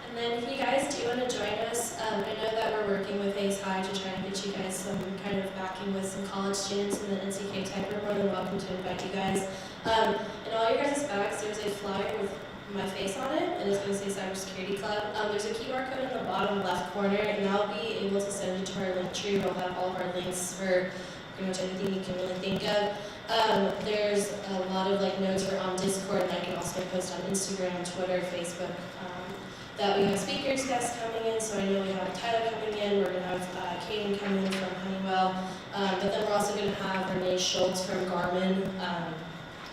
And then if you guys do want to join us, I know that we're working with Ace High to try and get you guys some kind of backing with some college students in the NCK Tech. We're more than welcome to invite you guys. In all your guys' bags, there's a flyer with my face on it, and it's going to say Cybersecurity Club. There's a QR code in the bottom left corner, and I'll be able to send you to our link tree. We'll have all of our links for pretty much anything you can really think of. There's a lot of notes for on Discord, and I can also post on Instagram, Twitter, Facebook. That we have speakers, guests coming in, so I know we have Tyler coming in, we're going to have Kaden coming in from Honeywell, but then we're also going to have Renee Schultz from Garmin.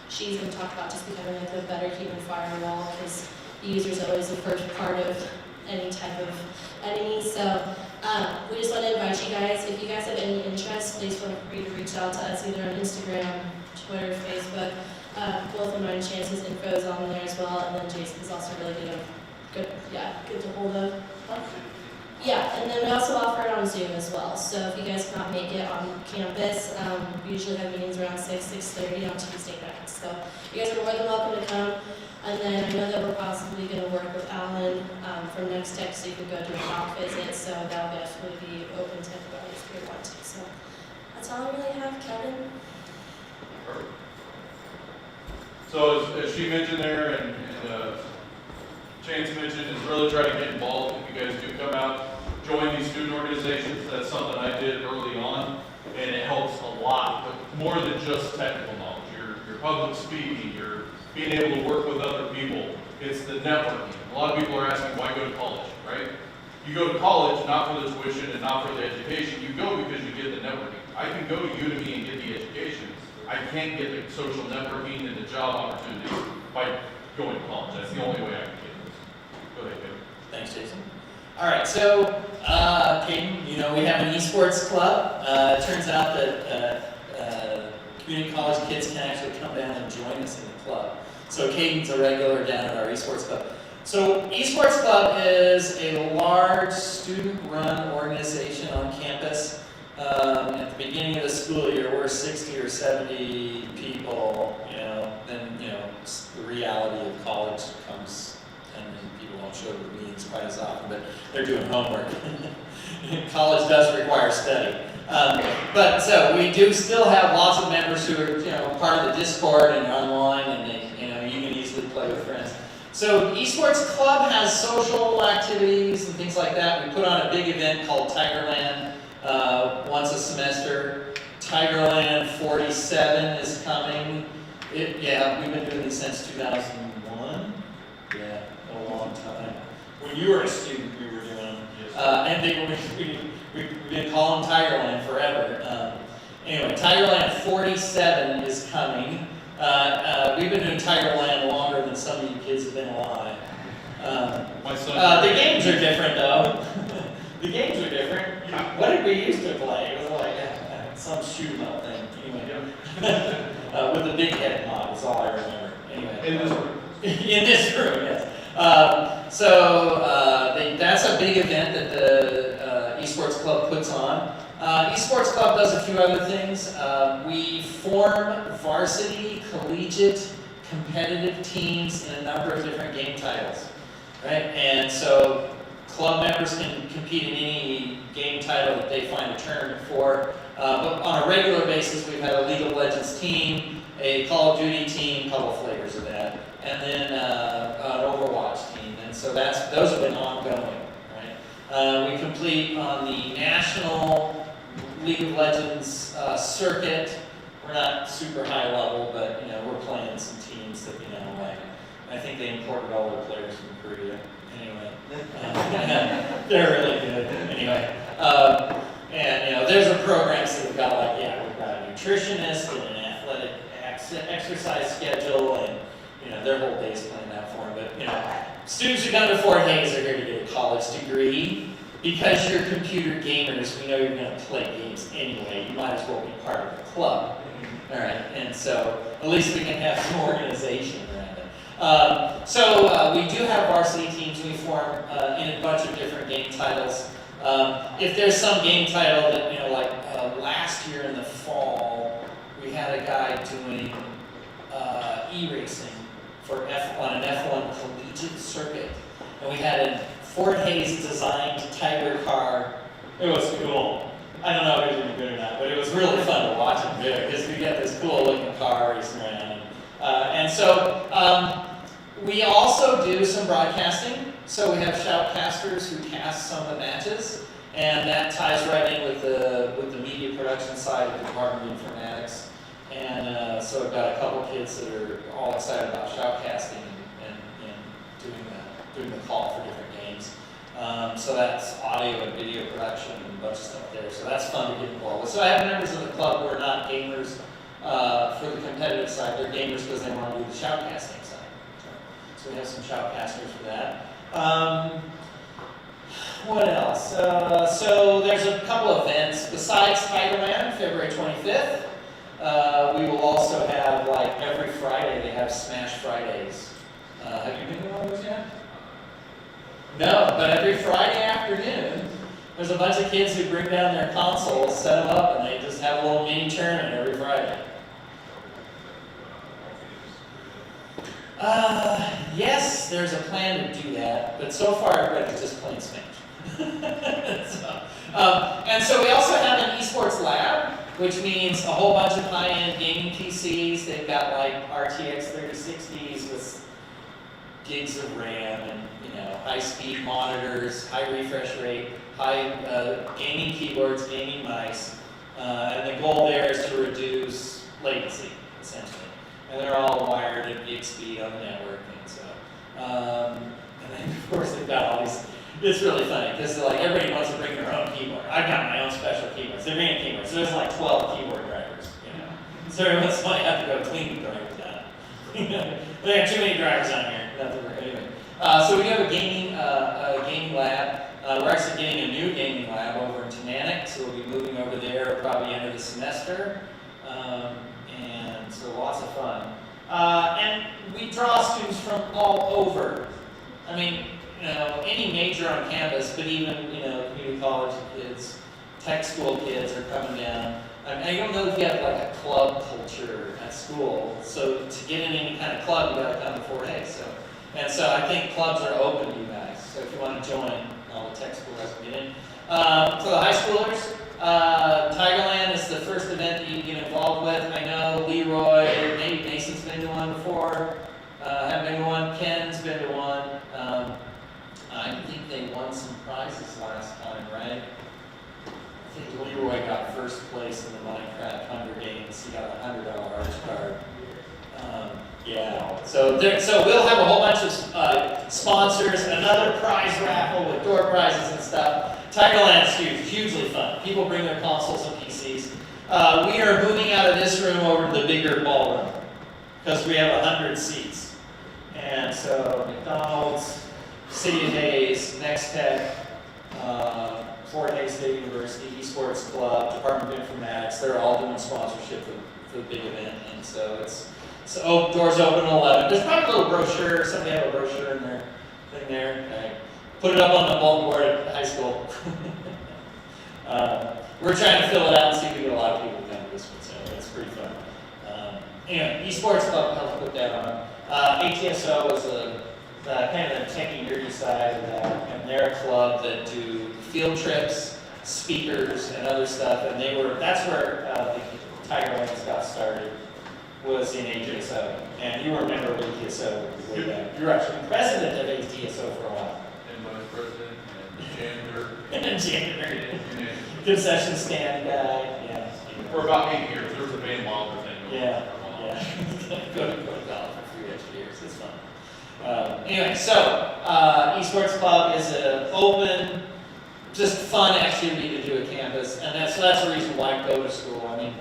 She's going to talk about just becoming a better human firewall, because the user is always the first part of any type of enemy. So we just want to invite you guys, if you guys have any interest, please feel free to reach out to us either on Instagram, Twitter, Facebook. Both of mine, Chance's info is on there as well, and then Jason's also really good to hold of. Yeah, and then we also offer it on Zoom as well. So if you guys cannot make it on campus, we usually have meetings around 6:30 on Tuesday nights. So you guys are more than welcome to come. And then I know that we're possibly going to work with Alan from Next Tech, so you can go do a mock visit. So that'll definitely be open to everybody if you want to. So that's all I really have, Kevin. Perfect. So as she mentioned there, and Chance mentioned, is really try to get involved. If you guys do come out, join these student organizations. That's something I did early on, and it helps a lot, but more than just technical knowledge. Your public speaking, your being able to work with other people. It's the networking. A lot of people are asking, why go to college, right? You go to college not for the tuition and not for the education. You go because you get the networking. I can go to Udemy and get the education. I can't get the social networking and the job opportunities by going to college. That's the only way I can. Go ahead, Kevin. Thanks, Jason. All right, so Caden, we have an esports club. It turns out that community college kids can actually come down and join us in the club. So Caden's a regular down at our esports club. So esports club is a large student-run organization on campus. At the beginning of the school year, we're 60 or 70 people. Then the reality of college comes. And people don't show up at meetings quite as often, but they're doing homework. College does require study. But so we do still have lots of members who are, part of the Discord and online, and you can easily play with friends. So Esports Club has social activities and things like that. We put on a big event called Tigerland once a semester. Tigerland 47 is coming. We've been doing this since 2001. Yeah, a long time. When you were a student, we were doing them. And we've been calling Tigerland forever. Anyway, Tigerland 47 is coming. We've been doing Tigerland longer than some of you kids have been alive. My son. The games are different, though. The games are different. What did we used to play? It was like some shoot 'em up thing. Anyway, with the big head mod is all I remember. Anyway, In this room. in this room, yes. That's a big event that the Esports Club puts on. Esports Club does a few other things. We form varsity, collegiate, competitive teams in a number of different game titles, right? And so club members can compete in any game title that they find a tournament for. But on a regular basis, we've had a League of Legends team, a Call of Duty team, a couple flavors of that, and then an Overwatch team. And so those have been ongoing, right? We complete on the national League of Legends circuit. We're not super high level, but we're playing some teams that I think they imported all their players from Korea. Anyway, they're really good. Anyway, and there's a programs that we've got we've got a nutritionist and an athletic exercise schedule, and their whole day's planned out for them. But students who come to Fort Hays are here to get a college degree. Because you're computer gamers, we know you're going to play games anyway. You might as well be part of the club. All right, and so at least we can have some organization around it. So we do have varsity teams we form in a bunch of different game titles. If there's some game title that, last year in the fall, we had a guy doing e-racing on an F1 collegiate circuit. And we had a Fort Hays designed Tiger car. It was cool. I don't know if it was any good or not, but it was really fun to watch him do it because we got this cool looking car racing around. And so we also do some broadcasting. So we have shoutcasters who cast some of the matches, and that ties right in with the media production side of the Department of Informatics. And so I've got a couple kids that are all excited about shoutcasting and doing the call for different games. So that's audio and video production and a bunch of stuff there. So that's fun to get involved with. So I have members of the club who are not gamers for the competitive side. They're gamers because they want to do the shoutcasting side. So we have some shoutcasters for that. What else? So there's a couple events besides Tigerland, February 25th. We will also have, every Friday, they have Smash Fridays. Have you been to one of those yet? No, but every Friday afternoon, there's a bunch of kids who bring down their consoles, set them up, and they just have a little mini tournament every Friday. Yes, there's a plan to do that, but so far everybody's just playing Smash. And so we also have an esports lab, which means a whole bunch of high-end gaming PCs. They've got RTX 3060s with gigs of RAM and high-speed monitors, high refresh rate, high gaming keyboards, gaming mice, and the goal there is to reduce latency, essentially. And they're all wired at gig speed on the network, and so. And then of course they've got all these. It's really funny because everybody wants to bring their own keyboard. I've got my own special keyboards. They're bringing keyboards. So there's 12 keyboard drivers, So every once in a while you have to go clean the drivers down. They have too many drivers on here. Anyway. So we have a gaming lab. We're actually getting a new gaming lab over in Tananic, so we'll be moving over there probably end of the semester. And so lots of fun. And we draw students from all over. I mean, any major on campus, but even, community college kids, tech school kids are coming down. I don't know if you have a club culture at school, so to get in any kind of club, you gotta come to Fort Hays. And so I think clubs are open to you guys. So if you want to join, all the tech school has to get in. For the high schoolers, Tigerland is the first event that you get involved with. I know Leroy, maybe Mason's been to one before. Have been to one. Ken's been to one. I think they won some prizes last time, right? I think Leroy got first place in the Minecraft Hunger Games. He got a $100 arch card. Yeah. So we'll have a whole bunch of sponsors, another prize raffle with door prizes and stuff. Tigerland's huge, hugely fun. People bring their consoles and PCs. We are moving out of this room over to the bigger ballroom because we have 100 seats. And so McDonald's, City of Hayes, Next Tech, Fort Hays State University, Esports Club, Department of Informatics, they're all doing sponsorship for the big event. And so doors open at 11. There's probably a little brochure, somebody have a brochure in their thing there. Okay. Put it up on the bulletin board at the high school. We're trying to fill it out and see if we get a lot of people to come to this one, so it's pretty fun. Anyway, Esports Club helped put that on. ATSO is kind of the techie nerdy side of that, and they're a club that do field trips, speakers, and other stuff, and that's where the Tigerlands got started, was in ATSO. And you remember ATSO way back. You were actually president of ATSO for a while. And vice president, and janitor. And janitor. Concession stand guy, yeah. For about 8 years, there was a Van Wilder thing. Yeah. Go to college for 3 extra years, it's fun. Anyway, so Esports Club is an open, just fun activity to do at campus, and that's the reason why I go to school. I mean,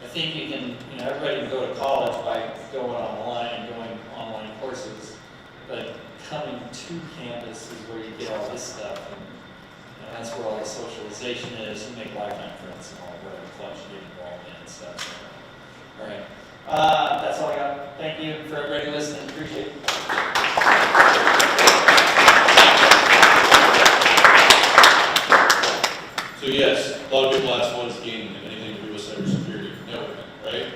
I think you can, everybody can go to college by going online and going online courses, but coming to campus is where you get all this stuff, and that's where all the socialization is, and make lifetime friends and all whatever clubs you get involved in and stuff. So, all right. That's all I got. Thank you for everybody listening. Appreciate it. So yes, a lot of people ask what is gaming, anything to do with cybersecurity, networking, right?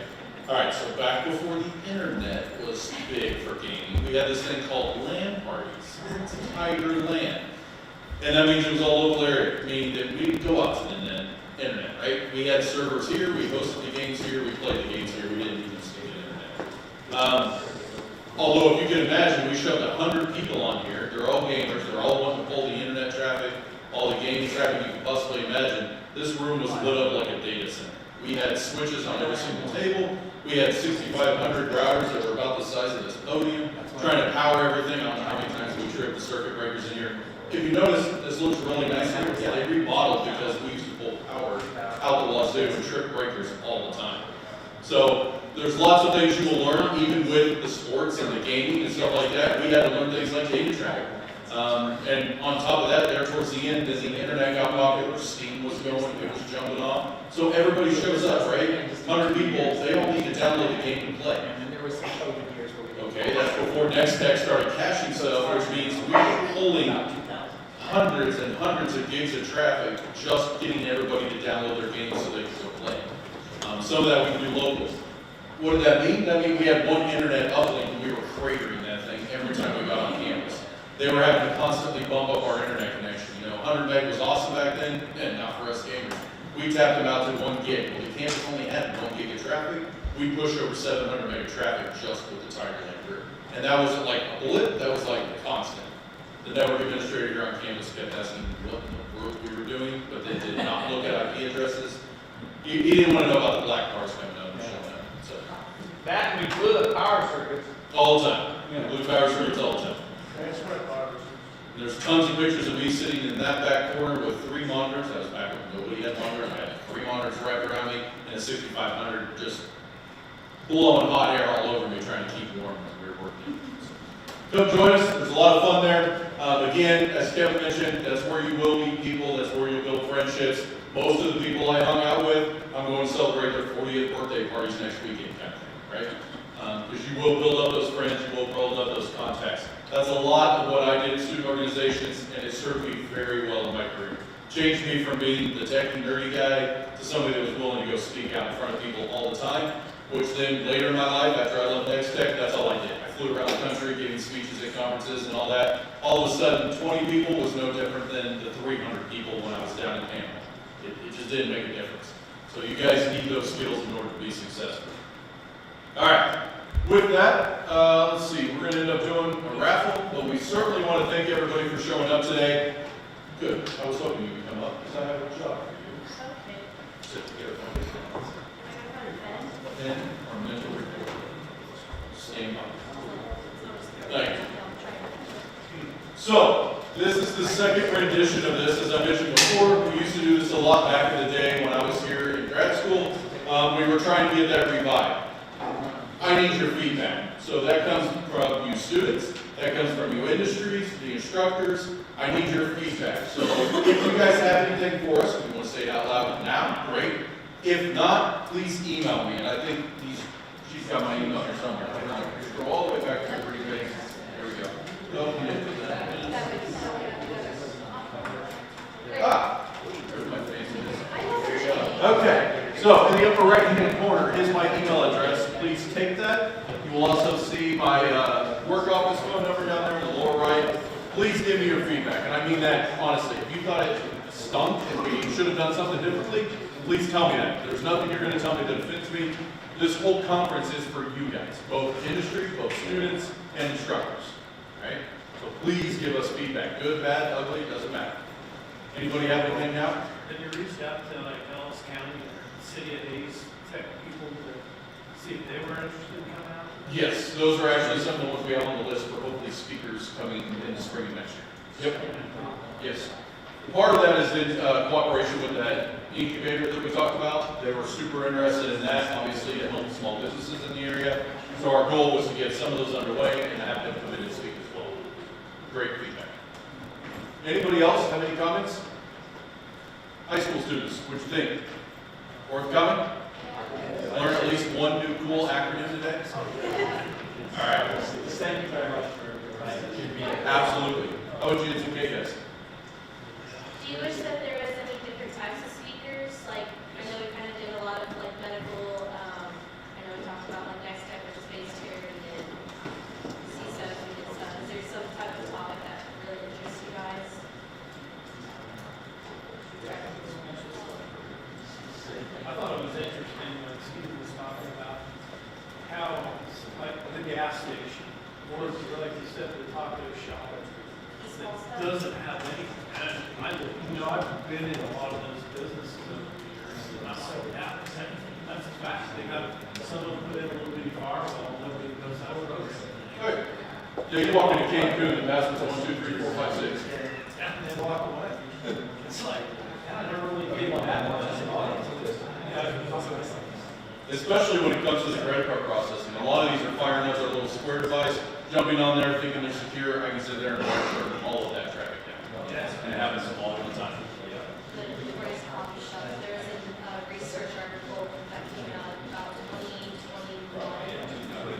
All right, so back before the internet was big for gaming, we had this thing called LAN parties. It's Tiger LAN. And that means it was all local area, meaning that we would go out to the internet, right? We had servers here, we hosted the games here, we played the games here, we didn't even stay the internet. Although if you can imagine, we shoved 100 people on here, they're all gamers, they're all wanting to pull the internet traffic, all the gaming traffic you can possibly imagine. This room was lit up like a data center. We had switches on every single table, we had 6,500 routers that were about the size of this podium, trying to power everything. I don't know how many times we tripped the circuit breakers in here. If you notice, this looks really nice here. Yeah, they remodeled because we used to pull power out the wazoo and trip breakers all the time. So there's lots of things you will learn, even with the sports and the gaming and stuff like that. We had to learn things like data traffic. And on top of that, there towards the end, as the internet got popular, Steam was going, it was jumping off. So everybody shows up, right? 100 people, they don't need to download the game and play. And then there was some COVID years where we Okay, that's before Nextech started caching stuff, which means we were pulling hundreds and hundreds of gigs of traffic just getting everybody to download their games so they could go play. Some of that we can do locally. What did that mean? That mean we had one internet uplink and we were cratering that thing every time we got on campus. They were having to constantly bump up our internet connection. 100 meg was awesome back then, and not for us gamers. We tapped them out to 1 gig. Well, the campus only had 1 gig of traffic. We pushed over 700 meg of traffic just with the Tigerland group. And that wasn't like a blip, that was like a constant. The network administrator here on campus kept asking what in the world we were doing, but they did not look at IP addresses. He didn't want to know about the black cars coming down and showing up. So. back when we blew the power circuits. All the time. Blue power circuits all the time. That's right, Barbara. There's tons of pictures of me sitting in that back corner with 3 monitors. That was back when nobody had monitors. I had 3 monitors wrapped around me and a 6500 just blowing hot air all over me trying to keep warm when we were working. So, come join us. There's a lot of fun there. Again, as Kevin mentioned, that's where you will meet people. That's where you'll build friendships. Most of the people I hung out with, I'm going to celebrate their 40th birthday parties next weekend kind of thing, right? Because you will build up those friends, you will build up those contacts. That's a lot of what I did in student organizations, and it served me very well in my career. Changed me from being the techie nerdy guy to somebody that was willing to go speak out in front of people all the time, which then later in my life, after I left Next Tech, that's all I did. I flew around the country giving speeches at conferences and all that. All of a sudden, 20 people was no different than the 300 people when I was down in Panama. It just didn't make a difference. So you guys need those skills in order to be successful. All right. With that, let's see, we're going to end up doing a raffle, but we certainly want to thank everybody for showing up today. Good. I was hoping you would come up because I have a job for you. Okay. Sit together. Pen or mental report. Stand by. Thank you. So, this is the second rendition of this. As I mentioned before, we used to do this a lot back in the day when I was here in grad school. We were trying to get that revived. I need your feedback. So that comes from you students, that comes from you industries, the instructors. I need your feedback. So if you guys have anything for us, if you want to say it out loud now, great. If not, please email me. And I think she's got my email here somewhere. Scroll all the way back to the pretty face. There we go. There's my face. There you go. Okay, so in the upper right-hand corner is my email address. Please take that. You will also see my work office phone number down there in the lower right. Please give me your feedback, and I mean that honestly. If you thought it stunk and we should have done something differently, please tell me that. There's nothing you're going to tell me that offends me. This whole conference is for you guys, both industry, both students, and instructors. Right? So please give us feedback. Good, bad, ugly, doesn't matter. Anybody have anything now? Have you reached out to like Ellis County or City of Hayes tech people to see if they were interested in coming out? Yes, those are actually some of the ones we have on the list for hopefully speakers coming in the spring of next year. Yep. Yes. Part of that is in cooperation with that incubator that we talked about. They were super interested in that, obviously, to help small businesses in the area. So our goal was to get some of those underway and have them come in and speak as well. Great feedback. Anybody else have any comments? High school students, what you think? Forthcoming? Learn at least one new cool acronym today? All right. Thank you very much for Absolutely. How about you, 2K guys? Do you wish that there was any different types of speakers? Like, I know we kind of did a lot of like medical, I know we talked about like next step or space here and then CISO we did some. Is there some type of topic that really interests you guys? I thought it was interesting when Steve was talking about how, like, the gas station, or like you said, the taco shop, that doesn't have any, and I've been in a lot of those businesses over the years, and I'm like, yeah, that's a fact. They got, some of them put in a little bitty firewall, nobody knows how to road. Good. Yeah, you walk into Cancun, the password's 1, 2, 3, 4, 5, 6. And they walk away. It's like, I never really gave on that much. Especially when it comes to the credit card processing. A lot of these are firing up their little square device, jumping on there, thinking they're secure. I can sit there and watch all of that traffic down. Yes. And it happens all the time. The Bryce Coffee Shop, there was a research article that came out about 2021.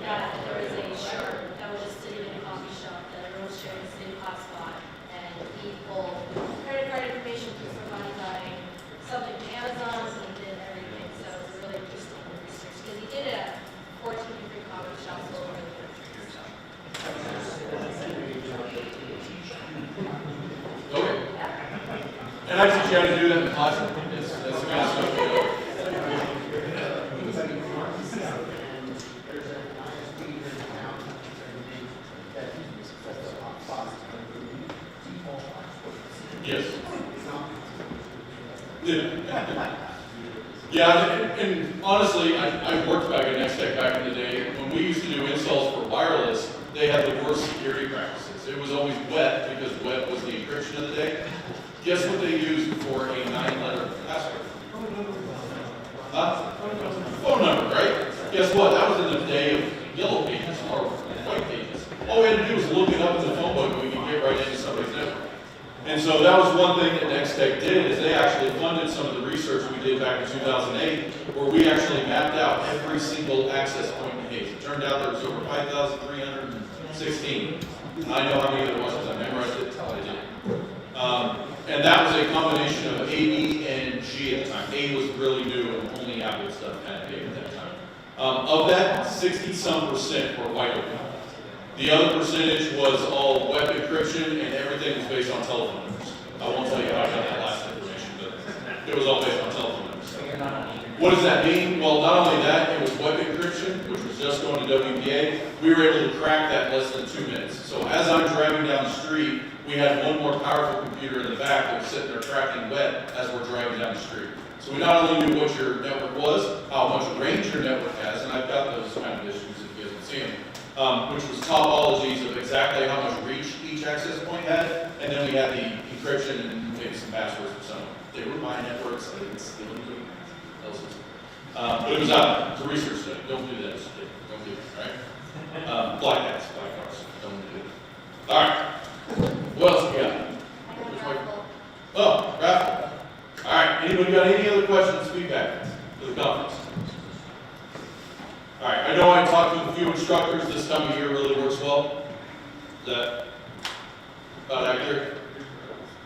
That there was a shirt that was sitting in a coffee shop that everyone was sharing the same hotspot. And people, credit card information was provided by something from Amazon, so he did everything. So it was really interesting research because he did it at 14 different coffee shops all over the country. Okay. And I teach you how to do that in the classroom. That's the kind of stuff we do. Yes. Yeah, and honestly, I worked back at Next Tech back in the day. When we used to do installs for wireless, they had the worst security practices. It was always web because web was the encryption of the day. Guess what they used for a 9-letter password? Huh? Phone number, right? Guess what? That was in the day of yellow pages or white pages. All we had to do was look it up in the phone book and we could get right into somebody's network. And so that was one thing that Next Tech did, is they actually funded some of the research we did back in 2008, where we actually mapped out every single access point in Hayes. It turned out there was over 5,316. I know how many there was because I memorized it until I did. And that was a combination of A, B, and G at the time. A was really new and only Apple stuff kind of big at that time. Of that, 60-some% were white open. The other percentage was all web encryption and everything was based on telephone numbers. I won't tell you how I got that last information, but It was all based on telephone numbers. What does that mean? Well, not only that, it was web encryption, which was just going to WPA. We were able to crack that in less than 2 minutes. So as I'm driving down the street, we had one more powerful computer in the back that was sitting there tracking web as we're driving down the street. So we not only knew what your network was, how much range your network has, and I've got those kind of issues if you guys can see them, which was topologies of exactly how much reach each access point had, and then we had the encryption and maybe some passwords for some. They were my networks, I didn't steal anything else's. But it was out. It's a research study. Don't do that. Don't do it, right? Black hats, black cars. Don't do it. All right. What else we got? Oh, raffle. All right. Anybody got any other questions, feedback for the conference? All right. I know I talked with a few instructors. This time of year really works well. Is that about accurate?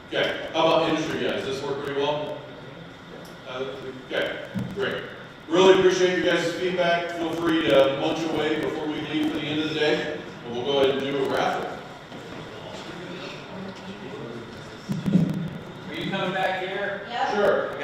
Okay. How about industry guys? Does this work pretty well? Okay. Great. Really appreciate you guys' feedback. Feel free to munch away before we leave for the end of the day, and we'll go ahead and do a raffle. Are you coming back here? Yeah. Sure.